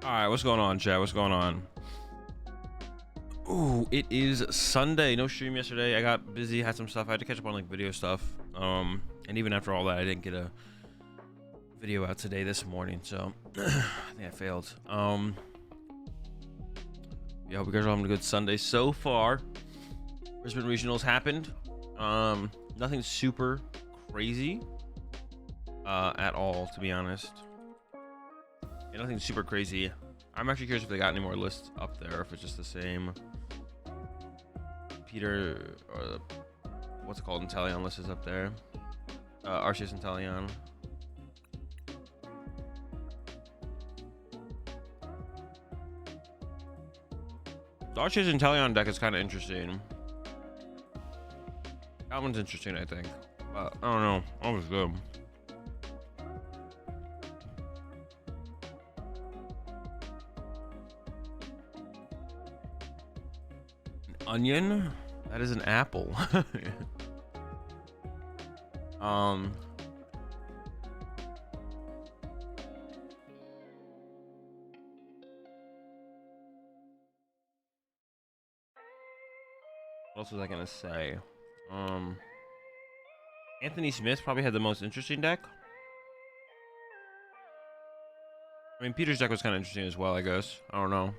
All right, what's going on, chat? What's going on? Ooh, it is Sunday. No stream yesterday. I got busy, had some stuff. I had to catch up on like video stuff. And even after all that, I didn't get a video out today this morning, so I think I failed. Yeah, hope you guys are having a good Sunday so far. Brisbane Regionals happened. Nothing super crazy at all, to be honest. Yeah, nothing super crazy. I'm actually curious if they got any more lists up there, or if it's just the same. Peter, or what's it called, Inteleon list is up there. Arceus Inteleon. The Arceus Inteleon deck is kind of interesting. That one's interesting, I think. But I don't know. That was good. Onion? That is an apple. What else was I gonna say? Anthony Smith probably had the most interesting deck. I mean, Peter's deck was kind of interesting as well, I guess. I don't know.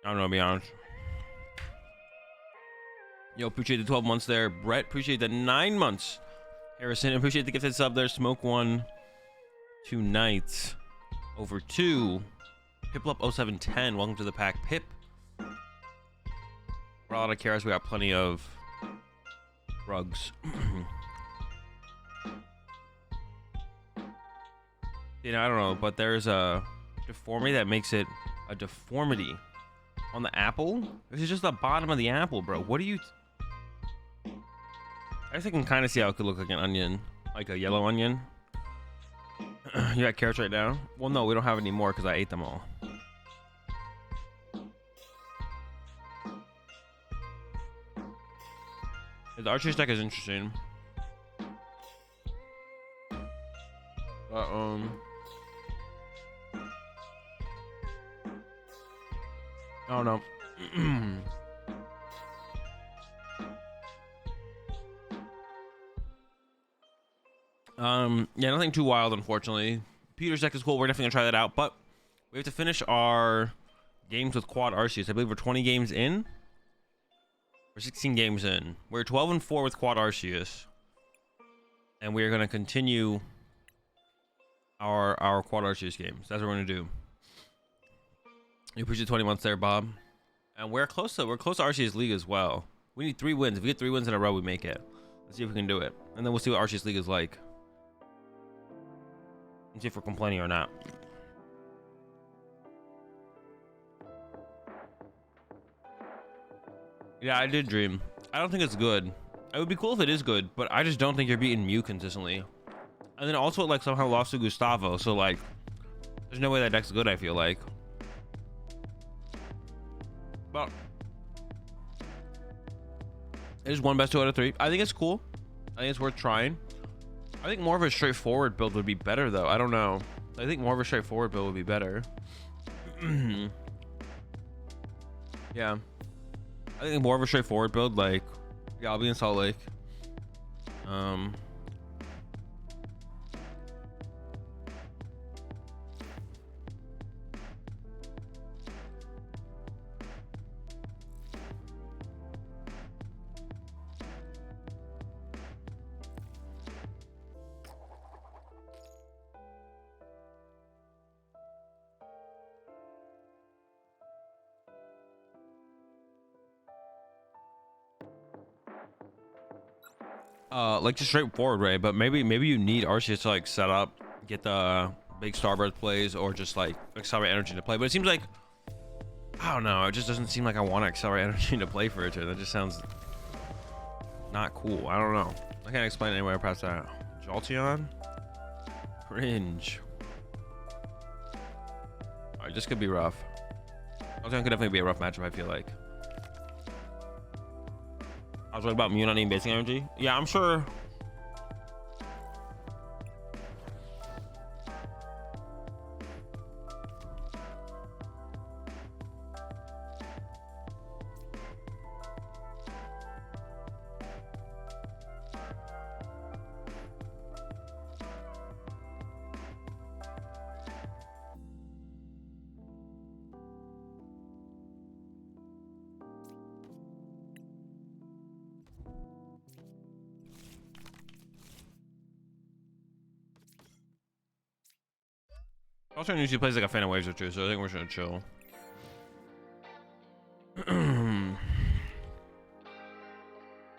To be honest. Yo, appreciate the 12 months there. Brett, appreciate the 9 months. Harrison, appreciate the gifted sub there. Smoke one tonight. Over 2. Piplup 0710, welcome to the pack. Pip. For a lot of cares, we got plenty of rugs. You know, I don't know, but there's a deformity that makes it a deformity. On the apple? This is just the bottom of the apple, bro. What do you... I guess I can kind of see how it could look like an onion. Like a yellow onion. You got carrots right now? Well, no, we don't have any more because I ate them all. The Arceus deck is interesting. But, I don't know. Yeah, nothing too wild, unfortunately. Peter's deck is cool. We're definitely gonna try that out, but we have to finish our games with QuadArceus. I believe we're 20 games in. We're 16 games in. We're 12-4 with QuadArceus, and we are gonna continue our QuadArceus games. That's what we're gonna do. You appreciate 20 months there, Bob. And we're close to Arceus League as well. We need 3 wins. If we get 3 wins in a row, we make it. Let's see if we can do it. And then we'll see what Arceus League is like. And see if we're complaining or not. Yeah, I did dream. I don't think it's good. It would be cool if it is good, but I just don't think you're beating Mew consistently. And then also, like, somehow lost to Gustavo, so, like, there's no way that deck's good, I feel like. But it is 1 best 2 out of 3. I think it's cool. I think it's worth trying. I think more of a straightforward build would be better, though. I don't know. I think more of a straightforward build would be better. Yeah. I think more of a straightforward build, like, yeah, I'll be in Salt Lake. like just straightforward way, but maybe you need Arceus to like set up, get the big Starbirth plays, or just like accelerate energy to play. But it seems like, I don't know, it just doesn't seem like I want to accelerate energy to play for it. That just sounds not cool. I don't know. I can't explain it anywhere past that. Jolteon? Cringe. Alright, this could be rough. Jolteon could definitely be a rough matchup, I feel like. I was worried about Mew not needing basic energy. Yeah, I'm sure. Also usually plays like a fan of waves or two, so I think we're just gonna chill. When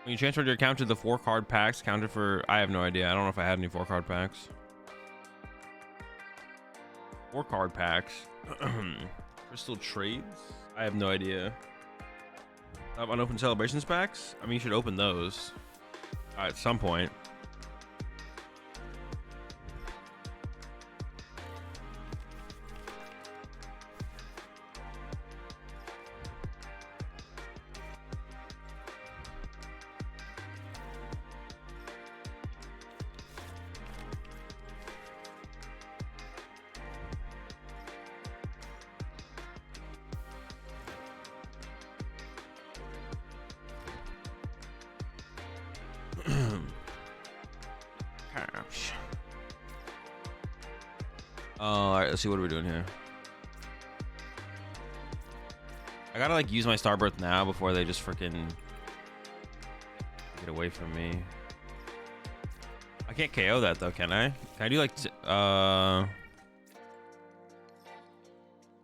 you transferred your account to the 4-card packs, counted for, I have no idea. I don't know if I had any 4-card packs. 4-card packs. Crystal trades? I have no idea. Have unopened celebrations packs? I mean, you should open those at some point. All right, let's see what we're doing here. I gotta like use my Starbirth now before they just freaking get away from me. I can't KO that though, can I? Can I do like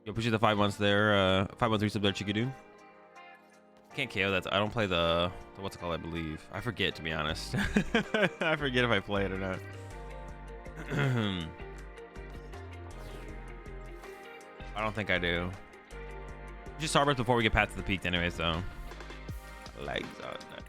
you'll push you the 5 months there, 5 month resub there, Chickadoo. Can't KO that. I don't play the what's it called, I believe. I forget, to be honest. I forget if I play it or not. I don't think I do. Just Starbirth before we get past the peak anyways, though. Legs on that.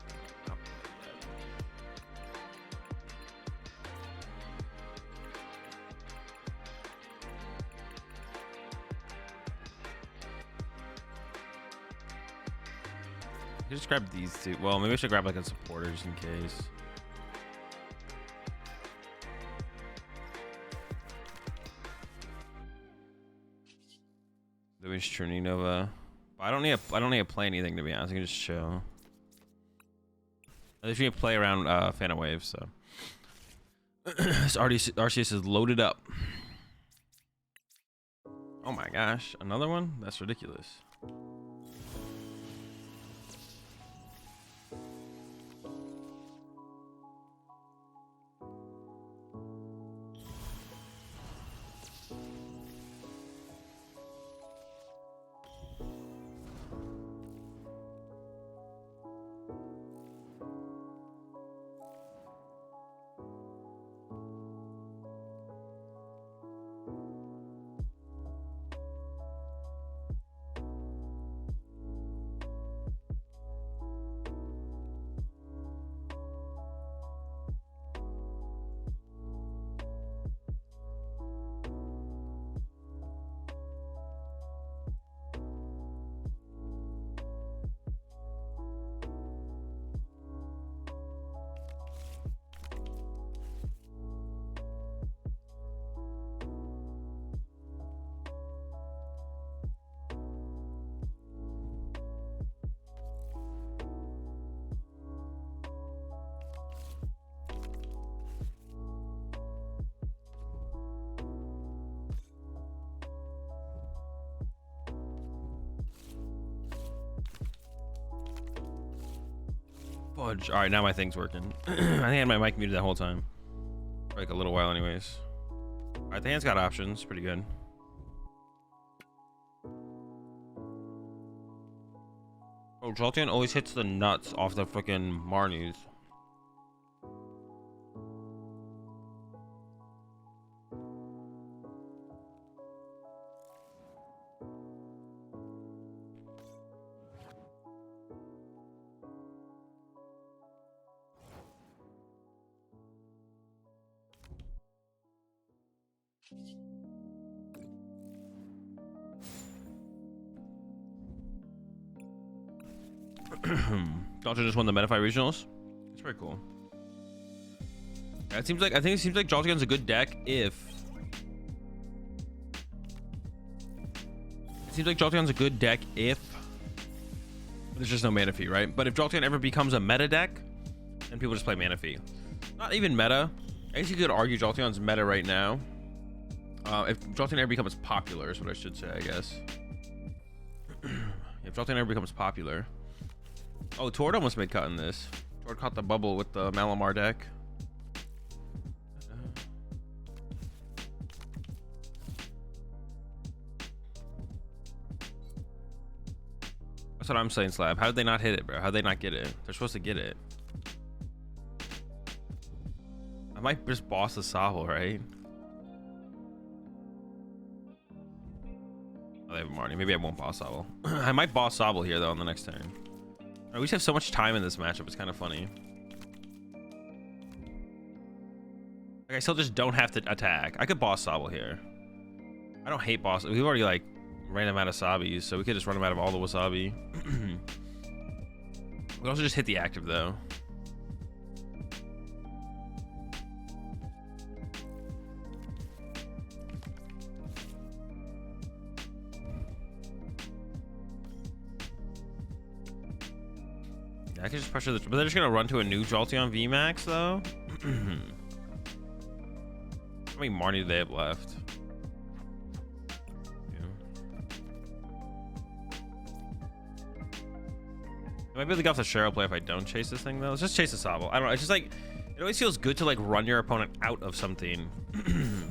Just grab these two. Well, maybe I should grab like a supporter just in case. The Wish Trinity Nova. I don't need to play anything, to be honest. I can just chill. I just need to play around Phantom Waves, so. This Arceus is loaded up. Oh my gosh, another one? That's ridiculous. Fudge. All right, now my thing's working. I think I had my mic muted that whole time. For like a little while anyways. All right, the hand's got options. Pretty good. Oh, Jolteon always hits the nuts off the freaking Marnies. Jolteon just won the Metafy Regionals. That's very cool. Yeah, it seems like it seems like Jolteon's a good deck if there's just no Mana Fee, right? But if Jolteon ever becomes a meta deck, then people just play Mana Fee. Not even meta. I guess you could argue Jolteon's meta right now. If Jolteon ever becomes popular is what I should say, I guess. If Jolteon ever becomes popular. Oh, Tord almost made cut in this. Tord caught the bubble with the Malamar deck. That's what I'm saying, Slab. How did they not hit it, bro? How did they not get it? They're supposed to get it. I might just boss the Sobble, right? Oh, they have Marnie. Maybe I won't boss Sobble. I might boss Sobble here, though, on the next turn. We just have so much time in this matchup. It's kind of funny. Like, I still just don't have to attack. I could boss Sobble here. I don't hate boss. We've already, like, ran him out of Sabis, so we could just run him out of all the Wasabi. We also just hit the active, though. I could just pressure the, but they're just gonna run to a new Jolteon VMAX though. How many Marnie do they have left? Yeah. I might be able to get off the Cheryl play if I don't chase this thing though. Let's just chase the Sobble. I don't know. It's just like it always feels good to like run your opponent out of something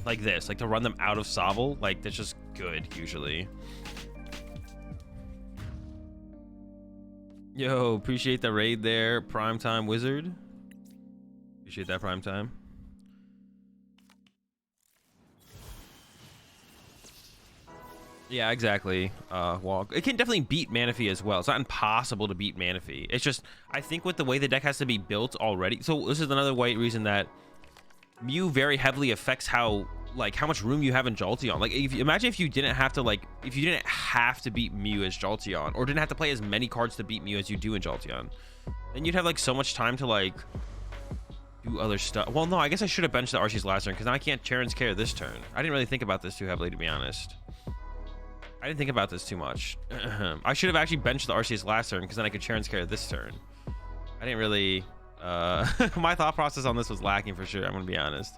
like this, like to run them out of Sobble. Like that's just good usually. Yo, appreciate the raid there, Primetime Wizard. Appreciate that, Primetime. Yeah, exactly. Walk. It can definitely beat Mana Fee as well. It's not impossible to beat Mana Fee. It's just, I think with the way the deck has to be built already. So this is another reason that Mew very heavily affects how much room you have in Jolteon. Like, imagine if you didn't have to beat Mew as Jolteon, or didn't have to play as many cards to beat Mew as you do in Jolteon. Then you'd have like so much time to like do other stuff. Well, no, I guess I should have benched the Arceus last turn because now I can't Charon's Care this turn. I didn't really think about this too heavily, to be honest. I didn't think about this too much. I should have actually benched the Arceus last turn because then I could Charon's Care this turn. I didn't really. My thought process on this was lacking for sure. I'm gonna be honest.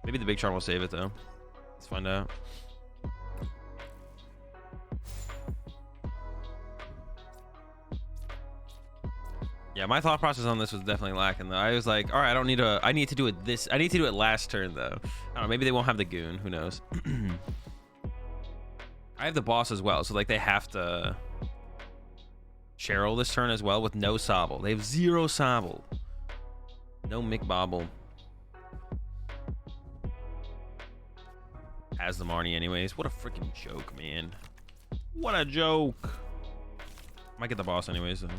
Maybe the big charm will save it though. Let's find out. Yeah, my thought process on this was definitely lacking though. I was like, all right, I need to do it last turn though. I don't know, maybe they won't have the goon, who knows. I have the boss as well, so like they have to Cheryl this turn as well with no Sobble. They have 0 Sobble. No McBobble. Has the Marnie anyways. What a freaking joke, man. What a joke. Might get the boss anyways though.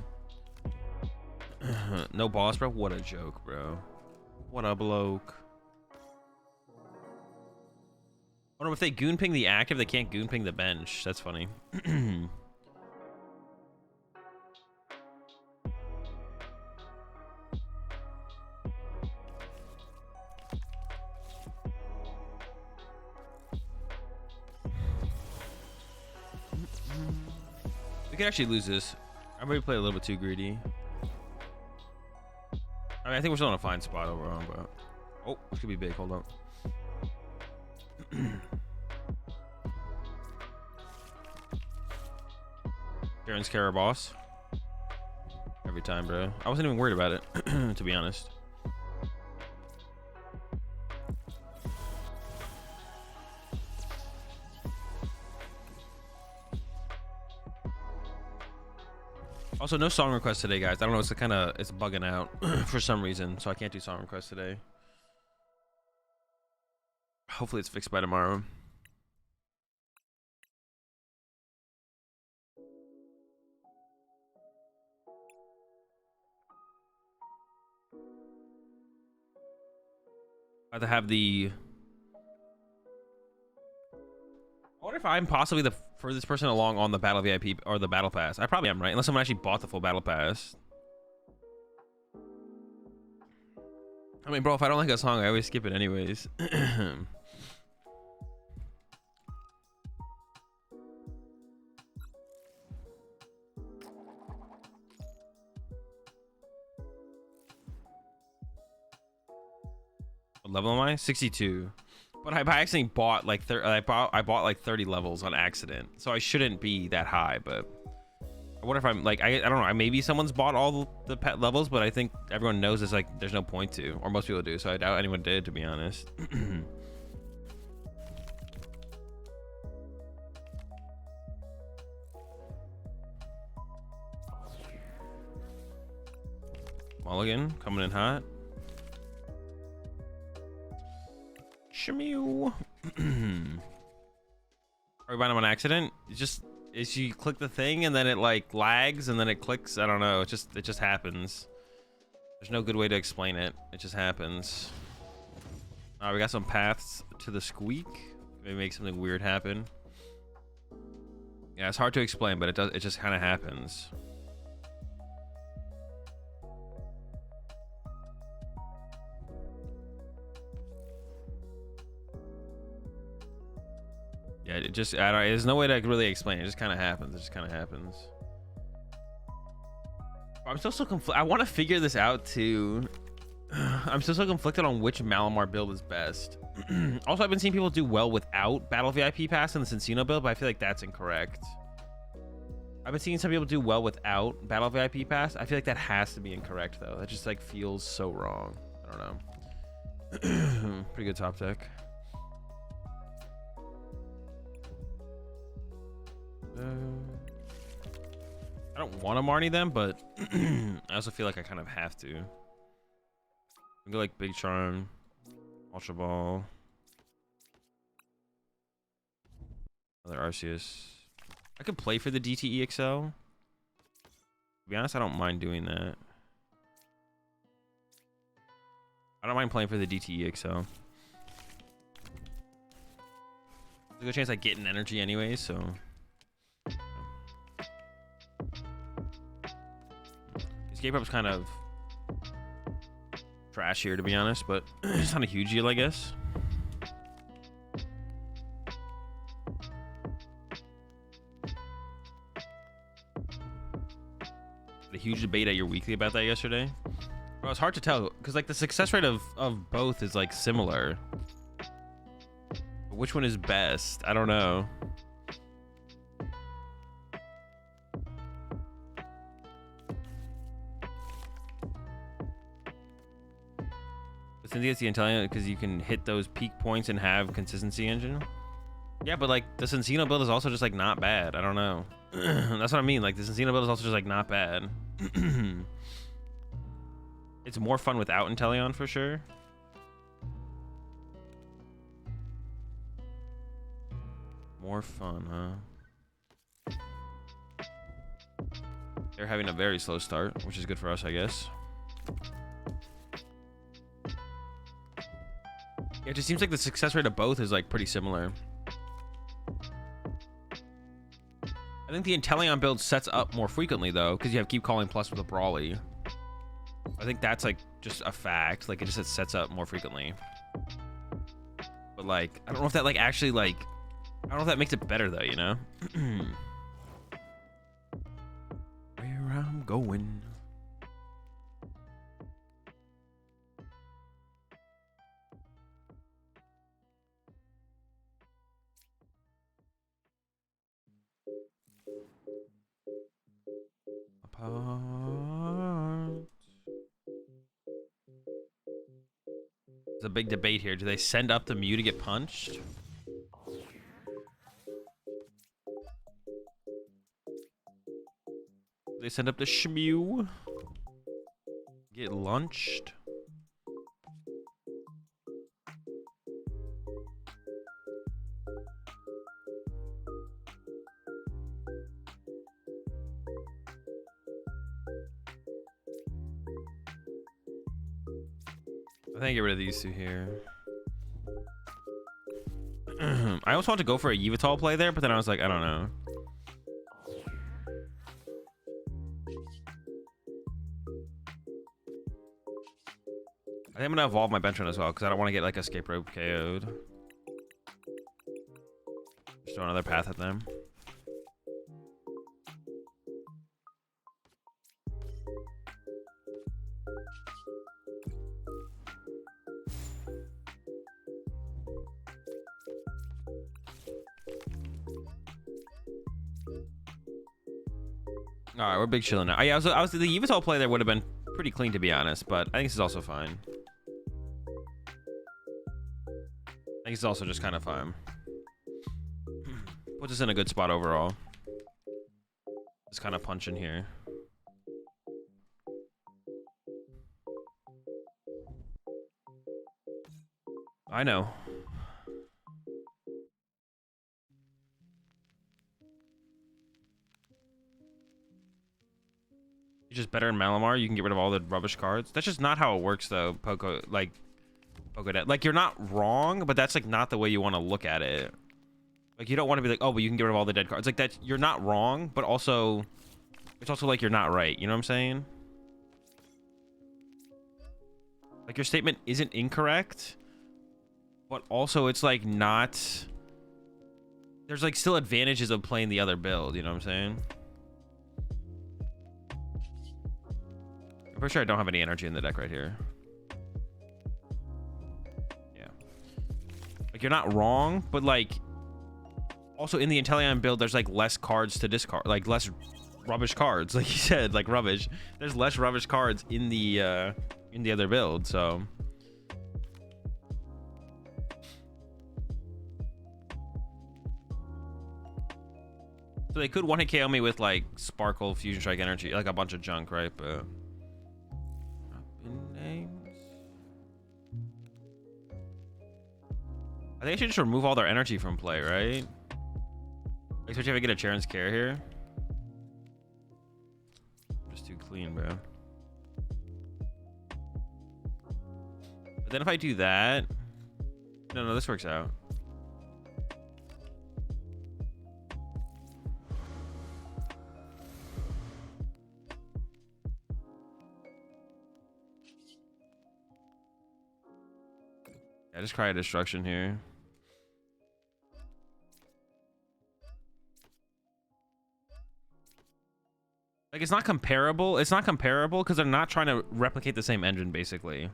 No boss, bro. What a joke, bro. What a bloke. I wonder if they goon ping the active, they can't goon ping the bench. That's funny. We could actually lose this. I maybe play a little bit too greedy. I mean, I think we're still in a fine spot overall, but oh, this could be big. Hold on. Charon's Care boss. Every time, bro. I wasn't even worried about it, to be honest. Also, no song requests today, guys. I don't know. It's it's bugging out for some reason, so I can't do song requests today. Hopefully, it's fixed by tomorrow. I have to have the wonder if I'm possibly the furthest person along on the battle VIP or the battle pass. I probably am, right? Unless someone actually bought the full battle pass. I mean, bro, if I don't like a song, I always skip it anyways. What level am I? 62. But I accidentally bought like I bought like 30 levels on accident, so I shouldn't be that high. But I wonder if I'm like I don't know. Maybe someone's bought all the pet levels, but I think everyone knows it's like there's no point to, or most people do. So I doubt anyone did, to be honest. Mulligan coming in hot. Shmew. Are we buying them on accident? It's just is you click the thing and then it like lags and then it clicks. I don't know. It just happens. There's no good way to explain it. It just happens. All right, we got some paths to the squeak. Maybe make something weird happen. Yeah, it's hard to explain, but it does. It just kind of happens. Yeah, it just, I don't, there's no way to really explain it. It just kind of happens. It just kind of happens. I'm still so conflicted. I want to figure this out too. I'm still so conflicted on which Malamar build is best. Also, I've been seeing people do well without Battle VIP Pass in the Cincino build, but I feel like that's incorrect. I've been seeing some people do well without Battle VIP Pass. I feel like that has to be incorrect though. That just like feels so wrong. I don't know. Pretty good top deck. I don't want to Marnie them, but I also feel like I kind of have to. We go like Big Charm, Ultra Ball, another Arceus. I could play for the DTE XL. To be honest, I don't mind doing that. I don't mind playing for the DTE XL. There's a good chance I get an energy anyway, so. Escape Up's kind of trash here, to be honest, but it's not a huge deal, I guess. A huge debate at your weekly about that yesterday. Well, it's hard to tell because like the success rate of both is like similar. But which one is best? I don't know. I think it's the Inteleon because you can hit those peak points and have consistency engine. Yeah, but like the Cincino build is also just like not bad. I don't know. That's what I mean. Like the Cincino build is also just like not bad. It's more fun without Inteleon for sure. More fun, huh? They're having a very slow start, which is good for us, I guess. Yeah, it just seems like the success rate of both is like pretty similar. I think the Inteleon build sets up more frequently though, because you have Keep Calling plus with a Brawly. I think that's like just a fact. Like it just sets up more frequently. But like, I don't know if that like actually like, I don't know if that makes it better though, you know? Where I'm going. Apart. There's a big debate here. Do they send up the Mew to get punched? Do they send up the Shmew? Get lunched? I think I get rid of these two here. I almost want to go for a Yveltal play there, but then I was like, I don't know. I think I'm gonna evolve my Bentron as well because I don't want to get like Escape Rope KO'd. Just throw another path at them. All right, we're big chilling now. Yeah, I was the Yveltal play there would have been pretty clean to be honest, but I think this is also fine. I think it's also just kind of fine. Puts us in a good spot overall. Just kind of punching here. I know. You're just better in Malamar. You can get rid of all the rubbish cards. That's just not how it works, though. Pokedex. Like, you're not wrong, but that's like not the way you want to look at it. Like, you don't want to be like, oh, but you can get rid of all the dead cards. Like that, you're not wrong, but also, it's also like you're not right. You know what I'm saying? Like, your statement isn't incorrect, but also it's like not. There's like still advantages of playing the other build. You know what I'm saying? I'm pretty sure I don't have any energy in the deck right here. Yeah. Like, you're not wrong, but like, also in the Inteleon build, there's like less cards to discard, like less rubbish cards, like you said, like rubbish. There's less rubbish cards in the other build, so. So they could one-hit KO me with like Sparkle, Fusion Strike, Energy, like a bunch of junk, right? But names. I think I should just remove all their energy from play, right? Especially if I get a Charon's Care here. Just too clean, bro. But then if I do that, no, this works out. I just cry a destruction here. Like, it's not comparable. It's not comparable because they're not trying to replicate the same engine, basically.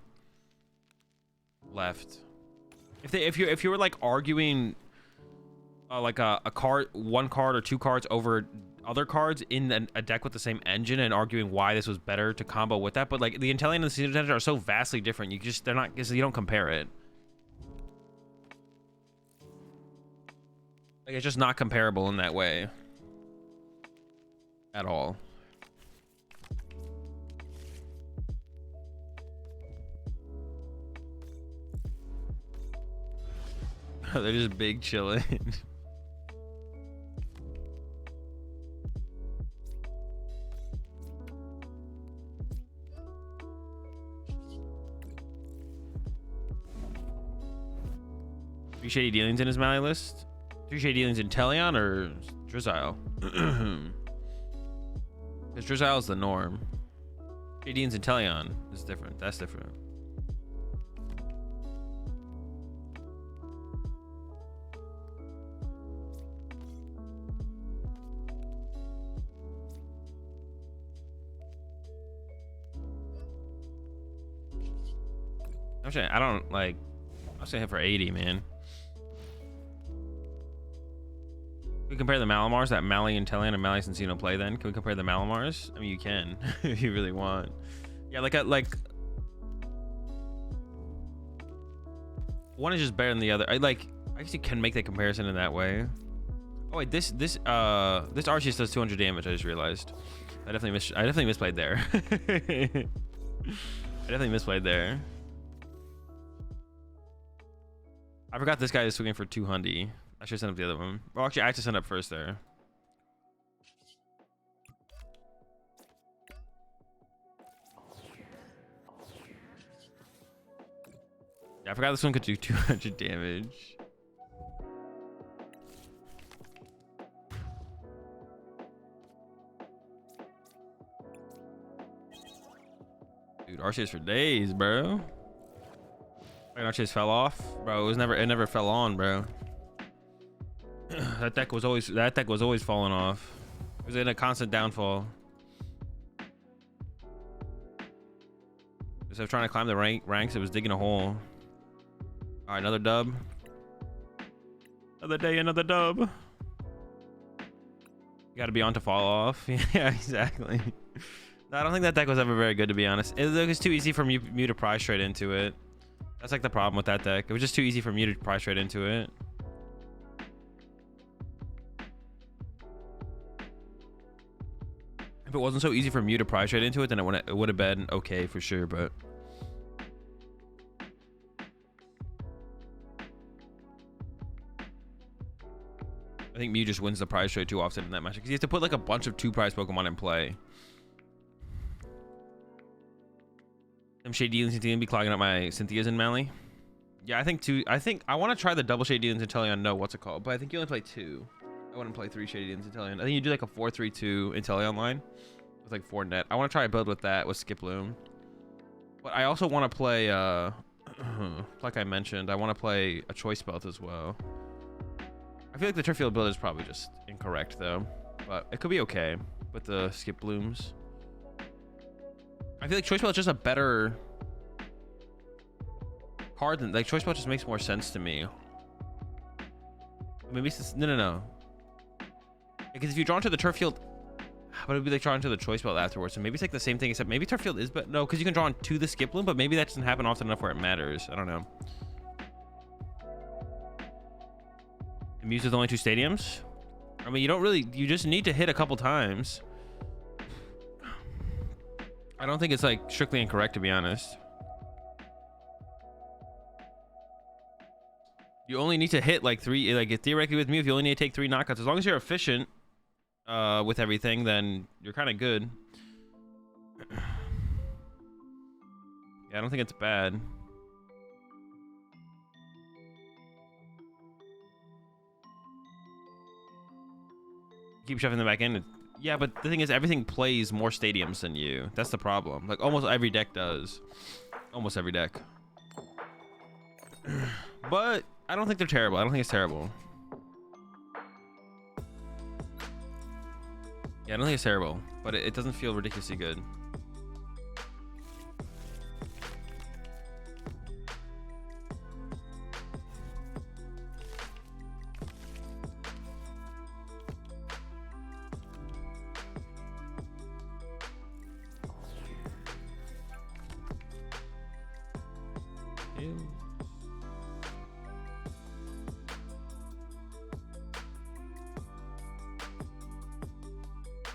Left. If you were like arguing like a card, one card or two cards over other cards in a deck with the same engine and arguing why this was better to combo with that, but like the Inteleon and the Season Engine are so vastly different. They're not. You don't compare it. Like, it's just not comparable in that way at all. They're just big chilling. Three Shady Dealings in his Mally list? Three Shady Dealings in Inteleon or Drizzile? Because Drizzile is the norm. Shady Dealings in Inteleon is different. That's different. I'm saying I don't like. I'll say him for 80, man. Can we compare the Malamars that Mally Inteleon and Mally Cincino play then? Can we compare the Malamars? I mean, you can if you really want. Yeah, like one is just better than the other. I guess you can make that comparison in that way. Oh wait, this Arceus does 200 damage. I just realized. I definitely misplayed there. I definitely misplayed there. I forgot this guy is swinging for 200. I should send up the other one. Well, actually, I have to send up first there. Yeah, I forgot this one could do 200 damage. Arceus for days, bro. Arceus fell off, bro. It never fell on, bro. that deck was always falling off. It was in a constant downfall. Instead of trying to climb the ranks, it was digging a hole. All right, another dub. Another day, another dub. You got to be on to fall off. Yeah, exactly. No, I don't think that deck was ever very good, to be honest. It was too easy for Mew to pry straight into it. That's like the problem with that deck. It was just too easy for Mew to pry straight into it. If it wasn't so easy for Mew to pry straight into it, then it would have been okay for sure, but... I think Mew just wins the prize trade too often in that match because you have to put like a bunch of 2-prize Pokemon in play. Them Shade Dealings Inteleon be clogging up my Cynthia's in Mally. Yeah, I think I want to try the double Shade Dealings Inteleon. No, what's it called? But I think you only play 2. I wouldn't play 3 Shade Dealings Inteleon. I think you do like a 4-3-2 Inteleon line with like 4 net. I want to try a build with that with Skiploom. But I also want to play like I mentioned, I want to play a Choice Belt as well. I feel like the turf field build is probably just incorrect though, but it could be okay with the skip blooms. I feel like Choice Belt is just a better card than like Choice Belt just makes more sense to me. Maybe it's no. Because if you draw into the turf field, but it'd be like drawing to the Choice Belt afterwards. So maybe it's like the same thing, except maybe turf field is, but no, because you can draw into the skip bloom, but maybe that doesn't happen often enough where it matters. I don't know. Muse with only 2 stadiums. I mean, you just need to hit a couple times. I don't think it's like strictly incorrect, to be honest. You only need to hit like 3, like theoretically with Mew, if you only need to take 3 knockouts, as long as you're efficient with everything, then you're kind of good. Yeah, I don't think it's bad. Keep shoving them back in. Yeah, but the thing is, everything plays more stadiums than you. That's the problem. Like almost every deck does. Almost every deck. But I don't think they're terrible. I don't think it's terrible. Yeah, I don't think it's terrible, but it doesn't feel ridiculously good.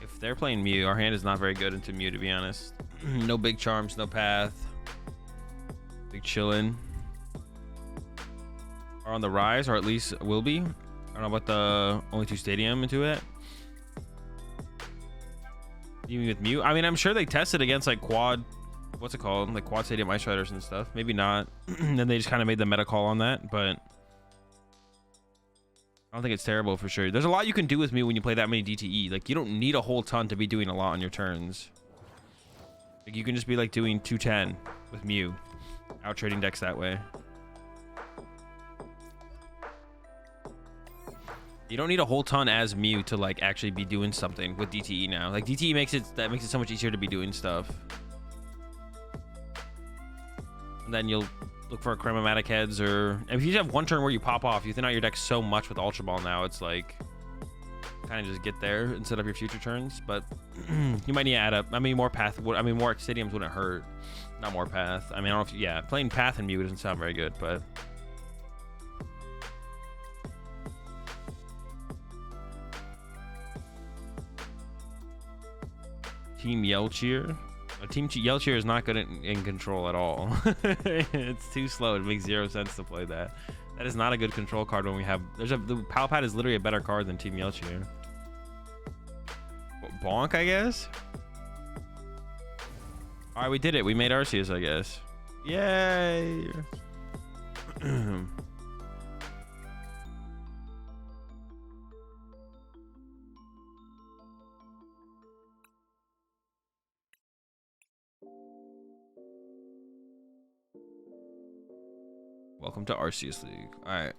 If they're playing Mew, our hand is not very good into Mew, to be honest. No big charms, no path. Big chillin'. Are on the rise, or at least will be. I don't know about the only 2 stadium into it. Even with Mew, I mean, I'm sure they tested against like quad, what's it called, like quad stadium ice riders and stuff. Maybe not. Then they just kind of made the meta call on that, but I don't think it's terrible for sure. There's a lot you can do with Mew when you play that many DTE. Like you don't need a whole ton to be doing a lot on your turns. Like you can just be like doing 210 with Mew, out trading decks that way. You don't need a whole ton as Mew to like actually be doing something with DTE now. Like DTE makes it so much easier to be doing stuff. And then you'll look for Chromatic Heads, or if you just have one turn where you pop off, you thin out your deck so much with Ultra Ball now, it's like kind of just get there and set up your future turns. But you might need to add up. I mean, more path. I mean, more stadiums wouldn't hurt. Not more path. I mean, I don't know if yeah, playing path and Mew doesn't sound very good, but Team Yelcheer. Team Yelcheer is not good in control at all. It's too slow. It makes 0 sense to play that. That is not a good control card when we have... the Palpad is literally a better card than Team Yelcheer. Bonk, I guess? Alright, we did it. We made Arceus, I guess. Yay! Welcome to Arceus League. All right.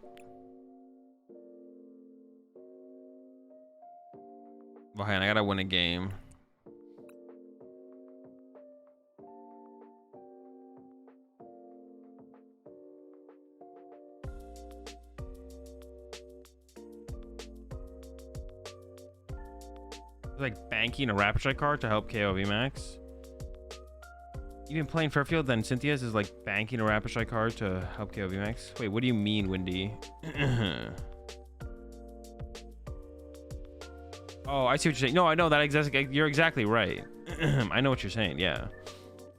Well, hey, I gotta win a game. Like banking a Rapid Strike card to help KO VMAX. Even playing Fairfield, then Cynthia's is like banking a Rapid Strike card to help KO VMAX. Wait, what do you mean, Windy? Oh, I see what you're saying. No, I know that exactly. You're exactly right. I know what you're saying. Yeah.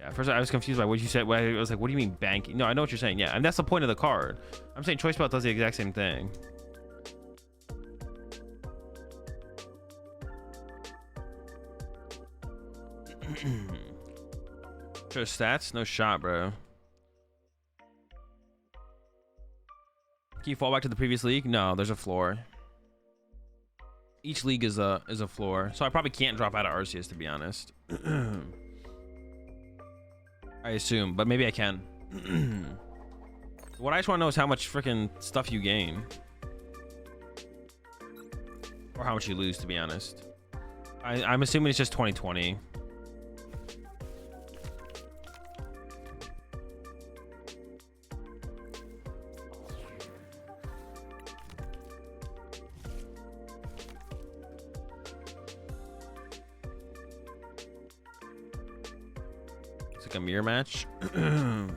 Yeah. First, I was confused by what you said. I was like, what do you mean banking? No, I know what you're saying. Yeah. And that's the point of the card. I'm saying Choice Belt does the exact same thing. Sure, stats? No shot, bro. Can you fall back to the previous league? No, there's a floor. Each league is a floor, so I probably can't drop out of Arceus, to be honest. I assume, but maybe I can. What I just want to know is how much freaking stuff you gain, or how much you lose, to be honest. I'm assuming it's just 2020. A mirror match. I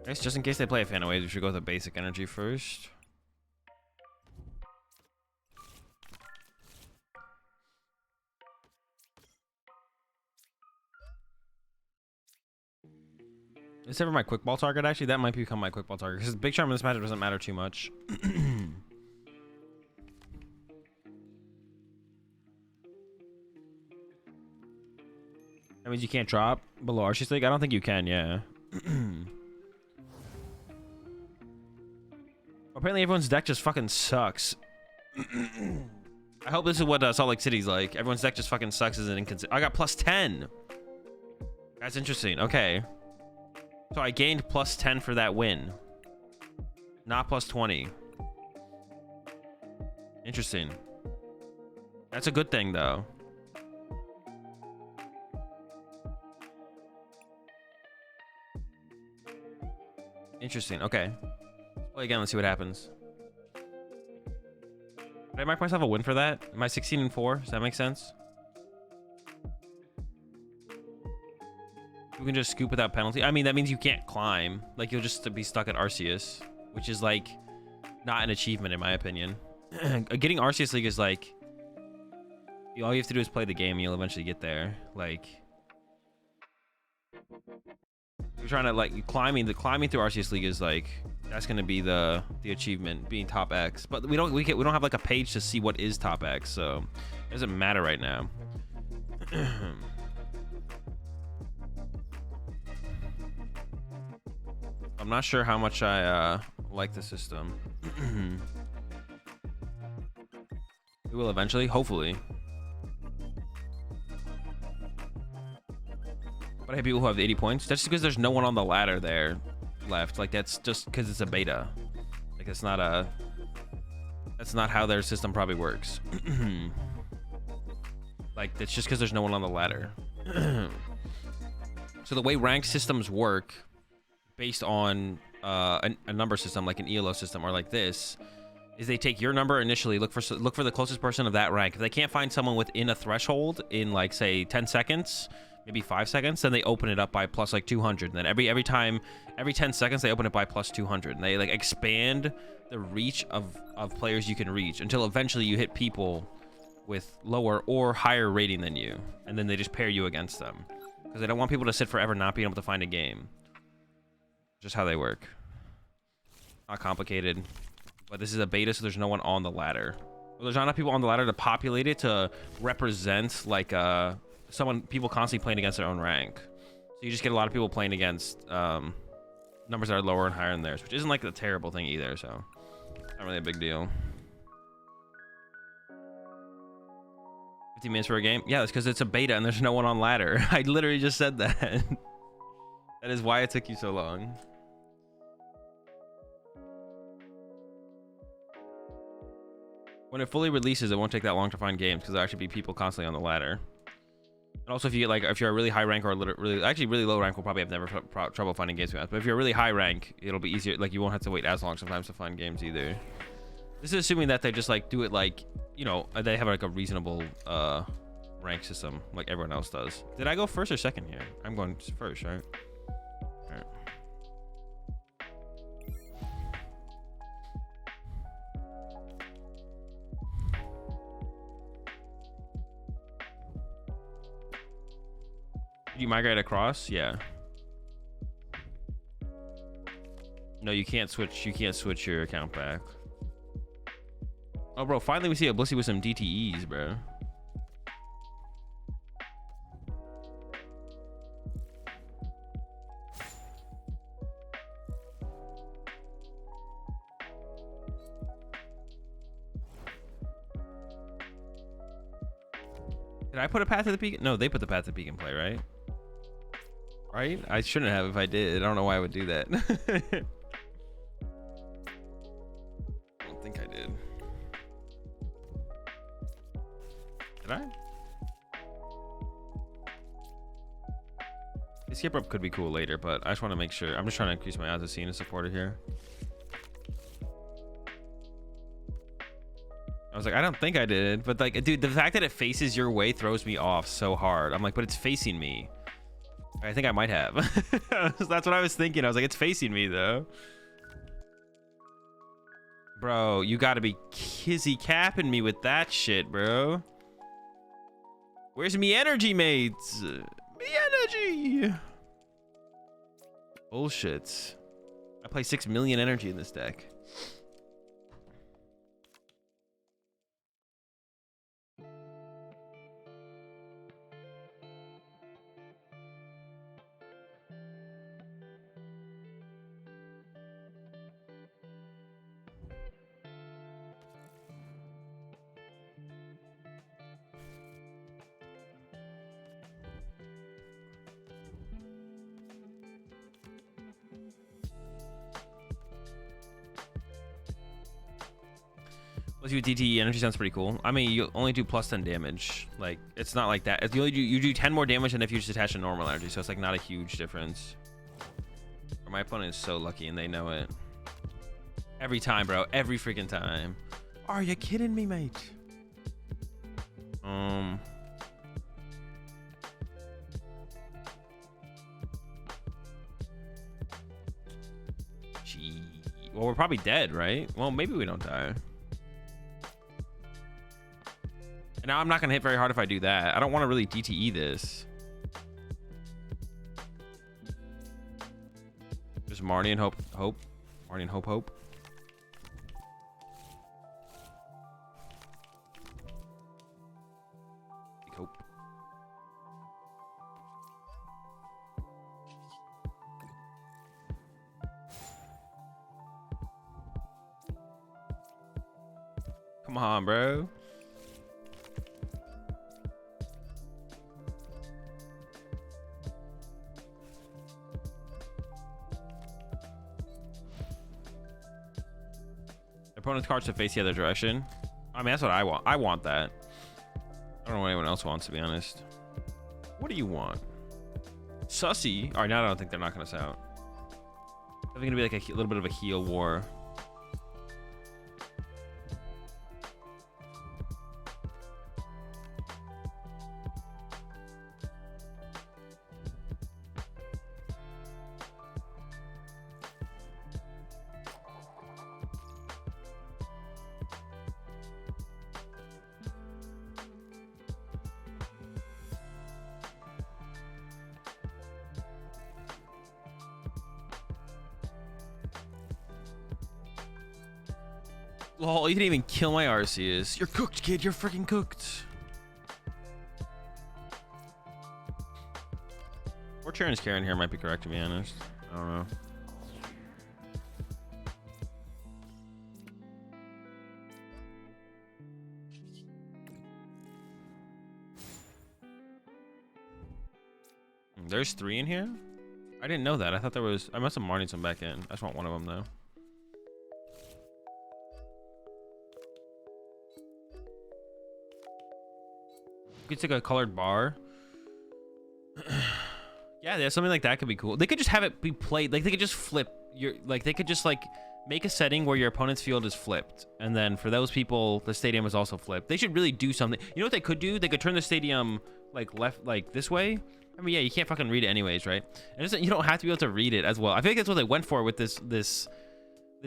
guess just in case they play a Fan of Waves, we should go with a basic energy first. Is ever my quick ball target? Actually, that might become my quick ball target because big charm in this matchup doesn't matter too much. That means you can't drop below Arceus League. I don't think you can. Yeah. Apparently, everyone's deck just fucking sucks. I hope this is what Salt Lake City's like. Everyone's deck just fucking sucks as an inconsistent. I got plus 10. That's interesting. Okay. So I gained plus 10 for that win. Not plus 20. Interesting. That's a good thing, though. Interesting. Okay. Let's play again. Let's see what happens. Did I mark myself a win for that? Am I 16-4? Does that make sense? You can just scoop without penalty. I mean, that means you can't climb. Like, you'll just be stuck at Arceus, which is, like, not an achievement, in my opinion. Getting Arceus League is, like, all you have to do is play the game, and you'll eventually get there. Like, you're trying to, like, climbing through Arceus League is, like, that's going to be the achievement, being top X. But we don't have, like, a page to see what is top X, so it doesn't matter right now. I'm not sure how much I like the system. We will eventually, hopefully. But I have people who have 80 points. That's just because there's no one on the ladder there left. Like, that's just because it's a beta. Like, that's not how their system probably works. Like, that's just because there's no one on the ladder. So the way ranked systems work, based on a number system like an ELO system or like this, is they take your number initially, look for the closest person of that rank. If they can't find someone within a threshold in, like, say 10 seconds, maybe 5 seconds, then they open it up by plus like 200. And then every 10 seconds they open it by plus 200, and they, like, expand the reach of players you can reach until eventually you hit people with lower or higher rating than you, and then they just pair you against them because they don't want people to sit forever not being able to find a game. Just how they work. Not complicated. But this is a beta, so there's no one on the ladder. Well, there's not enough people on the ladder to populate it to represent, like, people constantly playing against their own rank. So you just get a lot of people playing against numbers that are lower and higher than theirs, which isn't, like, a terrible thing either, so not really a big deal. 15 minutes for a game? Yeah, that's because it's a beta and there's no one on ladder. I literally just said that. That is why it took you so long. When it fully releases, it won't take that long to find games because there'll actually be people constantly on the ladder. And also, if you get like, if you're a really high rank or really low rank, will probably have never trouble finding games. But if you're a really high rank, it'll be easier. Like you won't have to wait as long sometimes to find games either. This is assuming that they just like do it like, you know, they have like a reasonable rank system like everyone else does. Did I go first or second here? I'm going first, right? All right. Did you migrate across? Yeah. No, you can't switch. You can't switch your account back. Oh, bro, finally we see a Blissey with some DTEs, bro. Did I put a Path to the Peak? No, they put the Path to the Peak in play, right? Right? I shouldn't have if I did. I don't know why I would do that. I don't think I did. Did I? The skip rope could be cool later, but I just want to make sure. I'm just trying to increase my odds of seeing a supporter here. I was like, I don't think I did, but like, dude, the fact that it faces your way throws me off so hard. I'm like, but it's facing me. I think I might have. That's what I was thinking. I was like, it's facing me though. Bro, you gotta be kizzy capping me with that shit, bro. Where's me energy, mates? Me energy. Bullshit. I play 6 million energy in this deck. Let's do DTE energy sounds pretty cool. I mean, you only do plus 10 damage. Like, it's not like that. You do 10 more damage than if you just attach a normal energy, so it's like not a huge difference. My opponent is so lucky and they know it. Every time, bro. Every freaking time. Are you kidding me, mate? Gee. Well, we're probably dead, right? Well, maybe we don't die. And now I'm not gonna hit very hard if I do that. I don't want to really DTE this. Just Marnie and Hope. Marnie and Hope. Hope. Come on, bro. Opponent's cards to face the other direction. I mean, that's what I want. I want that. I don't know what anyone else wants, to be honest. What do you want? Sussy. All right, now I don't think they're knocking us out. I think it's gonna be like a little bit of a heal war. Lol, you didn't even kill my Arceus. You're cooked, kid. You're freaking cooked. Or Charon's Karen here might be correct, to be honest. I don't know. There's 3 in here? I didn't know that. I thought there was... I must have marnied some back in. I just want one of them, though. You could take a colored bar. Yeah, something like that could be cool. They could just have it be played. Like, they could just flip your... Like, they could just, like, make a setting where your opponent's field is flipped. And then for those people, the stadium is also flipped. They should really do something. You know what they could do? They could turn the stadium, like, left, like, this way. I mean, yeah, you can't fucking read it anyways, right? And you don't have to be able to read it as well. I feel like that's what they went for with this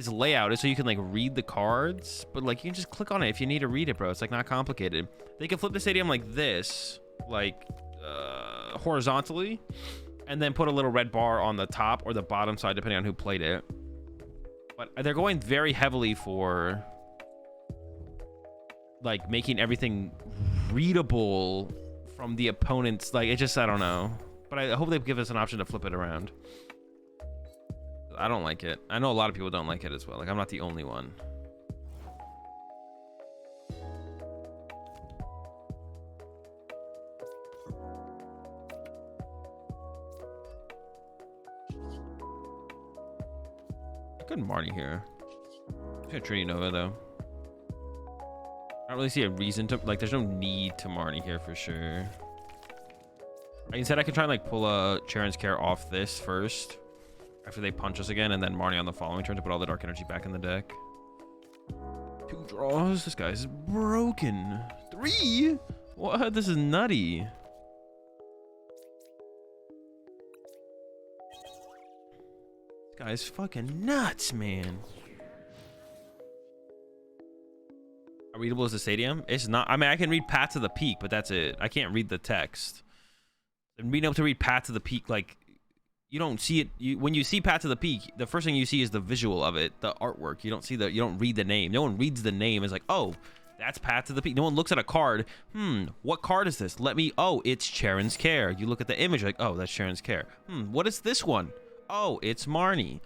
layout, is so you can like read the cards, but like you can just click on it if you need to read it, bro. It's like not complicated. They can flip the stadium like this, like horizontally, and then put a little red bar on the top or the bottom side, depending on who played it. But they're going very heavily for like making everything readable from the opponent's, like, it just, I don't know. But I hope they give us an option to flip it around. I don't like it. I know a lot of people don't like it as well. Like, I'm not the only one. Good Marty here. I'm gonna Trini Nova though. I don't really see a reason to, like, there's no need to Marnie here for sure. Instead, I can try and like pull a Charon's Care off this first after they punch us again, and then Marnie on the following turn to put all the dark energy back in the deck. 2 draws. This guy's broken. 3? What? This is nutty. This guy's fucking nuts, man. Readable as the stadium? It's not. I mean, I can read Path to the Peak, but that's it. I can't read the text. And being able to read Path to the Peak, like, you don't see it. When you see Path to the Peak, the first thing you see is the visual of it, the artwork. You don't see the. You don't read the name. No one reads the name. It's like, oh, that's Path to the Peak. No one looks at a card. What card is this? Let me. Oh, it's Charon's Care. You look at the image, like, oh, that's Charon's Care. What is this one? Oh, it's Marnie.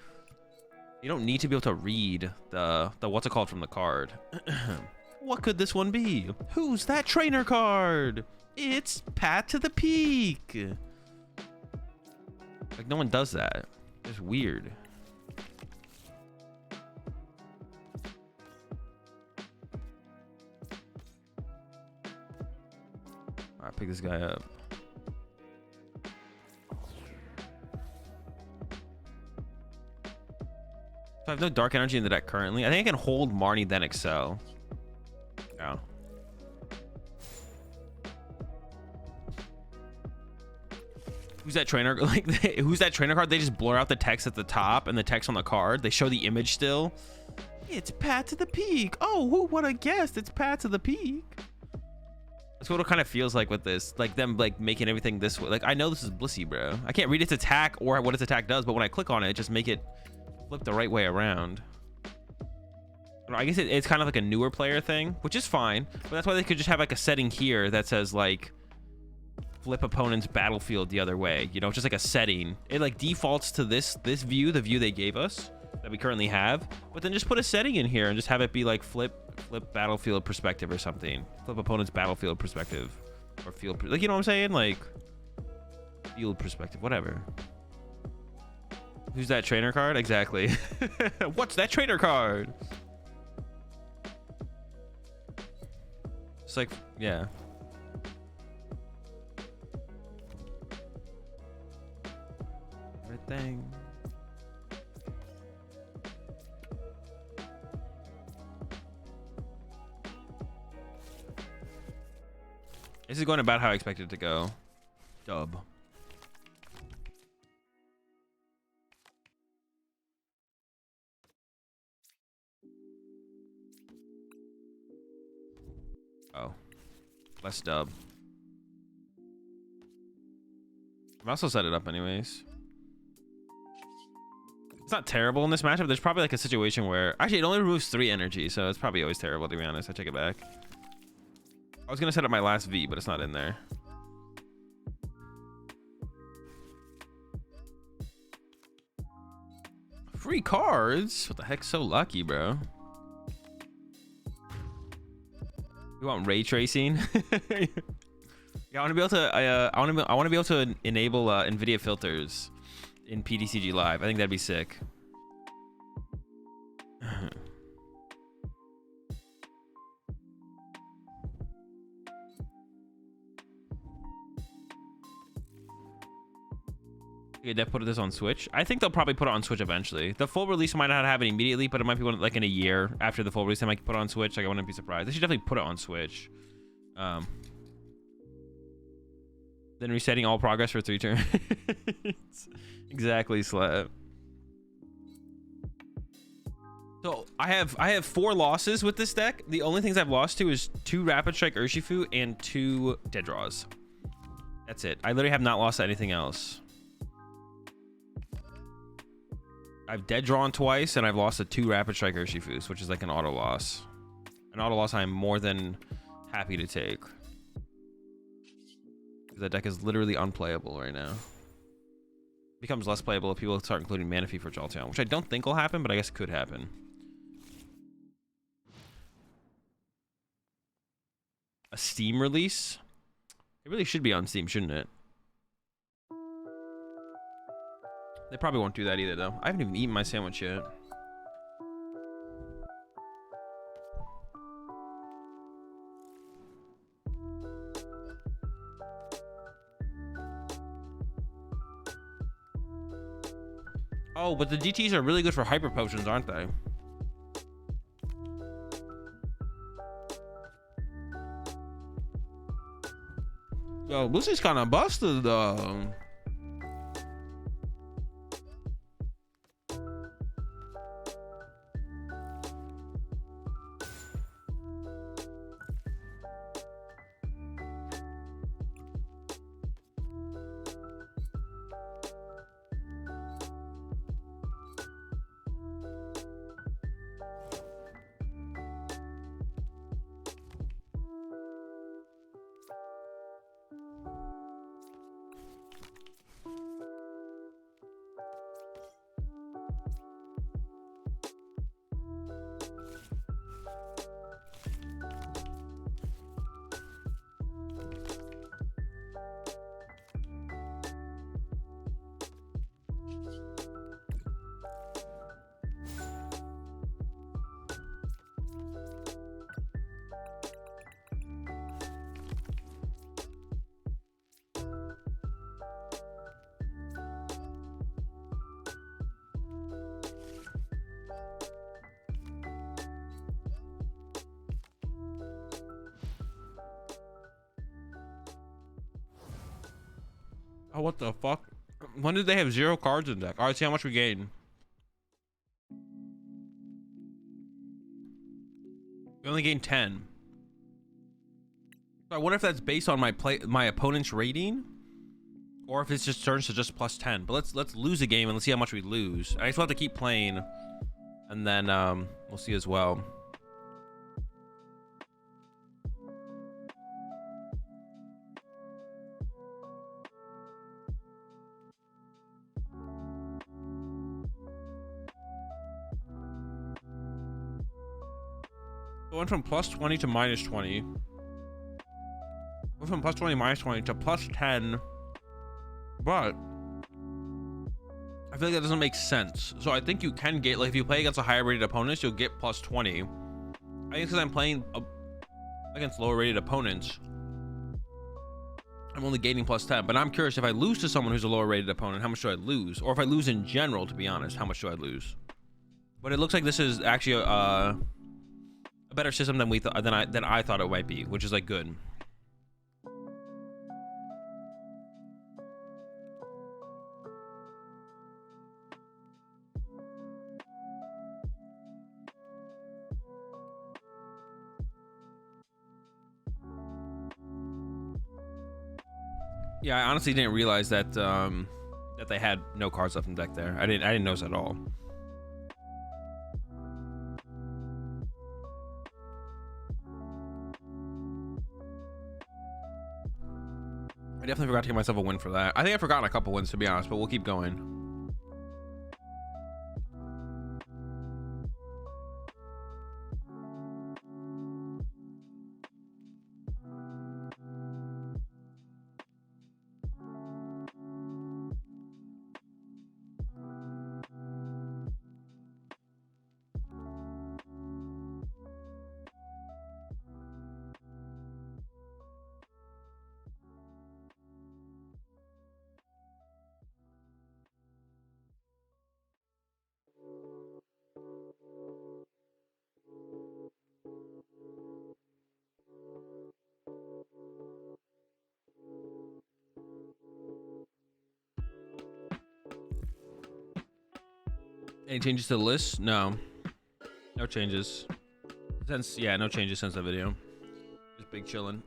You don't need to be able to read the what's it called from the card. What could this one be? Who's that trainer card? It's Path to the Peak. Like, no one does that. It's weird. All right, pick this guy up. So I have no dark energy in the deck currently. I think I can hold Marnie, then excel. Yeah. Who's that trainer? Like, who's that trainer card? They just blur out the text at the top and the text on the card. They show the image still. It's Path to the Peak. Oh, who would have guessed? It's Path to the Peak. That's what it kind of feels like with this. Like them like making everything this way. Like, I know this is Blissey, bro. I can't read its attack or what its attack does, but when I click on it, just make it flip the right way around. I guess it's kind of like a newer player thing, which is fine, but that's why they could just have like a setting here that says like flip opponent's battlefield the other way, you know, just like a setting. It like defaults to this view, the view they gave us that we currently have, but then just put a setting in here and just have it be like flip battlefield perspective or something. Flip opponent's battlefield perspective or field, like, you know what I'm saying? Like field perspective, whatever. Who's that trainer card? Exactly. What's that trainer card? It's like, yeah. Everything. This is going about how I expected it to go. Dub. Oh, less dub. I also set it up anyways. It's not terrible in this matchup. There's probably like a situation where actually it only removes 3 energy, so it's probably always terrible, to be honest. I take it back. I was gonna set up my last V, but it's not in there. Free cards? What the heck? So lucky, bro. You want ray tracing? You Yeah, I want to be able to. I want to be able to enable NVIDIA filters in PTCG Live. I think that'd be sick. Yeah, they put this on Switch. I think they'll probably put it on Switch eventually. The full release might not have it immediately, but it might be like in a year after the full release. They might put it on Switch. Like I wouldn't be surprised. They should definitely put it on Switch. Then resetting all progress for 3 turns. Exactly, Slap. So I have 4 losses with this deck. The only things I've lost to is 2 Rapid Strike Urshifu and 2 Dead Draws. That's it. I literally have not lost anything else. I've dead drawn twice, and I've lost to 2 Rapid Strike Urshifus, which is like an auto loss. An auto loss I'm more than happy to take. That deck is literally unplayable right now. Becomes less playable if people start including Manaphy for Jolteon, which I don't think will happen, but I guess could happen. A Steam release? It really should be on Steam, shouldn't it? They probably won't do that either, though. I haven't even eaten my sandwich yet. Oh, but the DTs are really good for hyper potions, aren't they? Yo, Lucy's kind of busted, though. Oh, what the fuck? When did they have 0 cards in deck? All right, see how much we gain. We only gained 10. So I wonder if that's based on my opponent's rating, or if it's just turns to just plus 10. But let's lose a game and let's see how much we lose. I just have to keep playing, and then we'll see as well. It went from plus 20 to minus 20. It went from plus 20 minus 20 to plus 10. But I feel like that doesn't make sense. So I think you can get, like, if you play against a higher rated opponents, you'll get plus 20. I think it's because I'm playing against lower rated opponents, I'm only gaining plus 10. But I'm curious, if I lose to someone who's a lower rated opponent, how much do I lose? Or if I lose in general, to be honest, how much do I lose? But it looks like this is actually a better system than than I thought it might be, which is like good. Yeah, I honestly didn't realize that that they had no cards left in deck there. I didn't notice at all. I definitely forgot to give myself a win for that. I think I've forgotten a couple wins, to be honest, but we'll keep going. Any changes to the list? No. No changes. Since, yeah, no changes since the video. Just big chillin'.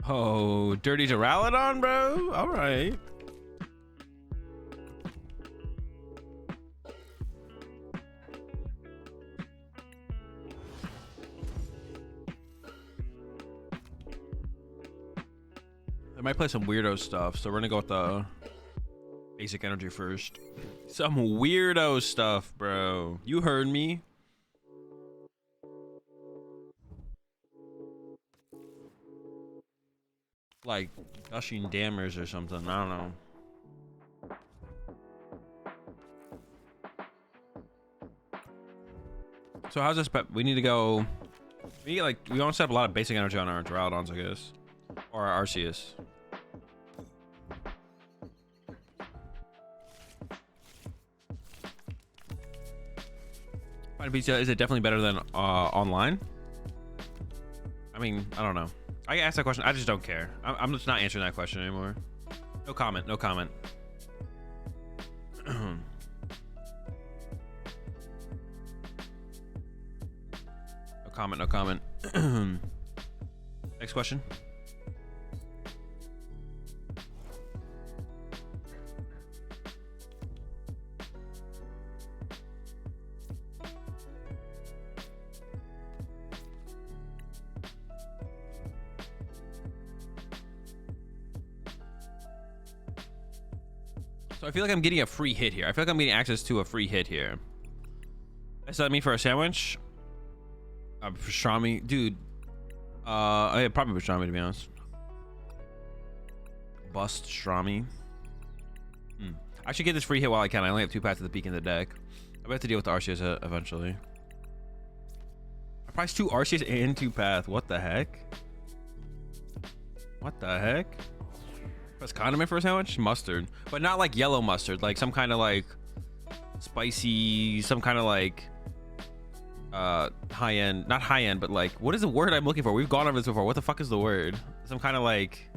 Oh, dirty Duraludon, bro. All right. I might play some weirdo stuff, so we're gonna go with the basic energy first. Some weirdo stuff, bro. You heard me. Like gushing dammers or something. I don't know. So how's this? We need to go. We want to set up a lot of basic energy on our Duraludons, I guess, or our Arceus. Find pizza, is it definitely better than online? I mean, I don't know. I asked that question. I just don't care. I'm just not answering that question anymore. No comment. No comment. No comment. No comment. Next question. So I feel like I'm getting a free hit here. I feel like I'm getting access to a free hit here. Does that mean for a sandwich? Pastrami, dude. Yeah, probably pastrami, to be honest. Bust Strami. I should get this free hit while I can. I only have 2 paths at the peak in the deck. I have to deal with the Arceus eventually. I priced 2 Arceus and 2 path. What the heck? What the heck? Press condiment for a sandwich? Mustard. But not like yellow mustard. Like some kind of like spicy, some kind of like high end, not high end, but like, what is the word I'm looking for? We've gone over this before. What the fuck is the word? Some kind of like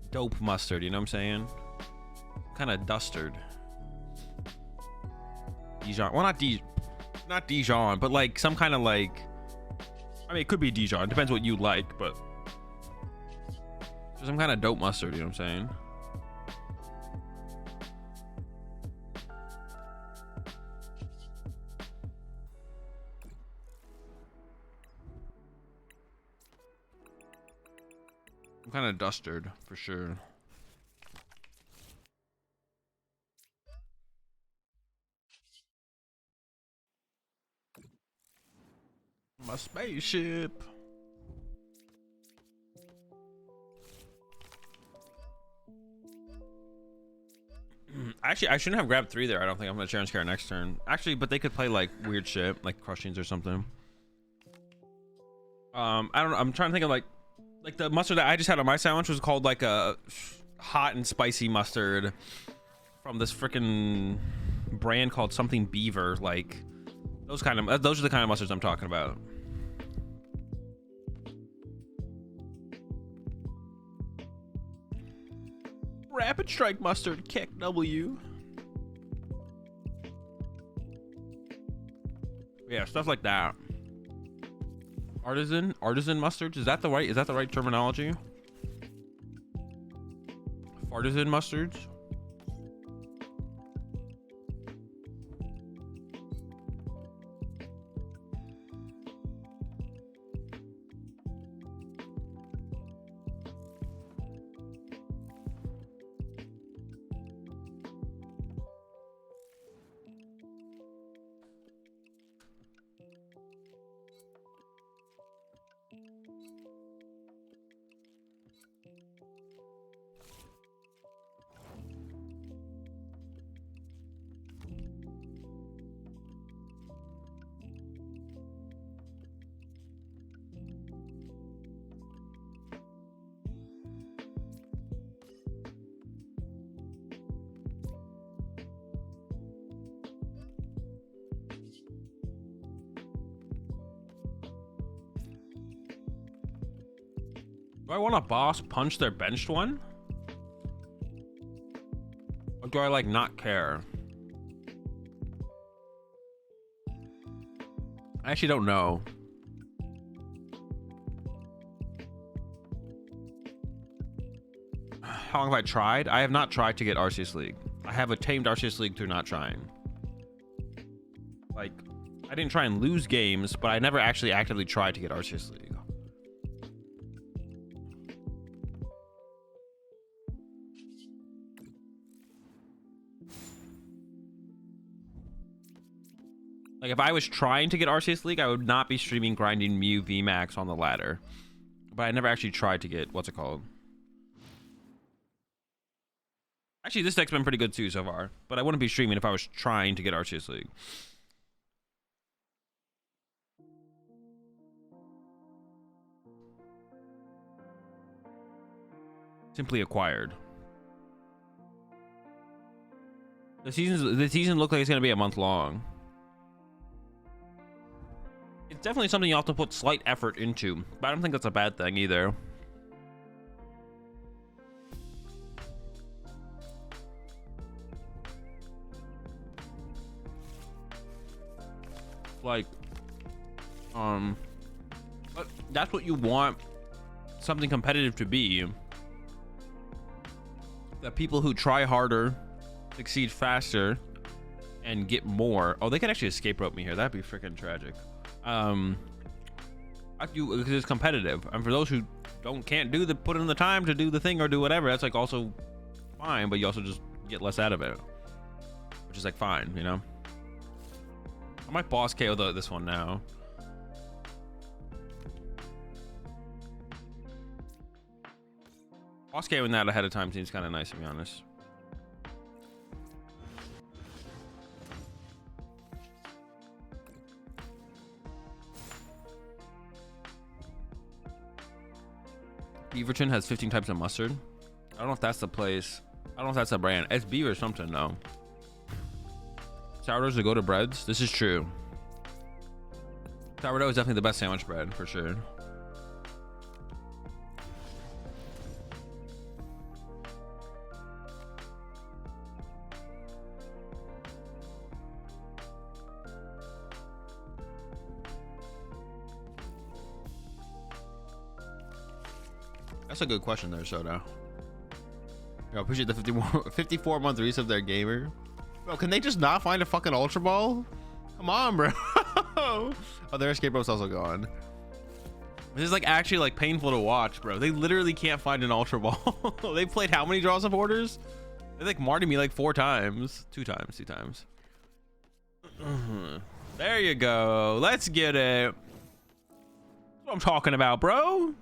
dope mustard, you know what I'm saying? Kind of dustard. Dijon. Well, not Dijon, but like some kind of like, I mean, it could be Dijon. It depends what you like, but some kind of dope mustard, you know what I'm saying? Some kind of dustard for sure. My spaceship. Actually, I shouldn't have grabbed 3 there. I don't think I'm gonna challenge Kara next turn. Actually, but they could play like weird shit, like crushings or something. I don't know. I'm trying to think of like the mustard that I just had on my sandwich was called like a hot and spicy mustard from this freaking brand called something Beaver. Like those are the kind of mustards I'm talking about. Rapid Strike Mustard, kick W. Yeah, stuff like that. Artisan mustards. Is that the right terminology? Artisan mustards. Do I want a boss punch their benched one? Or do I like not care? I actually don't know. How long have I tried? I have not tried to get Arceus League. I have a tamed Arceus League through not trying. Like, I didn't try and lose games, but I never actually actively tried to get Arceus League. Like, if I was trying to get Arceus League, I would not be streaming grinding Mew VMAX on the ladder. But I never actually tried to get, what's it called? Actually, this deck's been pretty good too so far. But I wouldn't be streaming if I was trying to get Arceus League. Simply acquired. The season looked like it's gonna be a month long. It's definitely something you have to put slight effort into, but I don't think that's a bad thing either. Like, but that's what you want something competitive to be. That people who try harder succeed faster and get more. Oh, they could actually escape rope me here. That'd be freaking tragic. Because it's competitive, and for those who can't do put in the time to do the thing or do whatever, that's like also fine, but you also just get less out of it, which is like fine, you know. I might boss KO this one now. Boss KOing that ahead of time seems kind of nice, to be honest. Beaverton has 15 types of mustard. I don't know if that's the place. I don't know if that's a brand. It's Beaver or something, though. Sourdough's the go-to breads. This is true. Sourdough is definitely the best sandwich bread, for sure. That's a good question there, Soda. Yo, appreciate the 54-month release of their gamer. Bro, can they just not find a fucking Ultra Ball? Come on, bro. Oh, their escape rope's also gone. This is like actually like painful to watch, bro. They literally can't find an Ultra Ball. They played how many draw supporters? They like martyred me like 4 times. 2 times. There you go. Let's get it. That's what I'm talking about, bro.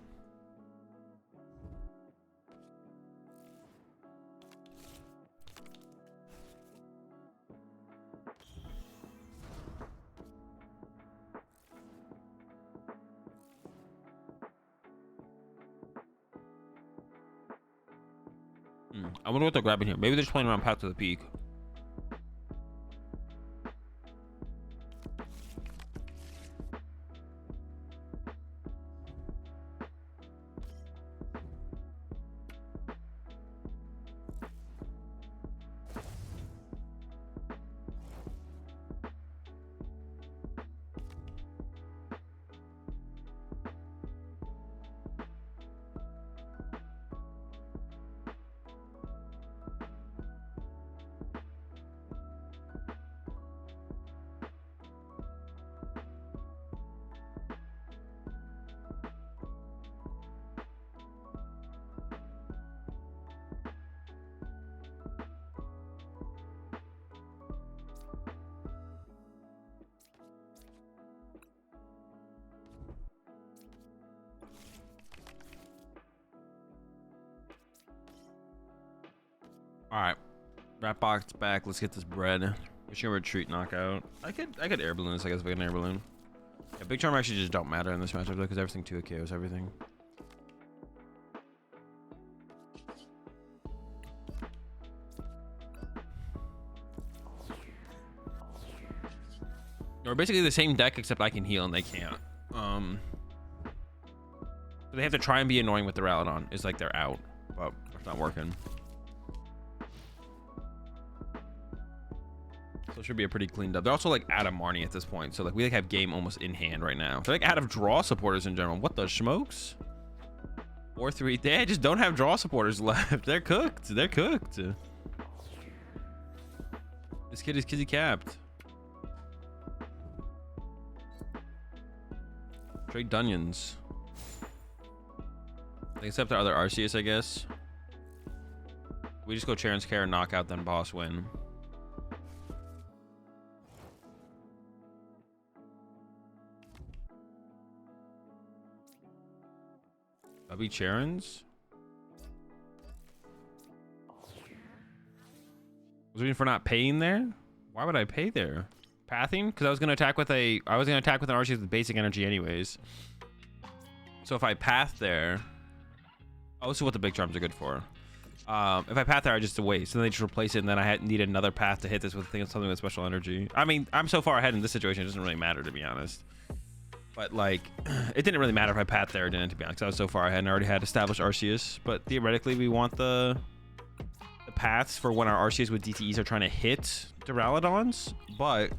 I wonder what they're grabbing here. Maybe they're just playing around Path to the Peak. All right, rat box back. Let's get this bread. Mission retreat knockout. I could air balloon this, I guess, if I can air balloon. Yeah, big charm actually just don't matter in this matchup because everything 2 KOs everything. We're basically the same deck except I can heal and they can't. But they have to try and be annoying with the Duraludon. It's like they're out, but it's not working. So it should be a pretty cleaned up. They're also like out of Marnie at this point. So like we like have game almost in hand right now. They're like out of draw supporters in general. What the smokes? 4-3. They just don't have draw supporters left. They're cooked. They're cooked. This kid is kizzy capped. Trade Dunions. Except the other Arceus, I guess. We just go Charon's Care, knock out, then boss win. That'll be Charon's. Was waiting for not paying there? Why would I pay there? Pathing? Because I was gonna attack with an Arceus with basic energy anyways. So if I path there. Oh, this is what the big charms are good for. If I path there, I just waste. So then they just replace it, and then I need another path to hit this with something with special energy. I mean, I'm so far ahead in this situation, it doesn't really matter, to be honest. But, like, it didn't really matter if I path there or didn't, to be honest, because I was so far ahead and I already had established Arceus. But theoretically, we want the paths for when our Arceus with DTEs are trying to hit Duraludons. But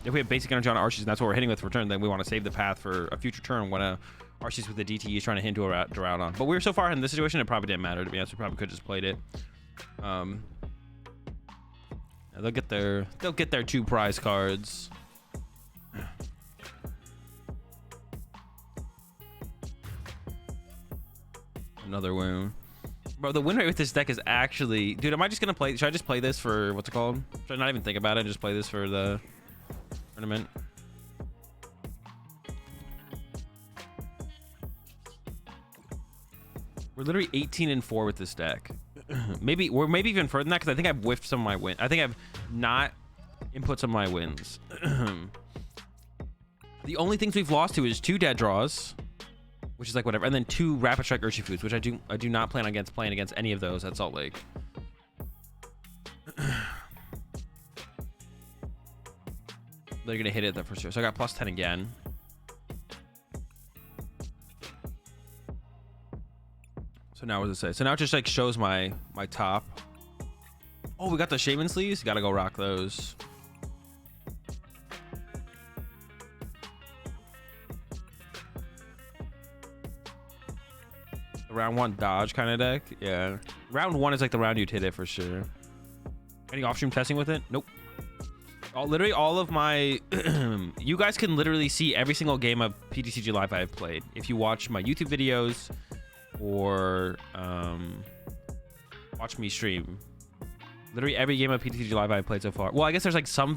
if we have basic energy on Arceus and that's what we're hitting with for turn, then we want to save the path for a future turn when a Arceus with the DTE is trying to hit into a Duraludon. But we were so far in this situation, it probably didn't matter, to be honest. We probably could have just played it. They'll get their 2 prize cards. Another wound. Bro, the win rate with this deck is actually... Dude, am I just going to play... Should I just play this for... What's it called? Should I not even think about it and just play this for the tournament? We're literally 18-4 with this deck. Maybe even further than that, because I think I've whiffed some of my wins. I think I've not input some of my wins. The only things we've lost to is 2 dead draws, which is like whatever, and then 2 rapid strike Urshifus, which I do not plan against playing against any of those at Salt Lake. They're gonna hit it for sure. So I got +10 again. So now what does it say? So now it just like shows my top. Oh, we got the Shaman sleeves. Gotta go rock those. The round 1 dodge kind of deck. Yeah. Round 1 is like the round you'd hit it for sure. Any off-stream testing with it? Nope. Literally all of my... You guys can literally see every single game of PTCG Live I've played. If you watch my YouTube videos or watch me stream. Literally every game of PTCG Live I've played so far. Well, I guess there's like some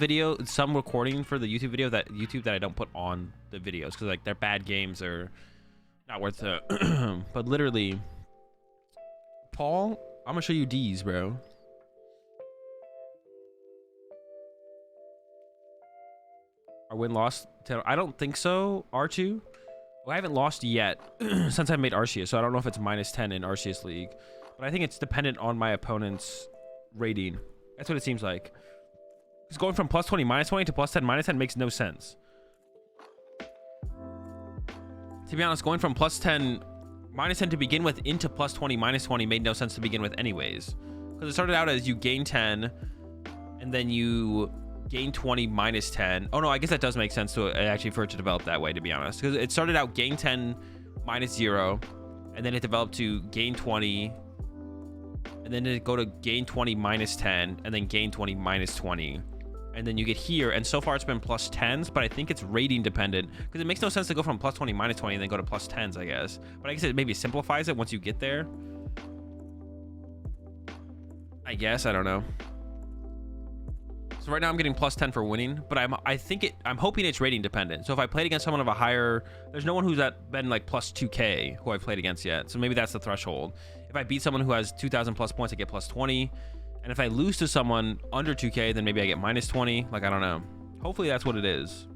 recording for the YouTube video that I don't put on the videos because like they're bad games or not worth it. But literally, Paul, I'm gonna show you D's, bro. Our win-loss, I don't think so. R2. Well, I haven't lost yet since I made Arceus, so I don't know if it's -10 in Arceus League. But I think it's dependent on my opponent's rating. That's what it seems like. Because going from +20, -20 to +10, -10 makes no sense. To be honest, going from +10, -10 to begin with into +20, -20 made no sense to begin with anyways. Because it started out as you gain 10, and then you gain 20 -10. Oh no, I guess that does make sense to actually for it to develop that way, to be honest. Because it started out gain 10 -0, and then it developed to gain 20, and then it go to gain 20 -10, and then gain 20 -20. And then you get here, and so far it's been +10s, but I think it's rating dependent because it makes no sense to go from +20 -20 and then go to +10s, I guess. But I guess it maybe simplifies it once you get there. I guess, I don't know. So right now I'm getting +10 for winning, but I'm hoping it's rating dependent. So if I played against someone of a higher, there's no one who's been like +2K who I've played against yet. So maybe that's the threshold. If I beat someone who has 2,000 plus points, I get +20. And if I lose to someone under 2K, then maybe I get -20. Like, I don't know. Hopefully that's what it is.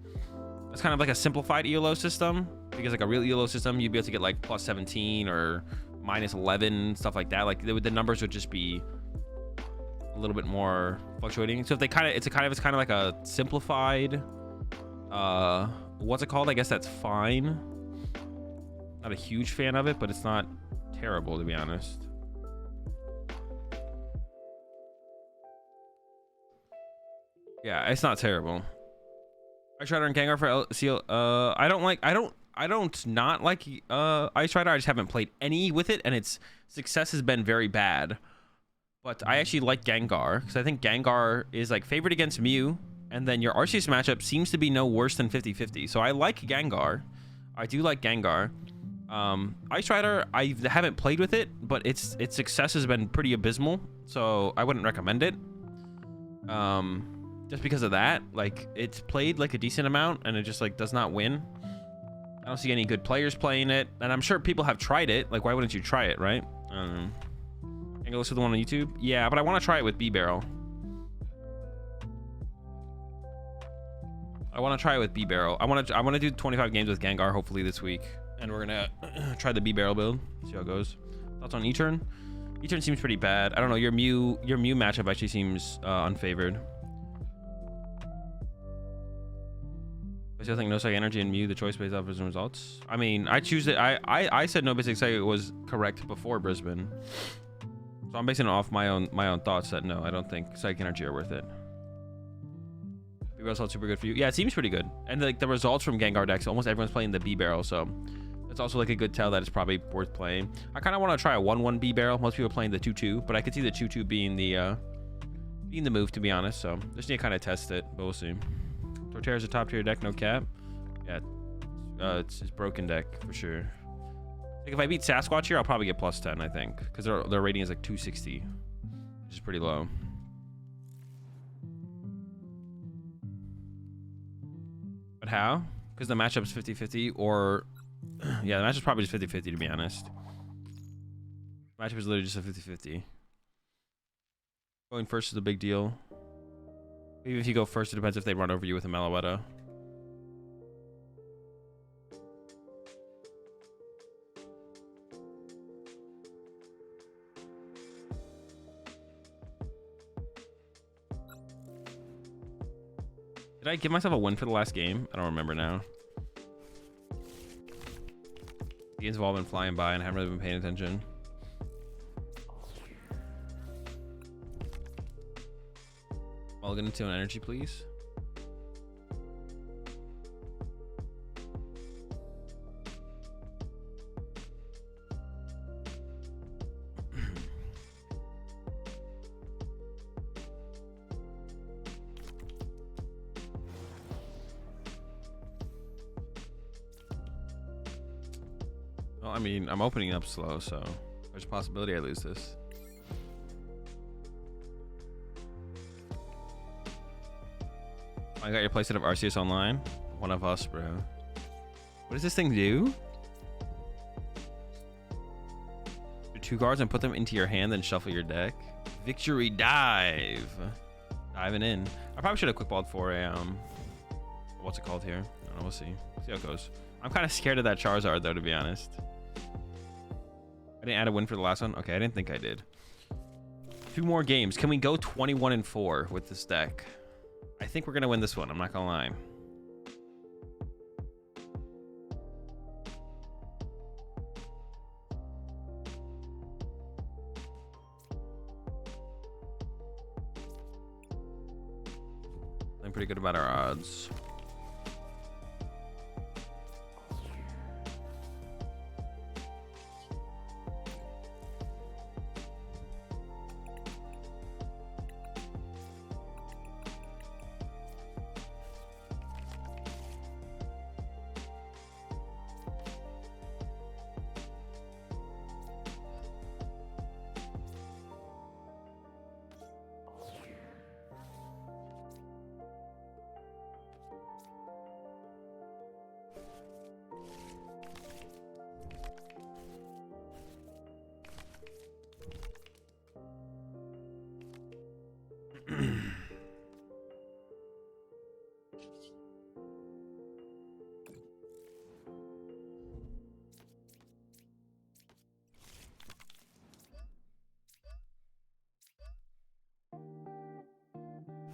It's kind of like a simplified ELO system, because like a real ELO system, you'd be able to get like +17 or -11, stuff like that. Like the numbers would just be a little bit more fluctuating. So if they it's kind of like a simplified, what's it called? I guess that's fine. Not a huge fan of it, but it's not terrible, to be honest. Yeah, it's not terrible. Ice Rider and Gengar for LCL. I don't not like Ice Rider. I just haven't played any with it, and its success has been very bad. But I actually like Gengar, because I think Gengar is like favored against Mew, and then your Arceus matchup seems to be no worse than 50-50. So I like Gengar. I do like Gengar. Ice Rider, I haven't played with it, but its success has been pretty abysmal, so I wouldn't recommend it. Just because of that, like, it's played like a decent amount, and it just like does not win. I don't see any good players playing it, and I'm sure people have tried it. Like, why wouldn't you try it, right? Can you go listen to the one on YouTube? Yeah, but I want to try it with B-Barrel. I want to try it with B-Barrel. I want to do 25 games with Gengar hopefully this week, and we're gonna try the B-Barrel build. See how it goes. Thoughts on E-Turn? E-Turn seems pretty bad. I don't know. Your Mew matchup actually seems unfavored. I still think No Psych Energy and Mew, the choice based off of results. I mean, I choose it. I said No Basic Psych was correct before Brisbane, so I'm basing it off my own thoughts that no, I don't think Psych Energy are worth it. B-Barrel's super good for you. Yeah, it seems pretty good. And like the results from Gengar decks, almost everyone's playing the B-Barrel, so it's also like a good tell that it's probably worth playing. I kind of want to try a 1-1 B-Barrel. Most people are playing the 2-2, but I could see the 2-2 being the move, to be honest. So just need to kind of test it, but we'll see. Torterra's a top tier deck, no cap. Yeah, it's his broken deck for sure. Like if I beat Sasquatch here, I'll probably get plus 10, I think, because their rating is like 260, which is pretty low. But how? Because the matchup is 50-50, or yeah, the matchup's probably just 50-50 to be honest. The matchup is literally just a 50-50. Going first is a big deal. Even if you go first, it depends if they run over you with a Meloetta. Did I give myself a win for the last game? I don't remember now. The games have all been flying by and I haven't really been paying attention. Mulligan into an energy, please. Well, I mean, I'm opening up slow, so there's a possibility I lose this. I got your playset of Arceus online. One of us, bro. What does this thing do? Do 2 cards and put them into your hand, then shuffle your deck. Victory dive. Diving in. I probably should have quickballed for a what's it called here? I don't know. We'll see. See how it goes. I'm kind of scared of that Charizard though, to be honest. I didn't add a win for the last one. Okay, I didn't think I did. 2 more games. Can we go 21-4 with this deck? I think we're gonna win this one. I'm not gonna lie. I'm pretty good about our odds.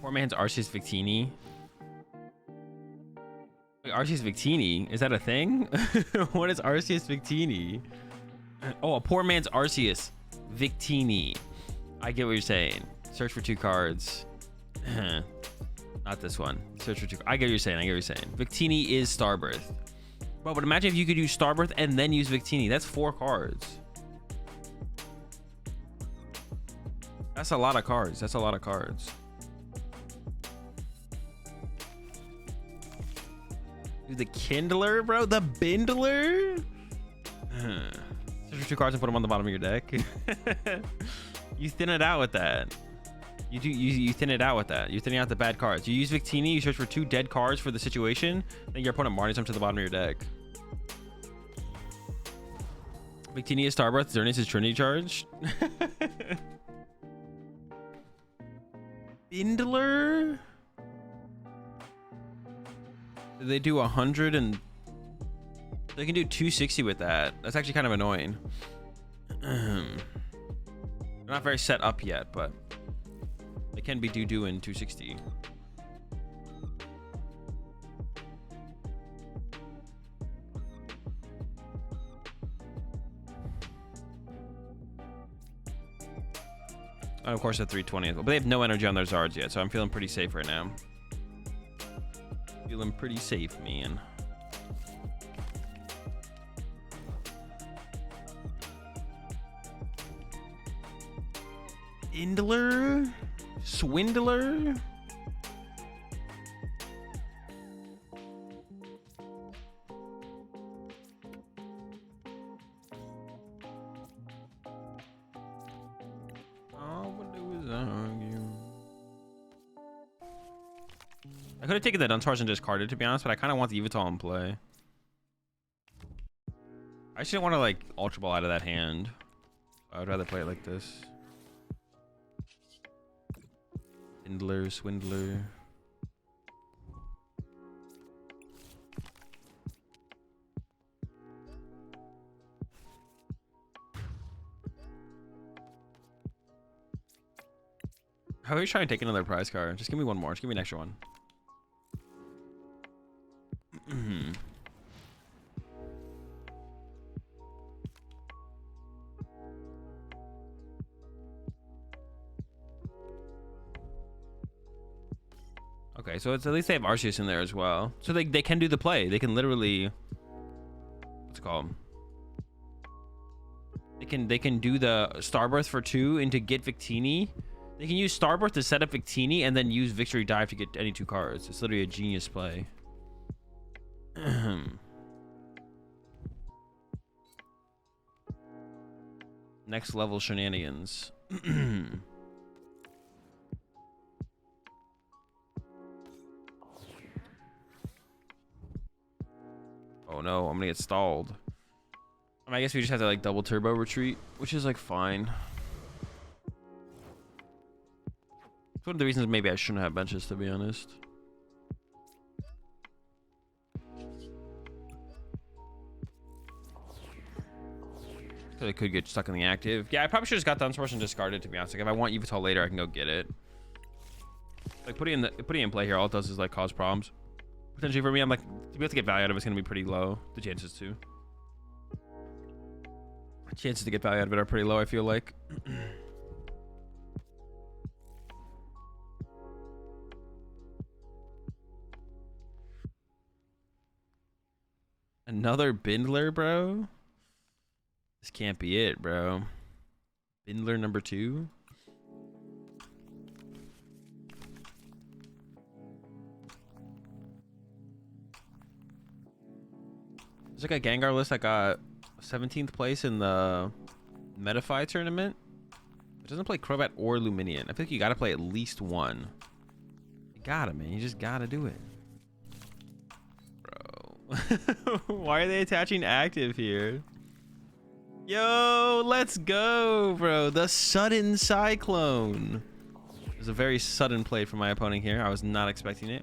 Poor man's Arceus Victini. Wait, Arceus Victini, is that a thing? What is Arceus Victini? Oh, a poor man's Arceus Victini. I get what you're saying. Search for 2 cards. Not this one. Search for 2. I get what you're saying. I get what you're saying. Victini is Starbirth. Bro, but imagine if you could use Starbirth and then use Victini. That's 4 cards. That's a lot of cards. That's a lot of cards. Dude, the Kindler, bro? The Bindler? Search for 2 cards and put them on the bottom of your deck. You thin it out with that. You thin it out with that. You're thinning out the bad cards. You use Victini, you search for 2 dead cards for the situation, then your opponent marties them to the bottom of your deck. Victini is Starbirth, Xerneas is Trinity Charge. Bindler? They do 100 and they can do 260 with that. That's actually kind of annoying. They're not very set up yet, but they can be doing 260. And of course, at 320, but they have no energy on their Zards yet, so I'm feeling pretty safe right now. Feeling pretty safe, man. Indler? Swindler? I could have taken that Uncharged and discarded, to be honest, but I kind of want the Yveltal in play. I just didn't want to like Ultra Ball out of that hand. I would rather play it like this. Swindler. How are you trying to take another prize card? Just give me one more. Just give me an extra one. Okay, so it's at least they have Arceus in there as well. So they can do the play. They can literally, what's it called? They can do the Starbirth for 2 and to get Victini. They can use Starbirth to set up Victini and then use Victory Dive to get any 2 cards. It's literally a genius play. Next level shenanigans. Oh no, I'm gonna get stalled. I mean, I guess we just have to like double turbo retreat, which is like fine. It's one of the reasons maybe I shouldn't have benches, to be honest. So I could get stuck in the active. Yeah, I probably should have just got the Unsourced and discarded, to be honest. Like if I want Yveltal later, I can go get it. Like putting it in play here, all it does is like cause problems. Potentially for me, I'm like, to be able to get value out of it's gonna be pretty low. The chances to get value out of it are pretty low, I feel like. Another Bindler, bro? This can't be it, bro. Bindler number 2? There's like a Gengar list that got 17th place in the Metafy tournament. It doesn't play Crobat or Luminion. I feel like you gotta play at least one. You gotta, man. You just gotta do it. Bro. Why are they attaching active here? Yo, let's go, bro. The sudden Cyclone. It was a very sudden play from my opponent here. I was not expecting it.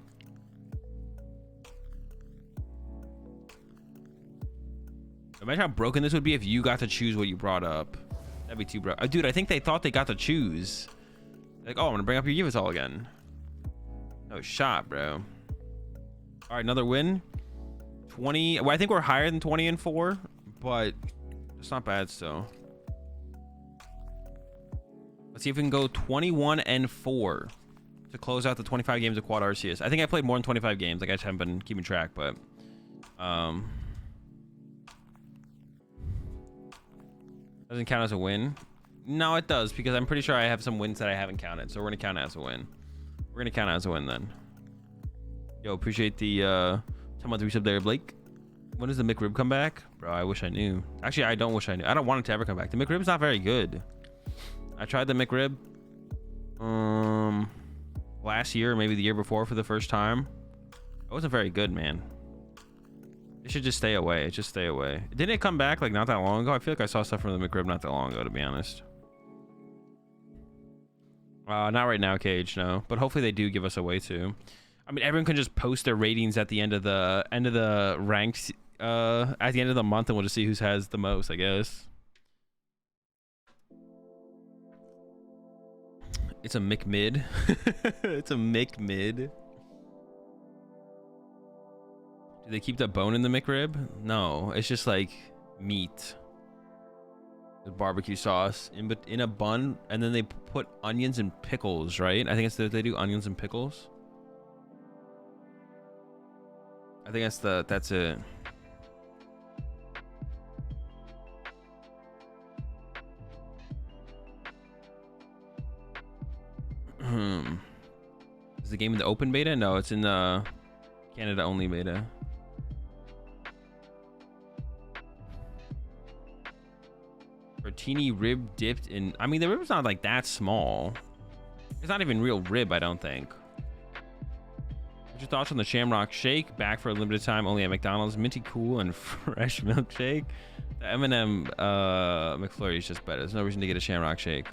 Imagine how broken this would be if you got to choose what you brought up. That'd be too broke. Dude, I think they thought they got to choose. Like, oh, I'm gonna bring up your Yveltal again. No shot, bro. All right, another win. 20. Well, I think we're higher than 20 and 4, but it's not bad still. Let's see if we can go 21 and 4 to close out the 25 games of QuadArceus. I think I played more than 25 games. Like, I just haven't been keeping track, but doesn't count as a win. No, it does, because I'm pretty sure I have some wins that I haven't counted, so we're gonna count it as a win. We're gonna count it as a win then. Yo, appreciate the 10-month resub there, Blake. When does the McRib come back? Bro, I wish I knew. Actually, I don't wish I knew. I don't want it to ever come back. The McRib's not very good. I tried the McRib last year, or maybe the year before for the first time. It wasn't very good, man. It should just stay away. Just stay away. Didn't it come back like not that long ago? I feel like I saw stuff from the McRib not that long ago, to be honest. Not right now, Cage, no. But hopefully they do give us a way to. I mean, everyone can just post their ratings at the end of the ranked at the end of the month, and we'll just see who has the most, I guess. It's a McMid. It's a McMid. Do they keep the bone in the McRib? No, it's just like meat with barbecue sauce in a bun, and then they put onions and pickles, right? I think they do onions and pickles. I think that's it. Is the game in the open beta? No, it's in the Canada only beta. Rotini rib dipped in. I mean, the rib's not like that small. It's not even real rib, I don't think. What's your thoughts on the Shamrock Shake? Back for a limited time only at McDonald's. Minty cool and fresh milkshake. The M&M McFlurry is just better. There's no reason to get a Shamrock Shake.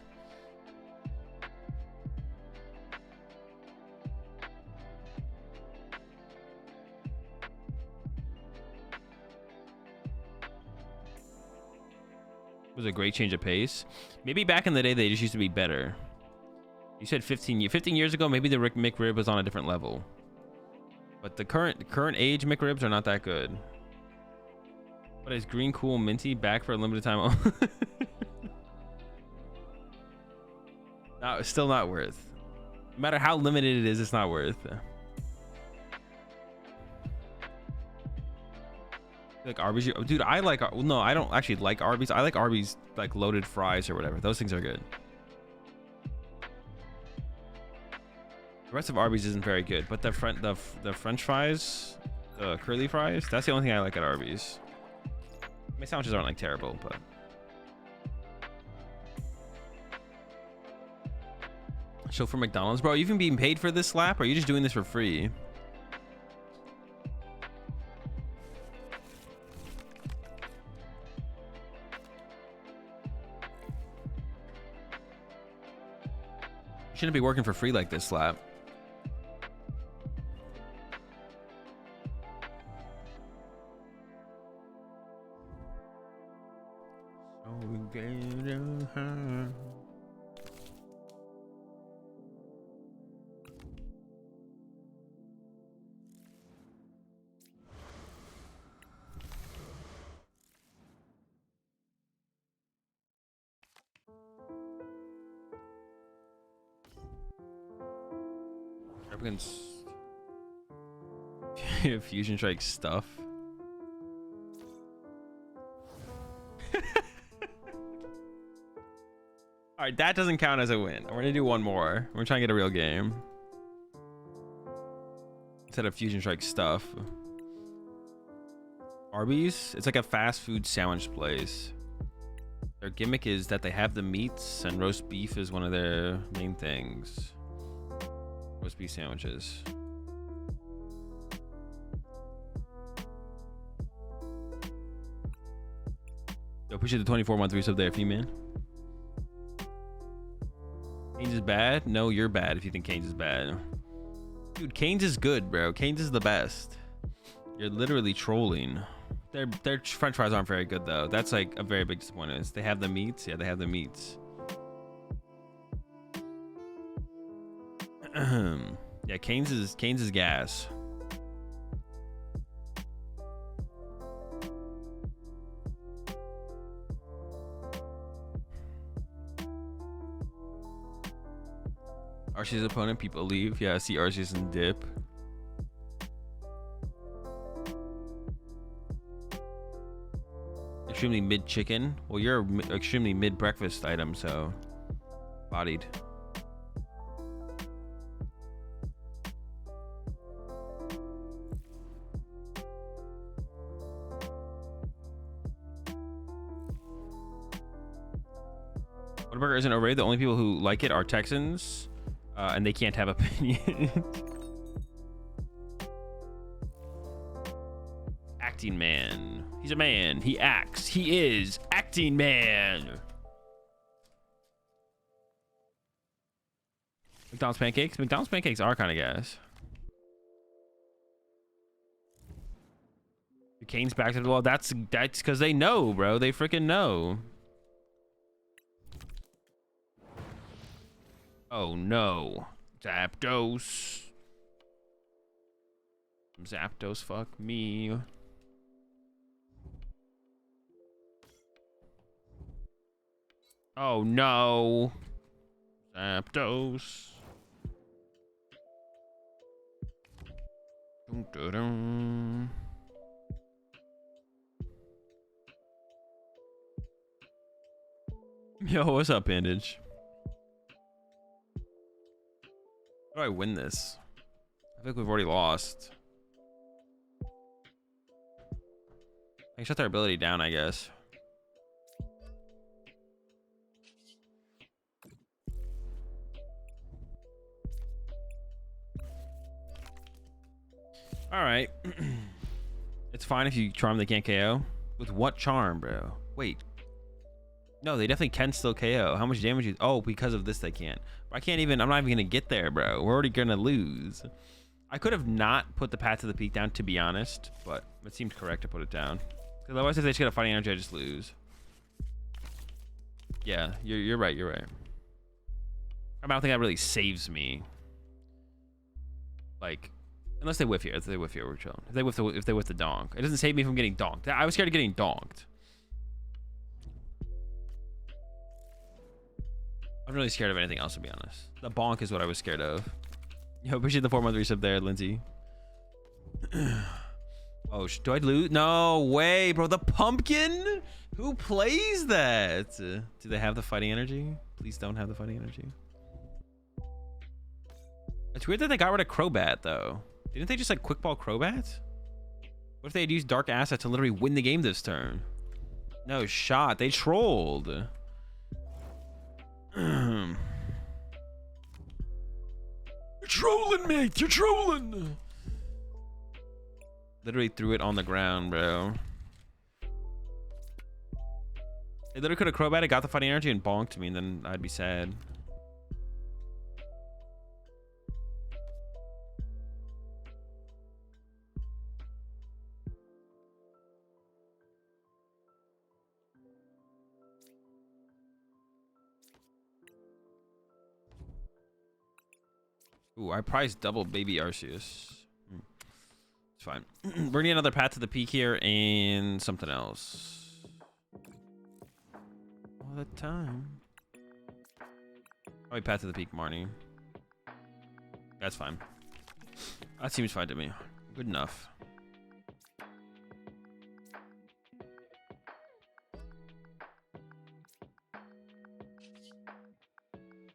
It was a great change of pace. Maybe back in the day they just used to be better. You said 15 years ago, maybe the McRib was on a different level. But the current age McRibs are not that good. But is green cool minty back for a limited time? No, it's still not worth. No matter how limited it is, it's not worth. Like Arby's, dude. I like. No, I don't actually like Arby's. I like Arby's like loaded fries or whatever. Those things are good. The rest of Arby's isn't very good, but the French fries, the curly fries, that's the only thing I like at Arby's. My sandwiches aren't like terrible, but. Show for McDonald's, bro. Are you even being paid for this slap, or are you just doing this for free? You shouldn't be working for free like this, slap. Fusion Strike stuff. All right, that doesn't count as a win. We're gonna do one more. We're trying to get a real game instead of Fusion Strike stuff. Arby's, it's like a fast food sandwich place. Their gimmick is that they have the meats, and roast beef is one of their main things. Roast beef sandwiches. Yo, appreciate the 24-month resub there, man. Canes is bad? No, you're bad if you think Canes is bad. Dude, Canes is good, bro. Canes is the best. You're literally trolling. Their French fries aren't very good though. That's like a very big disappointment. They have the meats. Yeah, they have the meats. Yeah, Canes is gas. Arceus opponent, people leave. Yeah, I see Arceus and dip. Extremely mid chicken. Well, you're extremely mid breakfast item, so bodied. Whataburger isn't overrated. The only people who like it are Texans, and they can't have opinions. Acting man. He's a man. He acts. He is acting man. McDonald's pancakes. McDonald's pancakes are kind of gas. The Cane's back to the wall. That's because they know, bro. They freaking know. Oh no. Zapdos. Zapdos, fuck me. Oh no. Zapdos. Dun, dun, dun. Yo, what's up, Bandage? How do I win this? I think we've already lost. I can shut their ability down, I guess. All right. It's fine if you charm, they can't KO. With what charm, bro? Wait. No, they definitely can still KO. How much damage you... Oh, because of this they can't. I can't even... I'm not even going to get there, bro. We're already going to lose. I could have not put the Path to the Peak down, to be honest. But it seemed correct to put it down. Because otherwise, if they just get a fighting energy, I just lose. Yeah, you're right. You're right. I don't think that really saves me. Like... Unless they whiff here. If they whiff here, we're chilling. If they whiff the donk. It doesn't save me from getting donked. I was scared of getting donked. I'm really scared of anything else, to be honest. The bonk is what I was scared of. Yo, appreciate the 4-month resub there, Lindsay. Oh, do I lose? No way, bro. The pumpkin? Who plays that? Do they have the fighting energy? Please don't have the fighting energy. It's weird that they got rid of Crobat, though. Didn't they just, like, quick ball Crobat? What if they had used Dark Asset to literally win the game this turn? No shot. They trolled. You're trolling, mate. You're trolling. Literally threw it on the ground, bro. They literally could have Crobat it, got the fighting energy, and bonked me, and then I'd be sad. Ooh, I priced double baby Arceus. It's fine. We're gonna get another Path to the Peak here and something else. All the time. Probably Path to the Peak, Marnie. That's fine. That seems fine to me. Good enough.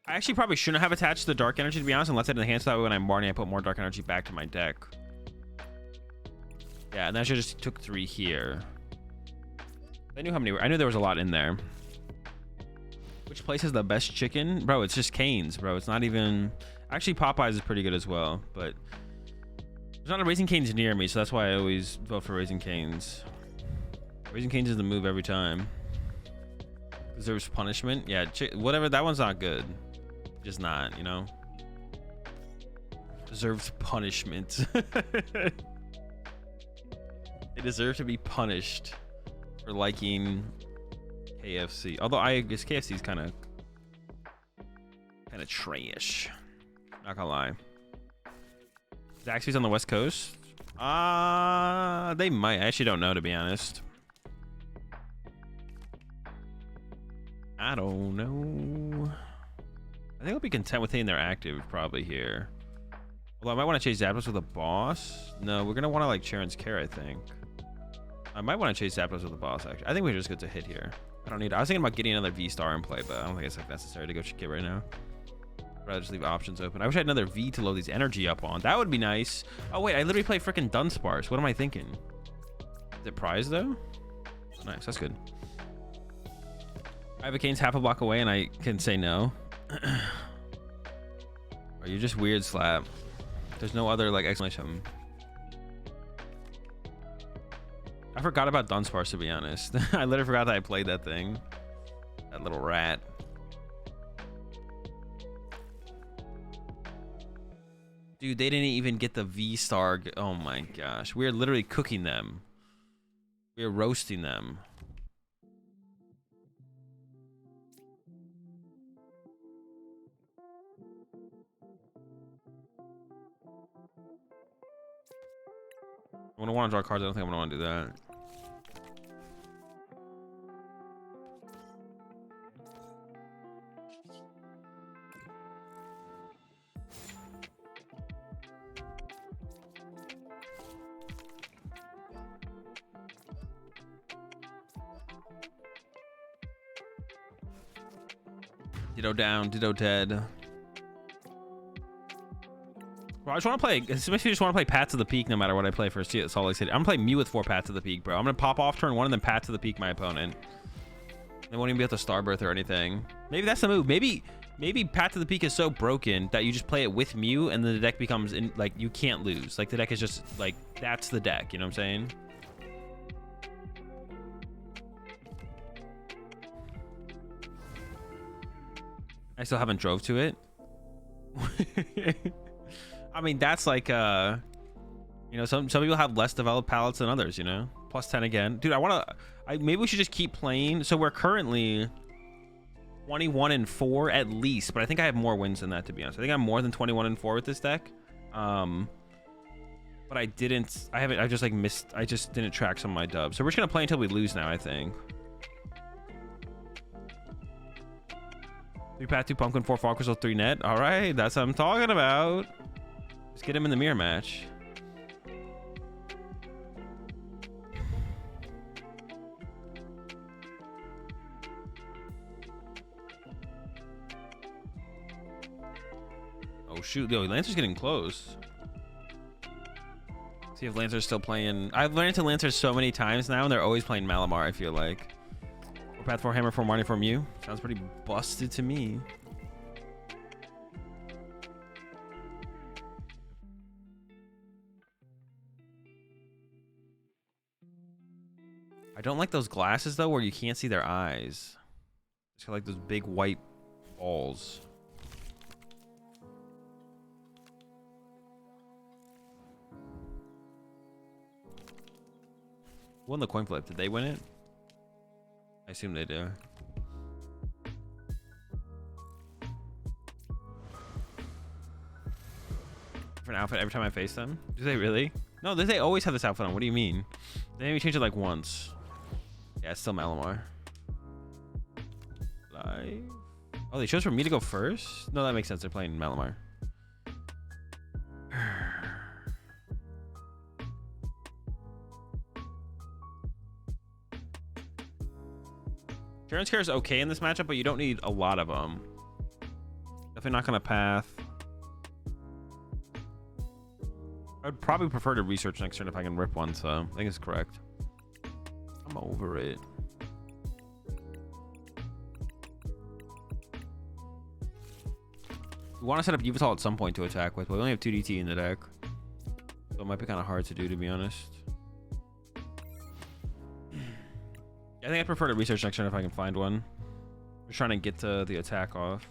I actually probably shouldn't have attached the dark energy, to be honest, and left it in the hand so that way when I'm Marnie, I put more dark energy back to my deck. Yeah, and then I should just took 3 here. I knew how many were. I knew there was a lot in there. Which place has the best chicken? Bro, it's just Cane's, bro. It's not even... Actually, Popeye's is pretty good as well, but... There's not a Raising Cane's near me, so that's why I always vote for Raising Cane's. Raising Cane's is the move every time. Deserves punishment? Yeah, whatever. That one's not good. Just not, you know? Deserves punishment. They deserve to be punished for liking KFC. Although I guess KFC's kind of trash. Not gonna lie. Zaxby's on the West Coast? They might. I actually don't know, to be honest. I don't know. I think I'll be content with hitting their active probably here. Although I might want to chase Zapdos with a boss. No, we're going to want to like Charon's Care, I think. I might want to chase Zapdos with a boss, actually. I think we just get to hit here. I don't need it. I was thinking about getting another VSTAR in play, but I don't think it's like necessary to go check it right now. I'd rather just leave options open. I wish I had another V to load these energy up on. That would be nice. Oh, wait. I literally play freaking Dunsparce. What am I thinking? Is it prize, though? Nice. That's good. Ivocane's half a block away, and I can say no. Are you just weird, Slap? There's no other like explanation. I forgot about Dunsparce, to be honest. I literally forgot that I played that thing. That little rat. Dude, they didn't even get the V-Star. Oh my gosh. We're literally cooking them. We're roasting them. I'm gonna want to draw cards. I don't think I'm gonna want to do that. Ditto down, Ditto dead. Bro, I just want to play. Especially just want to play Paths of the Peak no matter what I play for Salt Lake City. I'm gonna play Mew with 4 Paths of the Peak, bro. I'm gonna pop off turn 1 and then Paths of the Peak my opponent. They won't even be able to Starbirth or anything. Maybe that's the move. Maybe Paths of the Peak is so broken that you just play it with Mew and then the deck becomes like you can't lose. Like the deck is just like that's the deck. You know what I'm saying? I still haven't drove to it. I mean, that's like, you know, some people have less developed palettes than others, you know? Plus 10 again. Dude, maybe we should just keep playing. So we're currently 21-4 at least, but I think I have more wins than that, to be honest. I think I'm more than 21-4 with this deck. But I just like missed, I just didn't track some of my dubs. So we're just gonna play until we lose now, I think. 3 Path, 2 Pumpkin, 4 Fall Crystal, 3 Net. All right, that's what I'm talking about. Let's get him in the mirror match. Oh shoot, yo, Lancer's getting close. See if Lancer's still playing. I've learned to Lancer so many times now, and they're always playing Malamar, I feel like. 4 Path, 4 Hammer, 4 Marnie, 4 Mew. Sounds pretty busted to me. I don't like those glasses though where you can't see their eyes. It's got like those big white balls. Who won the coin flip? Did they win it? I assume they do. Different outfit every time I face them? Do they really? No, they always have this outfit on. What do you mean? They maybe changed it like once. Yeah, it's still Malamar. Live. Oh, they chose for me to go first? No, that makes sense. They're playing Malamar. Charon's Care is okay in this matchup, but you don't need a lot of them. Definitely not gonna Path. I'd probably prefer to research next turn if I can rip one, so I think it's correct. I'm over it. We want to set up Yveltal at some point to attack with, but we only have 2 DT in the deck. So it might be kind of hard to do, to be honest. I think I'd prefer to research next turn if I can find one. We're trying to get the attack off.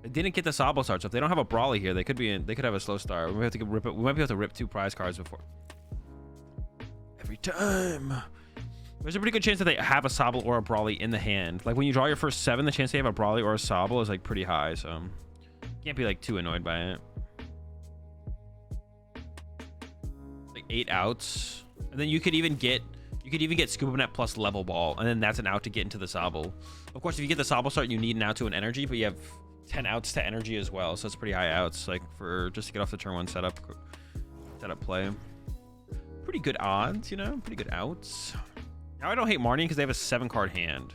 I didn't get the Sobble Start, so if they don't have a Brawly here, they could have a slow start. We might have to rip it. We might be able to rip 2 prize cards before. Every time. There's a pretty good chance that they have a Sobble or a Brawly in the hand. Like when you draw your first 7, the chance they have a Brawly or a Sobble is like pretty high, so can't be like too annoyed by it. Like 8 outs. And then you could even get You could even get Scoop Up Net plus Level Ball, and then that's an out to get into the Sobble. Of course, if you get the Sobble start, you need an out to an energy, but you have 10 outs to energy as well, so it's pretty high outs, like for just to get off the turn 1 setup play. Pretty good odds, you know, pretty good outs. Now I don't hate Marnie because they have a 7-card hand.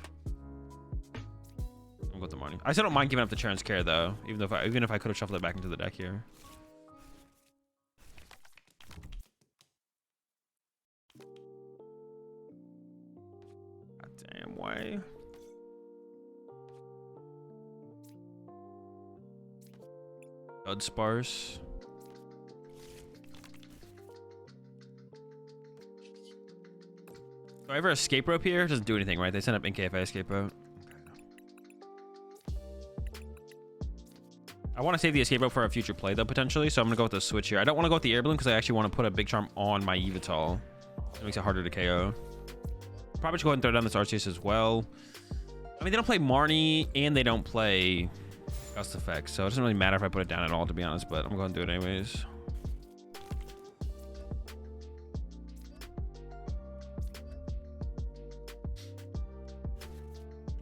I'm going with the Marnie. I still don't mind giving up the Charon's Care though, even if I could have shuffled it back into the deck here. God damn way. Dud Sparse. Do I ever escape rope here? It doesn't do anything, right? They send up Inkay if I escape rope. I want to save the escape rope for a future play though, potentially. So I'm gonna go with the switch here. I don't want to go with the air balloon because I actually want to put a big charm on my Yveltal. It makes it harder to KO. Probably should go ahead and throw down this Arceus as well. I mean, they don't play Marnie and they don't play Gust Effect, so it doesn't really matter if I put it down at all, to be honest. But I'm going to do it anyways.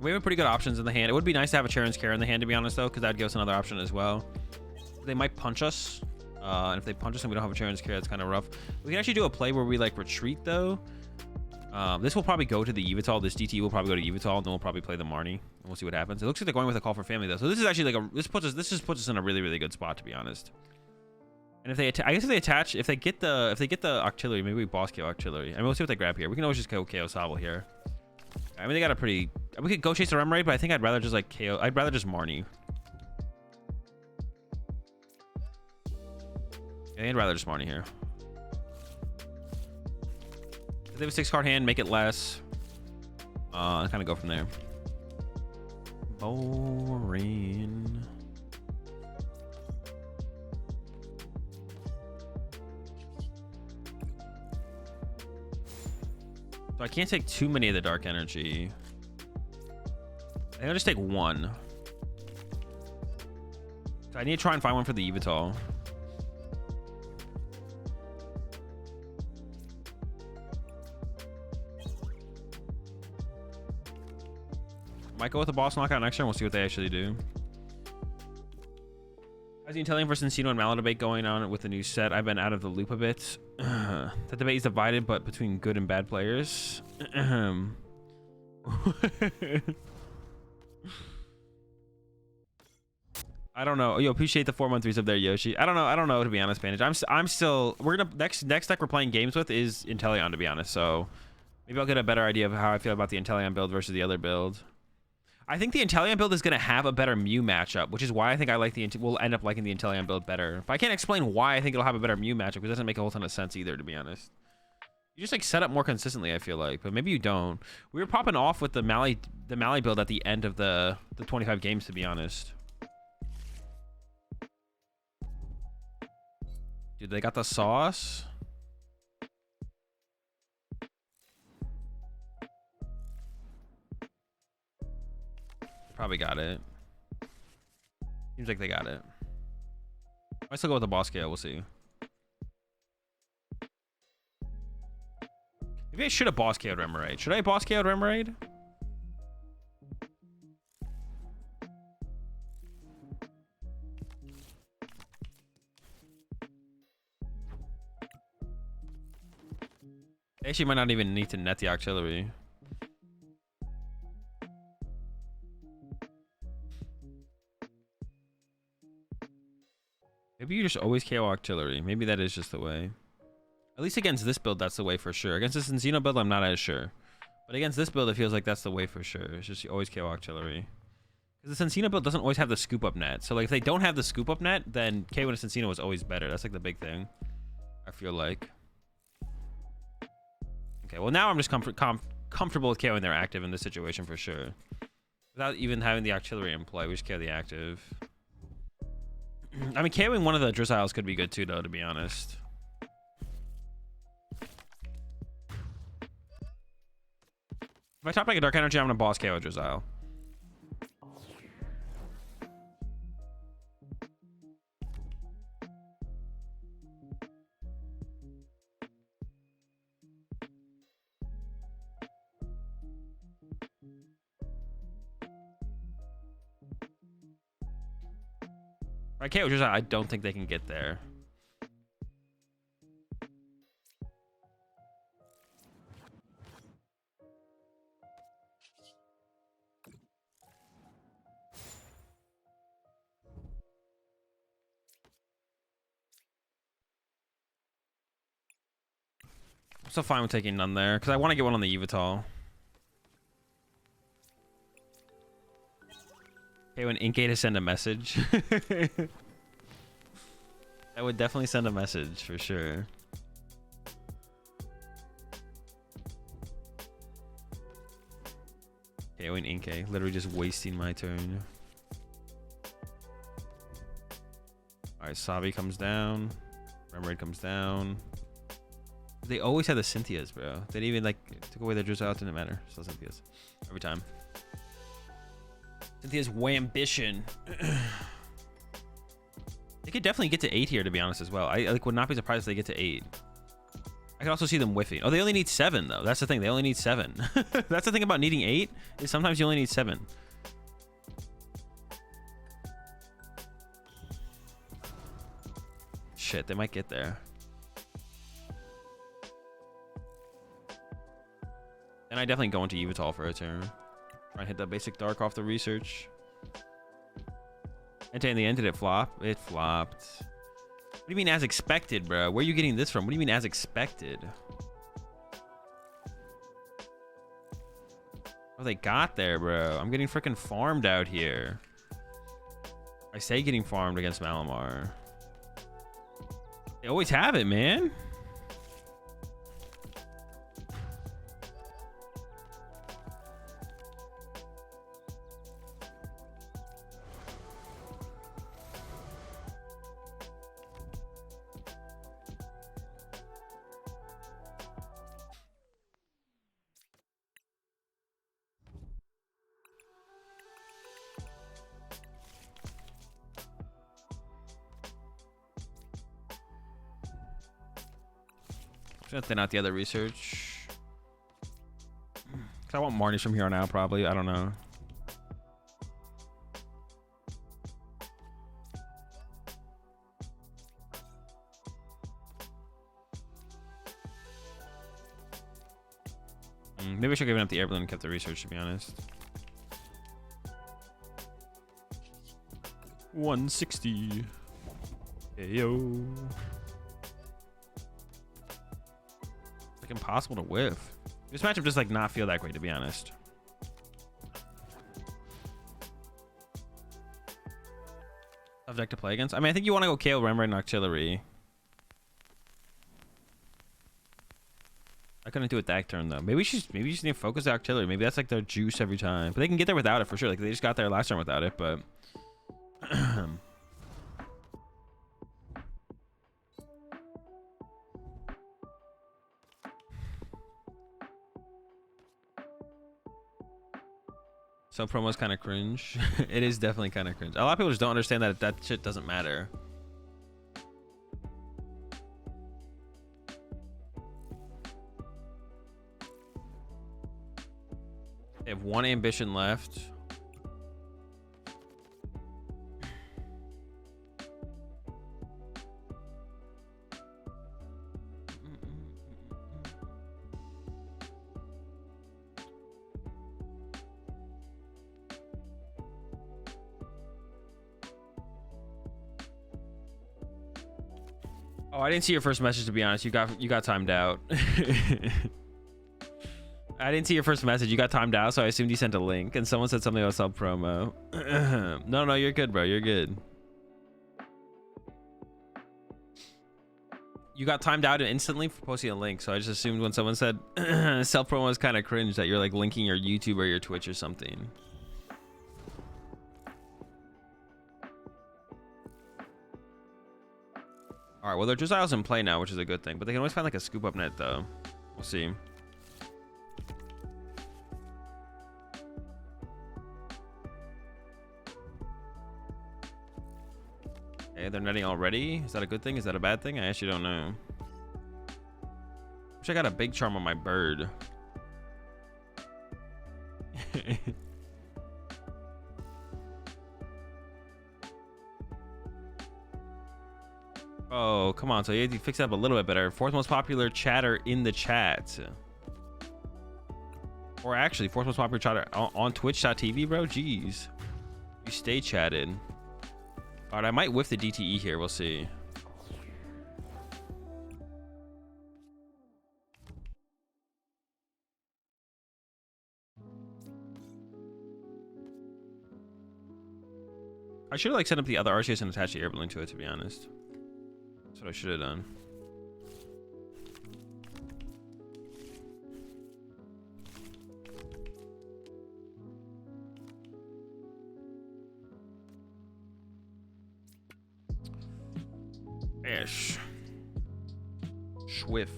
We have pretty good options in the hand. It would be nice to have a Charon's Care in the hand, to be honest, though, because that'd give us another option as well. They might punch us. And if they punch us and we don't have a Charon's Care, that's kind of rough. We can actually do a play where we, like, retreat, though. This will probably go to the Yveltal. This DT will probably go to Yveltal, and then we'll probably play the Marnie. And we'll see what happens. It looks like they're going with a Call for Family, though. So this is actually, like, this just puts us in a really, really good spot, to be honest. And if they, I guess if they attach, if they get the Octillery, maybe we boss KO Octillery. I mean, we'll see what they grab here. We can always just KO Sobble here. I mean, they got a pretty... We could go chase the Remoraid, but I think I'd rather just, like, KO... I'd rather just Marnie. Yeah, I'd rather just Marnie here. If they have a 6-card hand, make it less. Kind of go from there. Boring. So I can't take too many of the Dark Energy. I think I'll just take one. So I need to try and find one for the Yveltal. Might go with the boss knockout next turn. We'll see what they actually do. How's the Inteleon versus Encino and Maladebate going on with the new set? I've been out of the loop a bit. The debate is divided, but between good and bad players. I don't know. Yo, appreciate the 4-month resub there, Yoshi. I don't know to be honest, Bandage. I'm still. We're gonna next deck we're playing games with is Inteleon, to be honest. So maybe I'll get a better idea of how I feel about the Inteleon build versus the other build. I think the Inteleon build is going to have a better Mew matchup, which is why I think we'll end up liking the Inteleon build better. But I can't explain why I think it'll have a better Mew matchup, because it doesn't make a whole ton of sense either, to be honest. You just like set up more consistently, I feel like, but maybe you don't. We were popping off with the Mally build at the end of the 25 games, to be honest. Dude, they got the sauce. Probably got it. Seems like they got it. I still go with the boss KO. We'll see. Maybe I should have boss KO'd Remoraid. Should I boss KO'd Remoraid? They actually might not even need to net the Octillery. Maybe you just always KO Octillery. Maybe that is just the way. At least against this build, that's the way for sure. Against this Encino build, I'm not as sure. But against this build, it feels like that's the way for sure. It's just you always KO Octillery. Because the Encino build doesn't always have the scoop up net. So like if they don't have the scoop up net, then KO and Encino is always better. That's like the big thing, I feel like. Okay, well now I'm just comfortable with KOing their active in this situation for sure. Without even having the Octillery in play, we just KO the active. I mean, KOing one of the Drizzles could be good too, though, to be honest. If I top deck a Dark Energy, I'm going to boss KO Drizzle. I can't. I don't think they can get there. I'm still fine with taking none there because I want to get one on the Evital. Okay, when Inkay to send a message. I would definitely send a message for sure. Okay, when Inkay, literally just wasting my turn. Alright, Sabi comes down. Remoraid comes down. They always had the Cynthias, bro. They didn't even like took away their Drizzle, didn't matter. Still Cynthias. Every time. Cynthia's Wambition. They could definitely get to 8 here, to be honest, as well. I like would not be surprised if they get to 8. I could also see them whiffing. Oh, they only need 7 though. That's the thing. They only need 7. That's the thing about needing 8 is sometimes you only need 7. Shit, they might get there. And I definitely go into Evital for a turn. Try and hit that basic Dark off the research. And in the end, did it flop? It flopped. What do you mean as expected, bro? Where are you getting this from? What do you mean as expected? Oh, they got there, bro. I'm getting freaking farmed out here. I say getting farmed against Malamar. They always have it, man. Trying to thin out the other research. I want Marnies from here on out, probably. I don't know. Maybe I should have given up the air balloon and kept the research, to be honest. 160. Ayo. Impossible to whiff. This matchup just like not feel that great, to be honest. Tough deck to play against. I mean, I think you want to go KO Remoraid and Artillery. I couldn't do it that turn though. Maybe you just need to focus the Artillery. Maybe that's like their juice every time. But they can get there without it for sure. Like they just got there last turn without it, but so promo's kind of cringe. It is definitely kind of cringe. A lot of people just don't understand that that shit doesn't matter. They have 1 ambition left. Oh, I didn't see your first message, to be honest. You got timed out. I didn't see your first message. You got timed out, so I assumed you sent a link. And someone said something about sub promo. No, you're good, bro. You're good. You got timed out instantly for posting a link, so I just assumed when someone said self promo is kind of cringe that you're like linking your YouTube or your Twitch or something. All right, well, their Drizzle's in play now, which is a good thing, but they can always find like a scoop up net though. We'll see. Okay, they're netting already. Is that a good thing? Is that a bad thing? I actually don't know. Wish I got a big charm on my bird. Oh, come on. So you have to fix it up a little bit better. Fourth most popular chatter in the chat. Or actually, fourth most popular chatter on twitch.tv, bro. Jeez. You stay chatted. All right, I might whiff the DTE here. We'll see. I should have like set up the other Arceus and attached the air balloon to it, to be honest. That's what I should have done. Ash. Schwiff.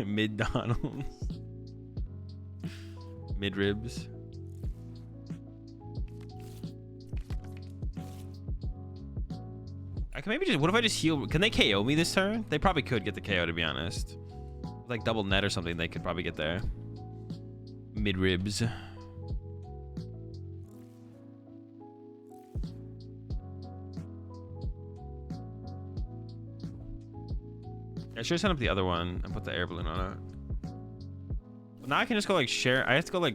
McDonald's. Mid ribs. I can maybe just, what if I just heal? Can they KO me this turn? They probably could get the KO, to be honest. With like double net or something, they could probably get there. Mid ribs. I should have sent up the other one and put the air balloon on it. But now I can just go like share. I have to go like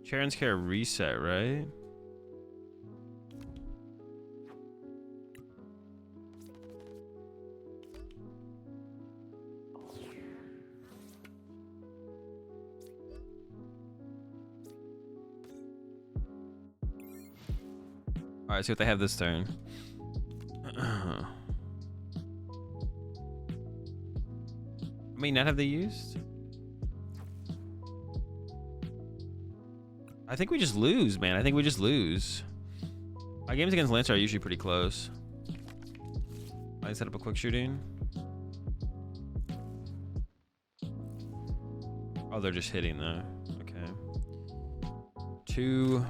Sharon's Care reset, right? All right, see what they have this turn. How many net have they used? I think we just lose, man. I think we just lose. My games against Lancer are usually pretty close. I set up a quick shooting. Oh, they're just hitting there. Okay. 2.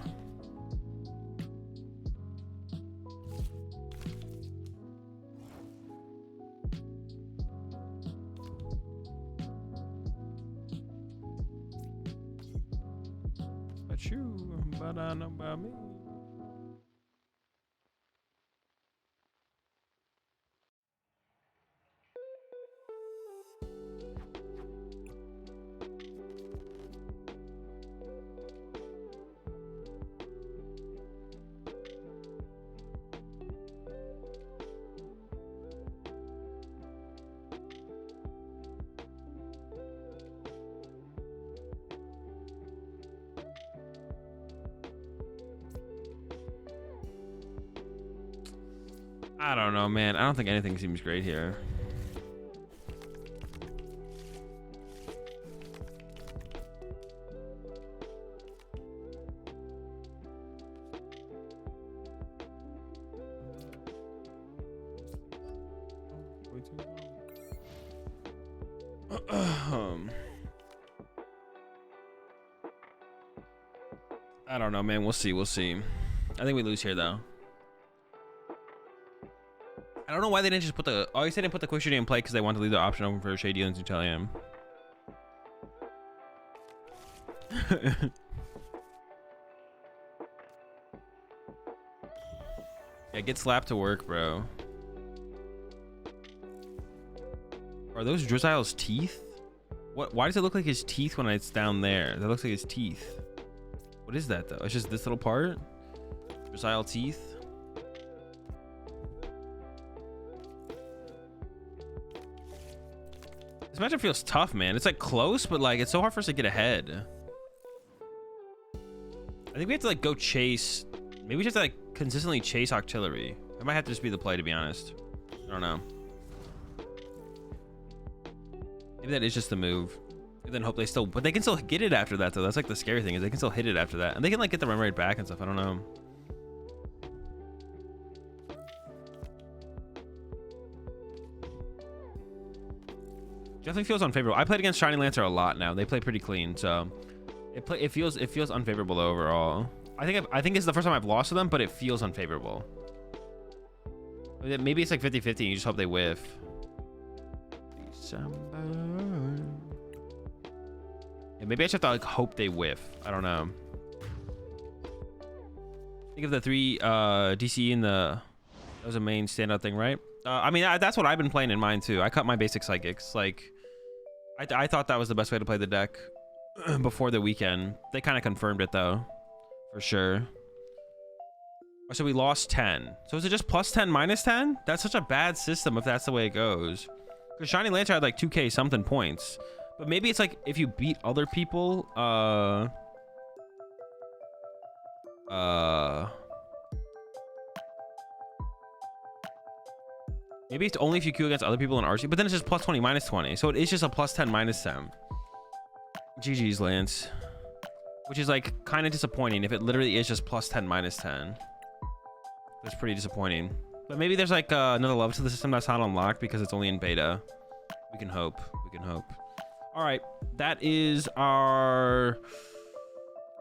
You, but I know about me. I don't know, man. I don't think anything seems great here. I don't know, man. We'll see. We'll see. I think we lose here, though. I don't know why they didn't just put the... Oh, I guess they didn't put the quick shooting in play because they wanted to leave the option open for Shady and Inteleon. Yeah, get slapped to work, bro. Are those Drizzle's teeth? What? Why does it look like his teeth when it's down there? That looks like his teeth. What is that, though? It's just this little part? Drizzle teeth? This matchup feels tough, man. It's like close, but like it's so hard for us to get ahead. I think we have to like go chase. Maybe we just have to like consistently chase Octillery. It might have to just be the play, to be honest. I don't know. Maybe that is just the move. And then hope they still, but they can still get it after that though. That's like the scary thing is they can still hit it after that, and they can like get the run rate back and stuff. I don't know. Definitely feels unfavorable. I played against Shiny Lancer a lot now. They play pretty clean, so it feels unfavorable overall. I think this is the first time I've lost to them, but it feels unfavorable. Maybe it's like 50-50. You just hope they whiff. December. Yeah, maybe I just have to like hope they whiff. I don't know. Think of the 3 DCE and that was a main standout thing, right? I mean, that's what I've been playing in mine too. I cut my basic psychics. Like, I thought that was the best way to play the deck before the weekend. They kind of confirmed it though, for sure. So we lost 10. So is it just plus 10, minus 10? That's such a bad system if that's the way it goes. Because Shiny Lancer had like 2k something points. But maybe it's like if you beat other people, maybe it's only if you queue against other people in Arceus, but then it's just plus 20, minus 20. So it is just a plus 10, minus 10. GG's, Lance. Which is like kind of disappointing if it literally is just plus 10, minus 10. That's pretty disappointing. But maybe there's like another level to the system that's not unlocked because it's only in beta. We can hope. We can hope. All right. That is our...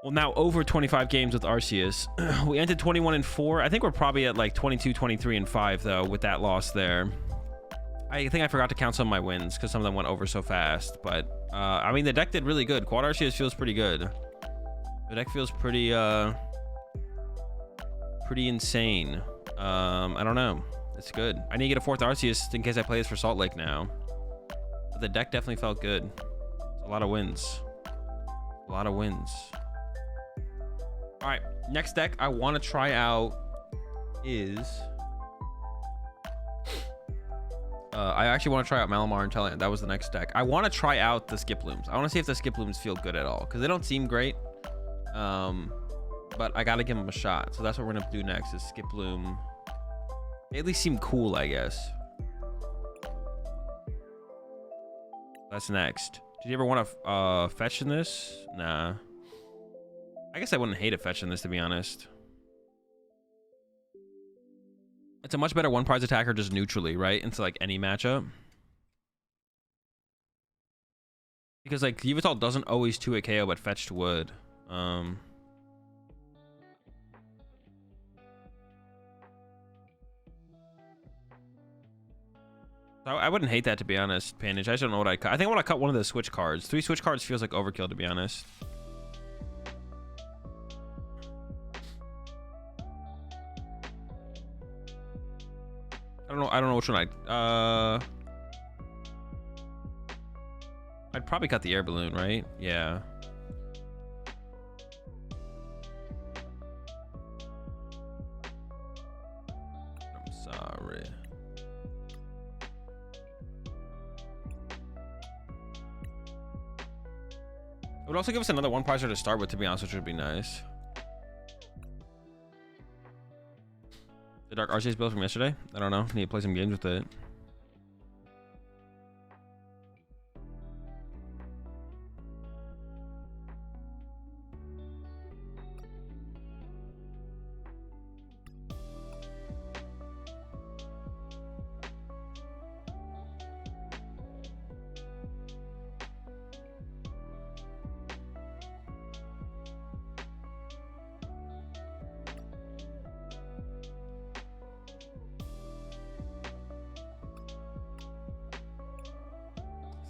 Well, now over 25 games with Arceus. We ended 21-4. I think we're probably at like 22, 23-5 though with that loss there. I think I forgot to count some of my wins because some of them went over so fast. But I mean, the deck did really good. QuadArceus feels pretty good. The deck feels pretty pretty insane. I don't know. It's good. I need to get a 4th Arceus in case I play this for Salt Lake now. But the deck definitely felt good. It's a lot of wins. A lot of wins. All right, next deck I want to try out is I actually want to try out Malamar Inteleon. That was the next deck. I want to try out the Skiplooms. I want to see if the Skiplooms feel good at all because they don't seem great. But I gotta give them a shot. So that's what we're gonna do next is Skiploom. They at least seem cool, I guess. That's next. Did you ever want to fetch in this? Nah. I guess I wouldn't hate a fetch in this, to be honest. It's a much better one prize attacker just neutrally, right? Into like any matchup. Because like Yveltal doesn't always 2-hit KO, but fetched would. I wouldn't hate that, to be honest, Panage. I just don't know what I'd cut. I think I want to cut one of the switch cards. 3 switch cards feels like overkill, to be honest. I don't know which one I'd probably cut the air balloon, right? Yeah. I'm sorry. It would also give us another one prizer to start with, to be honest, which would be nice. The Dark Arceus build from yesterday? I don't know. Need to play some games with it.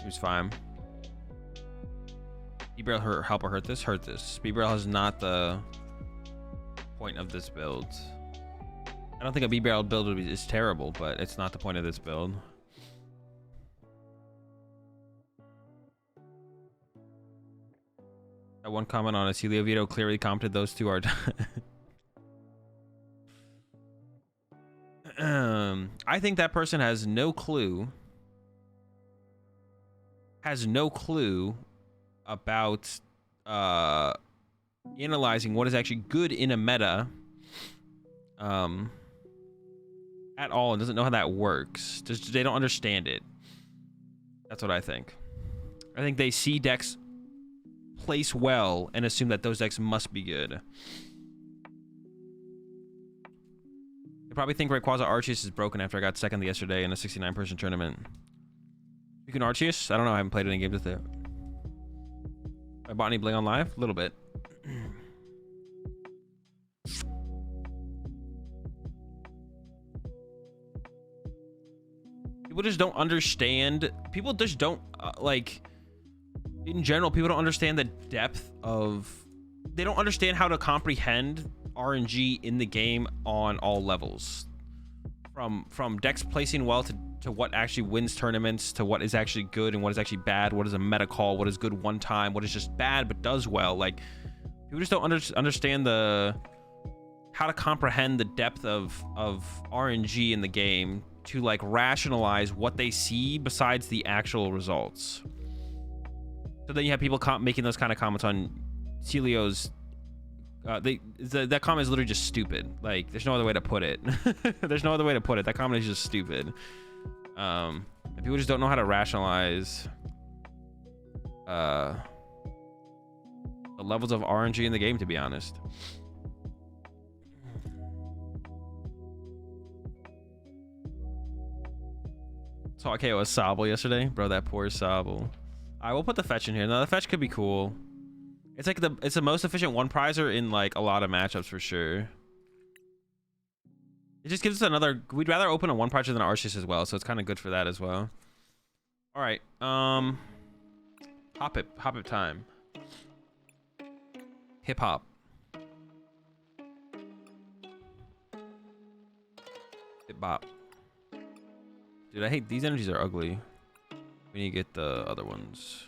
Seems fine. B-Barrel help or hurt this? Hurt this. B-Barrel is not the point of this build. I don't think a B-Barrel build is terrible, but it's not the point of this build. That one comment on it. Celio Vito clearly commented those two are... I think that person has no clue about analyzing what is actually good in a meta at all, and doesn't know how that works. They don't understand it. That's what I think. I think they see decks place well and assume that those decks must be good. They probably think Rayquaza Arceus is broken after I got second yesterday in a 69-person tournament. You can Arceus? I don't know. I haven't played any games with it. I bought any Bling on live? A little bit. People just don't understand. People just don't, like, in general, people don't understand the depth of... They don't understand how to comprehend RNG in the game on all levels, from decks placing well to what actually wins tournaments, to what is actually good and what is actually bad, what is a meta call, what is good one time, what is just bad but does well. Like, people just don't understand how to comprehend the depth of RNG in the game to like rationalize what they see besides the actual results. So then you have people making those kind of comments on Celio's. That comment is literally just stupid. Like, there's no other way to put it. There's no other way to put it. That comment is just stupid. And people just don't know how to rationalize the levels of RNG in the game, to be honest. Saw KO a Sobble yesterday, bro. That poor Sobble. I will put the fetch in here. Now the fetch could be cool. It's like it's the most efficient one prizer in like a lot of matchups for sure. It just gives us another. We'd rather open a one prizer than an Arceus as well, so it's kind of good for that as well. All right, hop it time. Hip hop. Hip bop. Dude, I hate these energies are ugly. We need to get the other ones.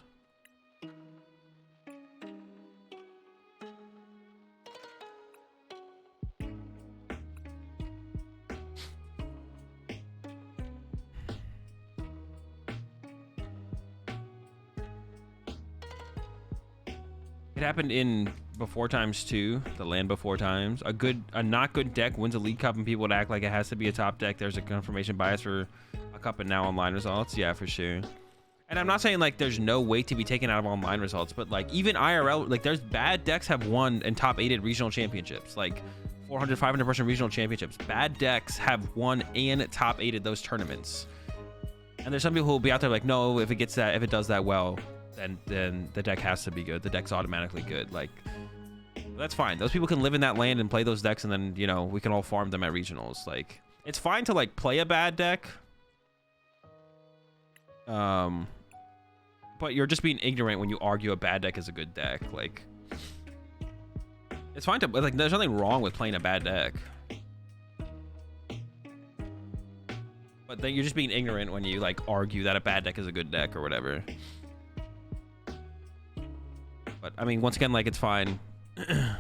It happened in before times too, the land before times. A not good deck wins a league cup and people would act like it has to be a top deck. There's a confirmation bias for a cup and now online results. Yeah, for sure. And I'm not saying like there's no weight to be taken out of online results, but like even IRL, like there's bad decks have won and top 8'd regional championships, like 400, 500 person regional championships. Bad decks have won and top 8'd those tournaments. And there's some people who will be out there like, no, if it does that well, then the deck has to be good. The deck's automatically good. Like, that's fine. Those people can live in that land and play those decks, and then, you know, we can all farm them at regionals. Like, it's fine to like play a bad deck, but you're just being ignorant when you argue a bad deck is a good deck. Like, it's fine to like. There's nothing wrong with playing a bad deck, but then you're just being ignorant when you like argue that a bad deck is a good deck or whatever. But I mean, once again, like, it's fine. I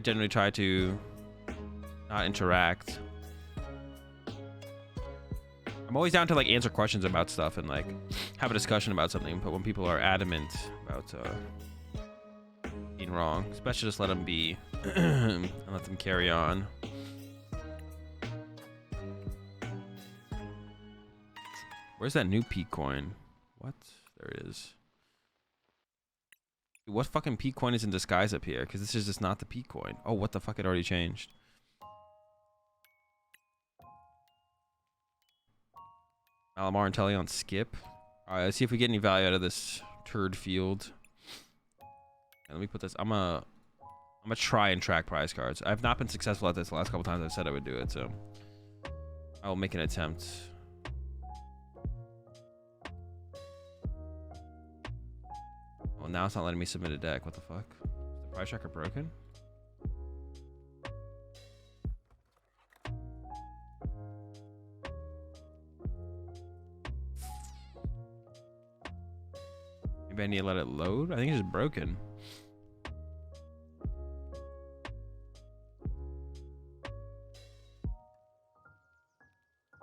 generally try to not interact. I'm always down to like answer questions about stuff and like have a discussion about something, but when people are adamant about being wrong, especially just let them be and let them carry on. Where's that new peak coin? What? There it is. Dude, what fucking peak coin is in disguise up here? Because this is just not the peak coin. Oh, what the fuck? It already changed. Malamar Inteleon skip. All right, let's see if we get any value out of this turd field. And let me put this. I'm gonna try and track prize cards. I've not been successful at this the last couple times I've said I would do it, so I will make an attempt. Well, now it's not letting me submit a deck. What the fuck? Is the price tracker broken? Maybe I need to let it load? I think it's just broken.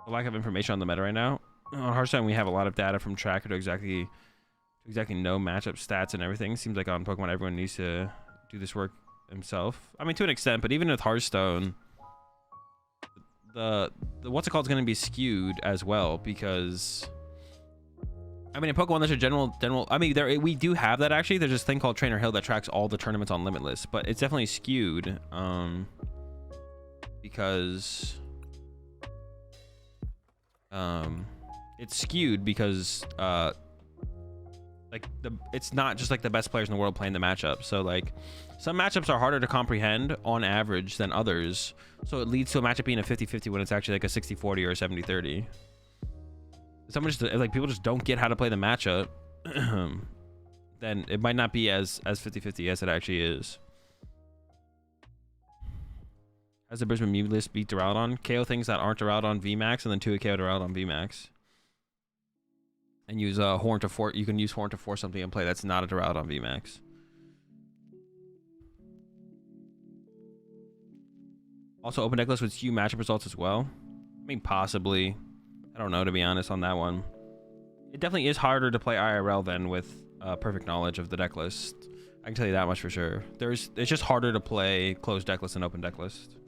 The lack of information on the meta right now. On Hearthstone, we have a lot of data from Tracker to exactly know matchup stats and everything. Seems like on Pokemon everyone needs to do this work himself. I mean, to an extent, but even with Hearthstone, the what's it called is going to be skewed as well, because I mean in Pokemon there's a general I mean we do have that actually. There's this thing called Trainer Hill that tracks all the tournaments on Limitless, but it's definitely skewed because it's skewed because like it's not just like the best players in the world playing the matchup. So like some matchups are harder to comprehend on average than others. So it leads to a matchup being a 50-50 when it's actually like a 60-40 or a Someone just like people just don't get how to play the matchup. then it might not be as 50-50 as it actually is. Has the Brisbane Mew list beat Duraludon? KO things that aren't Duraludon VMAX, and then 2 KO Duraludon VMAX. And use Horn to force. You can use Horn to force something in play that's not a Duraludon VMAX. Also, open deck list with few matchup results as well. I mean, possibly. I don't know, to be honest, on that one. It definitely is harder to play IRL than with perfect knowledge of the deck list. I can tell you that much for sure. It's just harder to play closed deck list and open deck list.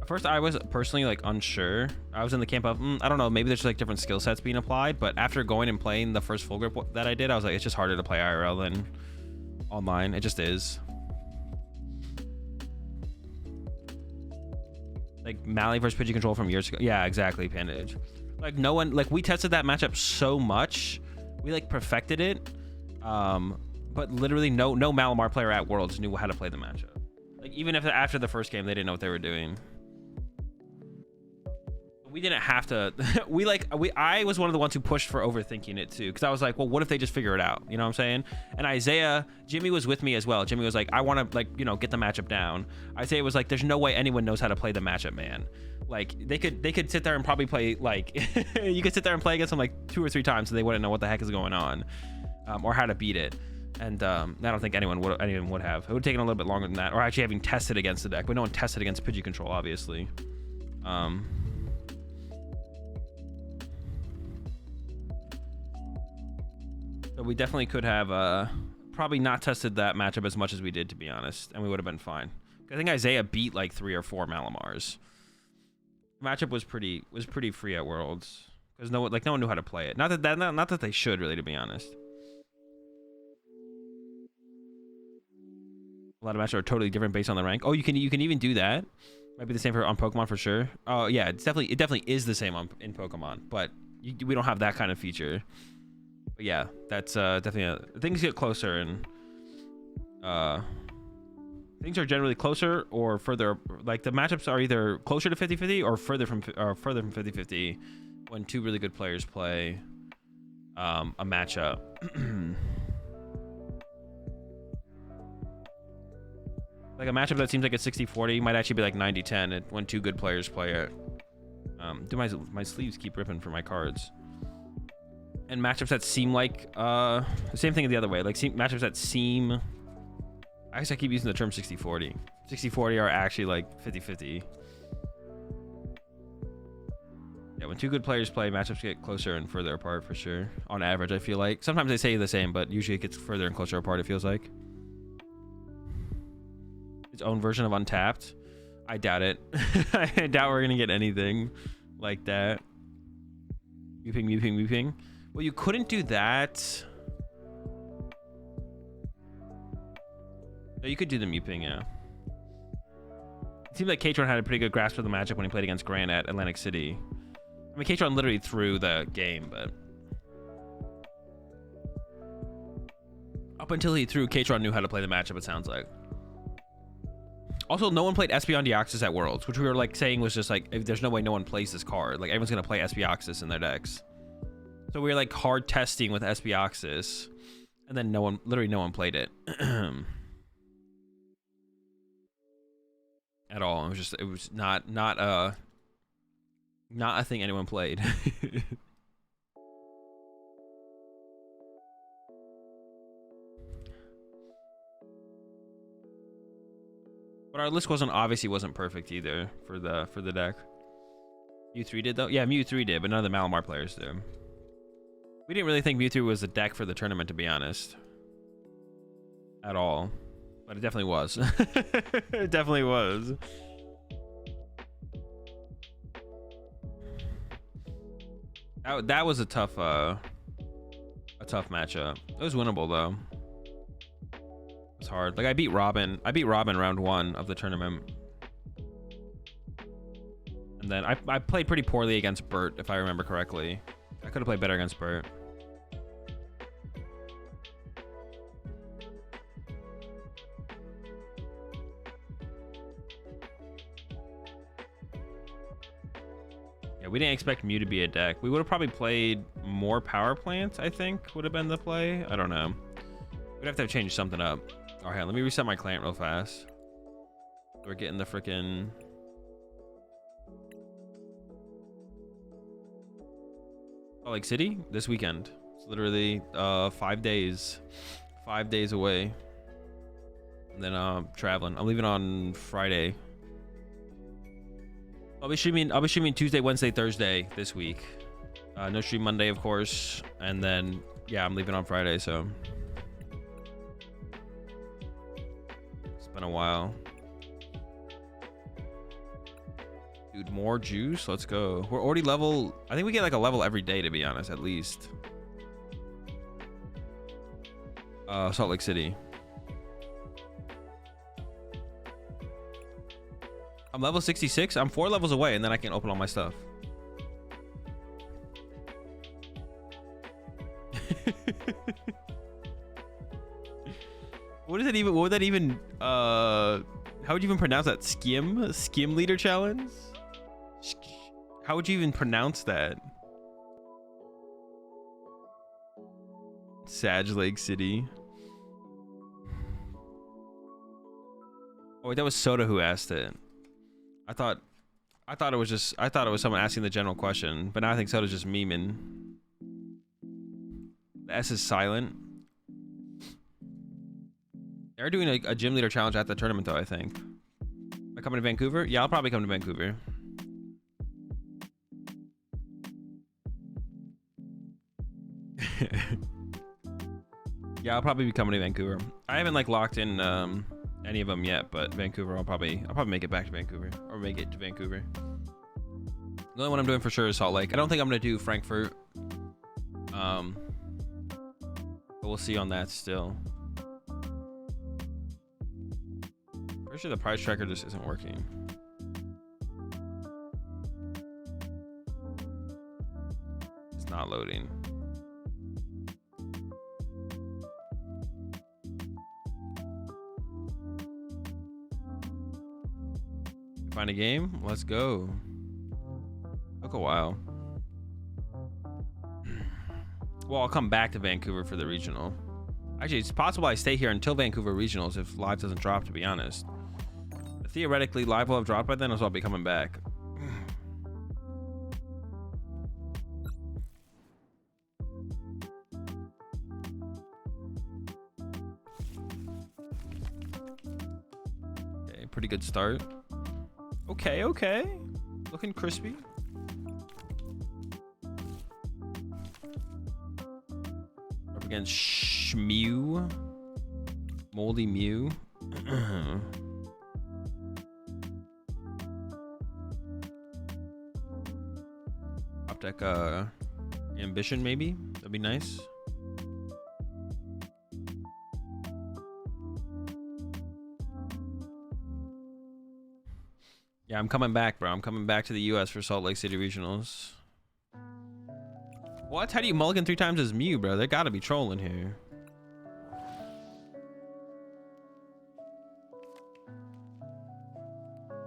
At first, I was personally like unsure. I was in the camp of, I don't know, maybe there's like different skill sets being applied. But after going and playing the first full grip that I did, I was like, it's just harder to play IRL than online. It just is. Like Mally versus Pidgey Control from years ago. Yeah, exactly, Pandage. Like no one, like we tested that matchup so much. We like perfected it. But literally no Malamar player at Worlds knew how to play the matchup. Like even if after the first game, they didn't know what they were doing. We didn't have to. I was one of the ones who pushed for overthinking it too, because I was like, well, what if they just figure it out? You know what I'm saying? And Isaiah, Jimmy was with me as well. Jimmy was like, I want to like, you know, get the matchup down. Isaiah was like, there's no way anyone knows how to play the matchup, man. Like they could sit there and probably play like you could sit there and play against them like 2 or 3 times and they wouldn't know what the heck is going on, or how to beat it. And I don't think anyone would have. It would have taken a little bit longer than that, or actually having tested against the deck, but no one tested against Pidgey Control, obviously. So we definitely could have probably not tested that matchup as much as we did, to be honest, and we would have been fine. I think Isaiah beat like 3 or 4 Malamars. The matchup was pretty free at Worlds because no one knew how to play it. Not that they should, really, to be honest. A lot of matchups are totally different based on the rank. Oh, you can even do that. Might be the same on Pokemon for sure. Oh yeah, it definitely is the same in Pokemon, but we don't have that kind of feature. But yeah, that's definitely things get closer, and things are generally closer or further. Like the matchups are either closer to 50-50 or further from 50-50 when 2 really good players play a matchup. Like a matchup that seems like it's 60-40 might actually be like 90-10 when 2 good players play it. Do my sleeves keep ripping for my cards. And matchups that seem like the same thing the other way. Like matchups that seem, I guess I keep using the term 60-40. 60-40 are actually like 50-50. Yeah, when 2 good players play, matchups get closer and further apart for sure. On average, I feel like. Sometimes they say the same, but usually it gets further and closer apart, it feels like. Its own version of Untapped. I doubt it. I doubt we're gonna get anything like that. Meeping. Well, you couldn't do that. No, you could do the Meeping, yeah. It seemed like Katron had a pretty good grasp of the matchup when he played against Grant at Atlantic City. I mean, Katron literally threw the game, but up until he threw, Katron knew how to play the matchup, it sounds like. Also, no one played Espeon Deoxys at Worlds, which we were like saying was just like, there's no way no one plays this card. Like everyone's gonna play Espeoxys in their decks. So we were like hard testing with Espeoxys, and then literally no one played it at all. It was not a thing anyone played. But our list obviously wasn't perfect either for the deck. Mew3 did though? Yeah, Mew3 did, but none of the Malamar players did. We didn't really think Mewtwo was the deck for the tournament, to be honest. At all. But it definitely was. It definitely was. That was a tough matchup. It was winnable though. It's hard. Like I beat Robin round 1 of the tournament. And then I played pretty poorly against Bert, if I remember correctly. I could have played better against Bert. Yeah, we didn't expect Mew to be a deck. We would have probably played more power plants, I think, would have been the play. I don't know. We'd have to change something up. All right, let me reset my client real fast. We're getting the freaking... Salt Lake City this weekend. It's literally 5 days. 5 days away. And then traveling. I'm leaving on Friday. I'll be streaming Tuesday, Wednesday, Thursday this week. No stream Monday, of course. And then yeah, I'm leaving on Friday, so it's been a while. Dude, more juice. Let's go. We're already level. I think we get like a level every day, to be honest, at least. Salt Lake City. I'm level 66. I'm 4 levels away, and then I can open all my stuff. What is it even? What would that even? How would you even pronounce that? Skim leader challenge? How would you even pronounce that? Sag Lake City. Oh wait, that was Soda who asked it. I thought it was someone asking the general question, but now I think Soda's just memeing. The S is silent. They're doing a gym leader challenge at the tournament though, I think. Am I coming to Vancouver? Yeah, I'll probably come to Vancouver. Yeah, I'll probably be coming to Vancouver. I haven't like locked in any of them yet, but Vancouver, I'll probably make it back to Vancouver, or make it to Vancouver. The only one I'm doing for sure is Salt Lake. I don't think I'm gonna do Frankfurt. But we'll see on that still. Pretty sure the price tracker just isn't working. It's not loading. Find a game? Let's go. Took a while. Well, I'll come back to Vancouver for the regional. Actually, it's possible I stay here until Vancouver regionals if live doesn't drop, to be honest. Theoretically, live will have dropped by then, so I'll be coming back. Okay, pretty good start. Okay, okay. Looking crispy. Up against Mew. Moldy Mew. Top deck Ambition, maybe? That'd be nice. Yeah, I'm coming back, bro. I'm coming back to the US for Salt Lake City Regionals. What? How do you mulligan 3 times as Mew, bro? They gotta be trolling here.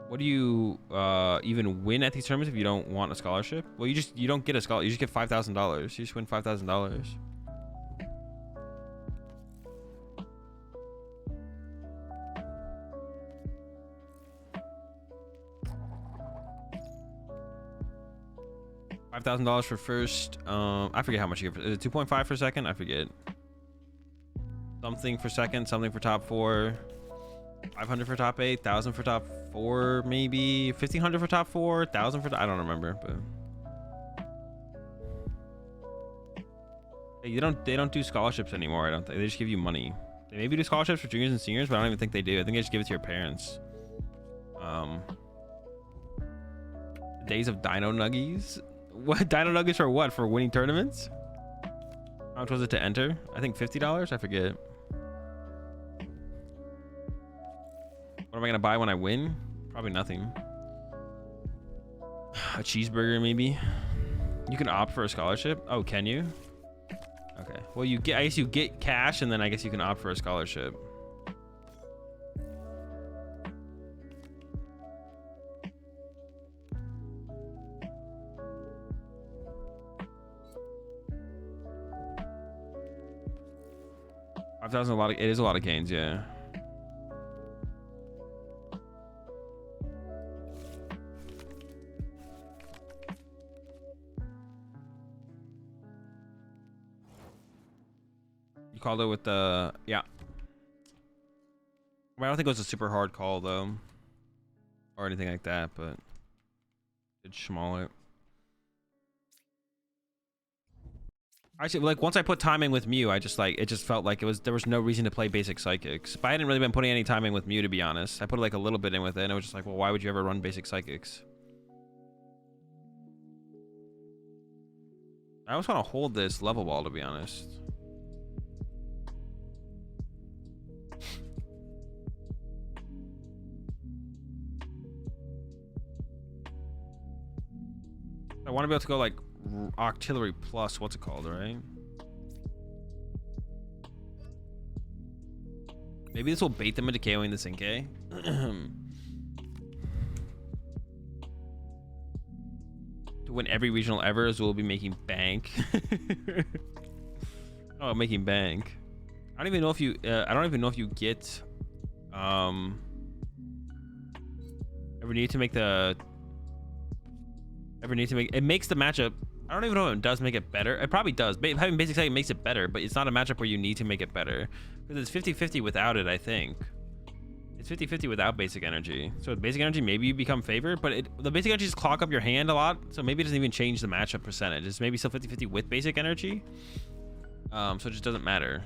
What do you even win at these tournaments if you don't want a scholarship? Well, you don't get a scholarship. You just get $5,000. You just win $5,000. $5,000 for first. I forget how much you get. Is it 2.5 for second? I forget. Something for second, something for top 4. 500 for top 8, 1,000 for top 4, maybe 1,500 for top 4, 1,000 for I don't remember, but hey, they don't do scholarships anymore. I don't think they just give you money. They maybe do scholarships for juniors and seniors, but I don't even think they do. I think they just give it to your parents. Days of Dino Nuggies. What? Dino Nuggets for what? For winning tournaments? How much was it to enter? I think $50. I forget. What am I gonna buy when I win? Probably nothing. A cheeseburger, maybe. You can opt for a scholarship. Oh, can you? Okay. Well, you get. I guess you get cash, and then I guess you can opt for a scholarship. 5,000 a lot. It is a lot of gains, yeah. You called it with the yeah. I don't think it was a super hard call though, or anything like that, but it's smaller. Actually, like once I put timing with Mew, I just like it just felt like there was no reason to play basic psychics. But I hadn't really been putting any timing with Mew, to be honest. I put like a little bit in with it, and it was just like, well, why would you ever run basic psychics? I almost want to hold this level ball, to be honest. I want to be able to go like Octillery plus, what's it called, right? Maybe this will bait them into KOing the Inkay. To win every regional ever, Azul will be making bank. Oh, making bank. I don't even know if you. I don't even know if you get. Ever need to make the. Ever need to make. It makes the matchup. I don't even know if it does make it better. It probably does. Having basic psychic makes it better, but it's not a matchup where you need to make it better. Because it's 50-50 without it, I think. It's 50-50 without basic energy. So with basic energy, maybe you become favored, but the basic energy just clog up your hand a lot. So maybe it doesn't even change the matchup percentage. It's maybe still 50-50 with basic energy. So it just doesn't matter.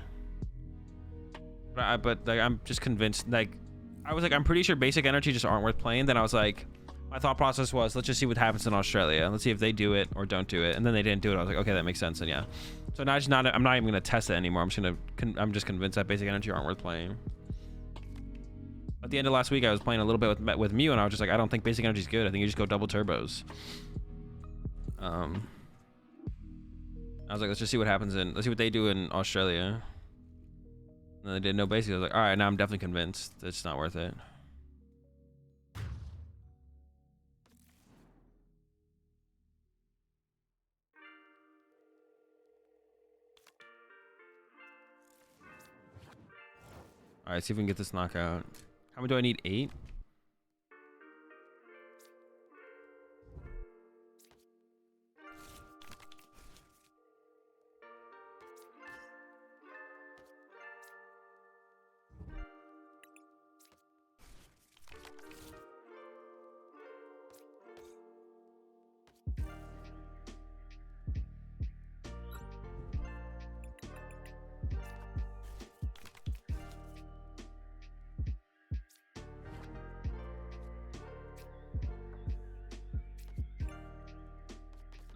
But like, I'm just convinced, like, I was like, I'm pretty sure basic energy just aren't worth playing. Then I was like, my thought process was, let's just see what happens in Australia. Let's see if they do it or don't do it. And then they didn't do it. I was like, okay, that makes sense. And yeah. So now I'm not even going to test it anymore. I'm just convinced that basic energy aren't worth playing. At the end of last week, I was playing a little bit with Mew, and I was just like, I don't think basic energy is good. I think you just go double turbos. I was like, let's just see what happens let's see what they do in Australia. And they did no basic. I was like, all right, now I'm definitely convinced it's not worth it. All right, see if we can get this knockout. How many do I need? 8?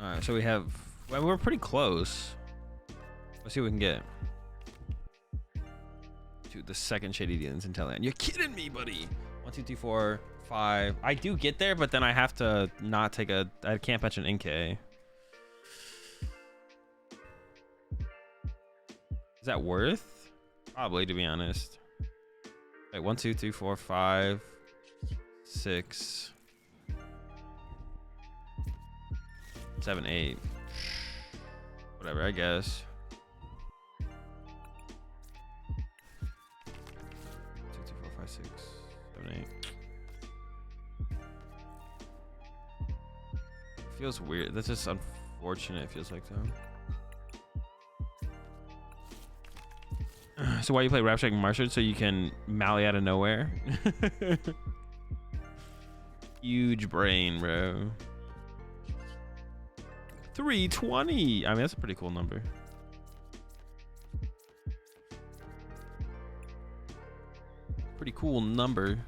All right, so we have. Well, we're pretty close. Let's see what we can get. Dude, the second Shady Dealings Inteleon. You're kidding me, buddy. 1, 2, 3, 4, 5. I do get there, but then I have to not take a. I can't fetch an Inkay. Is that worth? Probably, to be honest. Wait, 1, 2, 3, 4, 5, 6, 7, 8. Whatever, I guess. 2, 3, 4, 5, 6, 7, 8. Feels weird. That's just unfortunate. It feels like that. So why you play Rapstrike Marshall? So you can Mally out of nowhere? Huge brain, bro. 320. I mean, that's a pretty cool number. Pretty cool number.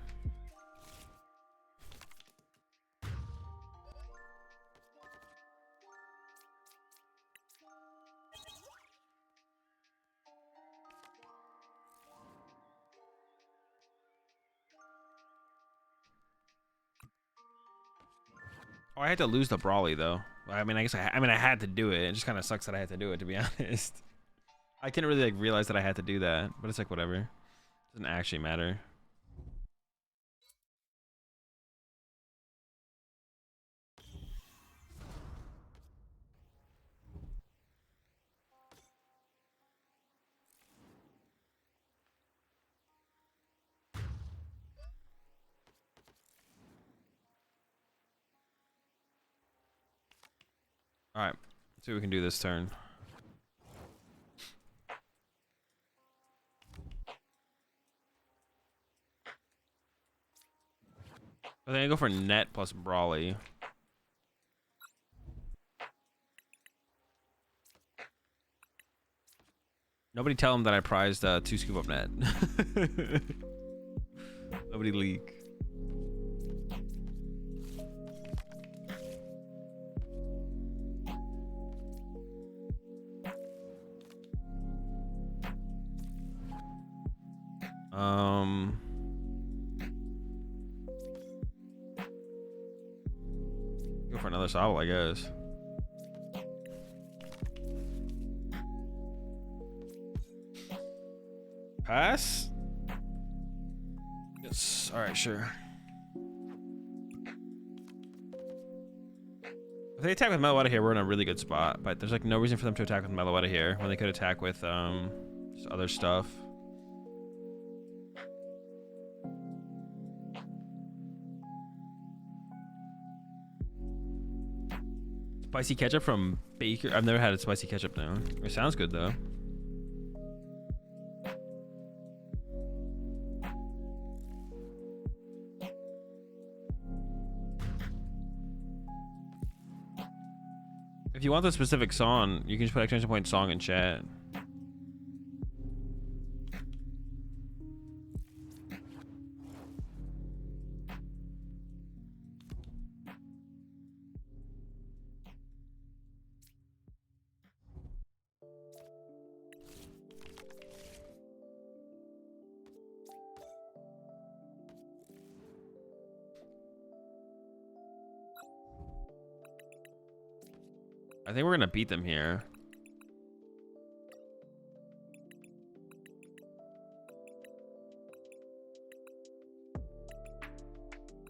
Oh, I had to lose the Brawly though. I mean, I guess I had to do it. It just kind of sucks that I had to do it, to be honest. I didn't really like realize that I had to do that, but it's like whatever. It doesn't actually matter. All right, let's see what we can do this turn. I think I go for net plus Brawly. Nobody tell him that I prized 2 scoop up net. Nobody leak. Go for another Sobble, I guess. Pass? Yes. All right, sure. If they attack with Meloetta here, we're in a really good spot. But there's like no reason for them to attack with Meloetta here when they could attack with just other stuff. Spicy ketchup from Baker. I've never had a spicy ketchup now. It sounds good though. If you want the specific song, you can just put exclamation point song in chat. I think we're gonna beat them here.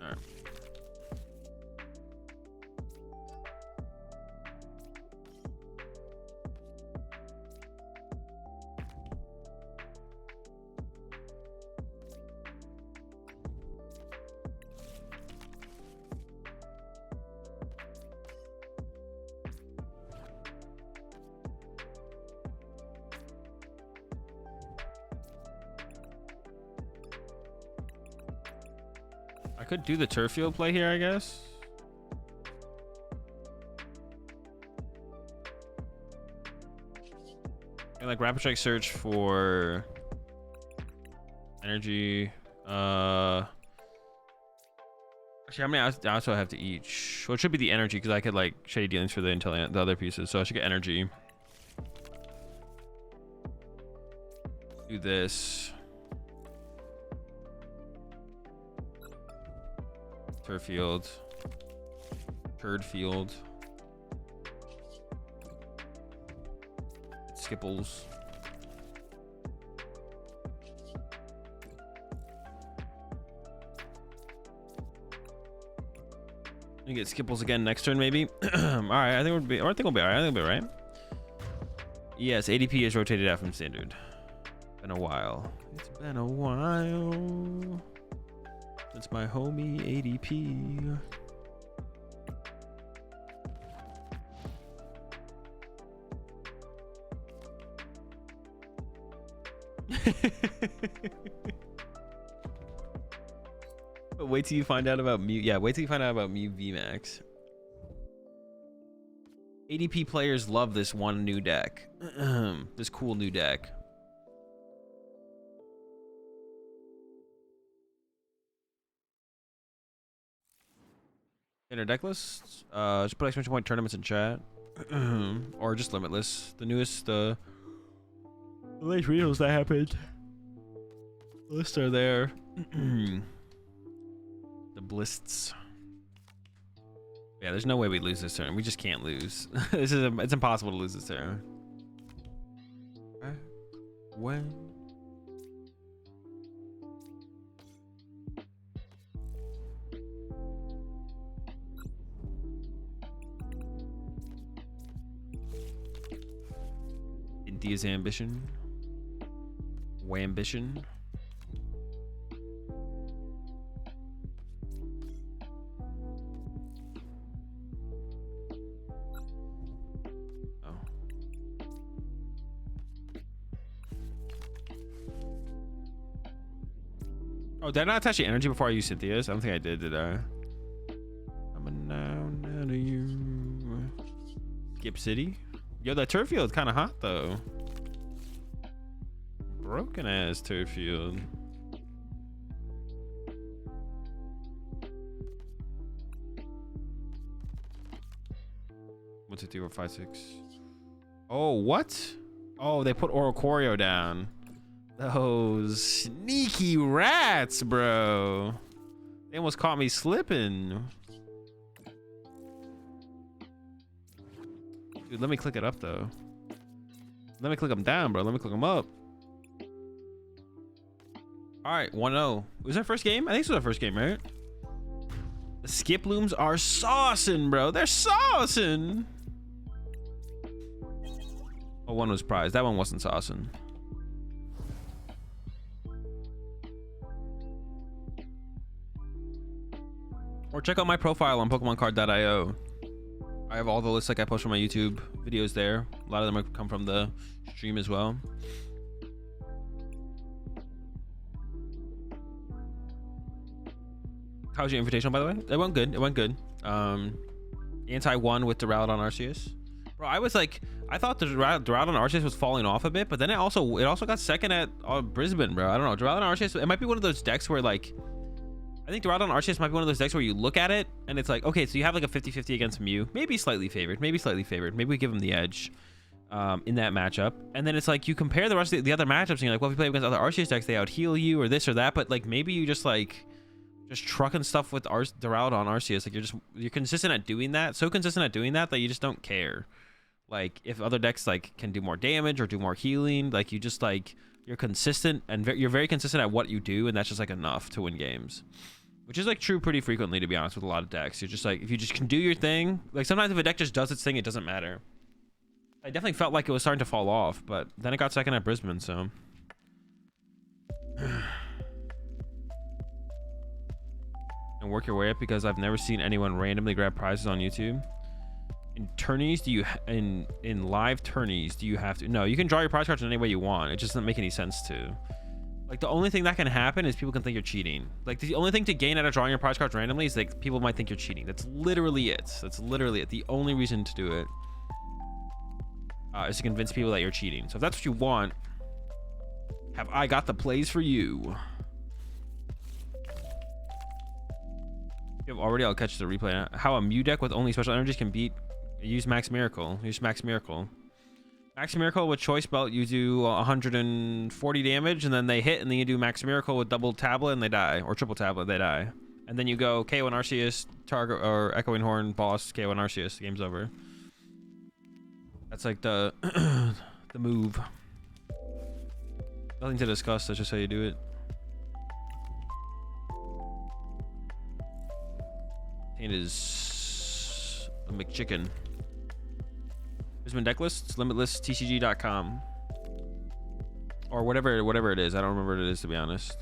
All right. I could do the turf field play here, I guess. And like rapid strike search for energy. Actually, how many I also have to each? Well, it should be the energy because I could like shady dealings for the Inteleon, the other pieces. So I should get energy. Do this. Turf field. Turd field. Skipples. You get Skipples again next turn, maybe. All right, I think we'll be. Or I think we'll be all right. I think we'll be all right. Yes, ADP is rotated out from standard. Been a while. It's been a while. It's my homie ADP. But wait till you find out about Mew. Yeah, wait till you find out about Mew VMAX. ADP players love this one new deck. This cool new deck. Inner deck lists. Just put exclamation point tournaments in chat. Or just limitless. The newest the late reels that happened. The lists are there. The blists. Yeah, there's no way we lose this turn. We just can't lose. It's impossible to lose this turn. When? India's ambition. Wambition. Oh, did I not attach the energy before I used Cynthia's? I don't think I did I? I'm a now to you. Skip City. Yo, that turf field kind of hot though. Broken ass turf field. 1, 2, 3, 4, 5, 6. Oh, what? Oh, they put Oricorio down. Those sneaky rats, bro. They almost caught me slipping. Dude, let me click it up though. Let me click them down, bro. Let me click them up. All right, 1-0. Was our first game? I think this was our first game, right? The skip looms are saucing, bro. They're saucing. Oh, one was prized. That one wasn't saucing. Or check out my profile on PokemonCard.io. I have all the lists like I post from my YouTube videos there. A lot of them come from the stream as well. How's your invitational, by the way? It went good. It went good. Anti-1 with Duraludon Arceus. Bro, I was like, I thought the Duraludon Arceus was falling off a bit, but then it also got second at Brisbane, bro. I don't know. Duraludon Arceus, it might be one of those decks where like, I think Duraludon Arceus might be one of those decks where you look at it and it's like, okay, so you have like a 50-50 against Mew, maybe slightly favored, maybe we give him the edge in that matchup, and then it's like you compare the rest of the other matchups and you're like, well, if you play against other Arceus decks, they out heal you or this or that, but like maybe you just trucking stuff with Duraludon Arceus, like you're consistent at doing that, so consistent at doing that that you just don't care. Like if other decks like can do more damage or do more healing, like you just like you're consistent and you're very consistent at what you do, and that's just like enough to win games, which is like true pretty frequently, to be honest, with a lot of decks. You're just like, if you just can do your thing, like sometimes if a deck just does its thing, it doesn't matter. I definitely felt like it was starting to fall off, but then it got second at Brisbane, so and work your way up, because I've never seen anyone randomly grab prizes on YouTube. In tourneys, in live tourneys, do you have to? No, you can draw your prize cards in any way you want. It just doesn't make any sense to. Like the only thing that can happen is people can think you're cheating. Like the only thing to gain out of drawing your prize cards randomly is like people might think you're cheating. That's literally it. That's literally it. The only reason to do it is to convince people that you're cheating. So if that's what you want, have I got the plays for you? If you have already, I'll catch the replay. How a Mew deck with only special energies can beat. Use Max Miracle. Use Max Miracle. Max Miracle with Choice Belt, you do 140 damage, and then they hit, and then you do Max Miracle with double tablet, and they die, or triple tablet, they die. And then you go KO and Arceus, target or Echoing Horn, boss, KO and Arceus, game's over. That's like the the move. Nothing to discuss. That's just how you do it. It is a McChicken. Brisbane deck lists, limitless tcg.com, or whatever it is. I don't remember what it is, to be honest.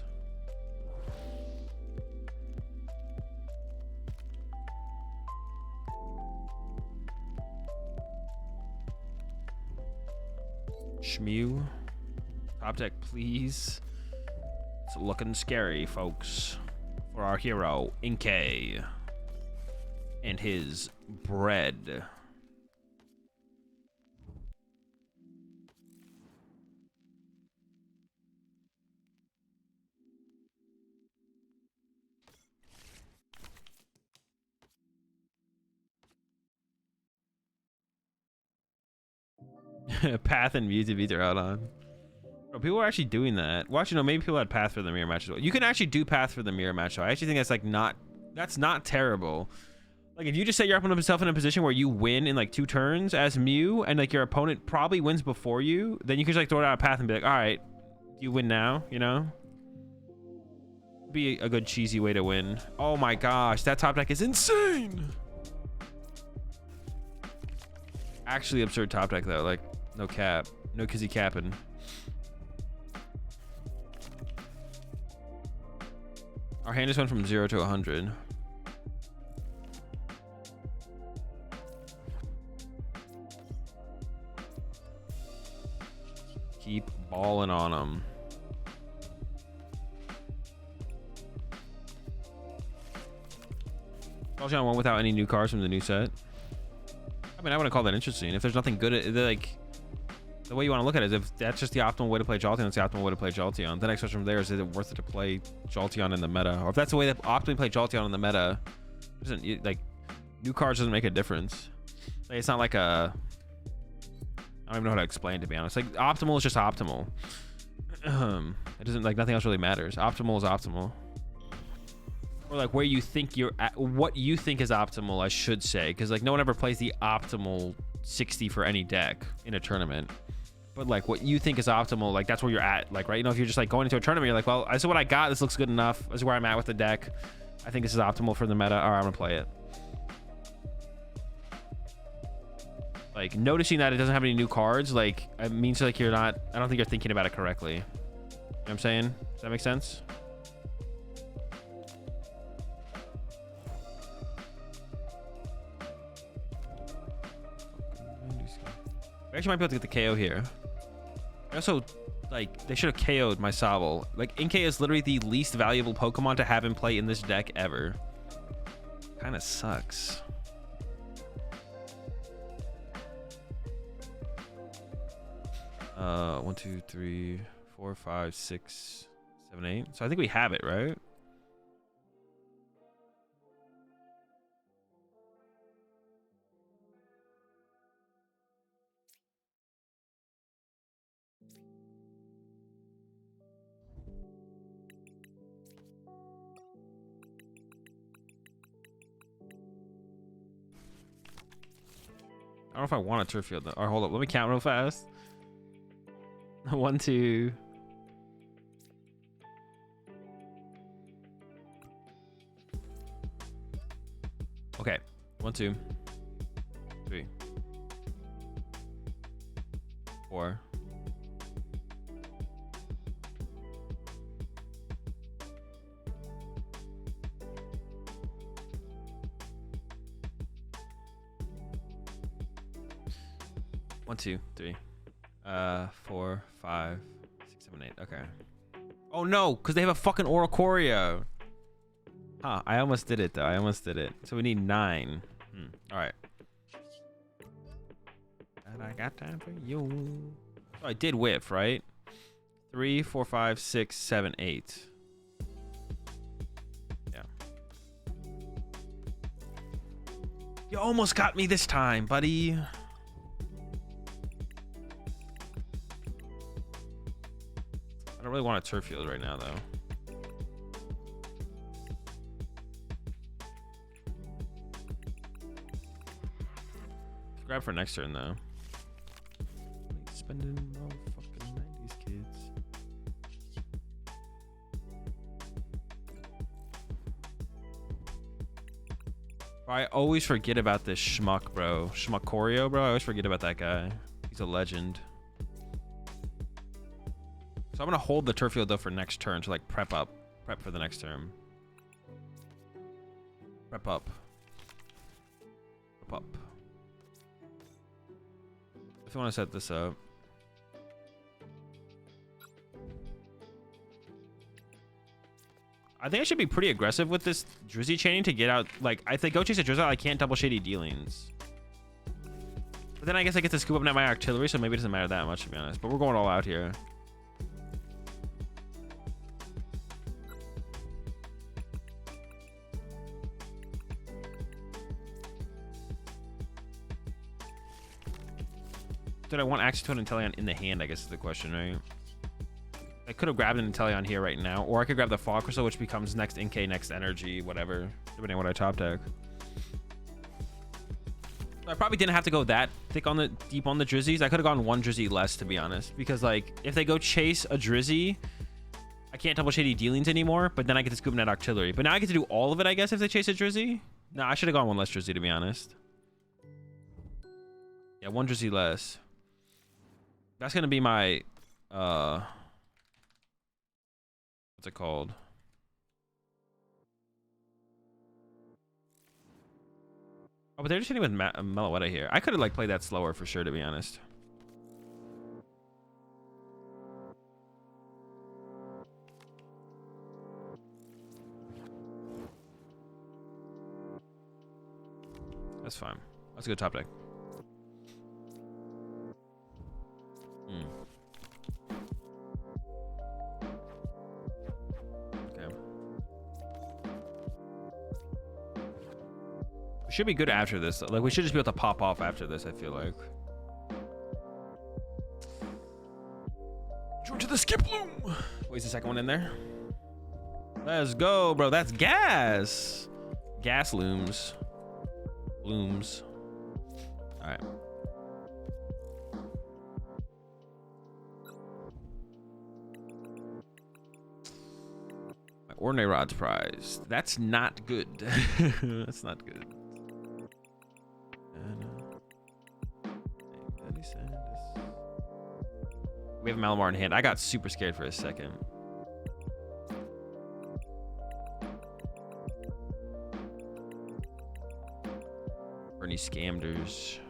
Shmew, top deck, please. It's looking scary, folks, for our hero Inkay and his bread. Path and Mew to beat their out on. Bro, people are actually doing that. Well, actually, no, maybe people had Path for the mirror match as well. You can actually do Path for the mirror match, so I actually think that's like that's not terrible. Like if you just set yourself in a position where you win in like 2 turns as Mew, and like your opponent probably wins before you, then you can just like throw it out a Path and be like, all right, you win now, you know? Be a good cheesy way to win. Oh my gosh, that top deck is insane. Actually absurd top deck though, like no cap, no kizzy capping. Our hand just went from 0 to 100. Keep balling on them. Jolteon won without any new cards from the new set. I mean, I wouldn't call that interesting. If there's nothing good at like, the way you want to look at it is if that's just the optimal way to play Jolteon, it's the optimal way to play Jolteon. The next question from there is it worth it to play Jolteon in the meta? Or if that's the way that optimally play Jolteon in the meta, doesn't like new cards doesn't make a difference. Like, it's not like a, I don't even know how to explain it, to be honest. Like optimal is just optimal. It doesn't, like, nothing else really matters. Optimal is optimal. Or like where you think you're at, what you think is optimal, I should say, because like no one ever plays the optimal 60 for any deck in a tournament. But like what you think is optimal, like that's where you're at, like, right? You know, if you're just like going into a tournament, you're like, well, this is what I got, this looks good enough, this is where I'm at with the deck, I think this is optimal for the meta, all right, I'm gonna play it. Like noticing that it doesn't have any new cards, like it means like you're not, I don't think you're thinking about it correctly. You know what I'm saying? Does that make sense? I actually might be able to get the KO here. I also, like, they should have KO'd my Sobble. Like, Inkay is literally the least valuable Pokemon to have in play in this deck ever. Kind of sucks. One, two, three, 4, 5, 6, 7, 8. So I think we have it, right? I don't know if I want a turf field though. Or hold up, let me count real fast. 1, 2. Okay. 1, 2, 3, 4. 1, 2, 3, 4, 5, 6, 7, 8. Okay. Oh no, because they have a fucking Oricorio. Huh, I almost did it though. I almost did it. So we need 9. All right. And I got time for you. So I did whiff, right? 3, 4, 5, 6, 7, 8. Yeah. You almost got me this time, buddy. I don't really want a turf field right now, though. Grab for next turn, though. Spending motherfucking 90s, kids. I always forget about this schmuck, bro. Schmuckorio, bro. I always forget about that guy. He's a legend. So I'm gonna hold the turf field though for next turn to like prep for the next turn. Prep up. If you want to set this up. I think I should be pretty aggressive with this Drizzy chaining to get out. Like, if they go chase a Drizzle, I can't double shady dealings. But then I guess I get to scoop up now my artillery, so maybe it doesn't matter that much, to be honest. But we're going all out here. Did I want access to an Inteleon in the hand, I guess is the question, right? I could have grabbed an Inteleon here right now, or I could grab the Fall Crystal, which becomes next Inkay, next Energy, whatever, depending on what I top deck. I probably didn't have to go that thick on the deep on the Drizzies. I could have gone one Drizzy less, to be honest, because like if they go chase a Drizzy, I can't double shady dealings anymore, but then I get to scoop net artillery. But now I get to do all of it, I guess, if they chase a Drizzy. No, I should have gone one less Drizzy, to be honest. Yeah, one Drizzy less. That's gonna be my what's it called? Oh, but they're just hitting with Meloetta here. I could have like played that slower for sure, to be honest. That's fine. That's a good top deck. Okay. We should be good after this. Like, we should just be able to pop off after this, I feel like. Join to the skip loom. Wait, the second one in there? Let's go, bro. That's gas. Gas looms. Looms. All right. My ordinary rod's prized. That's not good. That's not good. We have Malamar in hand. I got super scared for a second. Or any scamders.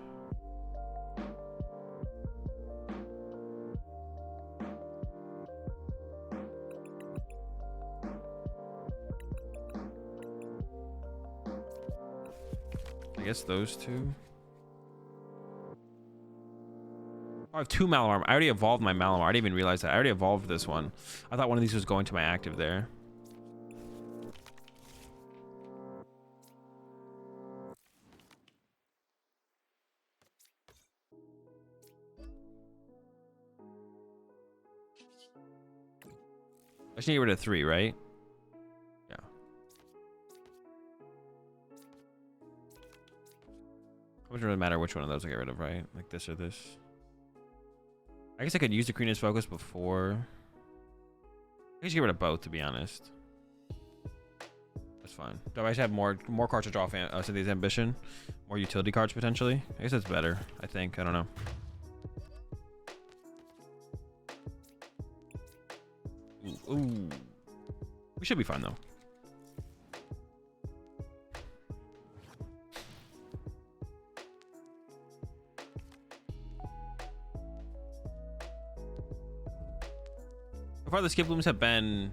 I guess those two. I have 2 Malamar. I already evolved my Malamar. I didn't even realize that. I already evolved this one. I thought one of these was going to my active there. I just need to get rid of 3, right? Yeah. It doesn't really matter which one of those I get rid of, right? Like this or this. I guess I could use the Krina's Focus before. I guess get rid of both, to be honest. That's fine. Do I just have more cards to draw off Cynthia's Ambition? More utility cards, potentially? I guess that's better, I think. I don't know. Ooh. We should be fine, though. So far, the skip looms have been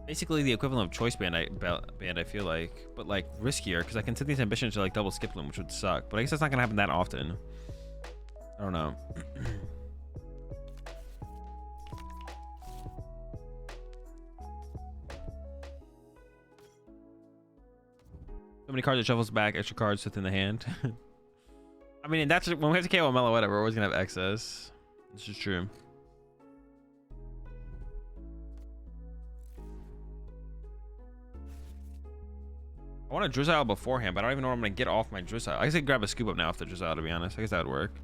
basically the equivalent of choice band, I feel like, but like riskier because I can set these ambitions to like double skip loom, which would suck. But I guess that's not gonna happen that often. I don't know. So many cards that shuffles back, extra cards within the hand. I mean, that's when we have to KO Mellow, whatever. We're always gonna have excess. This is true. I want a Drizzile beforehand, but I don't even know where I'm gonna get off my Drizzile. I guess I could grab a scoop up now after Drizzile, to be honest. I guess that would work.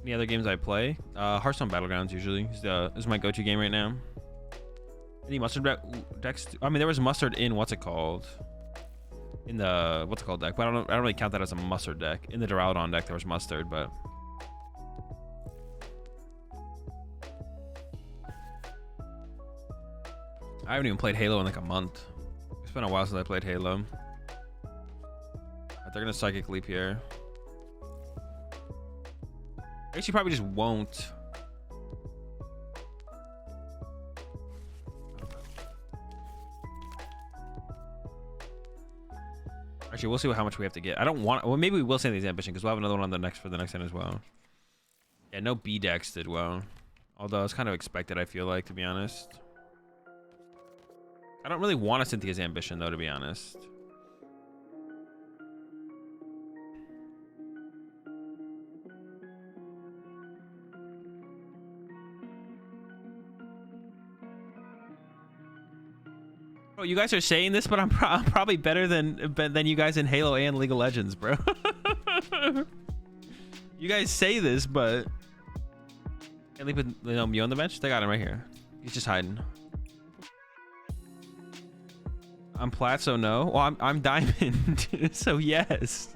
Any other games I play? Hearthstone Battlegrounds usually is my go-to game right now. Any mustard decks? I mean, there was mustard in what's it called? In the what's it called deck, but I don't really count that as a mustard deck. In the Duraludon deck, there was mustard, but. I haven't even played Halo in like a month. It's been a while since I played Halo. They're gonna Psychic Leap here. I guess you probably just won't. Actually, we'll see how much we have to get. I don't want. Well, maybe we will send these ambition because we'll have another one on the next for the next end as well. Yeah, no B decks did well. Although it's kind of expected, I feel like, to be honest. I don't really want to Cynthia's Ambition, though, to be honest. Oh, you guys are saying this, but I'm probably better than you guys in Halo and League of Legends, bro. You guys say this, but can't leave with Mew on the bench. They got him right here. He's just hiding. I'm plat, so no. Well, I'm diamond, so yes.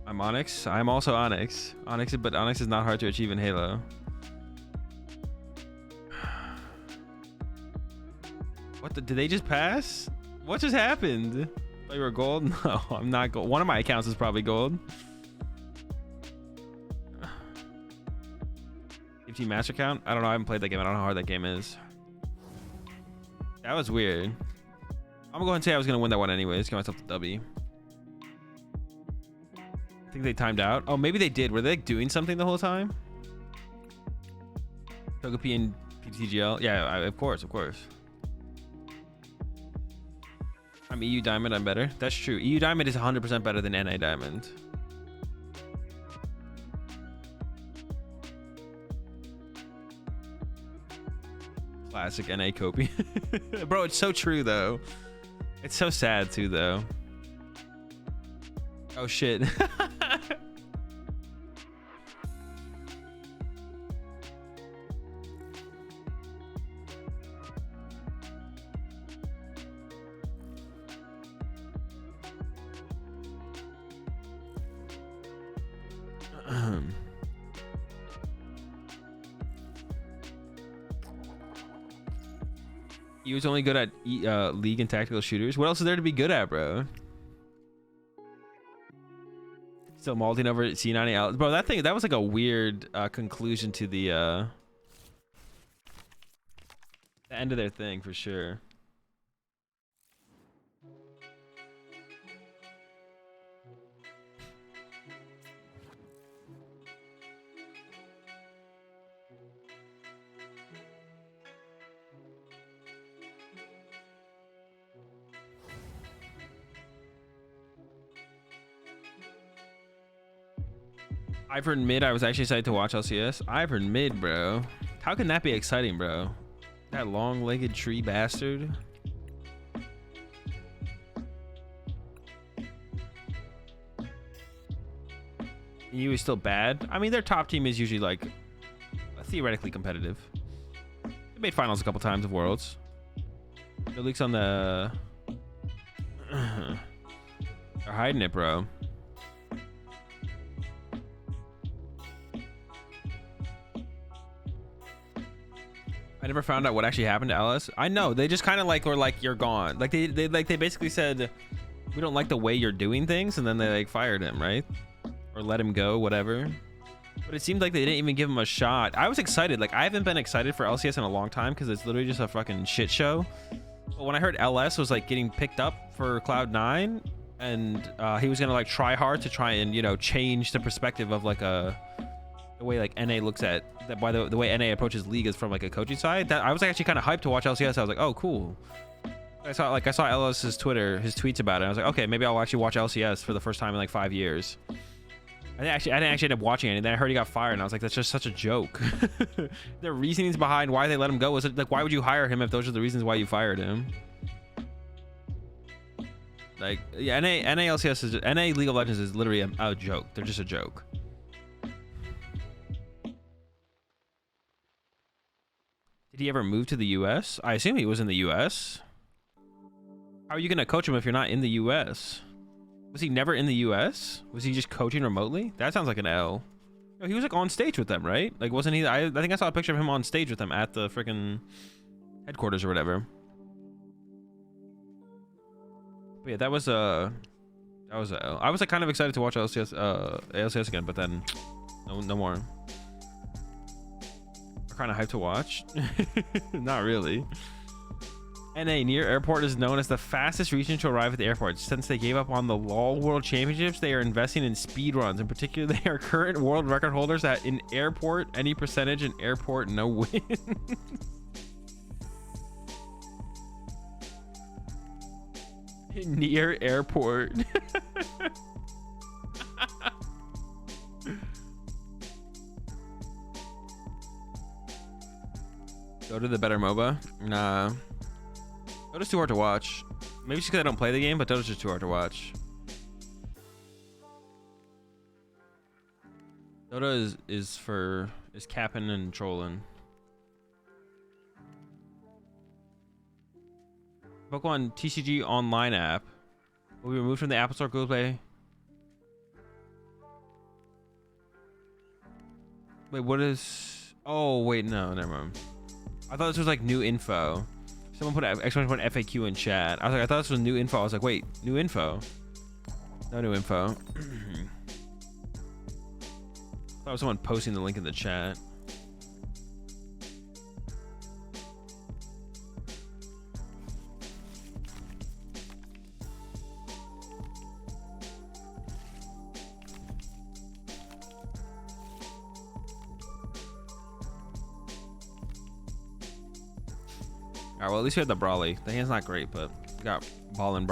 I'm Onyx. I'm also Onyx. But Onyx is not hard to achieve in Halo. What did they just pass? What just happened? Oh, you were gold? No, I'm not gold. One of my accounts is probably gold. 15 master count. I don't know. I haven't played that game. I don't know how hard that game is. That was weird. I'm gonna go ahead and say I was gonna win that one anyways. Get myself the W. I think they timed out. Oh, maybe they did. Were they like doing something the whole time? Togepi and PTGL. Yeah, of course, of course. I'm EU Diamond. I'm better. That's true. EU Diamond is 100% better than NA Diamond. Classic NA copy. Bro, it's so true though. It's so sad too though. Oh shit. He was only good at league and tactical shooters. What else is there to be good at, bro? Still malting over C90 out. Bro, that was like a weird conclusion to the end of their thing for sure. I've heard mid. I was actually excited to watch LCS. I've heard mid, bro. How can that be exciting, bro? That long-legged tree bastard. You is still bad. I mean, their top team is usually like theoretically competitive. They made finals a couple times of Worlds. No leaks on the. They're hiding it, bro. I never found out what actually happened to Alice. I know they just kind of like were like, you're gone. Like they basically said, we don't like the way you're doing things, and then they like fired him, right? Or let him go, whatever. But it seemed like they didn't even give him a shot. I was excited. Like I haven't been excited for LCS in a long time because it's literally just a fucking shit show. But when I heard LS was like getting picked up for Cloud9, and he was gonna like try hard to try and, you know, change the perspective of like the way like NA looks at that, by the way NA approaches league is from like a coaching side. That I was actually kind of hyped to watch LCS. I was like, oh cool. I saw LS's Twitter, his tweets about it. I was like, okay, maybe I'll actually watch LCS for the first time in like 5 years. I didn't actually end up watching it, and then I heard he got fired, and I was like, that's just such a joke. The reasonings behind why they let him go was like, why would you hire him if those are the reasons why you fired him? Like, yeah, NA LCS is NA League of Legends is literally a joke. They're just a joke. Did he ever move to the US? I assume he was in the US. How are you gonna coach him if you're not in the US? Was he never in the US? Was he just coaching remotely? That sounds like an L. No, he was like on stage with them, right? Like, wasn't he? I think I saw a picture of him on stage with them at the freaking headquarters or whatever. But yeah, that was a L. I was like kind of excited to watch LCS again, but then no more. Kind of hyped to watch. Not really. NA near airport is known as the fastest region to arrive at the airport. Since they gave up on the LoL World Championships, they are investing in speed runs. In particular, they are current world record holders at in airport, any percentage in airport, no win. Near airport. Go to the better MOBA. Nah. Dota's too hard to watch. Maybe it's because I don't play the game, but Dota's just too hard to watch. Dota is capping and trolling. Pokemon TCG online app will be removed from the Apple Store, Google Play. Wait, what is? Oh wait, no, never mind. I thought this was like new info. Someone put an FAQ in chat. I was like, I thought this was new info. I was like, wait, new info? No new info. I thought it was someone posting the link in the chat. All right, well, at least we had the Brawly. The hand's not great, but we got brawling.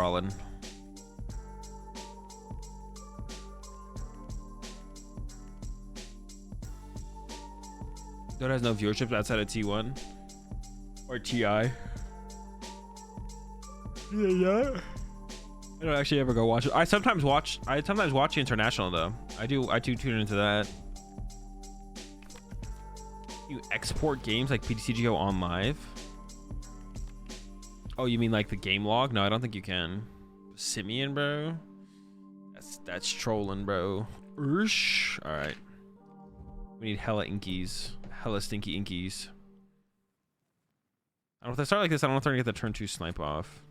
Dota has no viewership outside of T1 or TI. Yeah. I don't actually ever go watch it. I sometimes watch the international though. I do tune into that. You export games like PTCGO on live? Oh, you mean like the game log? No, I don't think you can. Simeon, bro. That's trolling, bro. Ursh. All right. We need hella inkies. Hella stinky inkies. I don't know if they start like this. I don't know if they're gonna get the turn 2 snipe off.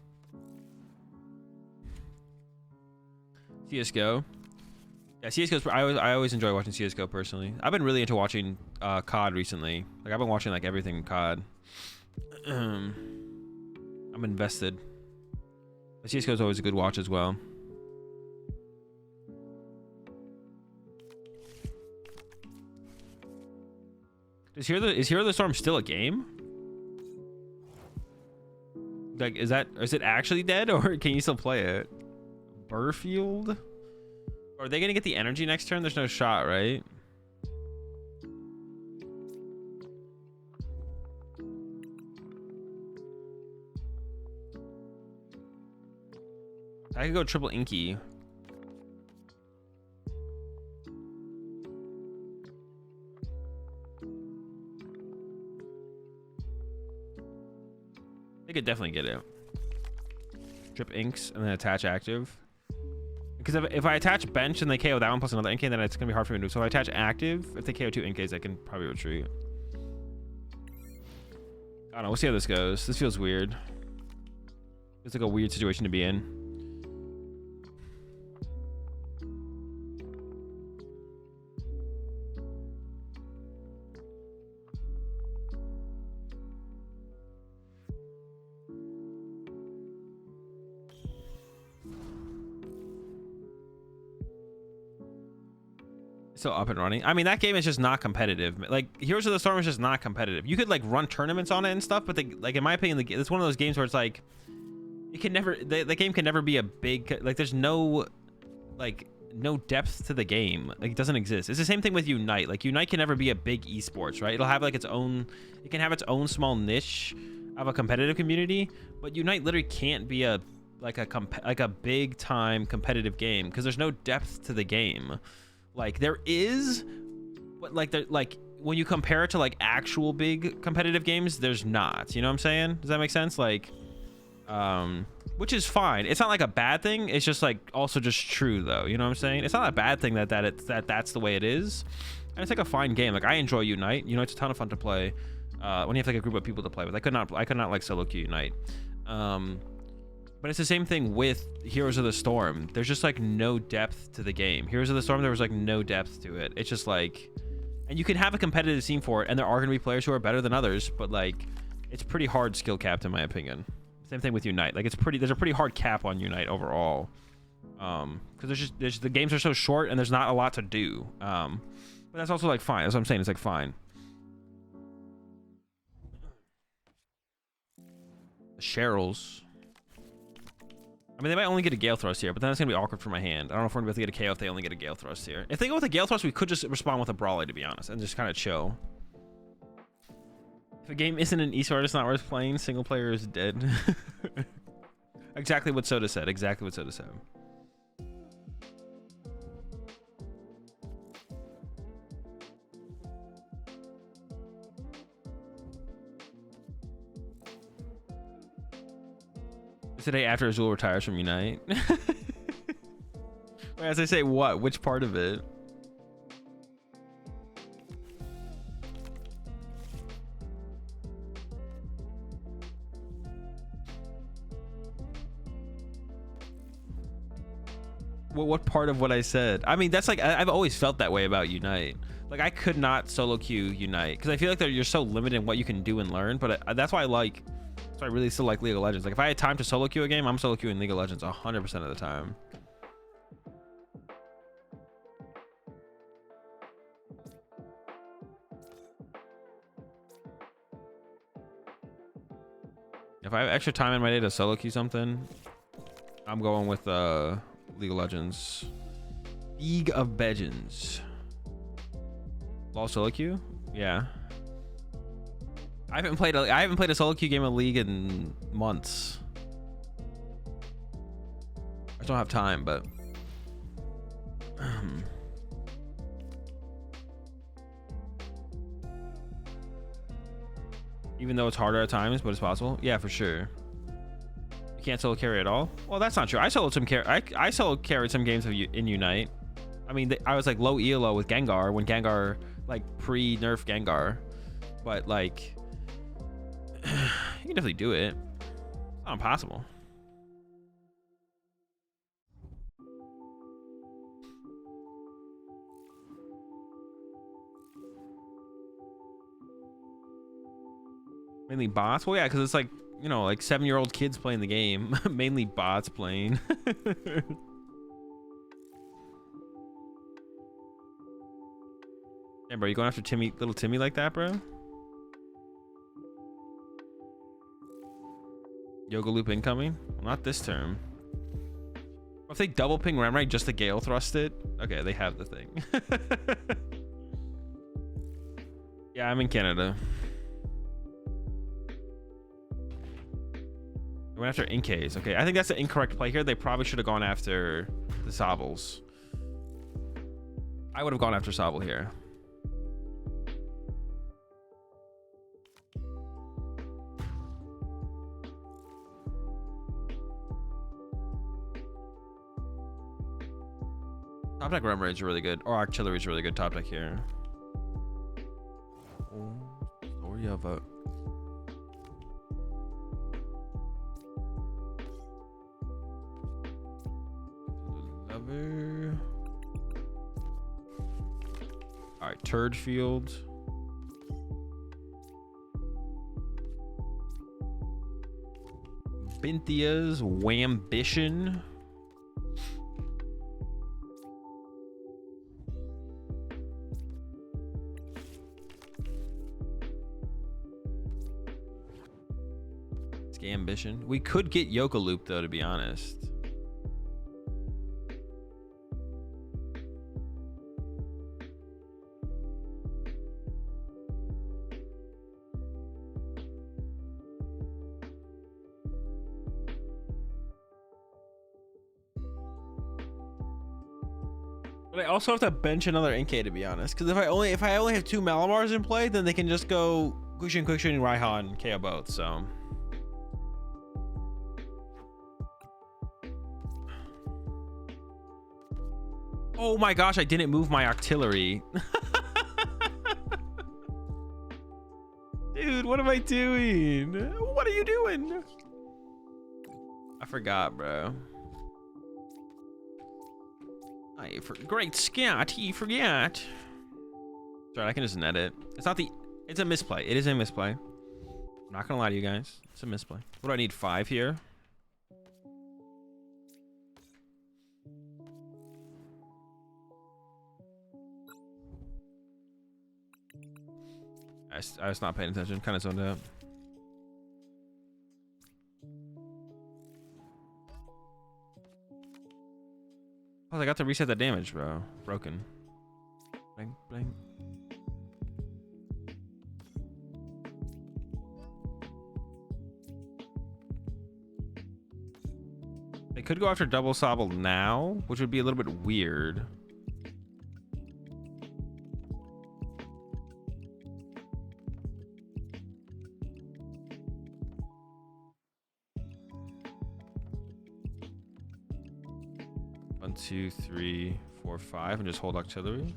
CSGO. Yeah, CSGO's. I always enjoy watching CSGO personally. I've been really into watching COD recently. Like I've been watching like everything COD. I'm invested. But CSGO is always a good watch as well. Is Hero of the Storm still a game? Like, is it actually dead, or can you still play it? Burfield? Are they gonna get the energy next turn? There's no shot, right? I could go triple inky. They could definitely get it. Trip inks and then attach active. Because if I attach bench and they KO that one plus another ink, then it's gonna be hard for me to do. So if I attach active, if they KO 2 inks, I can probably retreat. I don't know. We'll see how this goes. This feels weird. It's like a weird situation to be in. Still up and running. I mean, that game is just not competitive. Like Heroes of the Storm is just not competitive. You could like run tournaments on it and stuff, but like in my opinion, it's one of those games where it's like it can never. The game can never be a big. Like there's no depth to the game. Like it doesn't exist. It's the same thing with Unite. Like Unite can never be a big esports, right? It'll have like its own. It can have its own small niche of a competitive community, but Unite literally can't be a big time competitive game because there's no depth to the game. Like there is, but like when you compare it to like actual big competitive games, there's not. You know what I'm saying? Does that make sense? Like, which is fine. It's not like a bad thing. It's just like also just true though. You know what I'm saying? It's not a bad thing that's the way it is. And it's like a fine game. Like I enjoy Unite. Unite's a ton of fun to play. When you have like a group of people to play with. I could not like solo queue Unite. But it's the same thing with Heroes of the Storm. There's just like no depth to the game. Heroes of the Storm, there was like no depth to it. It's just like, and you can have a competitive scene for it, and there are going to be players who are better than others, but like, it's pretty hard skill capped in my opinion. Same thing with Unite. Like there's a pretty hard cap on Unite overall, because the games are so short and there's not a lot to do. But that's also like fine. That's what I'm saying. It's like fine. The Cheryls. I mean, they might only get a Gale Thrust here, but then it's going to be awkward for my hand. I don't know if we're going to be able to get a KO if they only get a Gale Thrust here. If they go with a Gale Thrust, we could just respond with a Brawly, to be honest, and just kind of chill. If a game isn't an esport, it's not worth playing. Single player is dead. Exactly what Soda said. Exactly what Soda said. Today after Azul retires from Unite. Wait, as I say, what? Which part of it? What part of what I said? I mean, that's like, I've always felt that way about Unite. Like, I could not solo queue Unite because I feel like you're so limited in what you can do and learn, but that's why I really still like League of Legends. Like if I had time to solo queue a game, I'm solo queuing League of Legends 100% of the time. If I have extra time in my day to solo queue something, I'm going with League of Legends. League of Legends. LoL solo queue? Yeah. I haven't played a solo queue game of League in months. I just don't have time, but even though it's harder at times, but it's possible. Yeah, for sure. You can't solo carry at all. Well, that's not true. I solo carried some games in Unite. I mean, I was like low ELO with Gengar when Gengar, like pre-nerf Gengar, but like you can definitely do it. It's not impossible. Mainly bots? Well, yeah, because it's like, you know, like 7-year-old kids playing the game. Mainly bots playing. Damn, bro, you going after little Timmy like that, bro? Yoga loop incoming? Well, not this term. If they double ping Remrite just to Gale thrust it, okay, they have the thing. Yeah, I'm in Canada. They went after Inkays. Okay, I think that's the incorrect play here. They probably should have gone after the Sobbles. I would have gone after Sobble here. Top deck Remrite is really good. Or Artillery is really good top deck here. Oh, story of a... All right, Turd Field. Bynthia's Wambition. Ambition. We could get Yoka Loop though, to be honest. But I also have to bench another Inkay, to be honest, because if I only have 2 Malamars in play, then they can just go Quickshin, Raihan, KO both. So. Oh my gosh, I didn't move my artillery. Dude, what am I doing? What are you doing? I forgot, bro. Great Scott, you forgot. Sorry, I can just net it. It's a misplay. It is a misplay. I'm not gonna lie to you guys. It's a misplay. What do I need? 5 here? I was not paying attention, kind of zoned out. Oh, I got to reset the damage, bro. Broken. Bling, bling. They could go after double Sobble now, which would be a little bit weird. One, 2, 3, 4, 5, and just hold artillery.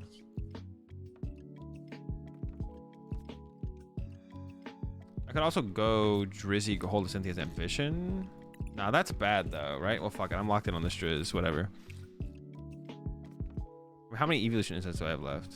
I could also go Drizzy, hold the Cynthia's Ambition. Nah, that's bad though, right? Well, fuck it. I'm locked in on this Driz, whatever. How many evolution instants do I have left?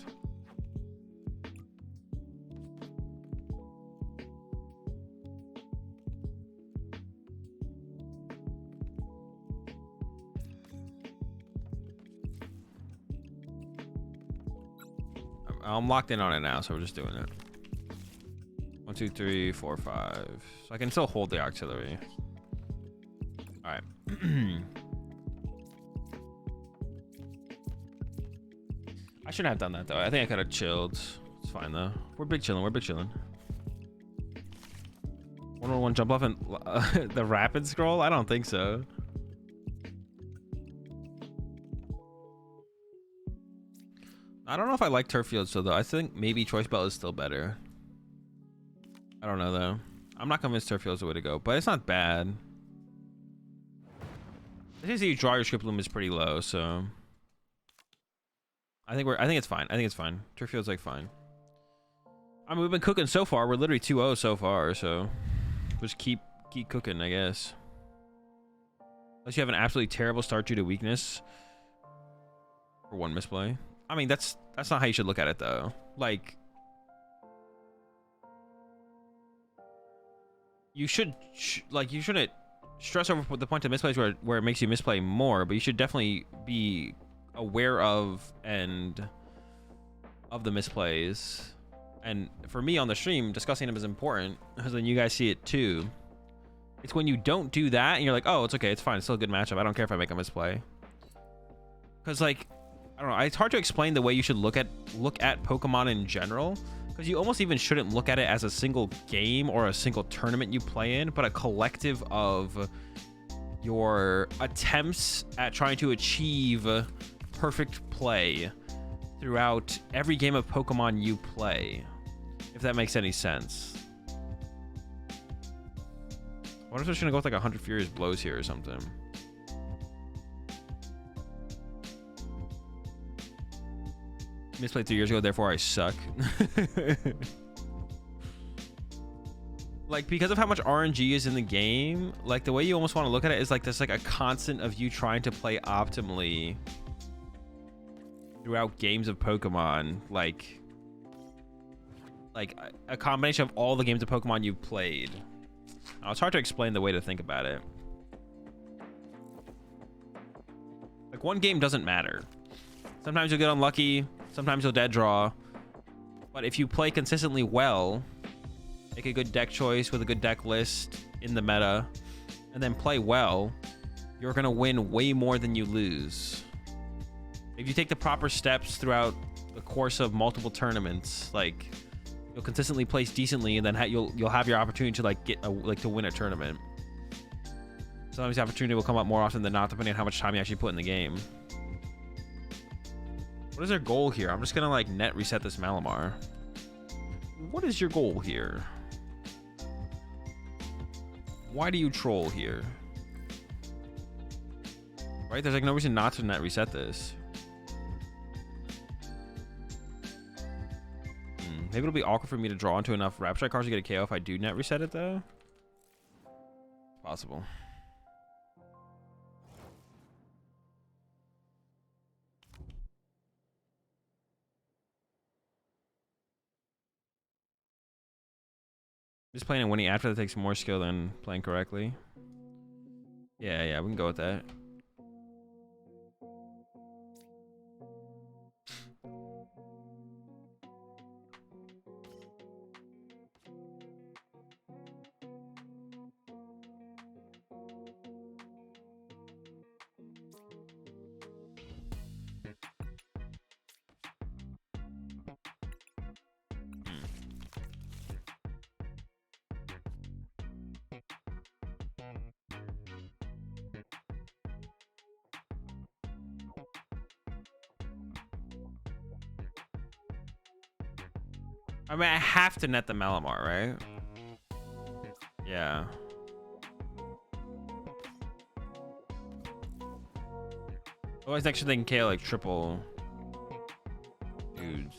I'm locked in on it now, so we're just doing it. 1, 1, 2, 3, 4, 5. So I can still hold the artillery. All right. I shouldn't have done that though. I think I could have chilled. It's fine though. We're big chilling. We're big chilling. 1-on-1 jump off and the rapid scroll? I don't think so. I don't know if I like turf fields though. I think maybe choice belt is still better. I don't know though. I'm not convinced turf field is the way to go, but it's not bad. I think you draw your script loom is pretty low, so I think it's fine. I think it's fine. Turf field's like fine. I mean, we've been cooking so far. We're literally 2-0 so far, so just keep cooking, I guess. Unless you have an absolutely terrible start due to weakness or one misplay. I mean, that's not how you should look at it though. Like, you shouldn't stress over the point of misplays where it makes you misplay more, but you should definitely be aware of the misplays. And for me on the stream, discussing them is important because then you guys see it too. It's when you don't do that and you're like, oh, it's okay, it's fine, it's still a good matchup, I don't care if I make a misplay. Because like, I don't know, it's hard to explain the way you should look at Pokemon in general, because you almost even shouldn't look at it as a single game or a single tournament you play in, but a collective of your attempts at trying to achieve perfect play throughout every game of Pokemon you play, if that makes any sense. What if I'm just gonna go with like 100 Furious Blows here or something? Misplayed 3 years ago, therefore I suck. Like, because of how much RNG is in the game, like the way you almost want to look at it is like there's like a constant of you trying to play optimally throughout games of Pokemon, like a combination of all the games of Pokemon you've played. Now, it's hard to explain the way to think about it. Like, one game doesn't matter. Sometimes you'll get unlucky, sometimes you'll dead draw, but if you play consistently well, make a good deck choice with a good deck list in the meta, and then play well, you're gonna win way more than you lose. If you take the proper steps throughout the course of multiple tournaments, like, you'll consistently place decently, and then you'll have your opportunity to like get to win a tournament. Sometimes the opportunity will come up more often than not, depending on how much time you actually put in the game. What is their goal here? I'm just gonna like net reset this Malamar. What is your goal here? Why do you troll here? Right? There's like no reason not to net reset this. Maybe it'll be awkward for me to draw into enough Rapid Strike cards to get a KO if I do net reset it though. It's possible. Just playing and winning after that takes more skill than playing correctly. Yeah, we can go with that. I mean, I have to net the Malamar, right? Yeah. Otherwise, next thing KO like triple dudes.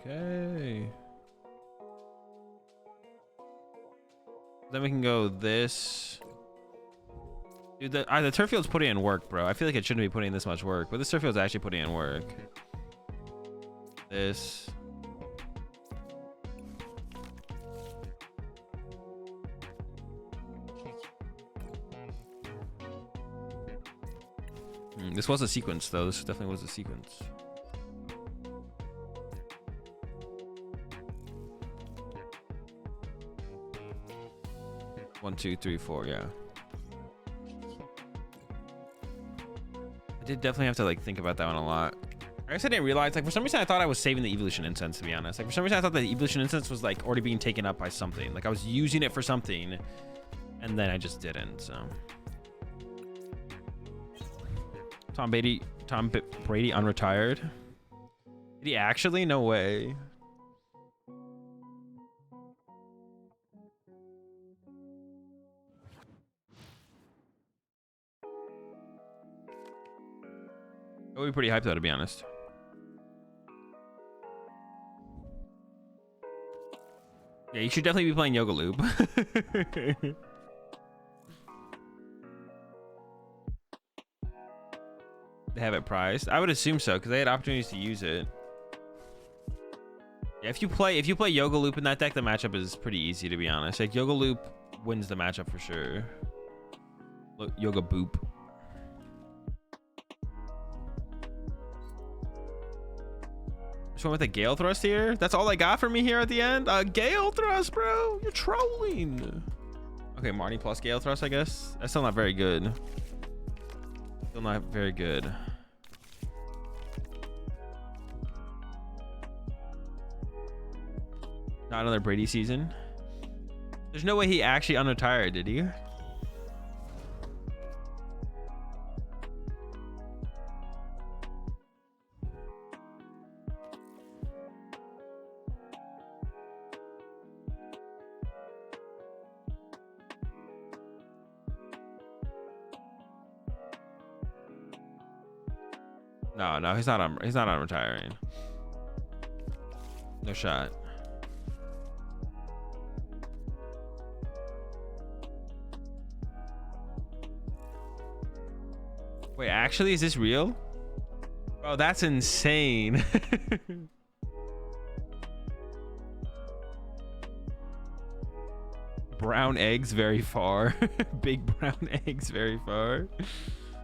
Okay. Then we can go this. Dude, the turf field's putting in work, bro. I feel like it shouldn't be putting in this much work, but this turf field's actually putting in work. This. This was a sequence, though. This definitely was a sequence. One, two, three, four, yeah. I did definitely have to like think about that one a lot. I guess I didn't realize, like, for some reason I thought I was saving the evolution incense, to be honest. Like, for some reason I thought the evolution incense was like already being taken up by something. Like I was using it for something and then I just didn't, so. Tom Brady unretired. Did he actually? No way. I would be pretty hyped though, to be honest. Yeah, you should definitely be playing Yoga Loop. They have it prized. I would assume so, because they had opportunities to use it. Yeah, if you play Yoga Loop in that deck, the matchup is pretty easy, to be honest. Like Yoga Loop wins the matchup for sure. Yoga Boop. Just went with a Gale Thrust here. That's all I got for me here at the end. Gale Thrust, bro. You're trolling. Okay, Marnie plus Gale Thrust, I guess. That's still not very good. Still not very good. Not another Brady season. There's no way he actually unretired, did he? No, he's not retiring. No shot. Wait, actually, is this real? Oh, that's insane. Brown eggs very far. Big brown eggs very far.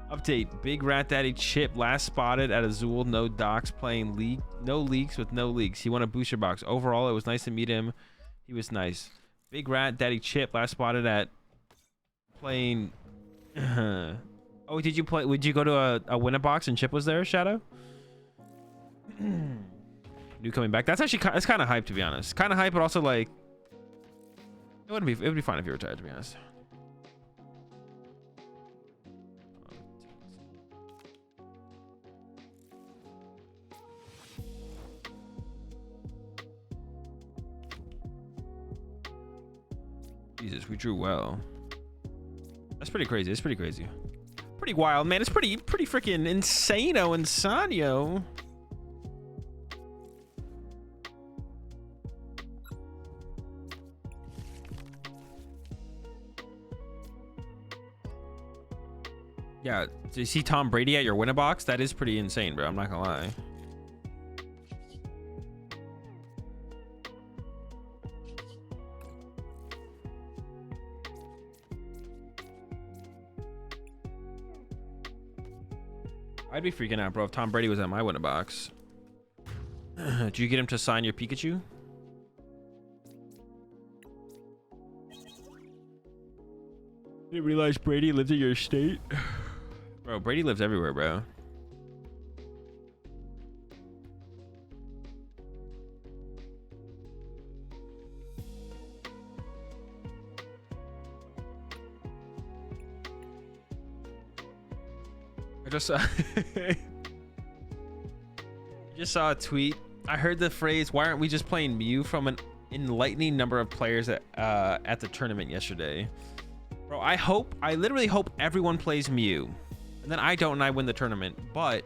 Update: Big Rat Daddy Chip last spotted at Azul. No docks playing no leaks with no leaks. He won a booster box. Overall, it was nice to meet him. He was nice. Big Rat Daddy Chip last spotted at playing. Oh, did you play? Would you go to a winner box and Chip was there? Shadow. New coming back. That's actually it's kind of hype, to be honest. Kind of hype, but also like it would be fine if you retired, to be honest. Jesus, we drew well. That's pretty crazy. It's pretty crazy. Pretty wild, man. It's pretty freaking insano, insanio. Yeah, do you see Tom Brady at your winner box? That is pretty insane, bro. I'm not gonna lie. I'd be freaking out, bro, if Tom Brady was at my winner box. Did you get him to sign your Pikachu? Didn't realize Brady lives in your state. Bro, Brady lives everywhere, bro. I just saw a tweet. I heard the phrase, "Why aren't we just playing Mew?" from an enlightening number of players at the tournament yesterday. Bro, I literally hope everyone plays Mew, and then I don't, and I win the tournament. But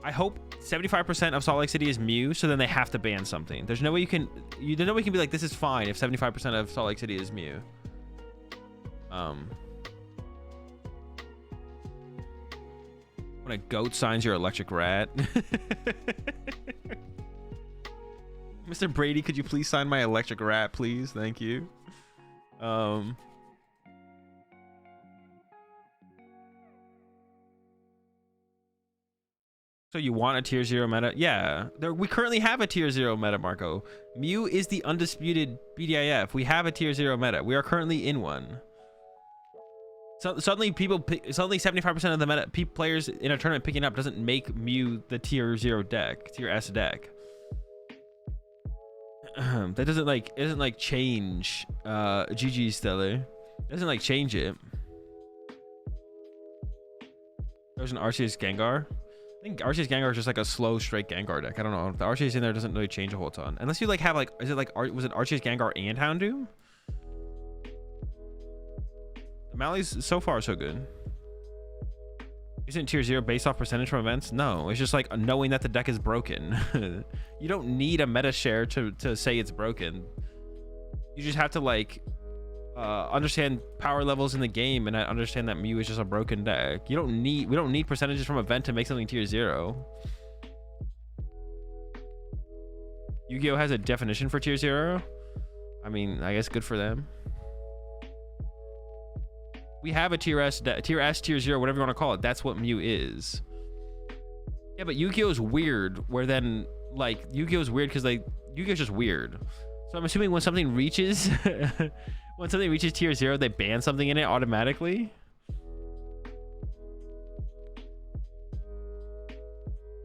I hope 75% of Salt Lake City is Mew, so then they have to ban something. There's no way you can be like, this is fine if 75% of Salt Lake City is Mew. When a goat signs your electric rat. Mr. Brady, could you please sign my electric rat, please? Thank you. So you want a tier 0 meta? Yeah, we currently have a tier 0 meta, Marco. Mew is the undisputed BDIF. We have a tier 0 meta. We are currently in one. So suddenly 75% of the meta players in a tournament picking up doesn't make Mew the tier 0 deck, tier S deck. That doesn't like, isn't like change GG Stellar. Doesn't like change it. There's an Arceus Gengar. I think Arceus Gengar is just like a slow straight Gengar deck. I don't know. The Arceus in there doesn't really change a whole ton. Unless you like have like, is it like, was it Arceus Gengar and Houndoom? Mally's so far so good. Isn't tier 0 based off percentage from events? No, it's just like knowing that the deck is broken. You don't need a meta share to say it's broken. You just have to like understand power levels in the game and understand that Mew is just a broken deck. We don't need percentages from event to make something tier 0. Yu-Gi-Oh has a definition for tier 0. I mean, I guess good for them. We have a tier S, tier 0, whatever you want to call it. That's what Mew is. Yeah, but Yu-Gi-Oh is weird. Where then, like, Yu-Gi-Oh is weird because like Yu-Gi-Oh is just weird. So I'm assuming when something reaches, when something reaches tier 0, they ban something in it automatically.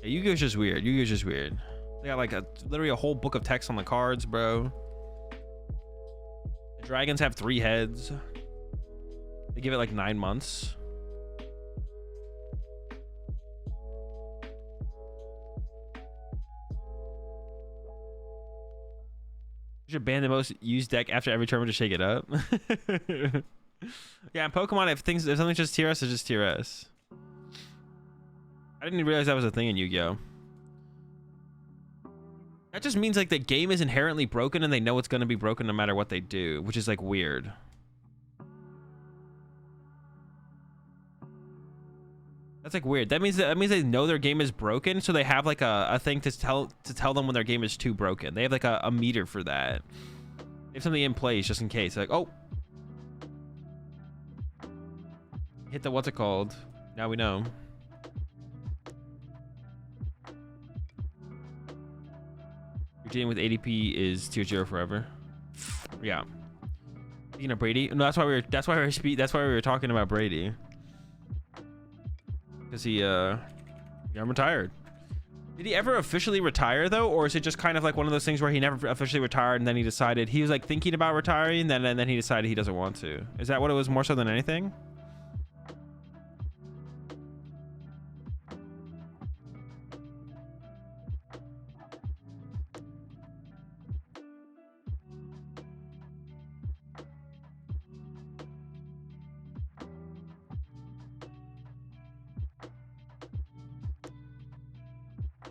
Yeah, Yu-Gi-Oh is just weird. Yu-Gi-Oh is just weird. They got like literally a whole book of text on the cards, bro. The dragons have 3 heads. They give it like 9 months. You should ban the most used deck after every tournament to shake it up. Yeah, in Pokemon, if something's just tier S, it's just tier S. I didn't realize that was a thing in Yu-Gi-Oh. That just means like the game is inherently broken and they know it's going to be broken no matter what they do, which is like weird. That's like weird. That means they know their game is broken, so they have like a thing to tell them when their game is too broken. They have like a meter for that. They have something in place just in case. Like, oh, hit the what's it called? Now we know. You're dealing with ADP is tier 0 forever. Yeah. You know Brady. No, that's why we were talking about Brady. Because he got retired. Did he ever officially retire though, or is it just kind of like one of those things where he never officially retired and then he decided he was like thinking about retiring, and then he decided he doesn't want to? Is that what it was more so than anything?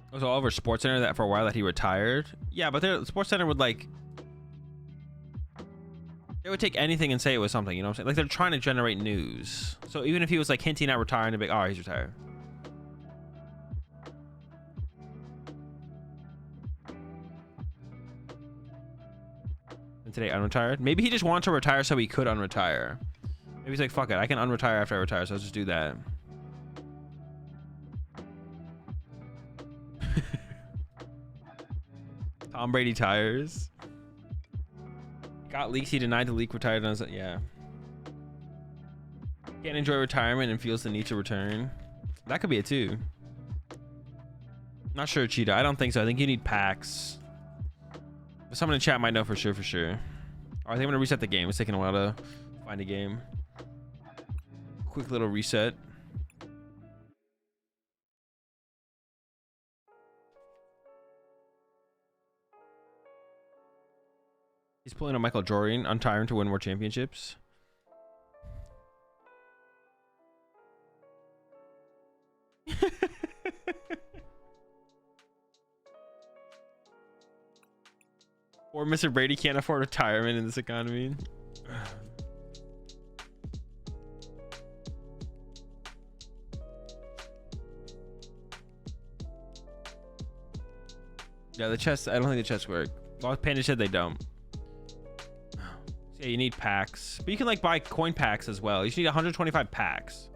It was all over Sports Center that for a while that he retired. Yeah, but their Sports Center would like, they would take anything and say it was something, you know what I'm saying? Like they're trying to generate news. So even if he was like hinting at retiring, they'd be like, oh, he's retired. And today unretired. Maybe he just wanted to retire so he could unretire. Maybe he's like, fuck it, I can unretire after I retire, so let's just do that. Tom Brady tires. Got leaks. He denied the leak. Retired. On his, yeah. Can't enjoy retirement and feels the need to return. That could be it too. Not sure, Cheetah. I don't think so. I think you need packs. But someone in chat might know for sure. All right, I think I'm gonna reset the game. It's taking a while to find a game. Quick little reset. He's pulling a Michael Jordan, untiring to win more championships. Or Mr. Brady can't afford retirement in this economy. Yeah, the chests. I don't think the chests work. Well, Panda said they don't. So yeah, you need packs, but you can like buy coin packs as well. You just need 125 packs.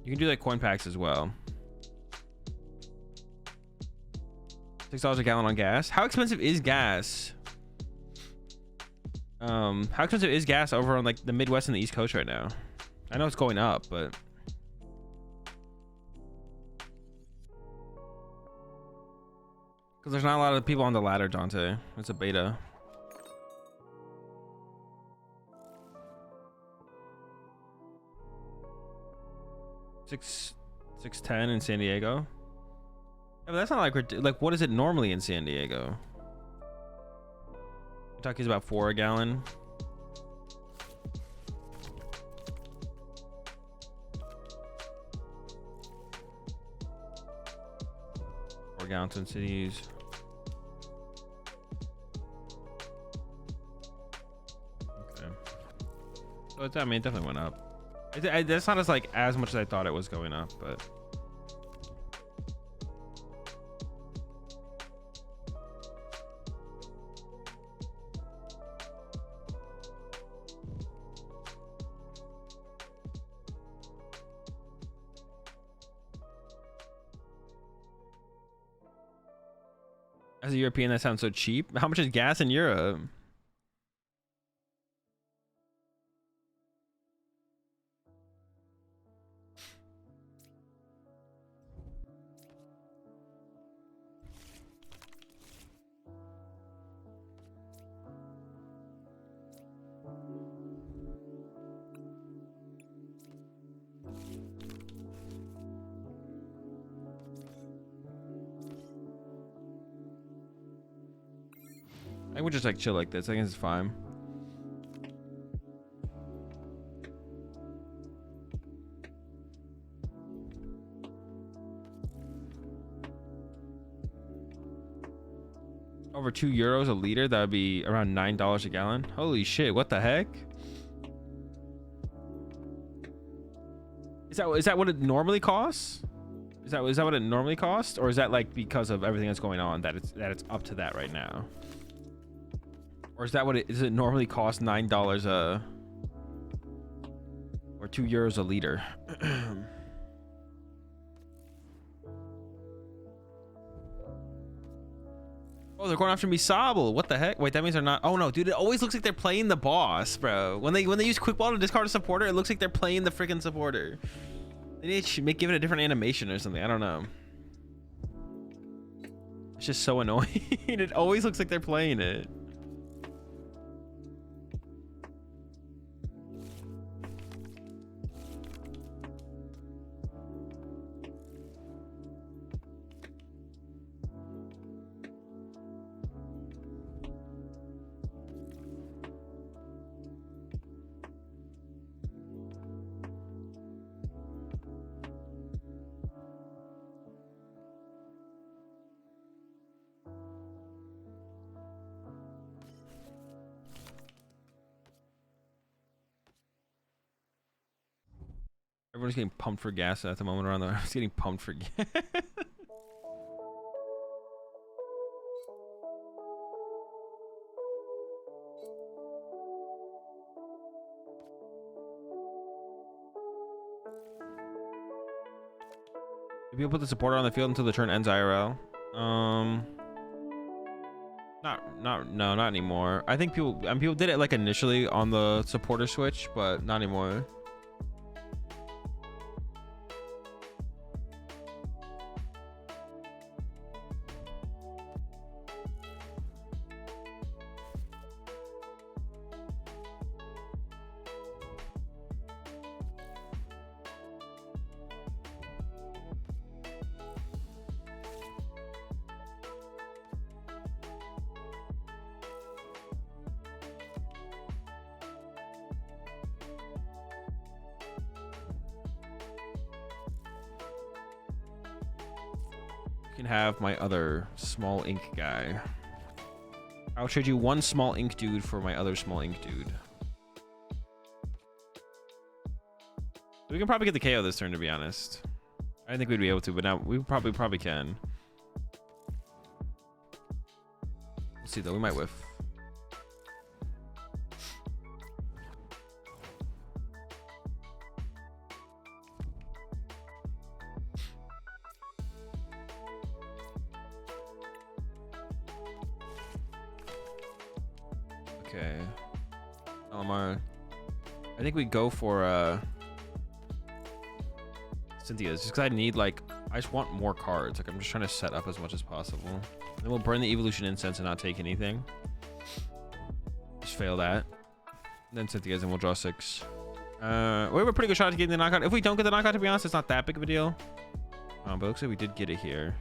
You can do like coin packs as well. $6 a gallon on gas. How expensive is gas? How expensive is gas over on like the Midwest and the East Coast right now? I know it's going up, but because there's not a lot of people on the ladder, Dante. It's a beta. $6.10 in San Diego. Yeah, but that's not like what is it normally in San Diego? Kentucky's about $4 a gallon. $4 in cities. Okay. So it's, I mean, it definitely went up. That's not as much as I thought it was going up, but. As a European, that sounds so cheap. How much is gas in Europe? I would just like chill like this. I guess it's fine. Over €2 a liter. That would be around $9 a gallon. Holy shit! What the heck? Is that what it normally costs? Is that what it normally costs, or is that like because of everything that's going on that it's up to that right now? Or is that what does it normally cost $9 or €2 a liter? Oh, they're going after Misable. What the heck? Wait, that means they're not. Oh no, dude, it always looks like they're playing the boss, bro. When they use quick ball to discard a supporter, it looks like they're playing the freaking supporter. They need to give it a different animation or something. I don't know. It's just so annoying. It always looks like they're playing it. Everyone's getting pumped for gas at the moment around there. I was getting pumped for gas. People put the supporter on the field until the turn ends IRL. Not anymore. I think people did it like initially on the supporter switch, but not anymore. Can have my other small ink guy. I'll trade you one small ink dude for my other small ink dude. We can probably get the KO this turn, to be honest. I didn't think we'd be able to, but now we probably can. Let's see though, we might whiff. Okay. Malamar. I think we go for Cynthia's, just because I need, like, I just want more cards. Like, I'm just trying to set up as much as possible. Then we'll burn the evolution incense and not take anything. Just fail that. And then Cynthia's, and we'll draw 6. We have a pretty good shot at getting the knockout. If we don't get the knockout, to be honest, it's not that big of a deal. But it looks like we did get it here.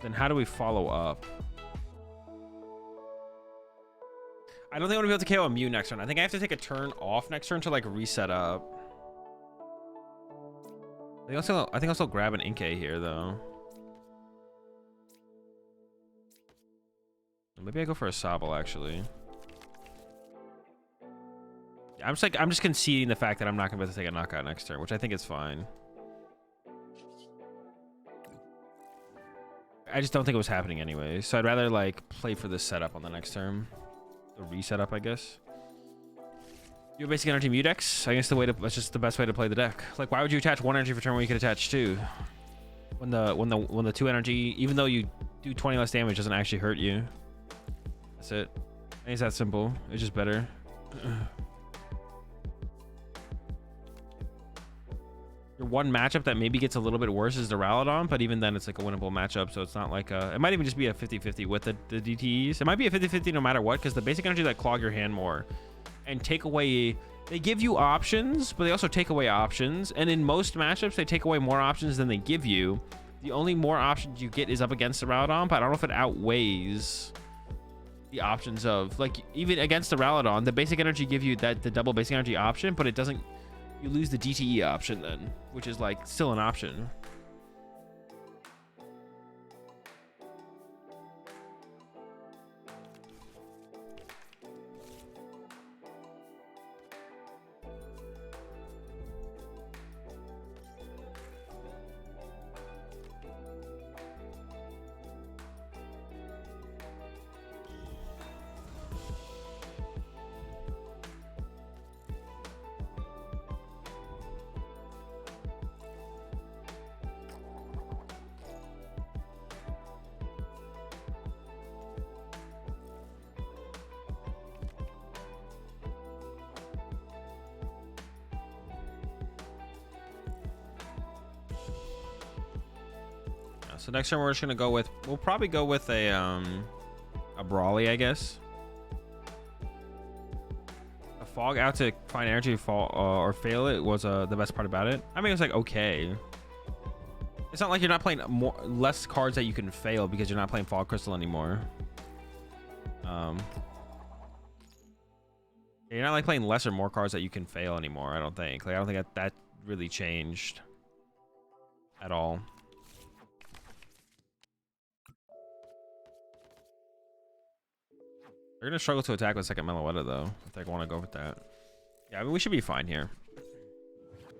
Then how do we follow up? I don't think I'm gonna be able to KO a Mew next turn. I think I have to take a turn off next turn to like reset up. I think I'll still grab an Inkay here though. Maybe I go for a Sobble actually. Yeah, I'm just conceding the fact that I'm not gonna be able to take a knockout next turn, which I think is fine. I just don't think it was happening anyway, so I'd rather like play for this setup on the next turn, the reset up, I guess. Your basic energy Mew decks. I guess that's just the best way to play the deck. Like, why would you attach 1 energy for turn when you could attach 2? When the 2 energy, even though you do 20 less damage, doesn't actually hurt you. That's it. I think it's that simple. It's just better. Your one matchup that maybe gets a little bit worse is the Duraludon, but even then it's like a winnable matchup, so it's not like it might even just be a 50-50 with the DTEs. It might be a 50-50 no matter what, because the basic energy that clog your hand more and take away, they give you options, but they also take away options, and in most matchups they take away more options than they give you. The only more options you get is up against the Duraludon, but I don't know if it outweighs the options of, like, even against the Duraludon, the basic energy give you the double basic energy option, but it doesn't. You lose the DTE option then, which is like still an option. So next turn we're just gonna go with, we'll probably go with a Brawly, I guess. A Fog out to find energy to fall or fail it was the best part about it. I mean, it was like okay. It's not like you're not playing less cards that you can fail because you're not playing Fog Crystal anymore. You're not like playing less or more cards that you can fail anymore. I don't think. Like I don't think that really changed at all. They're gonna struggle to attack with second Meloetta though, if they want to go with that. Yeah, I mean we should be fine here.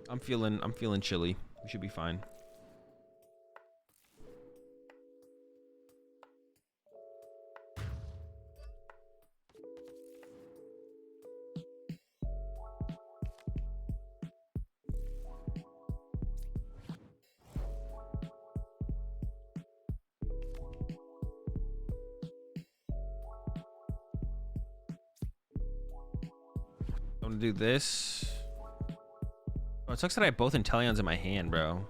I'm feeling chilly. We should be fine. I'm gonna do this. Oh, it sucks that I have both Inteleons in my hand, bro.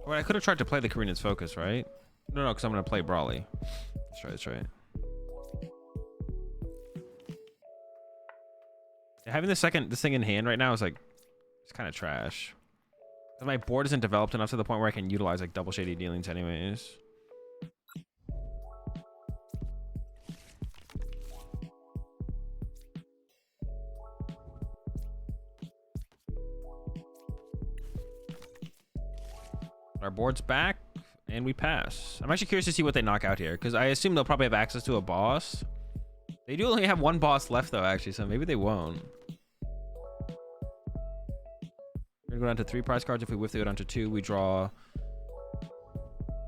Well, I could have tried to play the Karina's Focus, right? No, because I'm gonna play Brawly. That's right. Having this thing in hand right now is like, it's kind of trash. My board isn't developed enough to the point where I can utilize like double shady dealings anyways. Our board's back and we pass. I'm actually curious to see what they knock out here because I assume they'll probably have access to a boss. They do only have one boss left though, actually, so maybe they won't. We're gonna go down to 3 prize cards. If we whiff, they go down to 2. We draw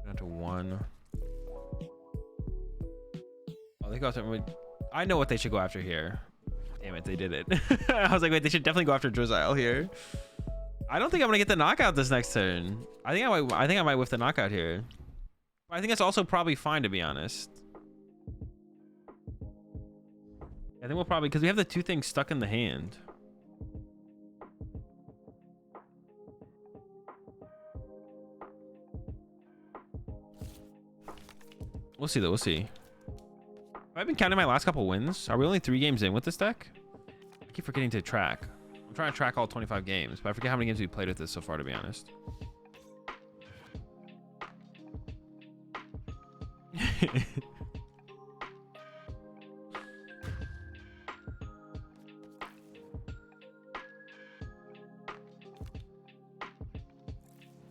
down to 1. Oh, they go after. I know what they should go after here. Damn it, they did it. I was like, wait, they should definitely go after Drizzile here. I don't think I'm gonna get the knockout this next turn. I think I might whiff the knockout here. But I think it's also probably fine, to be honest. I think we'll probably, because we have the 2 things stuck in the hand. We'll see though, we'll see. Have I been counting my last couple wins? Are we only 3 games in with this deck? I keep forgetting to track. I'm trying to track all 25 games, but I forget how many games we played with this so far, to be honest.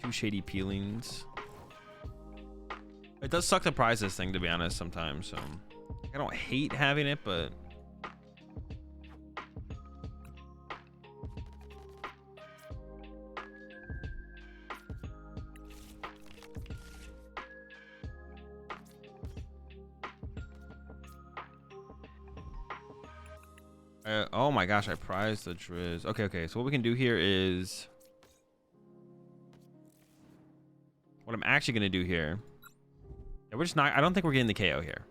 Two shady peelings. It does suck to prize this thing, to be honest, sometimes. So I don't hate having it, but oh my gosh, I prized the Driz. Okay, so what we can do here is what I'm actually gonna do here. Yeah, we're just not. I don't think we're getting the KO here.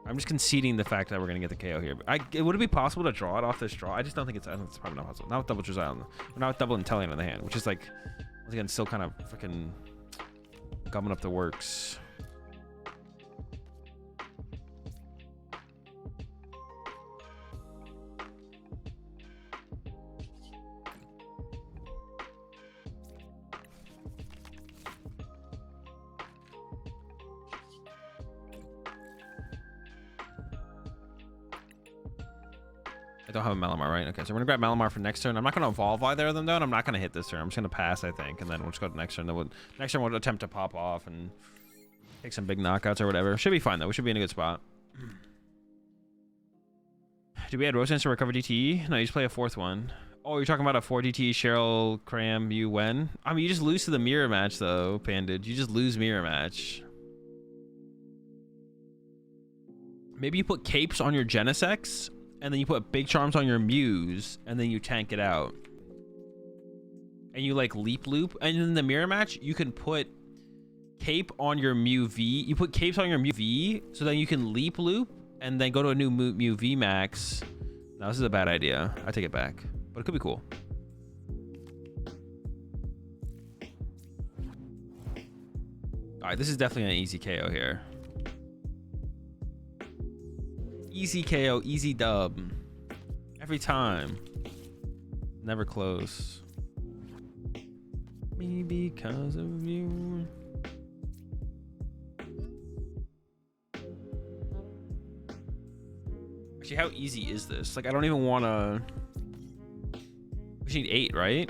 I'm just conceding the fact that we're gonna get the KO here. Would it be possible to draw it off this draw? I just don't think it's. I think it's probably not possible. Not with double Drizzile. Not with double Inteleon in the hand, which is like, once again, still kind of freaking gumming up the works. I don't have a Malamar, right? Okay, so we're gonna grab Malamar for next turn. I'm not gonna evolve either of them though, and I'm not gonna hit this turn. I'm just gonna pass, I think, and then we'll just go to next turn. Then next turn we'll attempt to pop off and take some big knockouts or whatever. Should be fine though. We should be in a good spot. Do we add Rosens to recover DTE? No, you just play a 4th one. Oh, you're talking about a 4 DTE Cheryl Cram you when? I mean, you just lose to the mirror match though, Pandid. You just lose mirror match. Maybe you put capes on your Genesex, and then you put big charms on your Muse, and then you tank it out. And you like leap loop, and in the mirror match, you can put cape on your Mew V. You put capes on your Mew V, so then you can leap loop, and then go to a new Mew V Max. No, this is a bad idea. I take it back, but it could be cool. All right, this is definitely an easy KO here. Easy KO, easy dub. Every time. Never close. Me because of you. Actually, how easy is this? Like, I don't even want to. We just need 8, right?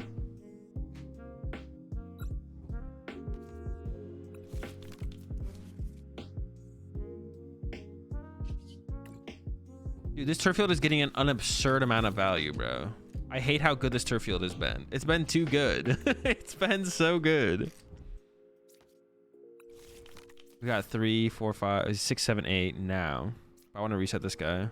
Dude, this turf field is getting an absurd amount of value, bro. I hate how good this turf field has been. It's been too good. It's been so good. We got 3, 4, 5, 6, 7, 8 now. I want to reset this guy.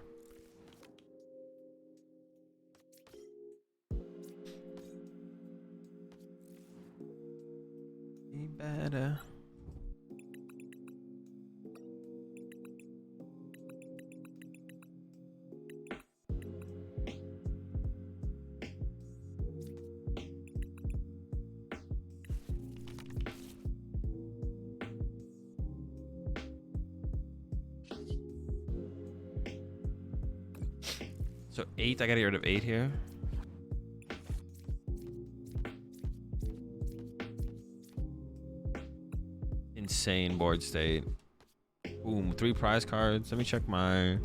Be better. So 8, I gotta get rid of 8 here. Insane board state. Boom, 3 prize cards. Let me check my...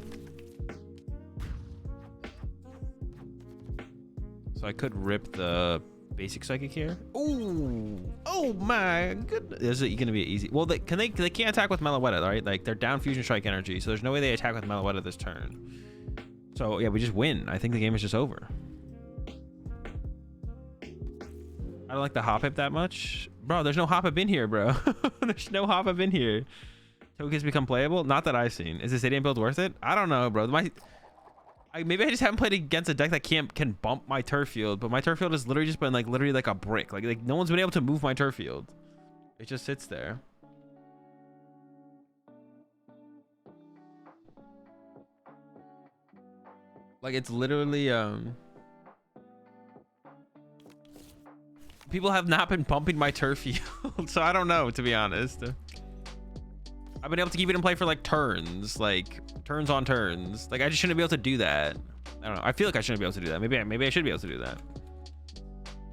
So I could rip the basic psychic here. Ooh, oh my goodness. Is it gonna be easy? Well, they can't attack with Meloetta, right? Like they're down fusion strike energy, so there's no way they attack with Meloetta this turn. So yeah, we just win. I think the game is just over. I don't like the hop hip that much. Bro, there's no hop hip in here, bro. There's no hop hip in here. Tokens become playable? Not that I've seen. Is the stadium build worth it? I don't know, bro. Maybe I just haven't played against a deck that can bump my turf field, but my turf field has literally just been like literally like a brick. Like no one's been able to move my turf field. It just sits there. Like it's literally people have not been bumping my turf field, so I don't know, to be honest. I've been able to keep it in play for like turns, like turns on turns. Like I just shouldn't be able to do that. I don't know. I feel like I shouldn't be able to do that. Maybe I should be able to do that.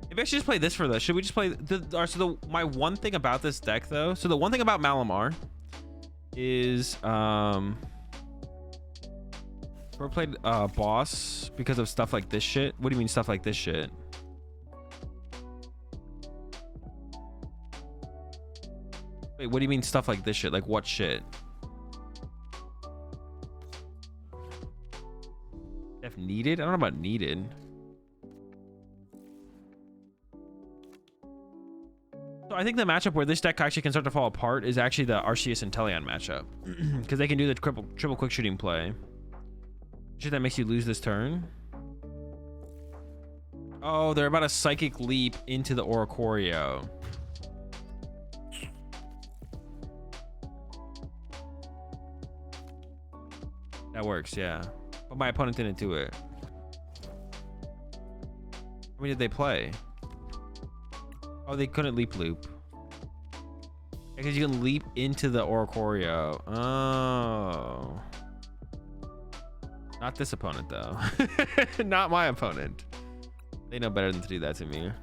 Maybe I should just play this for this. Should we just play my one thing about this deck though? So the one thing about Malamar is we played boss because of stuff like this shit. What do you mean stuff like this shit? Wait, what do you mean stuff like this shit? Like what shit? If needed? I don't know about needed. So I think the matchup where this deck actually can start to fall apart is actually the Arceus Inteleon matchup. Because they can do the triple quick shooting play. Shit that makes you lose this turn. Oh, they're about a psychic leap into the Oricorio. That works, yeah. But my opponent didn't do it. How many did they play? Oh, they couldn't leap loop. Because you can leap into the Oricorio. Oh. Not this opponent, though. Not my opponent. They know better than to do that to me.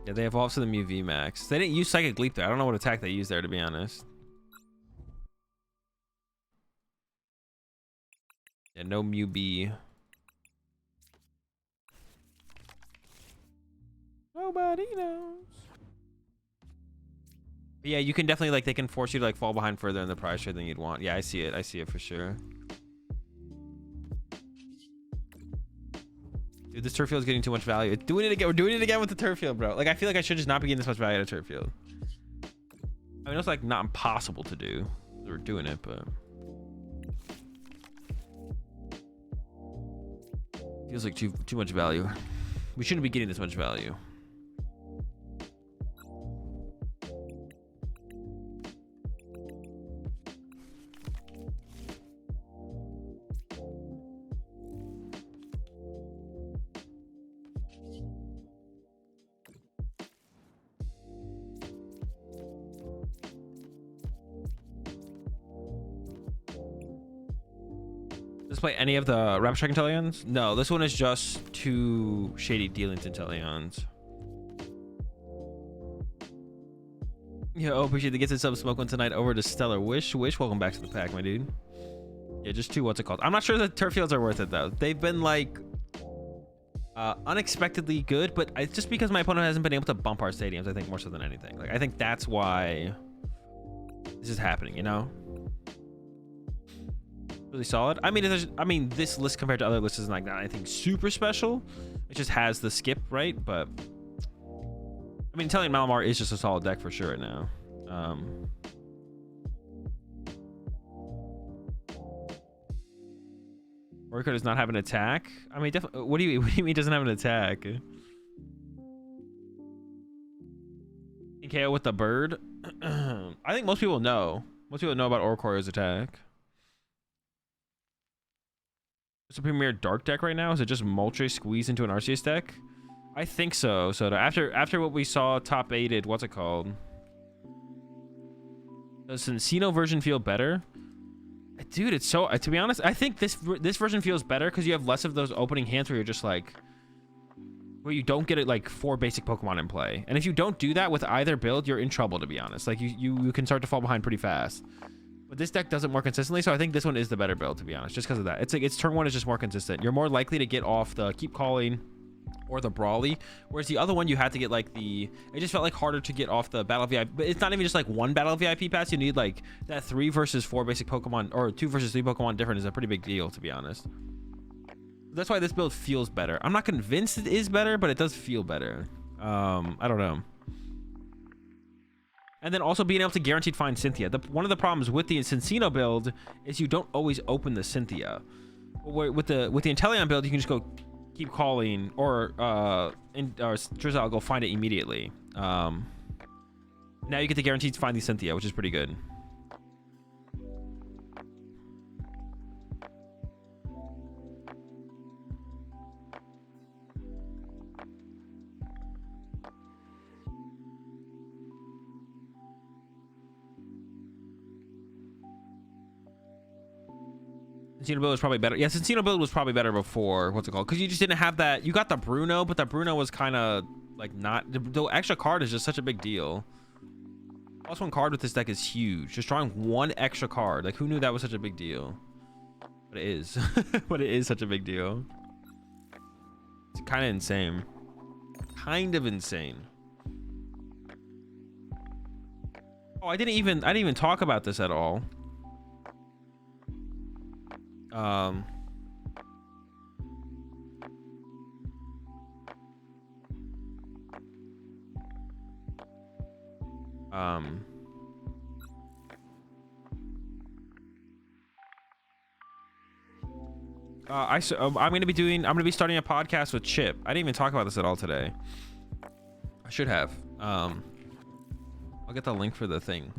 Yeah, they evolved to the Mew V Max. They didn't use Psychic Leap there. I don't know what attack they used there, to be honest. Yeah, no Mew B. Nobody knows. But yeah, you can definitely, like, they can force you to, like, fall behind further in the prize trade than you'd want. Yeah, I see it. I see it for sure. Dude, this turf field is getting too much value. It's doing it again. We're doing it again with the turf field, bro. Like, I feel like I should just not be getting this much value at a turf field. I mean, it's like not impossible to do. We're doing it, but feels like too much value. We shouldn't be getting this much value. Play any of the Rapid Strike Inteleons? No, this one is just 2 Shady Dealings Inteleons. Yo, appreciate the gets and sub smoke one tonight over to Stellar Wish. Welcome back to the pack, my dude. Yeah, just 2, what's it called? I'm not sure the turf fields are worth it though. They've been like unexpectedly good, but it's just because my opponent hasn't been able to bump our stadiums, I think, more so than anything. Like, I think that's why this is happening, you know? Really solid. I mean, this list compared to other lists is like not anything super special. It just has the skip, right? But I mean, Inteleon Malamar is just a solid deck for sure right now. Orca does not have an attack. I mean, definitely. What do you mean it doesn't have an attack? KO with the bird. I think most people know. Most people know about Oricorio's attack. It's a premier dark deck right now. Is it just Moltre squeeze into an Arceus deck? I think so. So after what we saw top 8'd, what's it called? Does Encino version feel better? Dude, it's so... to be honest, I think this version feels better because you have less of those opening hands where you're just like... where you don't get it like 4 basic Pokemon in play. And if you don't do that with either build, you're in trouble, to be honest. Like, you can start to fall behind pretty fast. But this deck does it more consistently, so I think this one is the better build, to be honest, just because of that. It's like its turn 1 is just more consistent. You're more likely to get off the Keep Calling or the Brawly, whereas the other one you had to get like the... it just felt like harder to get off the Battle VIP. But it's not even just like one Battle VIP pass. You need like that 3 versus 4 basic Pokemon, or 2 versus 3 Pokemon different is a pretty big deal, to be honest. That's why this build feels better. I'm not convinced it is better, but it does feel better. I don't know. And then also being able to guaranteed find Cynthia. One of the problems with the Cincino build is you don't always open the Cynthia. With the Inteleon build, you can just go Keep Calling, or Drizzle, go find it immediately. Now you get the guaranteed to find the Cynthia, which is pretty good. Cincino build was probably better. Yeah, Cincino build was probably better before, what's it called? Because you just didn't have that. You got the Bruno, but the Bruno was kind of like not... the extra card is just such a big deal. Plus 1 card with this deck is huge. Just drawing 1 extra card. Like, who knew that was such a big deal? But it is. But it is such a big deal. It's kind of insane. Kind of insane. Oh, I didn't even talk about this at all. I'm gonna be starting a podcast with Chip. I didn't even talk about this at all today. I should have. I'll get the link for the thing.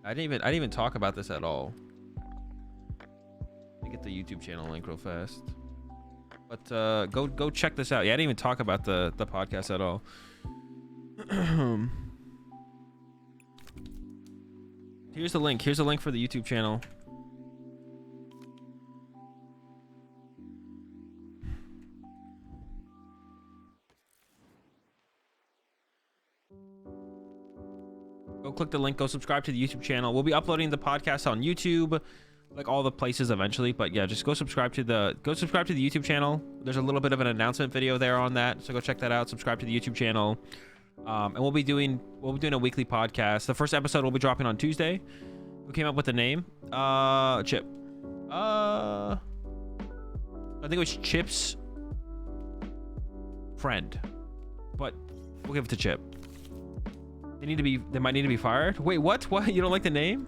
I didn't even talk about this at all. Let me get the YouTube channel link real fast. But go check this out. Yeah, I didn't even talk about the podcast at all. Here's the link. Here's the link for the YouTube channel. Go click the link. Go subscribe to the YouTube channel. We'll be uploading the podcast on YouTube, like all the places eventually. But yeah, just go subscribe to the YouTube channel. There's a little bit of an announcement video there on that, so go check that out. Subscribe to the YouTube channel. And we'll be doing a weekly podcast. The first episode will be dropping on Tuesday. Who came up with the name? Chip. I think it was Chip's friend, but we'll give it to Chip. They might need to be fired. Wait, what? What? You don't like the name?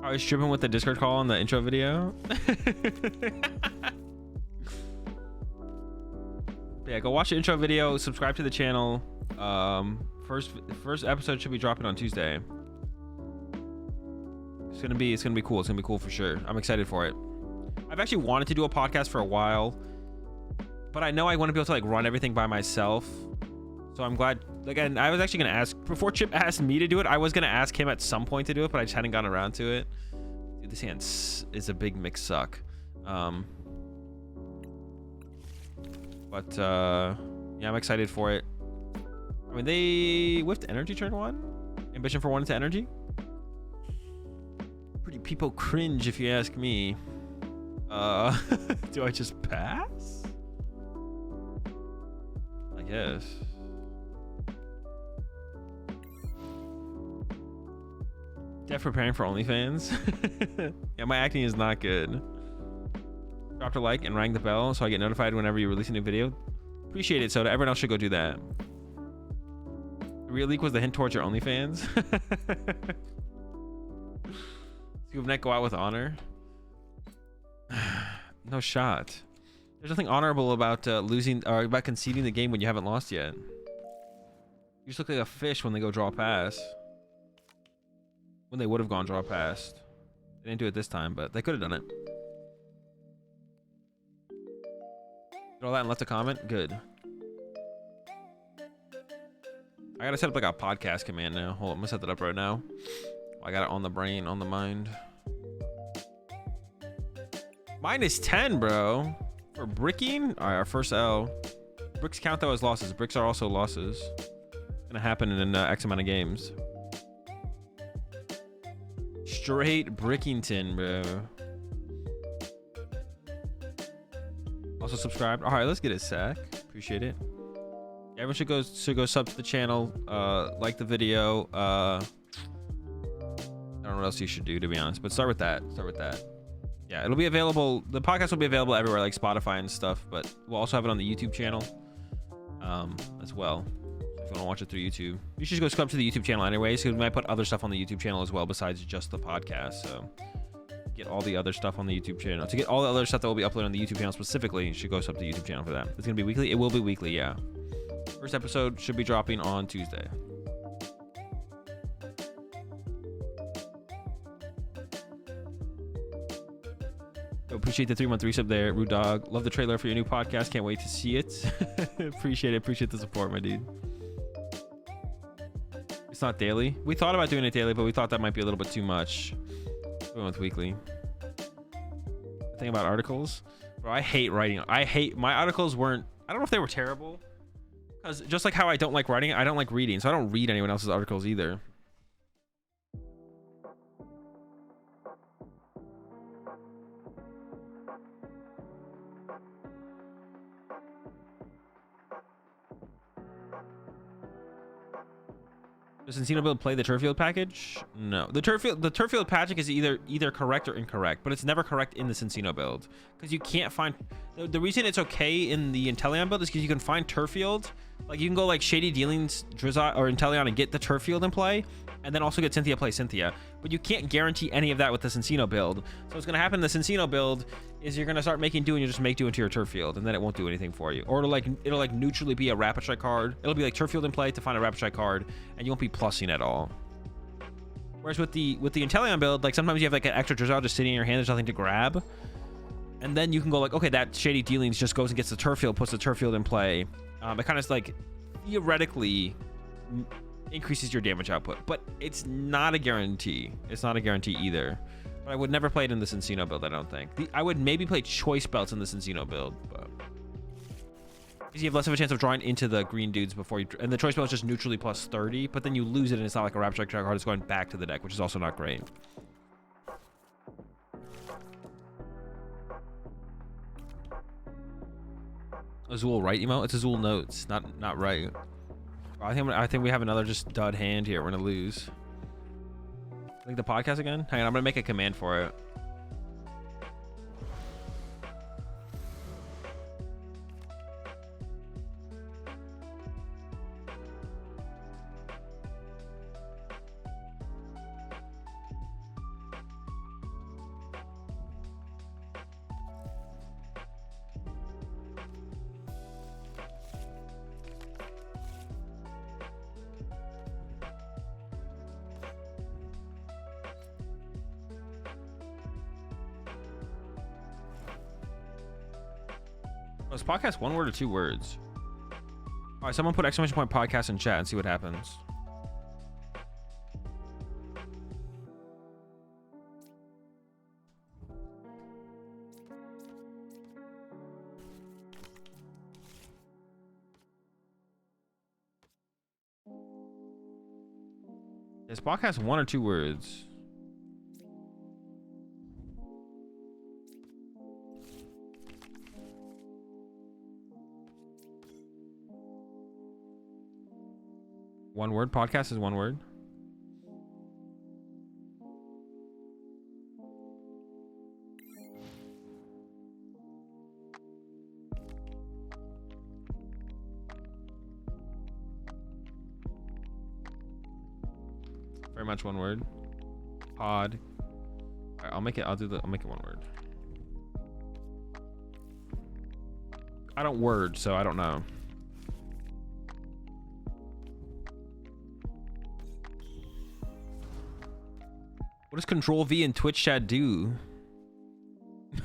I was tripping with the Discord call in the intro video. Yeah, go watch the intro video, subscribe to the channel. First episode should be dropping on Tuesday. It's gonna be cool. It's gonna be cool for sure. I'm excited for it. I've actually wanted to do a podcast for a while, but I know I want to be able to like run everything by myself. So I'm glad. Like, and I was actually gonna ask before Chip asked me to do it. I was gonna ask him at some point to do it, but I just hadn't gotten around to it. Dude, this hand is a big mix suck. But yeah, I'm excited for it. I mean, they whiffed energy turn 1. Ambition for 1 into energy. Pretty people cringe if you ask me. Do I just pass? I guess. Def preparing for OnlyFans. Yeah, my acting is not good. Drop a like and ring the bell so I get notified whenever you release a new video. Appreciate it, Soda. Everyone else should go do that. The real leak was the hint towards your OnlyFans. Scoopneck go out with honor. No shot. There's nothing honorable about losing or about conceding the game when you haven't lost yet. You just look like a fish when they go draw a pass. When they would have gone draw a pass. They didn't do it this time, but they could have done it. Did all that and left a comment. Good. I gotta set up like a podcast command now. Hold on, I'm gonna set that up right now. I got it on the brain, on the mind. -10, bro. For bricking? All right, our first L. Bricks count though as losses. Bricks are also losses. It's gonna happen in X amount of games. Straight Brickington, bro. Also subscribed. All right, let's get it, Sack. Appreciate it. Yeah, everyone should go sub to the channel. Like the video. I don't know what else you should do, to be honest, but start with that. Yeah, it'll be available. The podcast will be available everywhere, like Spotify and stuff, but we'll also have it on the YouTube channel as well. If you want to watch it through YouTube, you should go subscribe to the YouTube channel anyway, so we might put other stuff on the YouTube channel as well besides just the podcast. So get all the other stuff on the YouTube channel. To get all the other stuff that will be uploaded on the YouTube channel specifically, you should go sub to the YouTube channel for that. It's gonna be weekly. It will be weekly, yeah. First episode should be dropping on Tuesday. Appreciate the 3-month resub there, Rude Dog. Love the trailer for your new podcast. Can't wait to see it. Appreciate it. Appreciate the support, my dude. It's not daily. We thought about doing it daily, but we thought that might be a little bit too much. We went with weekly. The thing about articles, bro, I hate writing. My articles weren't. I don't know if they were terrible, because just like how I don't like writing, I don't like reading, so I don't read anyone else's articles either. Does Encino build play the turf field package? No. The turf field package is either correct or incorrect, but it's never correct in the Encino build, because you can't find. The reason it's okay in the Inteleon build is because you can find turf field. Like you can go like Shady Dealings, Drizzt, or Inteleon and get the turf field in play, and then also get Cynthia play Cynthia. But you can't guarantee any of that with the Encino build. So what's gonna happen in the Encino build is you're gonna start making do, and you just make do into your turf field, and then it won't do anything for you. Or it'll like neutrally be a rapid strike card. It'll be like turf field in play to find a rapid strike card, and you won't be plussing at all. Whereas with the Inteleon build, like sometimes you have like an extra Drizzt just sitting in your hand, there's nothing to grab. And then you can go like, okay, that Shady Dealings just goes and gets the turf field, puts the turf field in play. It kind of like theoretically increases your damage output, but it's not a guarantee. It's not a guarantee either. But I would never play it in the Encino build, I don't think. I would maybe play choice belts in the Encino build, but because you have less of a chance of drawing into the green dudes before you, and the choice belt is just neutrally plus 30, but then you lose it and it's not like a rapid strike card, it's going back to the deck, which is also not great. Azul right emote? It's Azul notes, not right. I think we have another just dud hand here. We're gonna lose. I think the podcast again. Hang on, I'm gonna make a command for it. Was podcast one word or 2 words? All right, someone put exclamation point podcast in chat and see what happens. Is podcast 1 or 2 words? One word. Podcast is 1 word. Very much 1 word. Pod. All right, I'll make it 1 word. I don't word, so I don't know. What does Control V in Twitch chat do?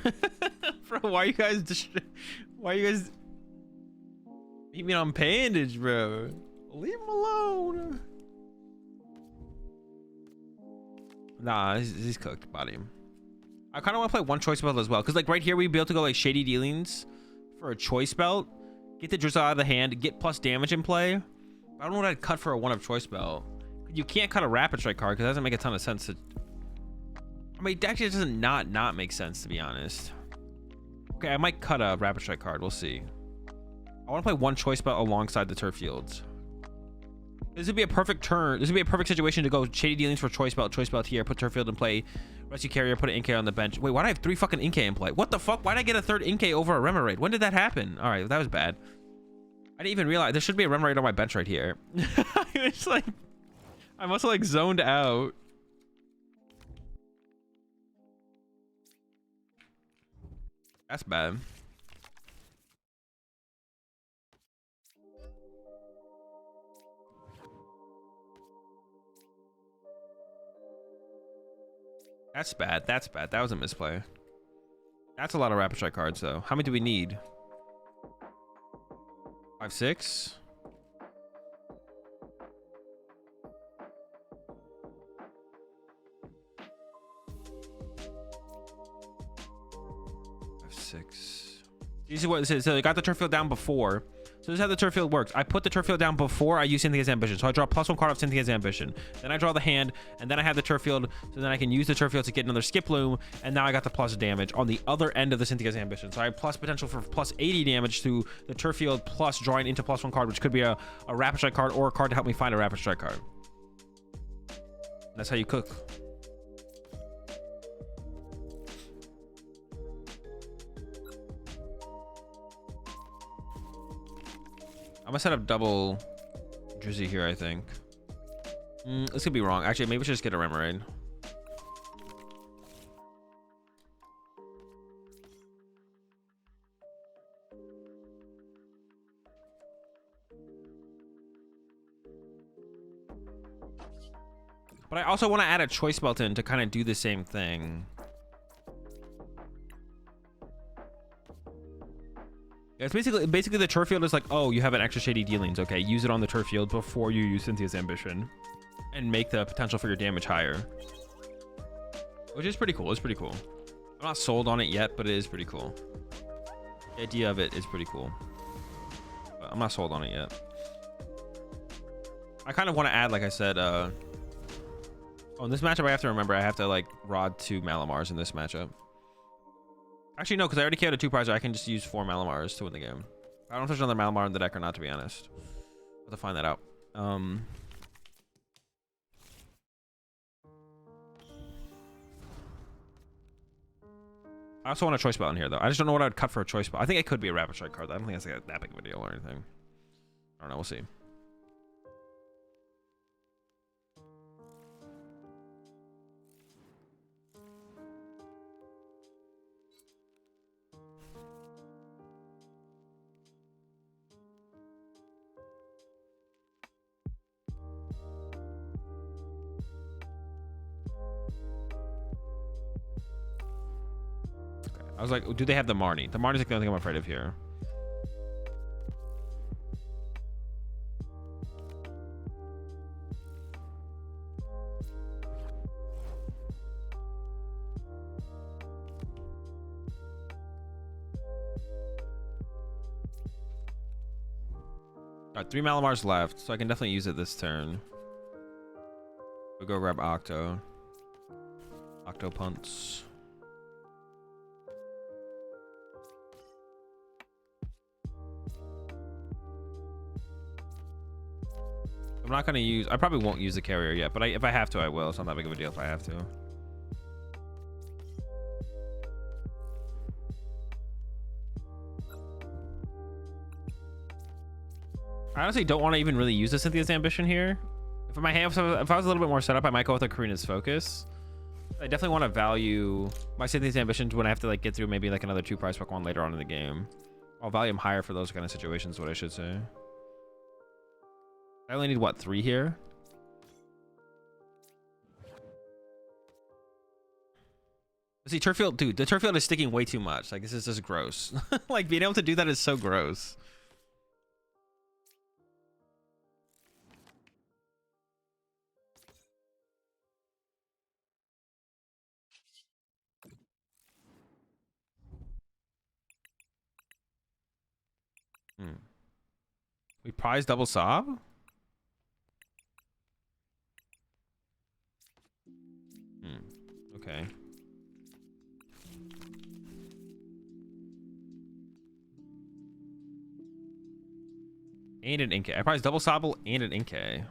Bro, why are you guys Beat me on bandage, bro. Leave him alone. Nah, he's cooked. Body him. I kind of want to play one choice belt as well, because like right here we'd be able to go like shady dealings for a choice belt, get the drizzle out of the hand, get plus damage in play. I don't know what I'd cut for a one of choice belt. You can't cut a rapid strike card because that doesn't make a ton of sense. I mean, it actually doesn't not make sense, to be honest. Okay, I might cut a rapid strike card. We'll see. I want to play one choice belt alongside the turf fields. This would be a perfect turn. This would be a perfect situation to go shady dealings for choice belt here, put turf field in play, rescue carrier, put an Inkay on the bench. Wait, why do I have 3 fucking Inkay in play? What the fuck? Why did I get a 3rd Inkay over a Remoraid? When did that happen? All right, that was bad. I didn't even realize there should be a Remoraid on my bench right here. It's like I must have like zoned out. That's bad. That's bad. That's bad. That was a misplay. That's a lot of rapid strike cards, though. How many do we need? 5, 6. This is what this is. So they got the turf field down before. So this is how the turf field works. I put the turf field down before I use Cynthia's Ambition. So I draw +1 card of Cynthia's Ambition. Then I draw the hand, and then I have the turf field. So then I can use the turf field to get another skip loom. And now I got the plus damage on the other end of the Cynthia's Ambition. So I have plus potential for plus 80 damage to the turf field plus drawing into +1 card, which could be a rapid strike card or a card to help me find a rapid strike card. And that's how you cook. I'm gonna set up double Drizzy here, I think. This could be wrong. Actually, maybe we should just get a Remoraid. But I also want to add a choice belt in to kind of do the same thing. It's basically the turf field is like, oh, you have an extra shady dealings. Okay, use it on the turf field before you use Cynthia's Ambition and make the potential for your damage higher, which is pretty cool. It's pretty cool. I'm not sold on it yet, but it is pretty cool. The idea of it is pretty cool, but I'm not sold on it yet. I kind of want to add, like I said, oh, in this matchup I have to remember I have to like rod 2 Malamars in this matchup. Actually, no, because I already killed a 2-prizer. I can just use 4 Malamars to win the game. I don't know if there's another Malamar in the deck or not, to be honest. I'll have to find that out. I also want a choice belt in here, though. I just don't know what I'd cut for a choice belt. I think it could be a rapid strike card. I don't think that's like that big of a deal or anything. I don't know. We'll see. I was like, do they have the Marnie? The Marnie's like the only thing I'm afraid of here. Alright, 3 Malamars left, so I can definitely use it this turn. We'll go grab Octo. Octo punts. I'm not gonna use. I probably won't use the carrier yet, but if I have to, I will. It's not that big of a deal if I have to. I honestly don't want to even really use the Cynthia's Ambition here. If I was a little bit more set up, I might go with a Karina's Focus. I definitely want to value my Cynthia's Ambition when I have to like get through maybe like another 2-prize Pokemon later on in the game. I'll value them higher for those kind of situations. What I should say. I only need what, 3 here? See, turf field, dude, the turf field is sticking way too much. Like, this is just gross. Like, being able to do that is so gross. Hmm. We prize double sob? Okay. And an Inkay. I prize double Sobble and an Inkay.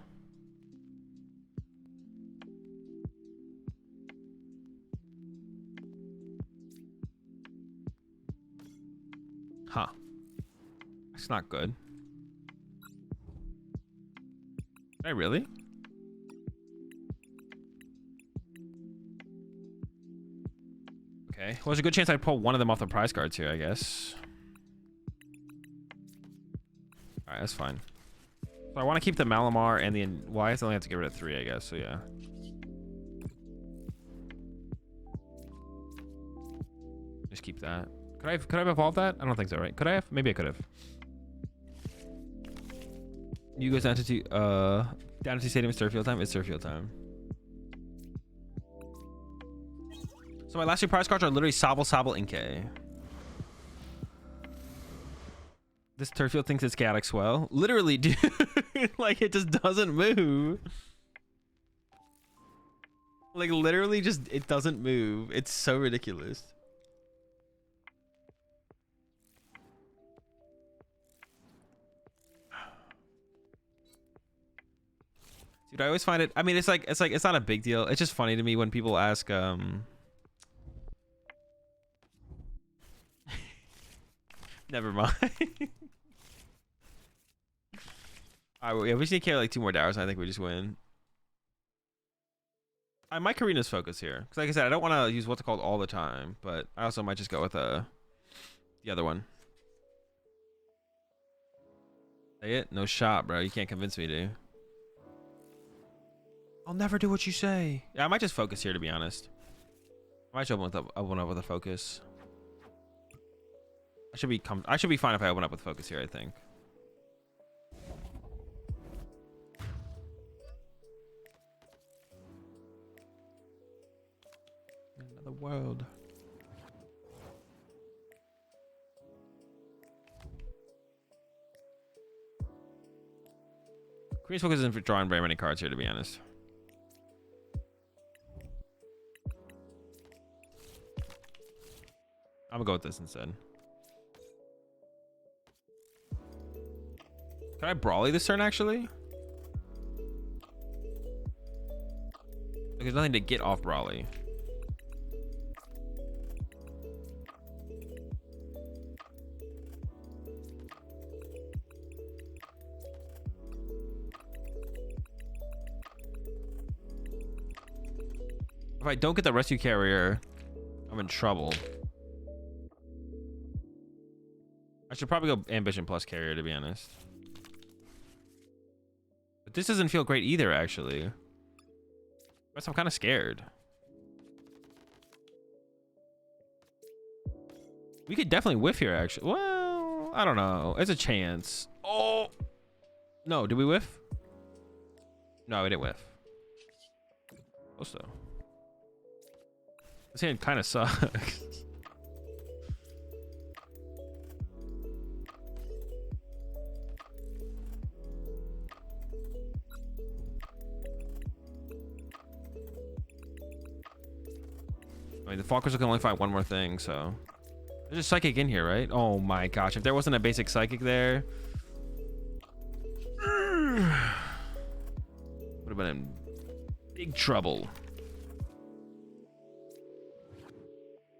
Huh. That's not good. Did I really? Okay. Well, there's a good chance I'd pull one of them off the prize cards here, I guess. Alright, that's fine. So I want to keep the Malamar and the... Well, I only have to get rid of 3, I guess, so yeah. Just keep that. Could I have evolved that? I don't think so, right? Could I have? Maybe I could have. You guys down to Stadium Surfield time? It's Surfield time. So my last 2 prize cards are literally Sobble, Inkay. This Turffield thinks it's Chaotic Swell. Literally, dude. Like, it just doesn't move. Like, literally just, it doesn't move. It's so ridiculous. Dude, I always find it, I mean, it's not a big deal. It's just funny to me when people ask, never mind. All right, yeah, we just need to carry like 2 more Dowers, and I think we just win. I might Karina's focus here, because like I said, I don't want to use what's called all the time, but I also might just go with the other one. Say it? No shot, bro. You can't convince me to. I'll never do what you say. Yeah, I might just focus here, to be honest. I might open up with a focus. I should be fine if I open up with focus here, I think. Another world. Queen's focus isn't for drawing very many cards here, to be honest. I'm gonna go with this instead. Can I Brawly this turn, actually? There's nothing to get off Brawly. If I don't get the Rescue Carrier, I'm in trouble. I should probably go Ambition plus Carrier, to be honest. But this doesn't feel great either, actually. But I'm kind of scared. We could definitely whiff here, actually. Well, I don't know. There's a chance. Oh! No, did we whiff? No, we didn't whiff. Close though. This hand kind of sucks. I mean, the Falkers can only find one more thing, so... There's a Psychic in here, right? Oh my gosh, if there wasn't a basic Psychic there... Would have been in big trouble.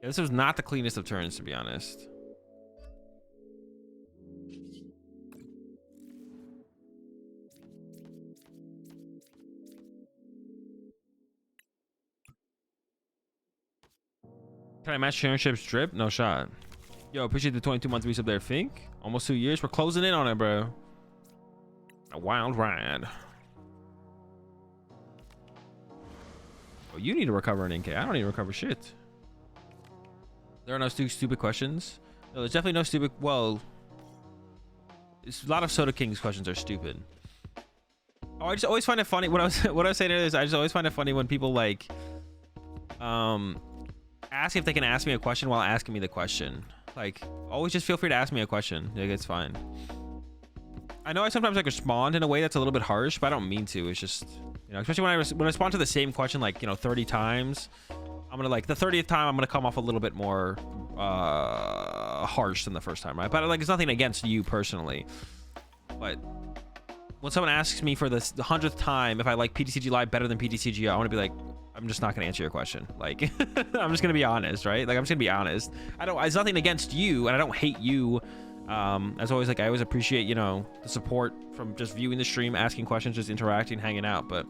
Yeah, this was not the cleanest of turns, to be honest. Can I match Championship's drip? No shot. Yo, appreciate the 22 months resub there, Fink. Almost 2 years. We're closing in on it, bro. A wild ride. Oh, you need to recover an NK. I don't need to recover shit. There are no stupid questions. No, there's definitely no stupid. Well, it's a lot of Soda King's questions are stupid. Oh, I just always find it funny. What I was saying earlier is I just always find it funny when people like, ask if they can ask me a question while asking me the question. Like, always just feel free to ask me a question. Like, it's fine. I know I sometimes like respond in a way that's a little bit harsh, but I don't mean to. It's just, you know, especially when I respond to the same question like, you know, 30 times, I'm gonna like the 30th time I'm gonna come off a little bit more harsh than the first time, right? But like it's nothing against you personally, but when someone asks me for this the 100th time if I like PTCG Live better than PTCG, I want to be like, I'm just not gonna answer your question. Like I'm just gonna be honest, right? Like I'm just gonna be honest. It's nothing against you, and I don't hate you. As always, like I always appreciate, you know, the support from just viewing the stream, asking questions, just interacting, hanging out. But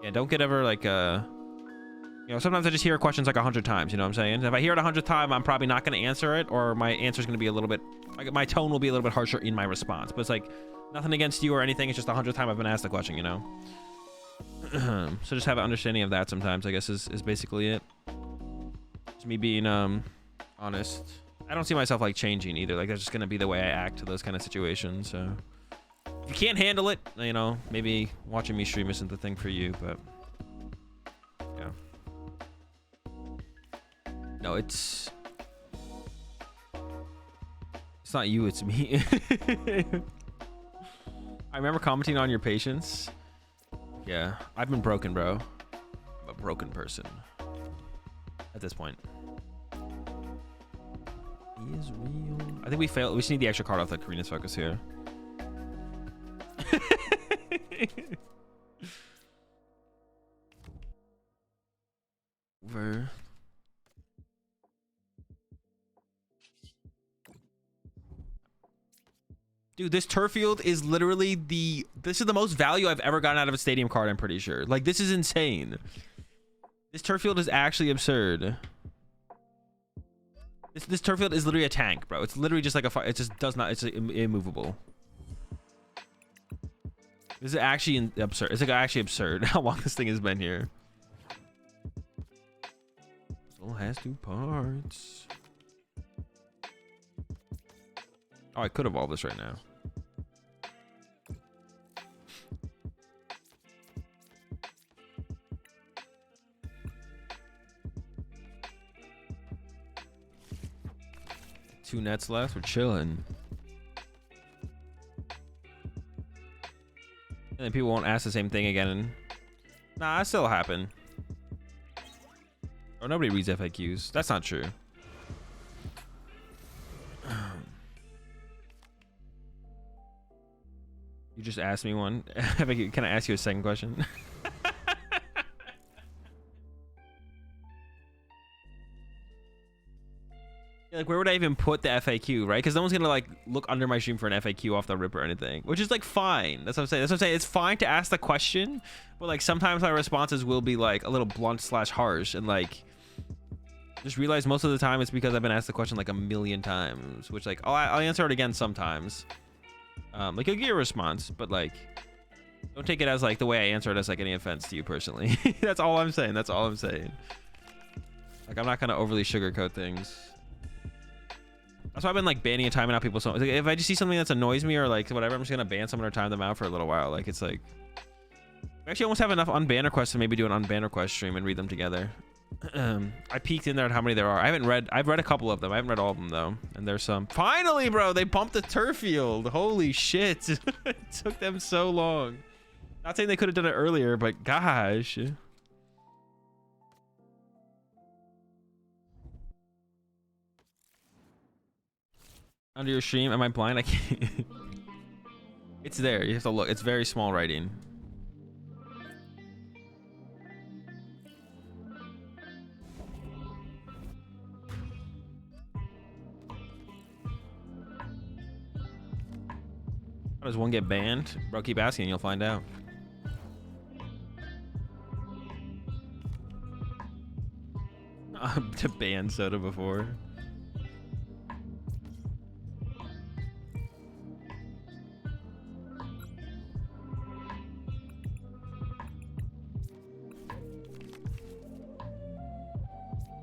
yeah, don't get ever like you know, sometimes I just hear questions like 100 times, you know what I'm saying? If I hear it 100th time, I'm probably not going to answer it, or my answer is going to be a little bit, like my tone will be a little bit harsher in my response. But it's like nothing against you or anything. It's just 100th time I've been asked the question, you know? So just have an understanding of that sometimes, I guess, is basically it. It's me being honest. I don't see myself like changing either. Like that's just going to be the way I act to those kind of situations. So if you can't handle it, you know, maybe watching me stream isn't the thing for you, but yeah. No, it's not you, it's me. I remember commenting on your patience. Yeah, I've been broken, bro. I'm a broken person at this point. He is real. I think we failed. We just need the extra card off the Karina's focus here. Over. Dude, this turf field is literally this is the most value I've ever gotten out of a stadium card, I'm pretty sure. Like, this is insane. This turf field is actually absurd. This turf field is literally a tank, bro. It's literally just like a it just does not, it's immovable. This is actually absurd. It's like actually absurd how long this thing has been here. Still has 2 parts. Oh, I could evolve this right now. Two nets left. We're chilling. And then people won't ask the same thing again. Nah, that still happen. Or nobody reads FAQs. That's not true. You just asked me one. Can I ask you a second question? Like, where would I even put the FAQ, right? Because no one's gonna like look under my stream for an FAQ off the rip or anything, which is like fine. That's what I'm saying. That's what I'm saying. It's fine to ask the question, but like sometimes my responses will be like a little blunt / harsh, and like just realize most of the time it's because I've been asked the question like a million times, which like I'll answer it again sometimes. Like you'll get a response, but like don't take it as like the way I answer it as like any offense to you personally. That's all I'm saying. That's all I'm saying. Like I'm not gonna overly sugarcoat things. That's why I've been like banning and timing out people. So like, if I just see something that annoys me or like whatever, I'm just gonna ban someone or time them out for a little while. Like it's like we actually almost have enough unban requests to maybe do an unban request stream and read them together. I peeked in there at how many there are. I've read a couple of them. I haven't read all of them though. And there's some. Finally, bro, they pumped the turf field. Holy shit. It took them so long. Not saying they could have done it earlier, but gosh. Under your stream, am I blind? I can't. It's there. You have to look. It's very small writing. How does one get banned? Bro, keep asking. You'll find out. To ban soda before.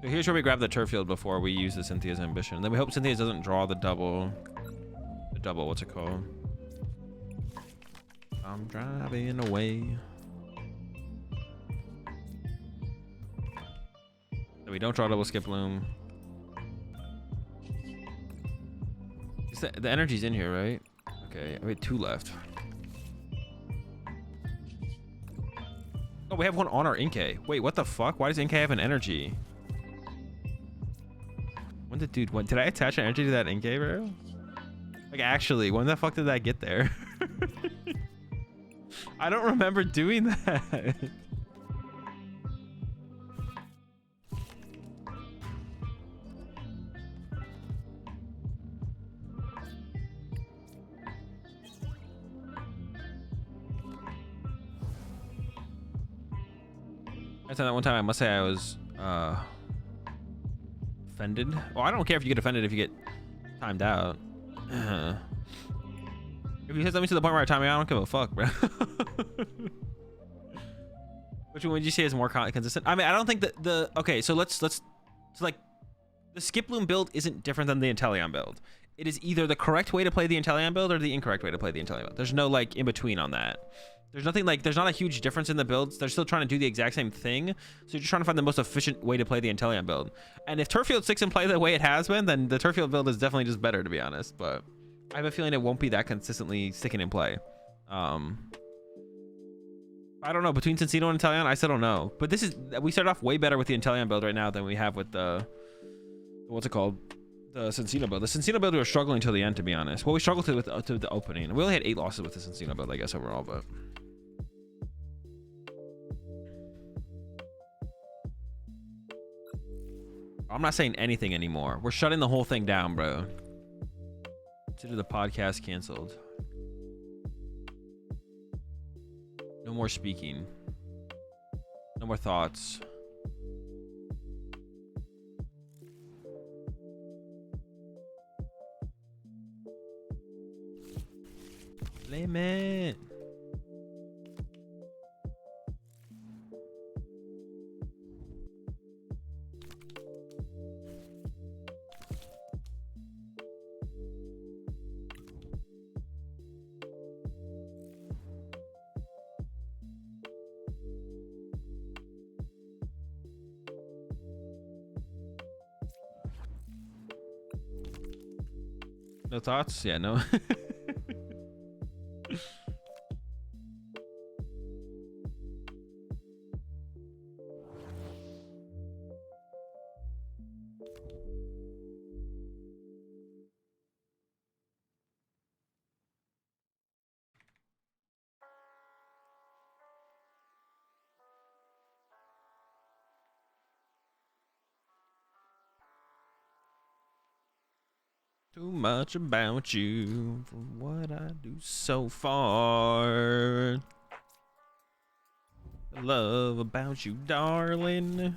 So here's where we grab the turf field before we use the Cynthia's ambition. Then we hope Cynthia doesn't draw the double, what's it called? I'm driving away. So we don't draw double skip loom. The energy's in here, right? Okay, we have 2 left. Oh, we have one on our Inkay. Wait, what the fuck? Why does Inkay have an energy? When did did I attach an energy to that Inkay, bro? Like, actually, when the fuck did that get there? I don't remember doing that. I said that one time. I must say I was offended. Well, I don't care if you get offended if you get timed out. If you hit something to the point where I time me out, I don't give a fuck, bro. Which one would you say is more consistent? I mean, I don't think that the okay. So let's so like the Skip Bloom build isn't different than the Inteleon build. It is either the correct way to play the Inteleon build or the incorrect way to play the Inteleon build. There's no like in between on that. There's nothing like, there's not a huge difference in the builds. They're still trying to do the exact same thing. So you're just trying to find the most efficient way to play the Inteleon build. And if Turffield sticks in play the way it has been, then the Turffield build is definitely just better, to be honest. But I have a feeling it won't be that consistently sticking in play. I don't know, between Cincino and Inteleon, I still don't know. But this is, we started off way better with the Inteleon build right now than we have with the, what's it called? The Cincino build. The Cincino build we were struggling until the end, to be honest. Well, we struggled to the opening. We only had 8 losses with the Cincino build, I guess, overall, but. I'm not saying anything anymore. We're shutting the whole thing down, bro. Consider the podcast canceled. No more speaking. No more thoughts. Limit. No thoughts? Yeah, no. Too much about you from what I do so far. The love about you, darling.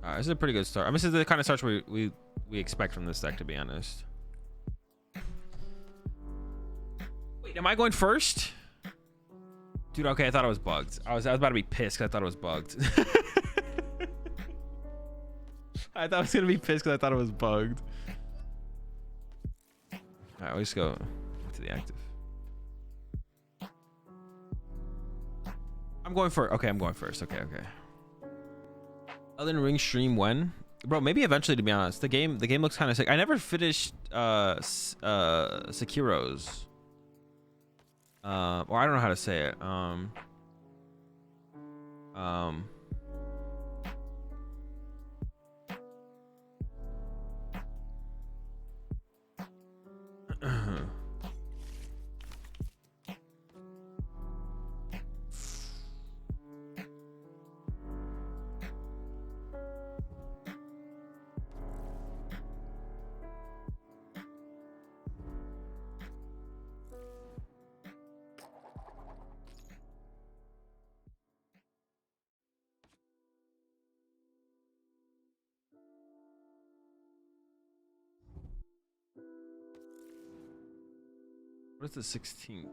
Alright, this is a pretty good start. I mean, this is the kind of starts we expect from this deck, to be honest. Wait, am I going first? Dude, okay, I thought I was bugged. I was about to be pissed because I thought it was bugged. I thought I was gonna be pissed because I thought it was bugged. Alright, we'll just go to the active. I'm going first. Okay, I'm going first. Okay. Elden Ring stream when? Bro, maybe eventually, to be honest. The game looks kind of sick. I never finished Sekiro's. Or I don't know how to say it. What is the 16th?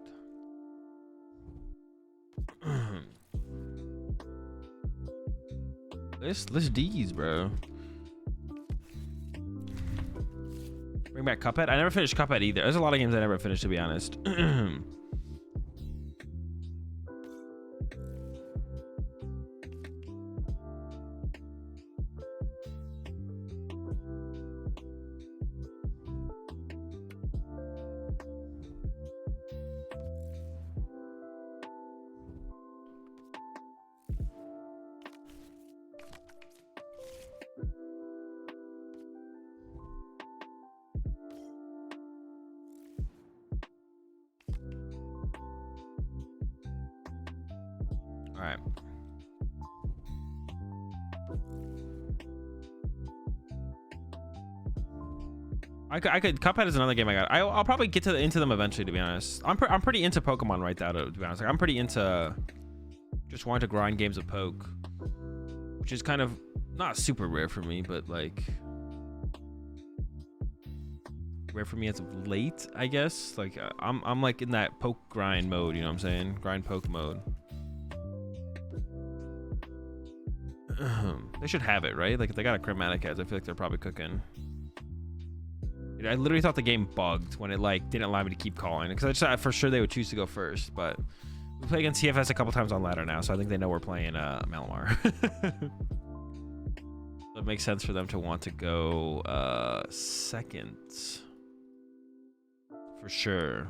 Let's D's, bro. Bring back Cuphead. I never finished Cuphead either. There's a lot of games I never finished, to be honest. I could. Cuphead is another game I got. I'll probably get into them eventually. To be honest, I'm pretty into Pokemon right now. To be honest, like I'm pretty into just wanting to grind games of poke, which is kind of not super rare for me, but like rare for me as of late, I guess. Like I'm like in that poke grind mode. You know what I'm saying? Grind poke mode. They should have it, right? Like if they got a chromatic as, I feel like they're probably cooking. I literally thought the game bugged when it like didn't allow me to keep calling, because I just thought for sure they would choose to go first. But we play against CFS a couple times on ladder now, so I think they know we're playing Malamar. So it makes sense for them to want to go second for sure.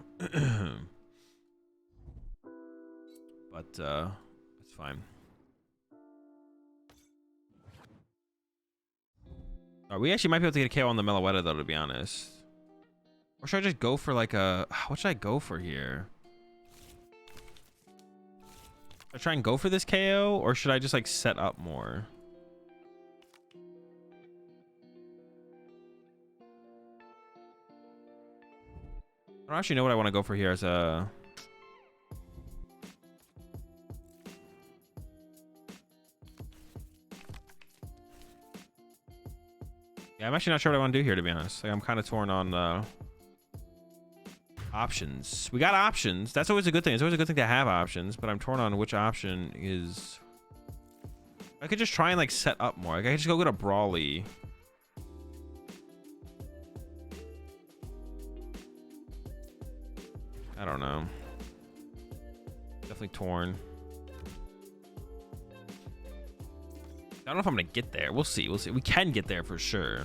But it's fine. We actually might be able to get a KO on the Meloetta though, to be honest. Or should I just go for like a... What should I go for here? Should I try and go for this KO? Or should I just like set up more? I don't actually know what I want to go for here as a... Yeah, I'm actually not sure what I want to do here, to be honest. Like, I'm kind of torn on options. We got options. That's always a good thing. It's always a good thing to have options, but I'm torn on which option is... I could just try and like set up more. Like, I could just go get a Brawly. I don't know. Definitely torn. I don't know if I'm gonna get there. We'll see. We'll see. We can get there for sure.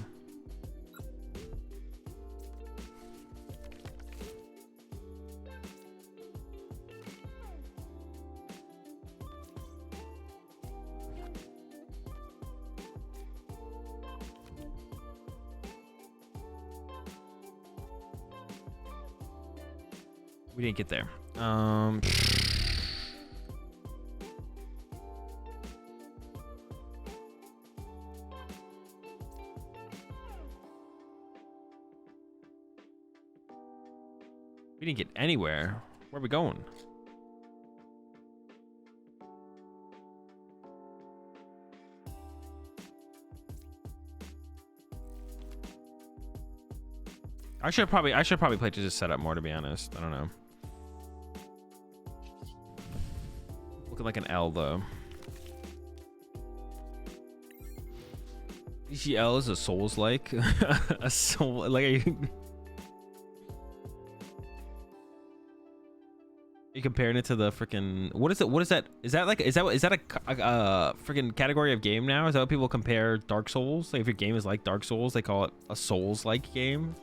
We didn't get there. We didn't get anywhere. Where are we going? I should probably play to just set up more, to be honest. I don't know. Looking like an L though. EGL is a Souls like a soul like. Are you comparing it to the freaking what is it? What is that? Is that a freaking category of game now? Is that what people compare Dark Souls? Like if your game is like Dark Souls, they call it a Souls like game.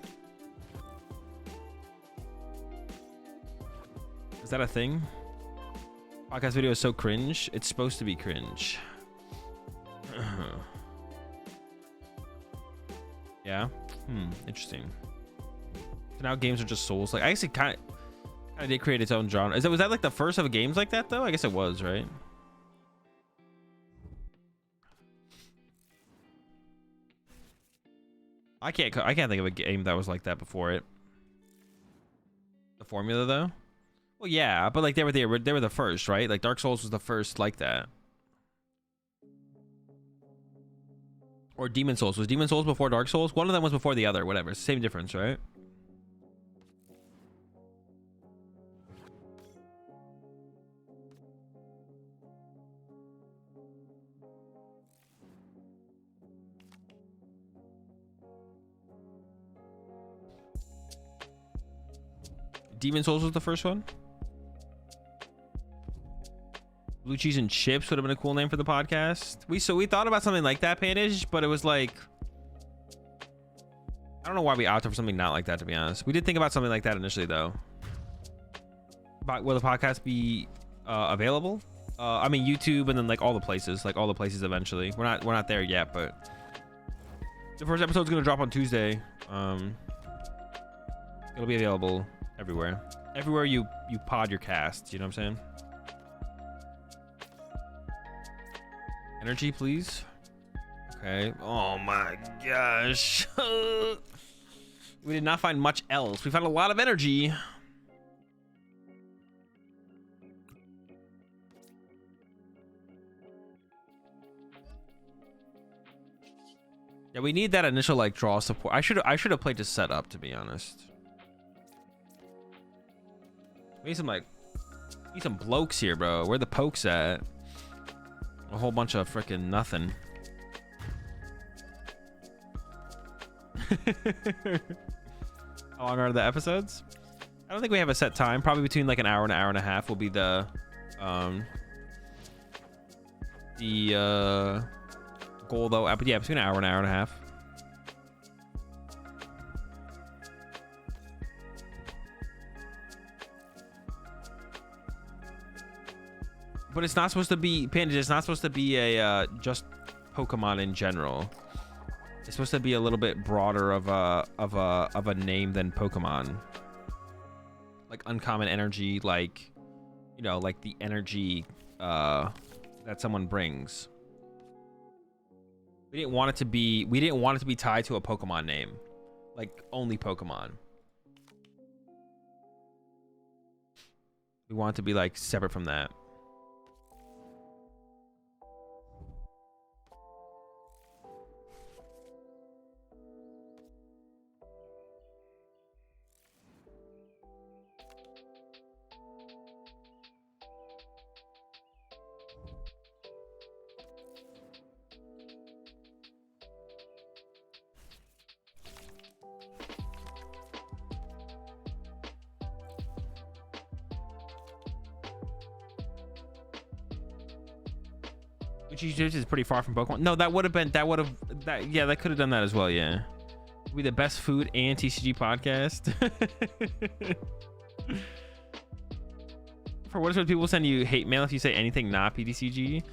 Is that a thing? Podcast video is so cringe. It's supposed to be cringe. Yeah. Interesting. So now games are just Souls like. I guess it kind of did create its own genre. Was that like the first of games like that though? I guess it was, right? I can't think of a game that was like that before it. The formula though. Well, yeah, but like they were the first, right? Like Dark Souls was the first like that. Or Demon Souls. Was Demon Souls before Dark Souls? One of them was before the other. Whatever. Same difference, right? Demon Souls was the first one. Blue Cheese and Chips would have been a cool name for the podcast. We thought about something like that, Panage, but it was like, I don't know why we opted for something not like that, to be honest. We did think about something like that initially though. But will the podcast be available? I mean YouTube and then like all the places eventually. We're not there yet, but the first episode's gonna drop on Tuesday. It'll be available everywhere you pod your casts, you know what I'm saying? Energy, please. Okay. Oh my gosh. We did not find much else. We found a lot of energy. Yeah, we need that initial like draw support. I should have played to set up, to be honest. We need some blokes here, bro. Where the pokes at? A whole bunch of freaking nothing. How long are the episodes? I don't think we have a set time. Probably between like an hour and a half will be the goal though. But yeah, between an hour and a half. But it's not supposed to be Panda. It's not supposed to be a just Pokemon in general. It's supposed to be a little bit broader of a name than Pokemon. Like uncommon energy, like, you know, like the energy that someone brings. We didn't want it to be tied to a Pokemon name, like only Pokemon. We want it to be like separate from that. Which is pretty far from Pokemon. No, that could have done that as well. Yeah, it'd be the best food and TCG podcast. For what is it, people send you hate mail if you say anything not PTCG.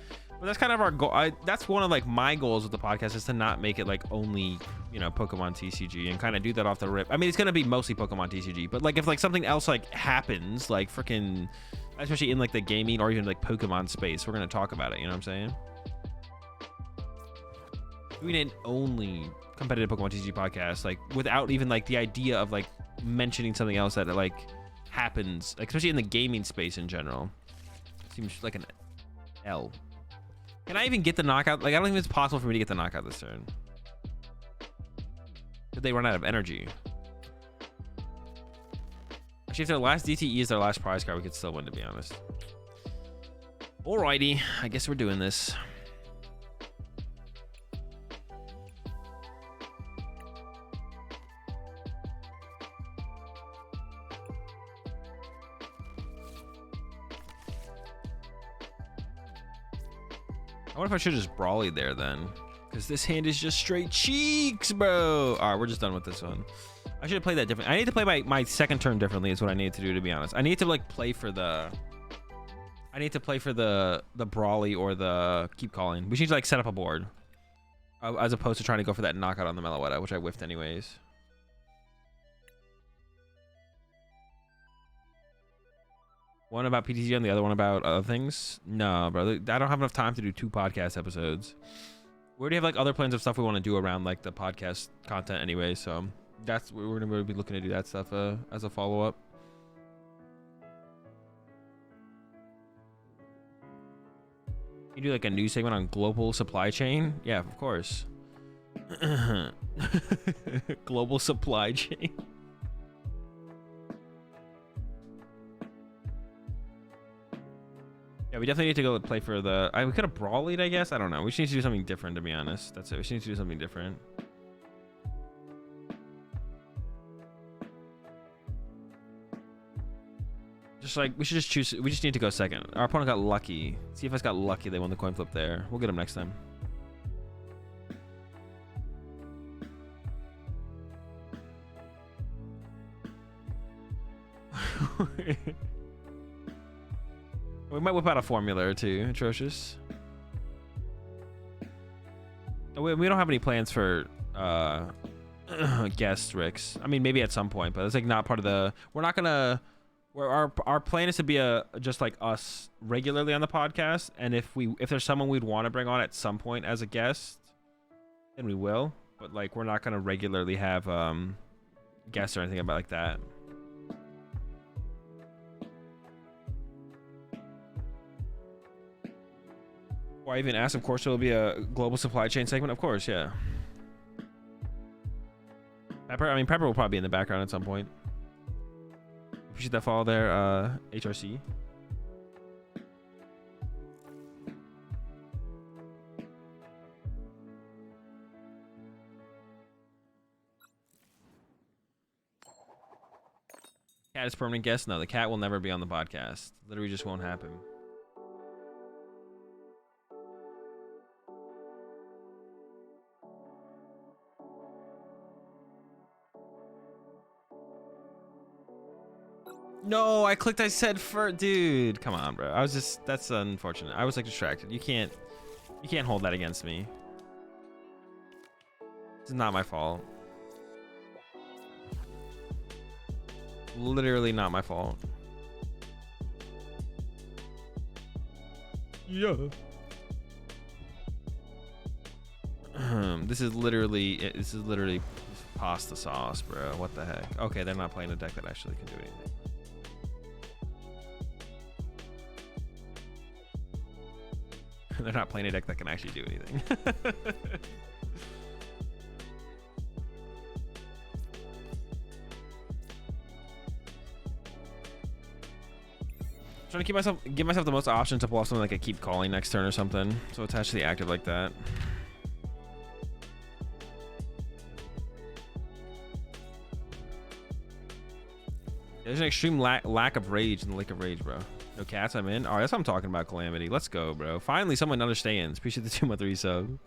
But that's kind of our goal. That's one of like my goals with the podcast, is to not make it like only, you know, Pokemon TCG, and kind of do that off the rip. I mean, it's gonna be mostly Pokemon TCG, but like if like something else like happens, like freaking, especially in like the gaming or even like Pokemon space, we're gonna talk about it. You know what I'm saying? Doing an only competitive Pokemon TCG podcast, like without even like the idea of like mentioning something else that like happens, like especially in the gaming space in general, seems like an L. Can I even get the knockout? Like, I don't think it's possible for me to get the knockout this turn. Did they run out of energy? Actually, if their last DTE is their last prize card, we could still win, to be honest. Alrighty, I guess we're doing this. I wonder if I should just Brawly there then, because this hand is just straight cheeks, bro. All right, we're just done with this one. I should have played that different. I need to play my second turn differently is what I need to do, to be honest. I need to like play for the Brawly or the Keep Calling. We should like set up a board as opposed to trying to go for that knockout on the Meloetta, which I whiffed anyways. One about PTG and the other one about other things? No, bro. I don't have enough time to do 2 podcast episodes. We already have like other plans of stuff we want to do around like the podcast content anyway, so that's what we're gonna be looking to do, that stuff as a follow-up. You do like a new segment on global supply chain? Yeah, of course. Global supply chain. Yeah, we definitely need to go play for the... we could have Brawled, I guess. I don't know. We just need to do something different, to be honest. That's it. We just need to do something different. Just like, we should just choose... We just need to go second. Our opponent got lucky. See if us got lucky. They won the coin flip there. We'll get him next time. We might whip out a formula or two. Atrocious. Oh, we don't have any plans for guest Ricks. I mean, maybe at some point, but it's like not part of the... We're not gonna... Our plan is to be just like us regularly on the podcast, and if there's someone we'd want to bring on at some point as a guest, then we will. But like, we're not gonna regularly have guess or anything about like that. Why even ask? Of course, there will be a global supply chain segment. Of course, yeah. Pepper. I mean, Pepper will probably be in the background at some point. Appreciate that follow there, HRC. Cat is permanent guest. No, the cat will never be on the podcast. Literally just won't happen. No, I clicked. I said for dude. Come on, bro. I was just. That's unfortunate. I was like distracted. You can't hold that against me. This is not my fault. Literally not my fault. Yeah. This is literally pasta sauce, bro. What the heck? Okay, they're not playing a deck that actually can do anything. They're not playing a deck that can actually do anything. Trying to give myself the most options to pull off something like a keep calling next turn or something. So attach to the active like that. There's an extreme lack of rage in the Lake of Rage, bro. No cats, I'm in. All right, that's what I'm talking about, Calamity. Let's go, bro. Finally, someone understands. Appreciate the 2-month resub.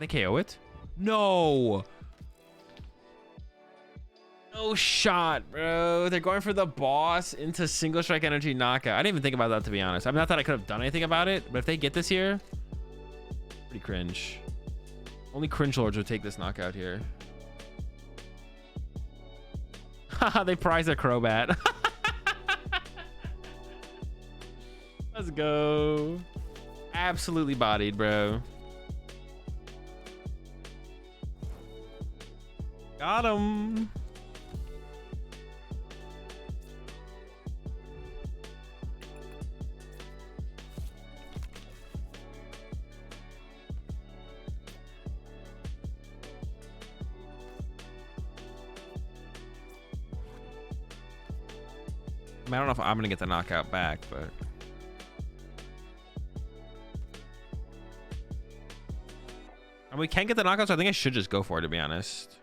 They KO it? No. No shot, bro. They're going for the boss into single strike energy knockout. I didn't even think about that, to be honest. I mean, not that I could have done anything about it, but if they get this here, pretty cringe. Only cringe lords would take this knockout here. Haha, they prize a Crobat. Let's go. Absolutely bodied, bro. Got him. I mean, I don't know if I'm gonna get the knockout back, but I mean, we can get the knockout, so I think I should just go for it, to be honest.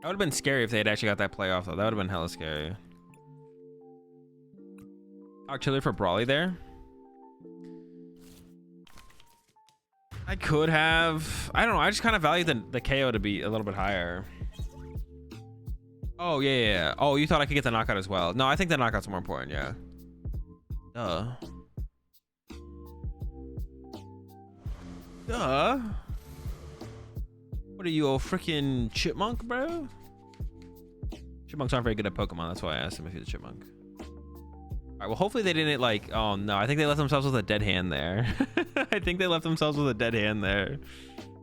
That would have been scary if they had actually got that play off, though. That would have been hella scary. Artillery for Brawly there. I could have. I don't know. I just kind of value the KO to be a little bit higher. Oh, yeah. Oh, you thought I could get the knockout as well. No, I think the knockout's more important, yeah. Duh. What are you, a freaking chipmunk, bro? Chipmunks aren't very good at Pokemon. That's why I asked him if he's a chipmunk. All right, well, hopefully they didn't like... Oh, no. I think they left themselves with a dead hand there. I think they left themselves with a dead hand there.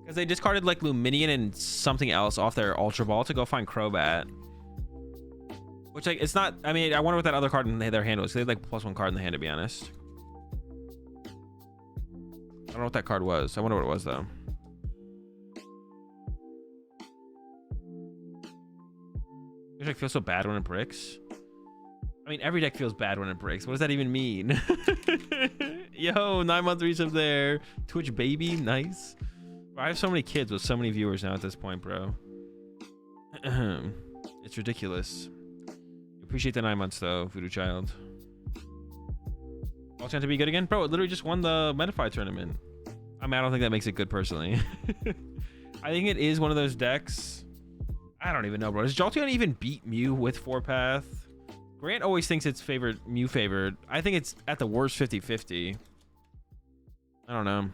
Because they discarded like Luminion and something else off their Ultra Ball to go find Crobat. Which, like, it's not... I mean, I wonder what that other card in their hand was. They had like +1 card in the hand, to be honest. I don't know what that card was. I wonder what it was, though. This deck feels so bad when it breaks. I mean, every deck feels bad when it breaks. What does that even mean? Yo, 9-month resub there. Twitch baby, nice. I have so many kids with so many viewers now at this point, bro. It's ridiculous. Appreciate the 9 months though, Voodoo Child. All chance to be good again? Bro, it literally just won the Metafy tournament. I mean, I don't think that makes it good personally. I think it is one of those decks. I don't even know, bro. Does Jolteon even beat Mew with 4-path? Grant always thinks it's favored, Mew favored. I think it's at the worst 50-50. I don't know.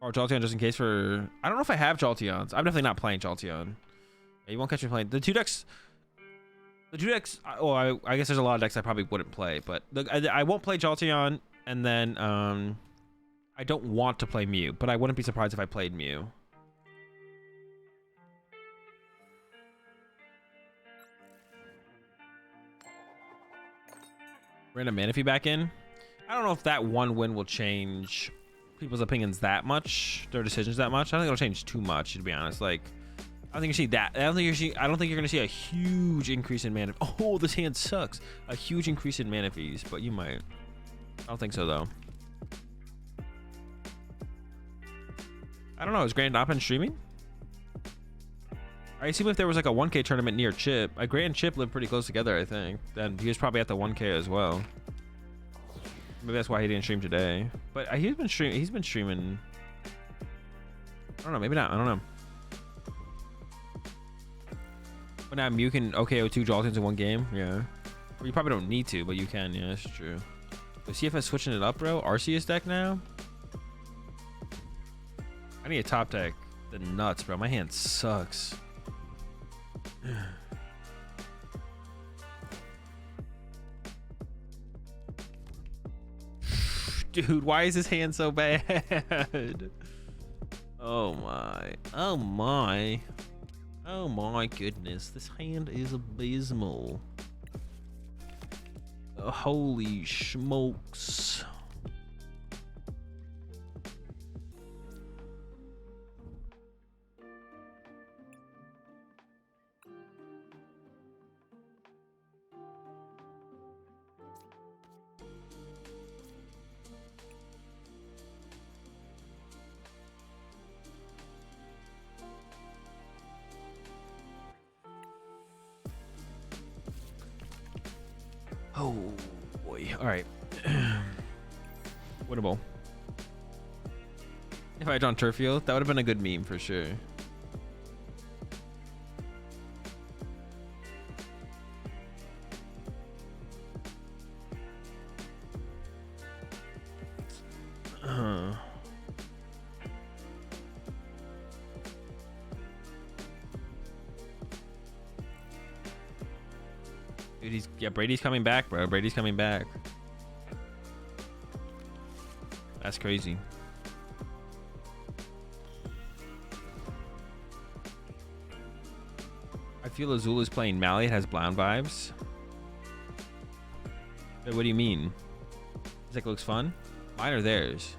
Or Jolteon just in case for... I don't know if I have Jolteons. I'm definitely not playing Jolteon. Yeah, you won't catch me playing. The two decks... Oh, I guess there's a lot of decks I probably wouldn't play. But I won't play Jolteon. And then I don't want to play Mew. But I wouldn't be surprised if I played Mew. Random Manaphy back in. I don't know if that one win will change people's opinions that much, their decisions that much. I don't think it'll change too much, to be honest. Like, I don't think you see that. I don't think you're gonna see a huge increase in mana. Oh, this hand sucks. A huge increase in mana fees, but you might. I don't think so though. I don't know. Is Grand not been streaming? I assume if there was like a 1K tournament near Chip, Grant and Chip live pretty close together, I think. Then he was probably at the 1K as well. Maybe that's why he didn't stream today. But he's been streaming. I don't know. Maybe not. I don't know. But now Mew can OKO 2 Jolteons in one game. Yeah. Well, you probably don't need to, but you can. Yeah, that's true. So CFS switching it up, bro. Arceus deck now. I need a top deck. The nuts, bro. My hand sucks. Dude, why is his hand so bad? Oh my. Oh my. Oh my goodness. This hand is abysmal. Holy smokes. Oh boy. All right. Winnable. If I had drawn Turffield, that would have been a good meme for sure. Dude, Brady's coming back, bro. Brady's coming back. That's crazy. I feel Azul is playing Mally. It has Blound vibes. Wait, what do you mean? This deck looks fun. Mine or theirs?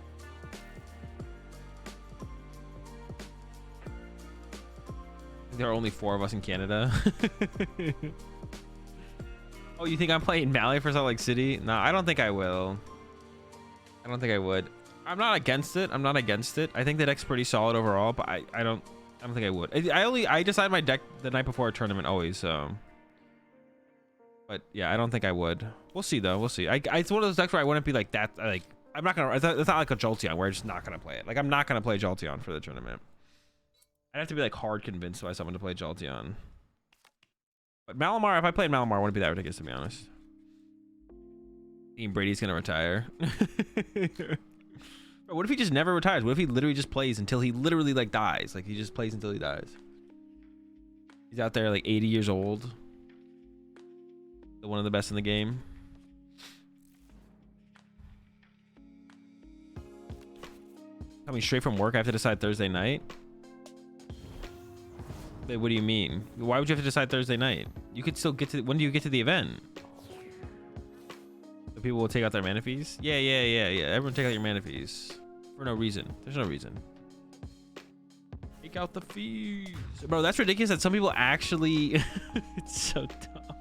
There are only 4 of us in Canada. Oh, you think I'm playing Mally for Salt Lake City? No, I don't think I will. I don't think I would. I'm not against it. I'm not against it. I think the deck's pretty solid overall, but I don't think I would. I decide my deck the night before a tournament always, so. But yeah, I don't think I would. We'll see though. We'll see. It's one of those decks where I wouldn't be like that. Like I'm not gonna. It's not like a Jolteon where I'm just not gonna play it. Like I'm not gonna play Jolteon for the tournament. I'd have to be like hard convinced by someone to play Jolteon. But Malamar, if I played Malamar, I wouldn't be that ridiculous, to be honest. Team Brady's gonna retire. Bro, what if he just never retires? What if he literally just plays until he literally like dies? Like he just plays until he dies. He's out there like 80 years old. Still one of the best in the game. Coming straight from work, I have to decide Thursday night. Wait, what do you mean? Why would you have to decide Thursday night? You could still get to... When do you get to the event? So people will take out their mana fees? Yeah. Everyone take out your mana fees. For no reason. There's no reason. Take out the fees. Bro, that's ridiculous that some people actually... It's so dumb.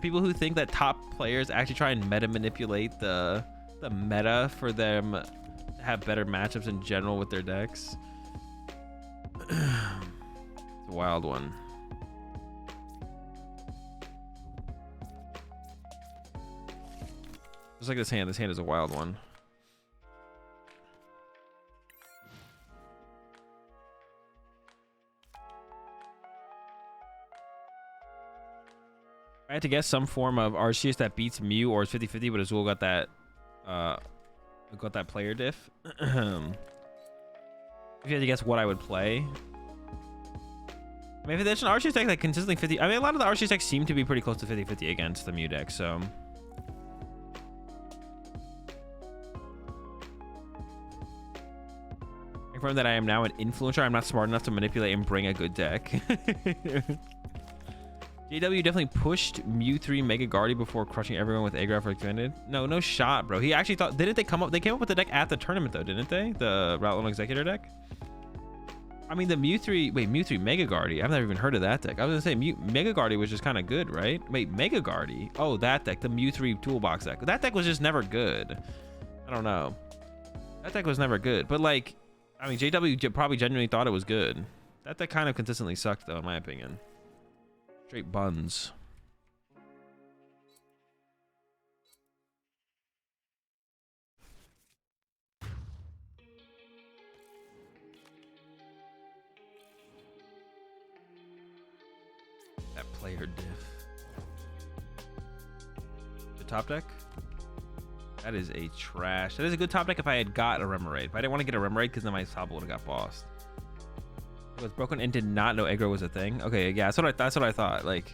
People who think that top players actually try and meta manipulate the meta for them to have better matchups in general with their decks. It's a wild one. Just like this hand. This hand is a wild one. I had to guess some form of Arceus that beats Mew or is 50-50, but Azul got that player diff. If you had to guess what I would play. I mean, if there's an Arceus deck that consistently 50, I mean, a lot of the Arceus decks seem to be pretty close to 50-50 against the Mew deck, so. I confirm that I am now an influencer. I'm not smart enough to manipulate and bring a good deck. JW definitely pushed Mew 3 Mega Guardy before crushing everyone with Agra for expanded. No shot, bro. He actually thought, didn't they come up? They came up with the deck at the tournament though, didn't they? The Route Executor deck. I mean, the Mew 3 Mega Guardy. I've never even heard of that deck. I was gonna say Mega Guardy was just kind of good, right? Wait, Mega Guardy. Oh, that deck, the Mew 3 Toolbox deck. That deck was just never good. I don't know. That deck was never good, but like, I mean, JW probably genuinely thought it was good. That deck kind of consistently sucked though, in my opinion. Straight buns. That player diff. The top deck? That is a trash. That is a good top deck if I had got a Remoraid. But I didn't want to get a Remoraid because then my top would have got bossed. It was broken and did not know aggro was a thing. Okay, yeah, that's what I thought. Like,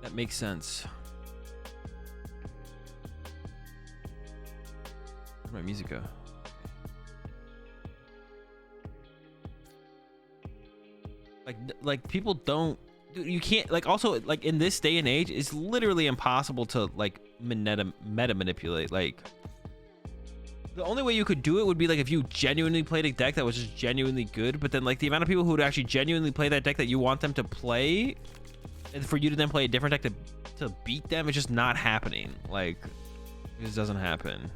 that makes sense. Where'd my music go? Like people don't, dude, you can't, like, also, like, in this day and age, it's literally impossible to like meta manipulate. Like, the only way you could do it would be like if you genuinely played a deck that was just genuinely good, but then like the amount of people who would actually genuinely play that deck that you want them to play, and for you to then play a different deck to beat them, it's just not happening. Like, it just doesn't happen.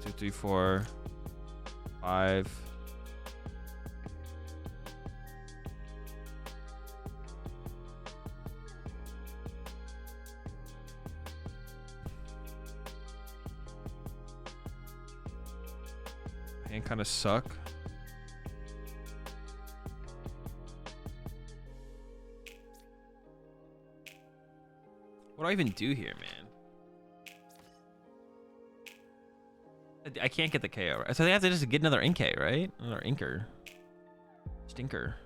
1, 2, 3, 4, 5. And kind of suck. What do I even do here, man? I can't get the KO, right? So they have to just get another Inkay, right? Another Inker. Stinker.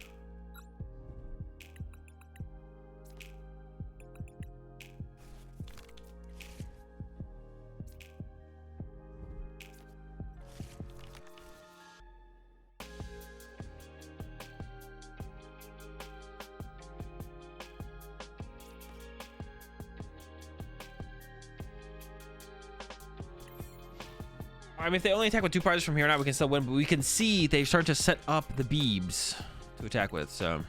I mean, if they only attack with 2 prizes from here on out, we can still win. But we can see they've started to set up the Beebs to attack with. So,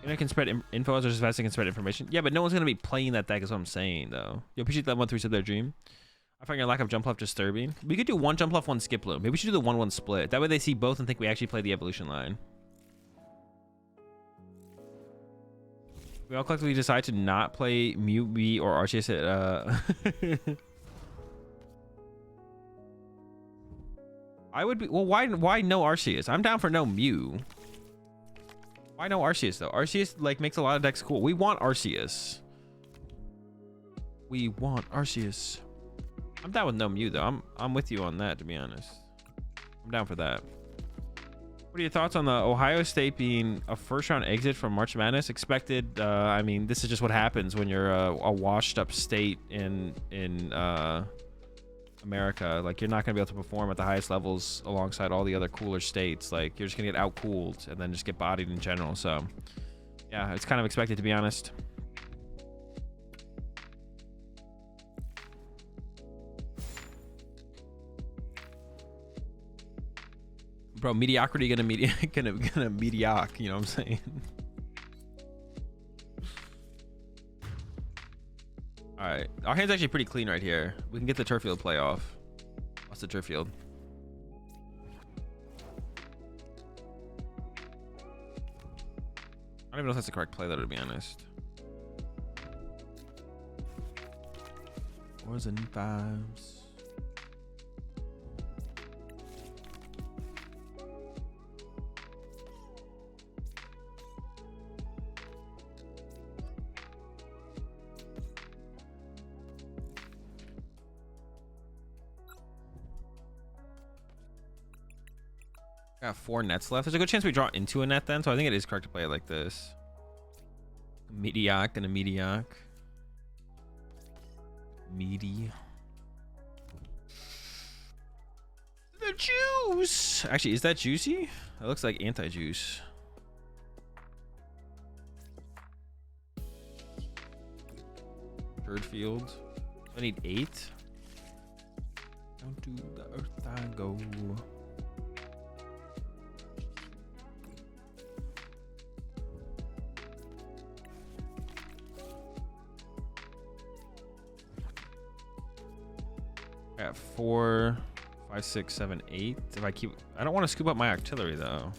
and I can spread info as fast as I can spread information. Yeah, but no one's gonna be playing that deck. Is what I'm saying, though. You appreciate that 1-3 said their dream. I find your lack of jump left disturbing. We could do 1 jump left, 1 skip loop. Maybe we should do the 1-1 split. That way they see both and think we actually play the evolution line. We all collectively decide to not play Mew B or Arceus at I would be, well, why no Arceus? I'm down for no Mew. Why no Arceus though? Arceus like makes a lot of decks cool. We want Arceus. We want Arceus. I'm down with no Mew though. I'm with you on that, to be honest. I'm down for that. What are your thoughts on the Ohio State being a first-round exit from March Madness? Expected. I mean, this is just what happens when you're a washed-up state in America. Like, you're not going to be able to perform at the highest levels alongside all the other cooler states. Like, you're just going to get out-cooled and then just get bodied in general. So, yeah, it's kind of expected, to be honest. Bro, mediocrity gonna mediocre, you know what I'm saying? All right, our hand's actually pretty clean right here. We can get the turf field play off. What's the turf field? I don't even know if that's the correct play though, to be honest. 4s and 5s. Got 4 nets left. There's a good chance we draw into a net then, so I think it is correct to play it like this. A Mediac and a Mediac. Meaty. The juice! Actually, is that juicy? That looks like anti-juice. Third field. I need 8. Down to the earth I go. At 4, 5, 6, 7, 8. If I keep, I don't want to scoop up my artillery though.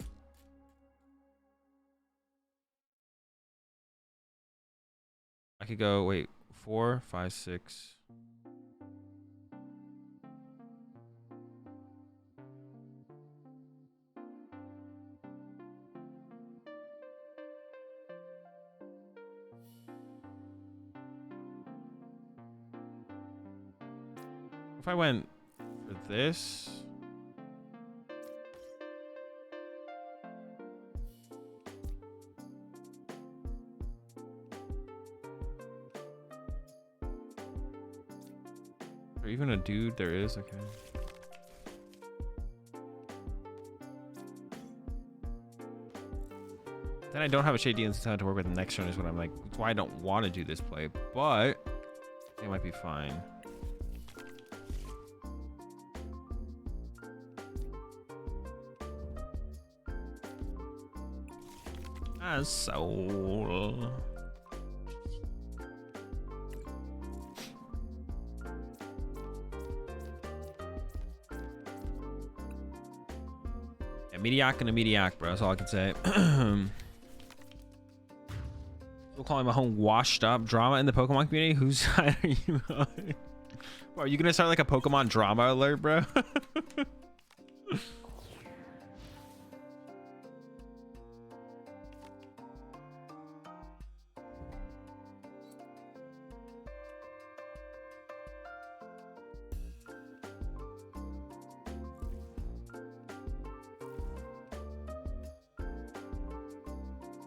I could go, wait, 4, 5, 6. If I went for this, or even a dude, there is, okay. Then I don't have a Shady Instance to work with next turn is what I'm like. That's why I don't want to do this play, but it might be fine. Soul. Yeah, Mediac and a Mediac, bro. That's all I can say. We'll call him a home washed up drama in the Pokemon community. Whose side are you on? Bro, are you gonna start like a Pokemon drama alert, bro?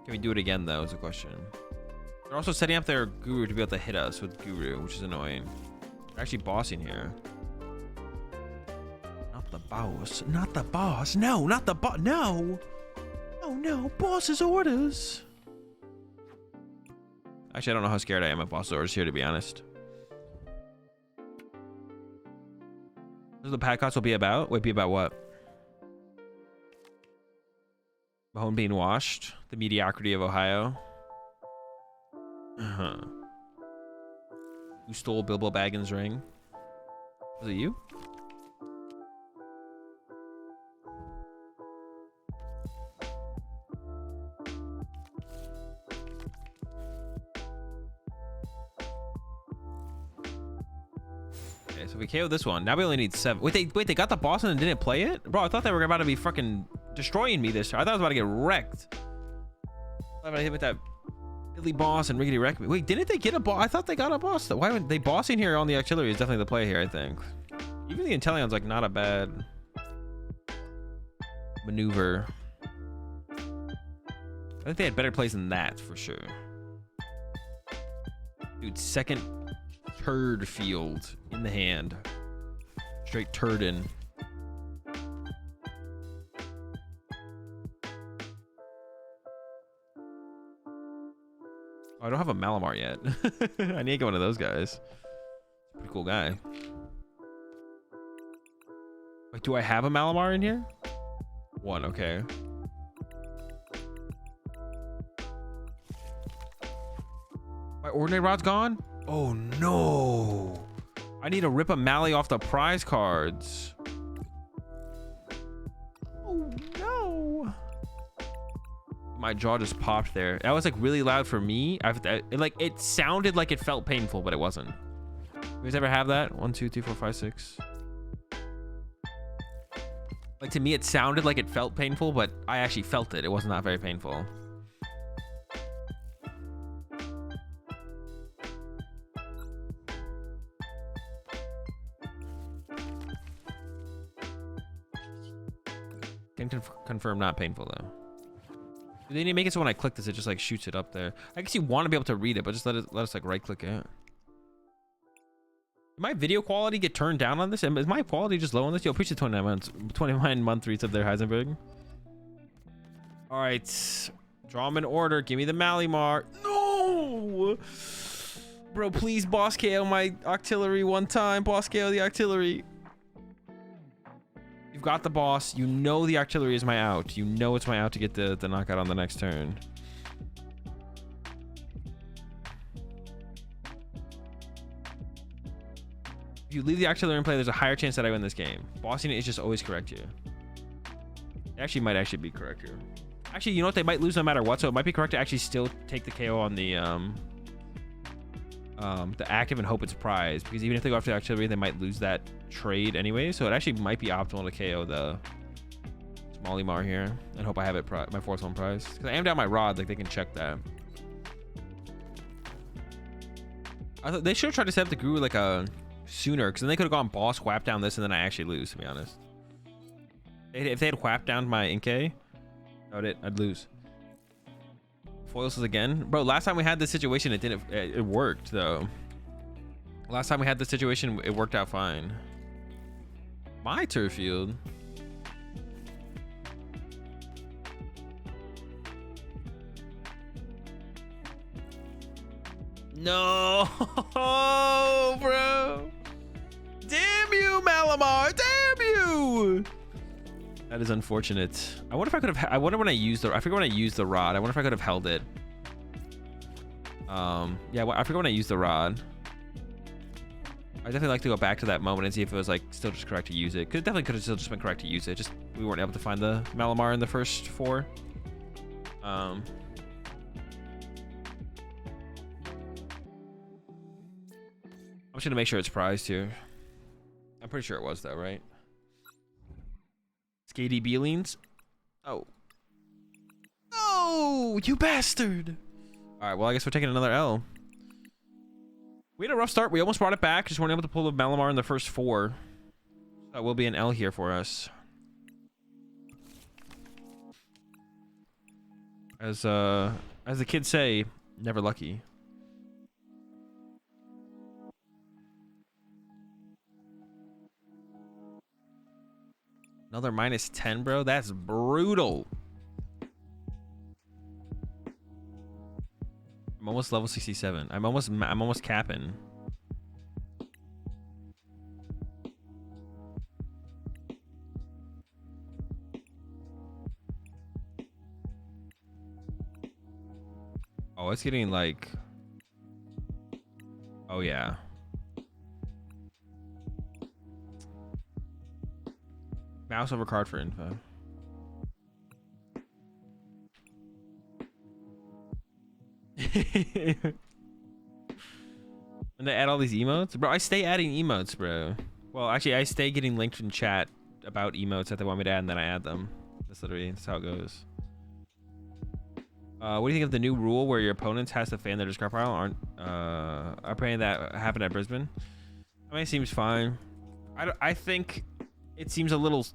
Can we do it again, though, is the question. They're also setting up their Guru to be able to hit us with Guru, which is annoying. They're actually bossing here. Not the boss. Not the boss. No, not the boss. No. Oh, no. Boss's orders. Actually, I don't know how scared I am of boss's orders here, to be honest. This is the Padcots will be about? Wait, be about what? Mahone being washed, the mediocrity of Ohio. Who stole Bilbo Baggins' ring? Was it you? Okay, so we KO'd this one. Now we only need 7. Wait, they got the boss and didn't play it? Bro, I thought they were about to be fucking destroying me this time. I thought I was about to get wrecked. I thought I was about to hit with that Billy boss and Riggedy wreck me. Wait, didn't they get a boss? I thought they got a boss though. Why would they bossing here on the artillery is definitely the play here, I think. Even the Inteleon's like not a bad maneuver. I think they had better plays than that for sure. Dude, second turd field in the hand. Straight turd in. Oh, I don't have a Malamar yet. I need to get one of those guys. Pretty cool guy. Wait, do I have a Malamar in here? One, okay. My Ordinary Rod's gone? Oh no. I need to rip a Mally off the prize cards. Oh no. My jaw just popped there. That was like really loud for me. It sounded like it felt painful, but it wasn't. You guys ever have that? 1, 2, 3, 4, 5, 6. Like to me, it sounded like it felt painful, but I actually felt it. It was not very painful. Can confirm not painful though. They need to make it so when I click this, it just like shoots it up there. I guess you want to be able to read it, but just let us like right click it. Did my video quality get turned down on this? Is my quality just low on this? Yo, appreciate 29 month resub there, Heisenberg. All right, draw them in order. Give me the Malamar. No, bro, please boss KO my Octillery one time. Boss KO the Octillery. You've got the boss. You know the Artillery is my out. You know it's my out to get the knockout on the next turn. If you leave the Artillery in play, there's a higher chance that I win this game. Bossing it is just always correct you. It actually might actually be correct here. Actually, you know what? They might lose no matter what, so it might be correct to actually still take the KO on the active and hope it's prize, because even if they go after the Artillery, they might lose that trade anyway, so it actually might be optimal to KO the Malamar here and hope I have it my fourth one prize, because I am down my rod, like they can check that. I thought they should have tried to set up the Guru like a sooner, because then they could have gone boss, whap down this, and then I actually lose, to be honest. If they had whapped down my Inkay, I'd lose. Foils again, bro. Last time we had this situation, it worked though. Last time we had this situation, it worked out fine. My turf field. No, bro. Damn you, Malamar. Damn you. That is unfortunate. I wonder if I could have. I wonder when I used the. I forget when I used the rod. I wonder if I could have held it. Yeah, I forget when I used the rod. I definitely like to go back to that moment and see if it was like still just correct to use it. Cause it definitely could have still just been correct to use it. Just we weren't able to find the Malamar in the first 4. I'm just gonna make sure it's prized here. I'm pretty sure it was though, right? Skady Beelings. Oh. No, you bastard. All right, well, I guess we're taking another L. We had a rough start. We almost brought it back. Just weren't able to pull the Malamar in the first 4. That will be an L here for us. As the kids say, never lucky. Another -10, bro. That's brutal. I'm almost level 67. I'm almost capping. Oh, it's getting like. Oh yeah. Mouse over card for info. And they add all these emotes, bro. I stay adding emotes, bro. Well, actually, I stay getting linked in chat about emotes that they want me to add, and then I add them. That's how it goes. What do you think of the new rule where your opponents has to fan their discard pile? Are praying that happened at Brisbane? I mean, it seems fine. I think it seems a little.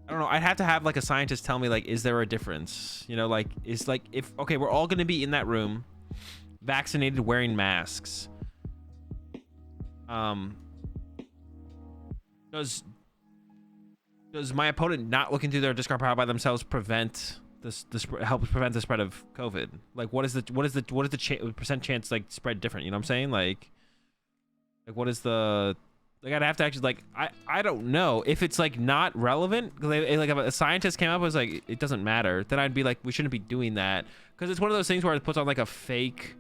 I don't know. I'd have to have like a scientist tell me like, is there a difference? You know, like is like if okay, we're all gonna be in that room, vaccinated, wearing masks. Does my opponent not looking through their discard pile by themselves prevent this help prevent the spread of COVID? Like, what is the percent chance like spread different? You know what I'm saying? Like what is the like? I'd have to actually like I don't know if it's like not relevant because like if a scientist came up and was like it doesn't matter, then I'd be like we shouldn't be doing that because it's one of those things where it puts on like a fake.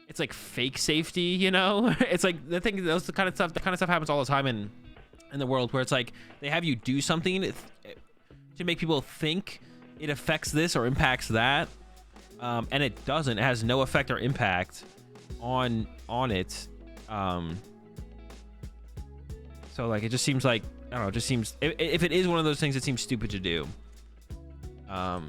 It's like fake safety, you know. It's like the thing. That kind of stuff happens all the time in the world where it's like they have you do something to make people think it affects this or impacts that, and it doesn't. It has no effect or impact on it. So like it just seems like I don't know. It just seems if it is one of those things, it seems stupid to do. Where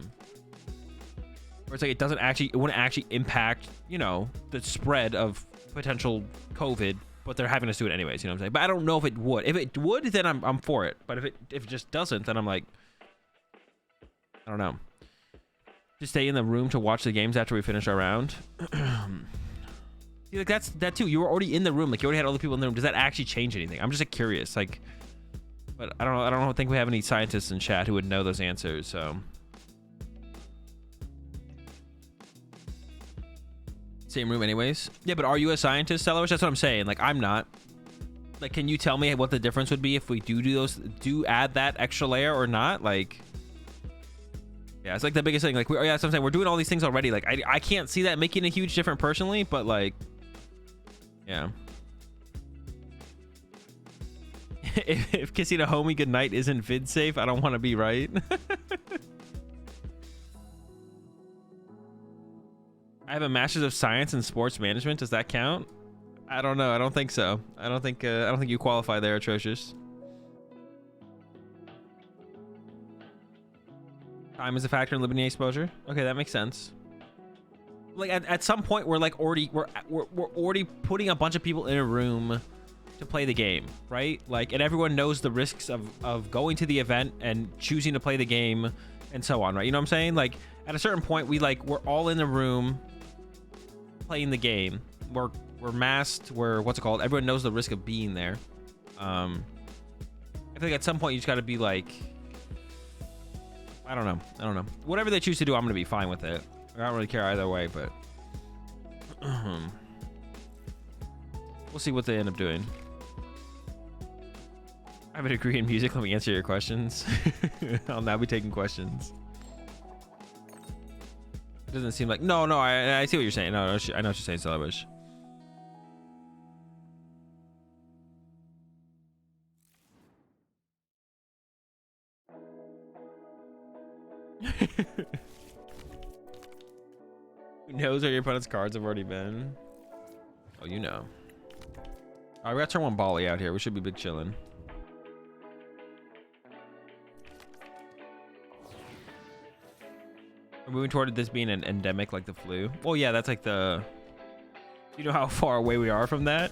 it's like it wouldn't actually impact, you know, the spread of potential COVID but they're having us do it anyways. You know what I'm saying? But I don't know if it would. If it would, then I'm for it. But if it just doesn't, then I'm like, I don't know. Just stay in the room to watch the games after we finish our round. See, like that too. You were already in the room. Like you already had all the people in the room. Does that actually change anything? I'm just like, curious. Like, but I don't know. I don't think we have any scientists in chat who would know those answers. So same room anyways. Yeah, but are you a scientist, Celowish? That's what I'm saying. Like I'm not. Like, can you tell me what the difference would be if we do add that extra layer or not? Like. Yeah, it's like the biggest thing. Like, yeah, that's what I'm saying. We're doing all these things already. Like, I can't see that making a huge difference personally, but like, yeah. if kissing a homie goodnight isn't vid safe, I don't want to be right. I have a master's of science in sports management. Does that count? I don't know. I don't think so. I don't think you qualify there, Atrocious. Time is a factor in limiting exposure. Okay, that makes sense. Like at some point, we're like already putting a bunch of people in a room to play the game, right? Like, and everyone knows the risks of going to the event and choosing to play the game and so on, right? You know what I'm saying? Like at a certain point, we're all in the room playing the game. We're masked. What's it called? Everyone knows the risk of being there. I think at some point you just got to be like. I don't know. Whatever they choose to do, I'm going to be fine with it. I don't really care either way, but we'll see what they end up doing. I have a degree in music. Let me answer your questions. I'll now be taking questions. It doesn't seem like... No, I see what you're saying. No, I know what you're saying, Celebish. Who knows where your opponent's cards have already been? Oh, you know. Alright, we got turn 1 Bali out here. We should be big chilling. We're moving toward this being an endemic like the flu. Well, yeah, that's like the... You know how far away we are from that?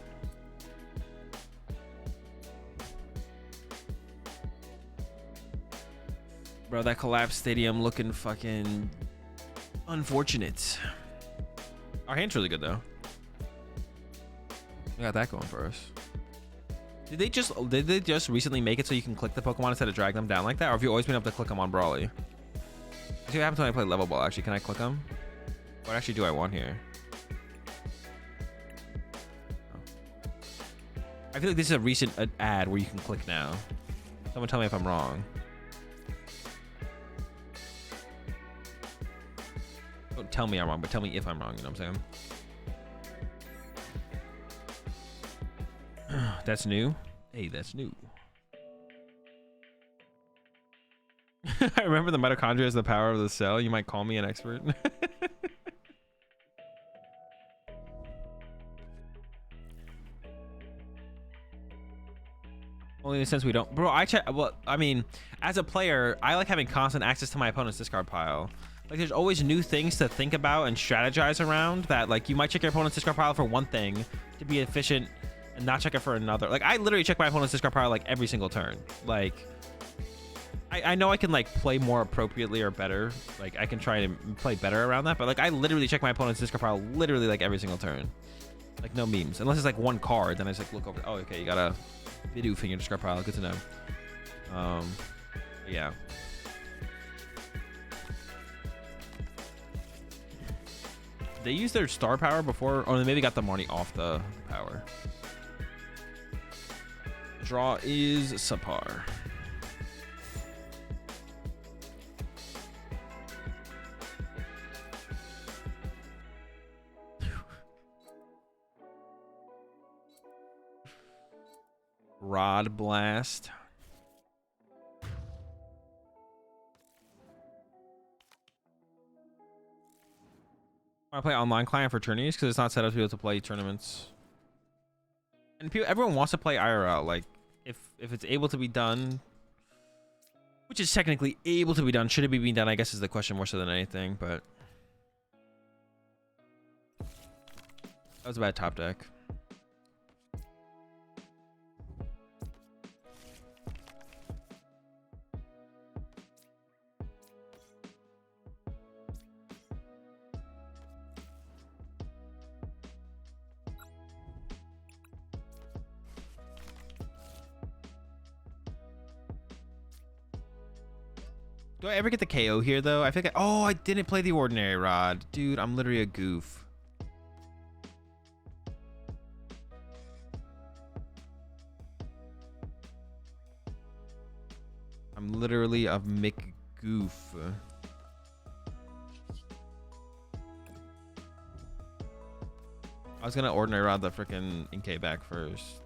Bro, that collapsed stadium looking fucking unfortunate. Our hand's really good though. We got that going for us. Did they just recently make it so you can click the Pokemon instead of drag them down like that? Or have you always been able to click them on Brawly? See what happens when I play level ball actually. Can I click them? What actually do I want here? Oh. I feel like this is a recent ad where you can click now. Someone tell me if I'm wrong. Don't tell me I'm wrong, but tell me if I'm wrong, you know what I'm saying? That's new. Hey, that's new. I remember the mitochondria is the power of the cell. You might call me an expert. Only in the sense we don't. Bro, well, I mean, as a player, I like having constant access to my opponent's discard pile. Like, there's always new things to think about and strategize around that, like, you might check your opponent's discard pile for one thing to be efficient and not check it for another. Like, I literally check my opponent's discard pile, like, every single turn. Like, I know I can, like, play more appropriately or better. Like, I can try to play better around that. But, like, I literally check my opponent's discard pile literally, like, every single turn. Like, no memes. Unless it's, like, one card, then I just, like, look over. Oh, okay, you got a Bidoof in your discard pile. Good to know. Yeah. They used their star power before, or they maybe got the money off the power. Draw is subpar. Rod Blast. I play online client for tourneys because it's not set up to be able to play tournaments. And everyone wants to play IRL. Like, if it's able to be done, which is technically able to be done, should it be being done? I guess is the question more so than anything. But that was a bad top deck. Do I ever get the KO here, though? I think oh, I didn't play the ordinary rod. Dude, I'm literally a goof. I'm literally a McGoof. I was gonna ordinary rod the freaking Inkay back first.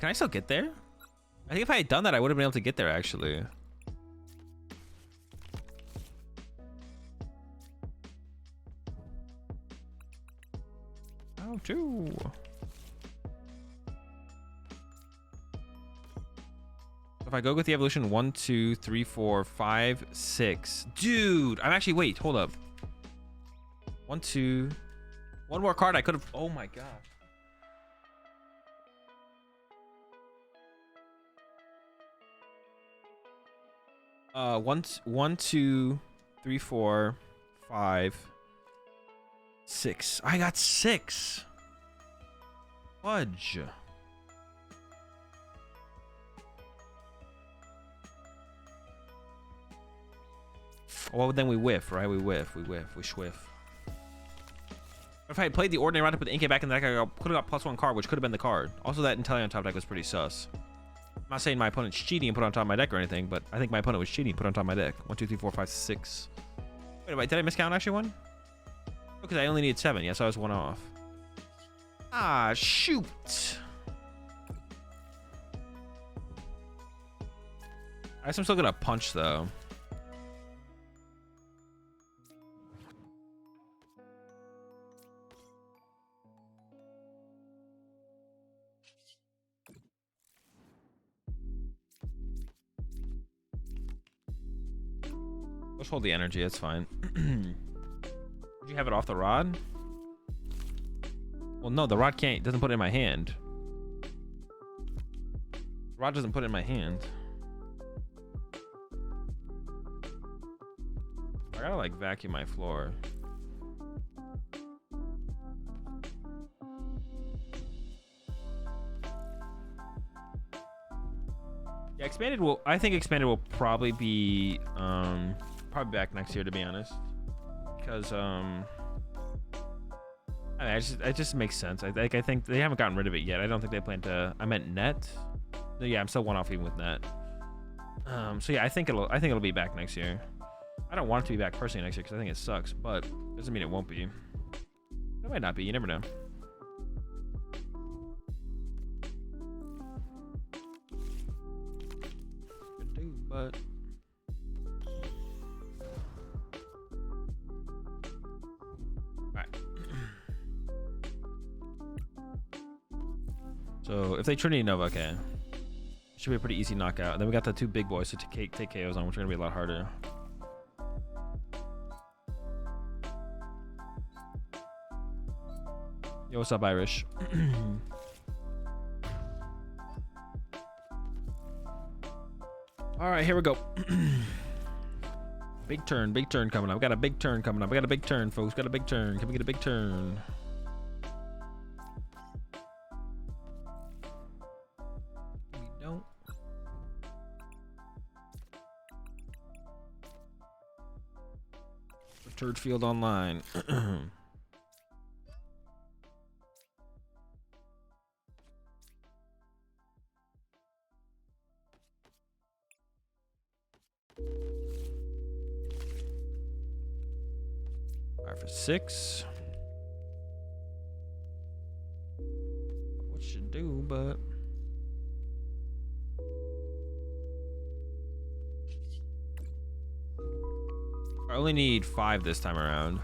Can I still get there? I think if I had done that, I would have been able to get there, actually. Oh, too. If I go with the evolution 1, 2, 3, 4, 5, 6. Dude, I'm actually, wait, hold up. 1, 2. One more card I could have. Oh my gosh. One, 2, 3, 4, 5, 6. I got 6. Fudge. Well, then we whiff, right? We whiff, we schwiff. If I had played the ordinary round to put the Inkay back in the deck, I could have got +1 card, which could have been the card. Also, that Inteleon top deck was pretty sus. I'm not saying my opponent's cheating and put on top of my deck or anything, but I think my opponent was cheating and put on top of my deck. 1, 2, 3, 4, 5, 6. Wait, did I miscount actually one? Because I only needed 7. Yes, I was 1 off. Ah, shoot. I guess I'm still gonna punch though. Let's hold the energy, it's fine. Would you have it off the rod? Well, no, the rod doesn't put it in my hand. The rod doesn't put it in my hand. I gotta like vacuum my floor. Yeah, expanded will. I think expanded will probably be probably back next year, to be honest, because I mean, it just makes sense. I think they haven't gotten rid of it yet. I don't think they plan to. I meant net. No, yeah, I'm still 1 off even with net. So yeah, I think it'll be back next year. I don't want it to be back personally next year because I think it sucks, but doesn't mean it won't be. It might not be. You never know. But alright. So if they Trinity Nova, okay, should be a pretty easy knockout. Then we got the 2 big boys to take KOs on, which are gonna be a lot harder. Yo, what's up, Irish? All right, here we go. Big turn coming up. We got a big turn coming up. We got a big turn, folks. Got a big turn. Can we get a big turn? We don't. Turd Field Online. For 6. What should do, but I only need 5 this time around.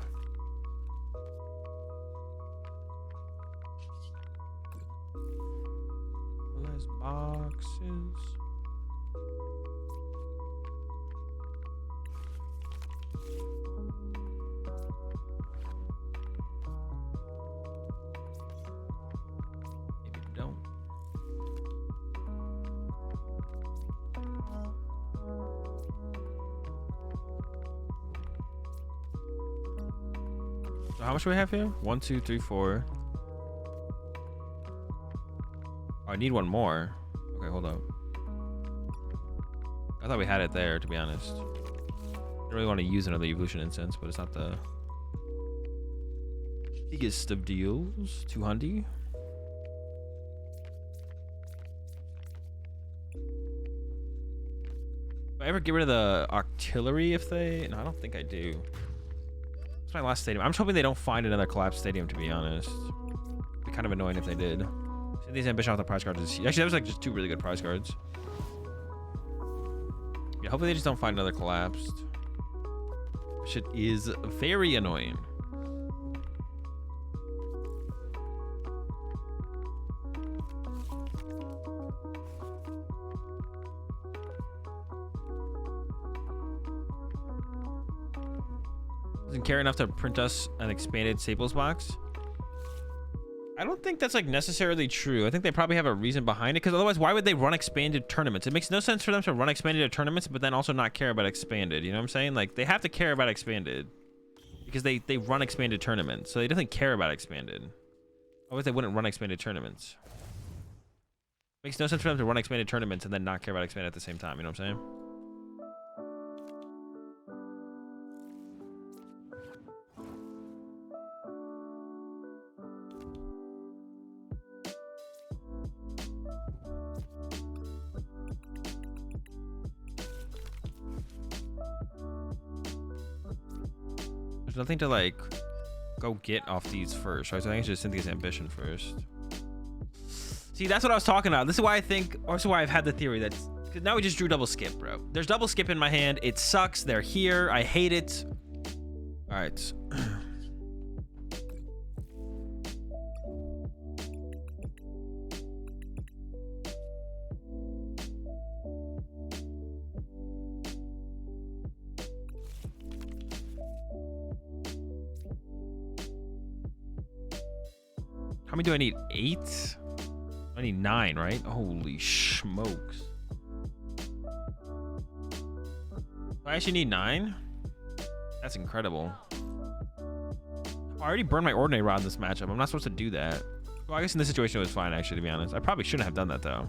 Less boxes. Maybe don't. So how much do we have here? 1, 2, 3, 4. Oh, I need one more. Okay, hold up. I thought we had it there, to be honest. I don't really want to use another evolution incense, but it's not the biggest of deals. 200. Do I ever get rid of the artillery if they... No, I don't think I do. That's my last stadium. I'm just hoping they don't find another collapsed stadium, to be honest. It'd be kind of annoying if they did. So these ambition off the prize cards is... Actually, that was like just 2 really good prize cards. Yeah, hopefully they just don't find another collapsed. Shit is very annoying. Doesn't care enough to print us an expanded Staples box. I don't think that's like necessarily true. I think they probably have a reason behind it, because otherwise why would they run expanded tournaments? It makes no sense for them to run expanded tournaments but then also not care about expanded. You know what I'm saying? Like, they have to care about expanded because they run expanded tournaments, so they definitely care about expanded. Otherwise they wouldn't run expanded tournaments. Makes no sense for them to run expanded tournaments and then not care about expanded at the same time. You know what I'm saying? There's nothing to like go get off these first, right? So I think I should Cynthia's ambition first. See, that's what I was talking about. This is why I think, or this is why I've had the theory that, because now we just drew double skip, bro. There's double skip in my hand. It sucks. They're here. I hate it. All right. How many do I need? 8? I need 9, right? Holy smokes. I actually need 9? That's incredible. I already burned my ordinary rod in this matchup. I'm not supposed to do that. Well, I guess in this situation it was fine, actually, to be honest. I probably shouldn't have done that, though.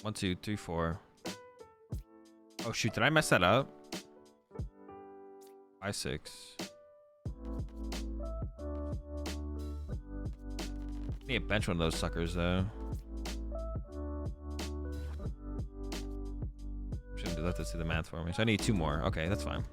One, 2, 3, 4. Oh shoot, did I mess that up? 5, 6. I need to bench one of those suckers though. Shouldn't do that to do the math for me. So I need 2 more. Okay, that's fine.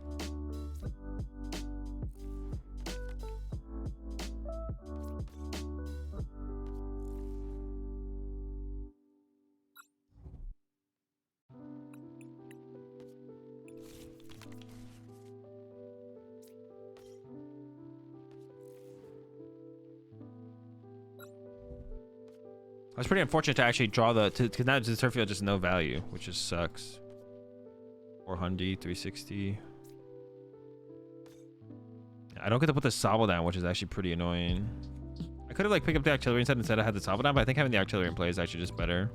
I was pretty unfortunate to actually draw the, because now the turf field just no value, which just sucks. 400, 360. I don't get to put the Sobble down, which is actually pretty annoying. I could have like picked up the artillery instead I had the Sobble down, but I think having the artillery in play is actually just better.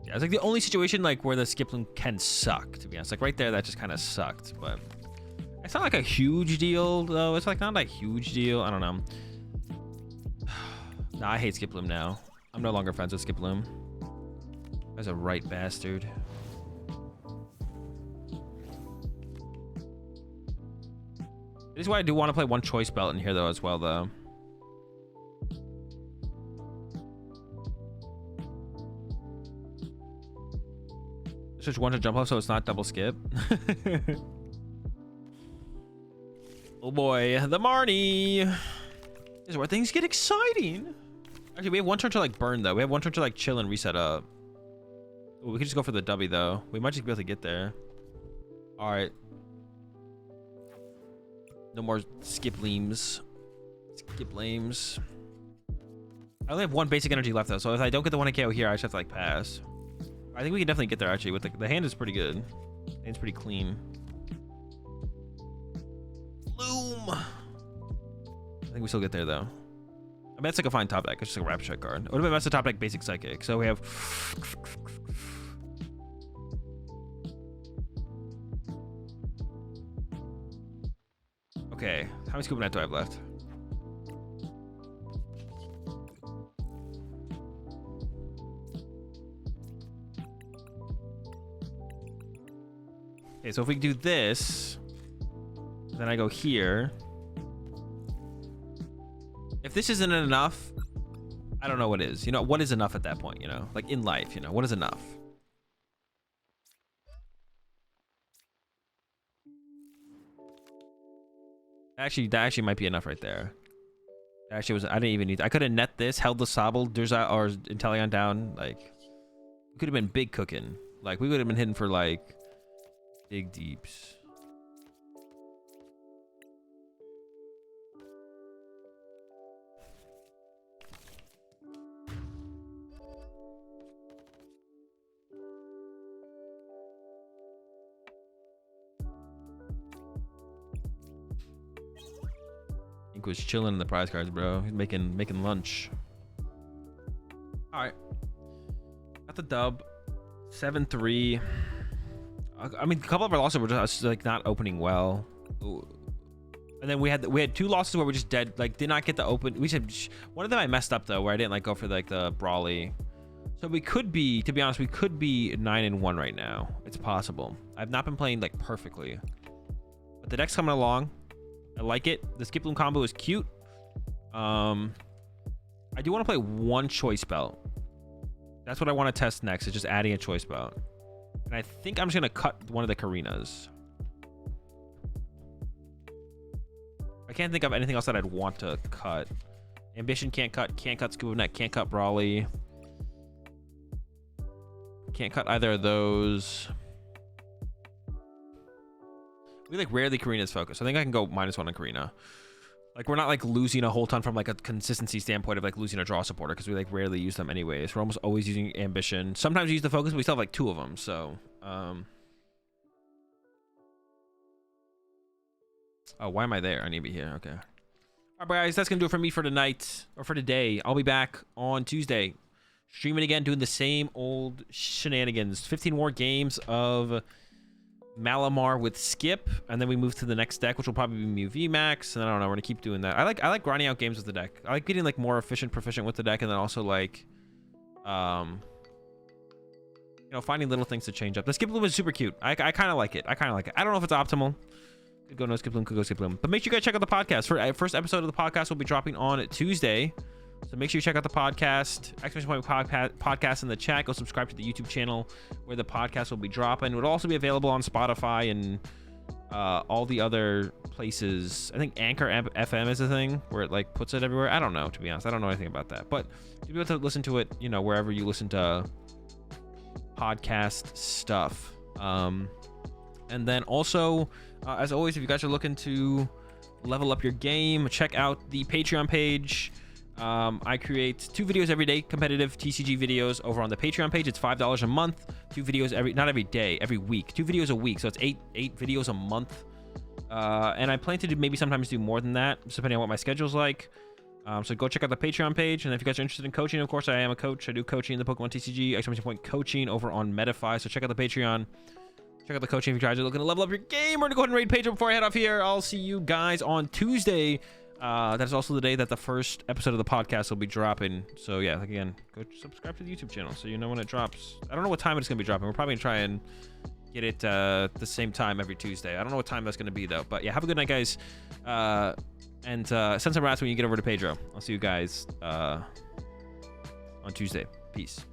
Yeah, it's like the only situation like where the skip loom can suck, to be honest. Like right there, that just kind of sucked, but it's not like a huge deal though. It's like not a huge deal. I don't know. Nah, I hate skip loom now. I'm no longer friends with skip loom. That's a right bastard. This is why I do want to play one choice belt in here though as well though. Switch 1 to jump off so it's not double skip. Oh boy, the Marnie. This is where things get exciting. Actually, we have 1 turn to like burn though. We have 1 turn to like chill and reset up. Ooh, we could just go for the W though. We might just be able to get there. All right. No more skip leams. Skip lames. I only have 1 basic energy left though, so if I don't get the 1 KO here, I just have to like pass. I think we can definitely get there actually. With the hand is pretty good. Hand's pretty clean. Loom. I think we still get there though. I mean, that's like a fine top deck. It's just like a rapid check card. What about that's the top deck basic psychic? So we have. Okay, how many scuba net do I have left? Okay, so if we do this, then I go here. If this isn't enough, I don't know what is. You know, what is enough at that point, you know? Like in life, you know, what is enough? Actually, that actually might be enough right there. Actually, was I didn't even need. I could have net this, held the Sobble, Durza, or Inteleon down. Like, we could have been big cooking. Like, we would have been hitting for like big deeps. Was chilling in the prize cards, bro. He's making lunch. All right, got the dub. 7-3. I mean, a couple of our losses were just like not opening well. Ooh. And then we had 2 losses where we just dead, like did not get the open. We should. One of them I messed up though, where I didn't like go for like the Brawly. So we could be, to be honest, we could be 9-1 right now. It's possible. I've not been playing like perfectly, but the deck's coming along. I like it. The Skip Loom combo is cute. I do want to play one choice belt. That's what I want to test next, is just adding a choice belt. And I think I'm just going to cut one of the Karinas. I can't think of anything else that I'd want to cut. Ambition can't cut Scuba Net, can't cut Brawly. Can't cut either of those. We like rarely Karina's focus. I think I can go -1 on Karina. Like we're not like losing a whole ton from like a consistency standpoint of like losing a draw supporter, because we like rarely use them anyways. We're almost always using Ambition. Sometimes we use the focus, but we still have like 2 of them. So oh, why am I there? I need to be here. Okay. All right, guys, that's gonna do it for me for tonight, or for today. I'll be back on Tuesday, streaming again, doing the same old shenanigans. 15 more games of Malamar with Skip, and then we move to the next deck, which will probably be Mew VMAX, and I don't know, we're gonna keep doing that. I like grinding out games with the deck. I like getting like more proficient with the deck, and then also like you know, finding little things to change up. The Skip Loom is super cute. I kind of like it. I don't know if it's optimal. Could go no Skip Loom, could go Skip Loom, but make sure you guys check out the podcast. First episode of the podcast will be dropping on Tuesday. So make sure you check out the podcast, podcast in the chat. Go subscribe to the YouTube channel where the podcast will be dropping. It will also be available on Spotify and all the other places. I think Anchor FM is a thing where it like puts it everywhere. I don't know, to be honest. I don't know anything about that. But you'll be able to listen to it, you know, wherever you listen to podcast stuff. And then also, as always, if you guys are looking to level up your game, check out the Patreon page. I create 2 videos every day, competitive TCG videos over on the Patreon page. It's $5 a month. 2 videos not every day, every week. 2 videos a week, so it's 8 videos a month. And I plan to maybe sometimes do more than that, depending on what my schedule's like. So go check out the Patreon page, and if you guys are interested in coaching, of course, I am a coach. I do coaching in the Pokemon TCG exclamation point coaching over on Metafy. So check out the Patreon. Check out the coaching if you guys are looking to level up your game. We're gonna go ahead and raid Pedro before I head off here. I'll see you guys on Tuesday. That's also the day that the first episode of the podcast will be dropping. So yeah, again, go subscribe to the YouTube channel so you know when it drops. I don't know what time it's gonna be dropping. We're probably gonna try and get it the same time every Tuesday. I don't know what time that's gonna be though. But yeah, have a good night, guys. And send some rats when you get over to Pedro. I'll see you guys on Tuesday. Peace.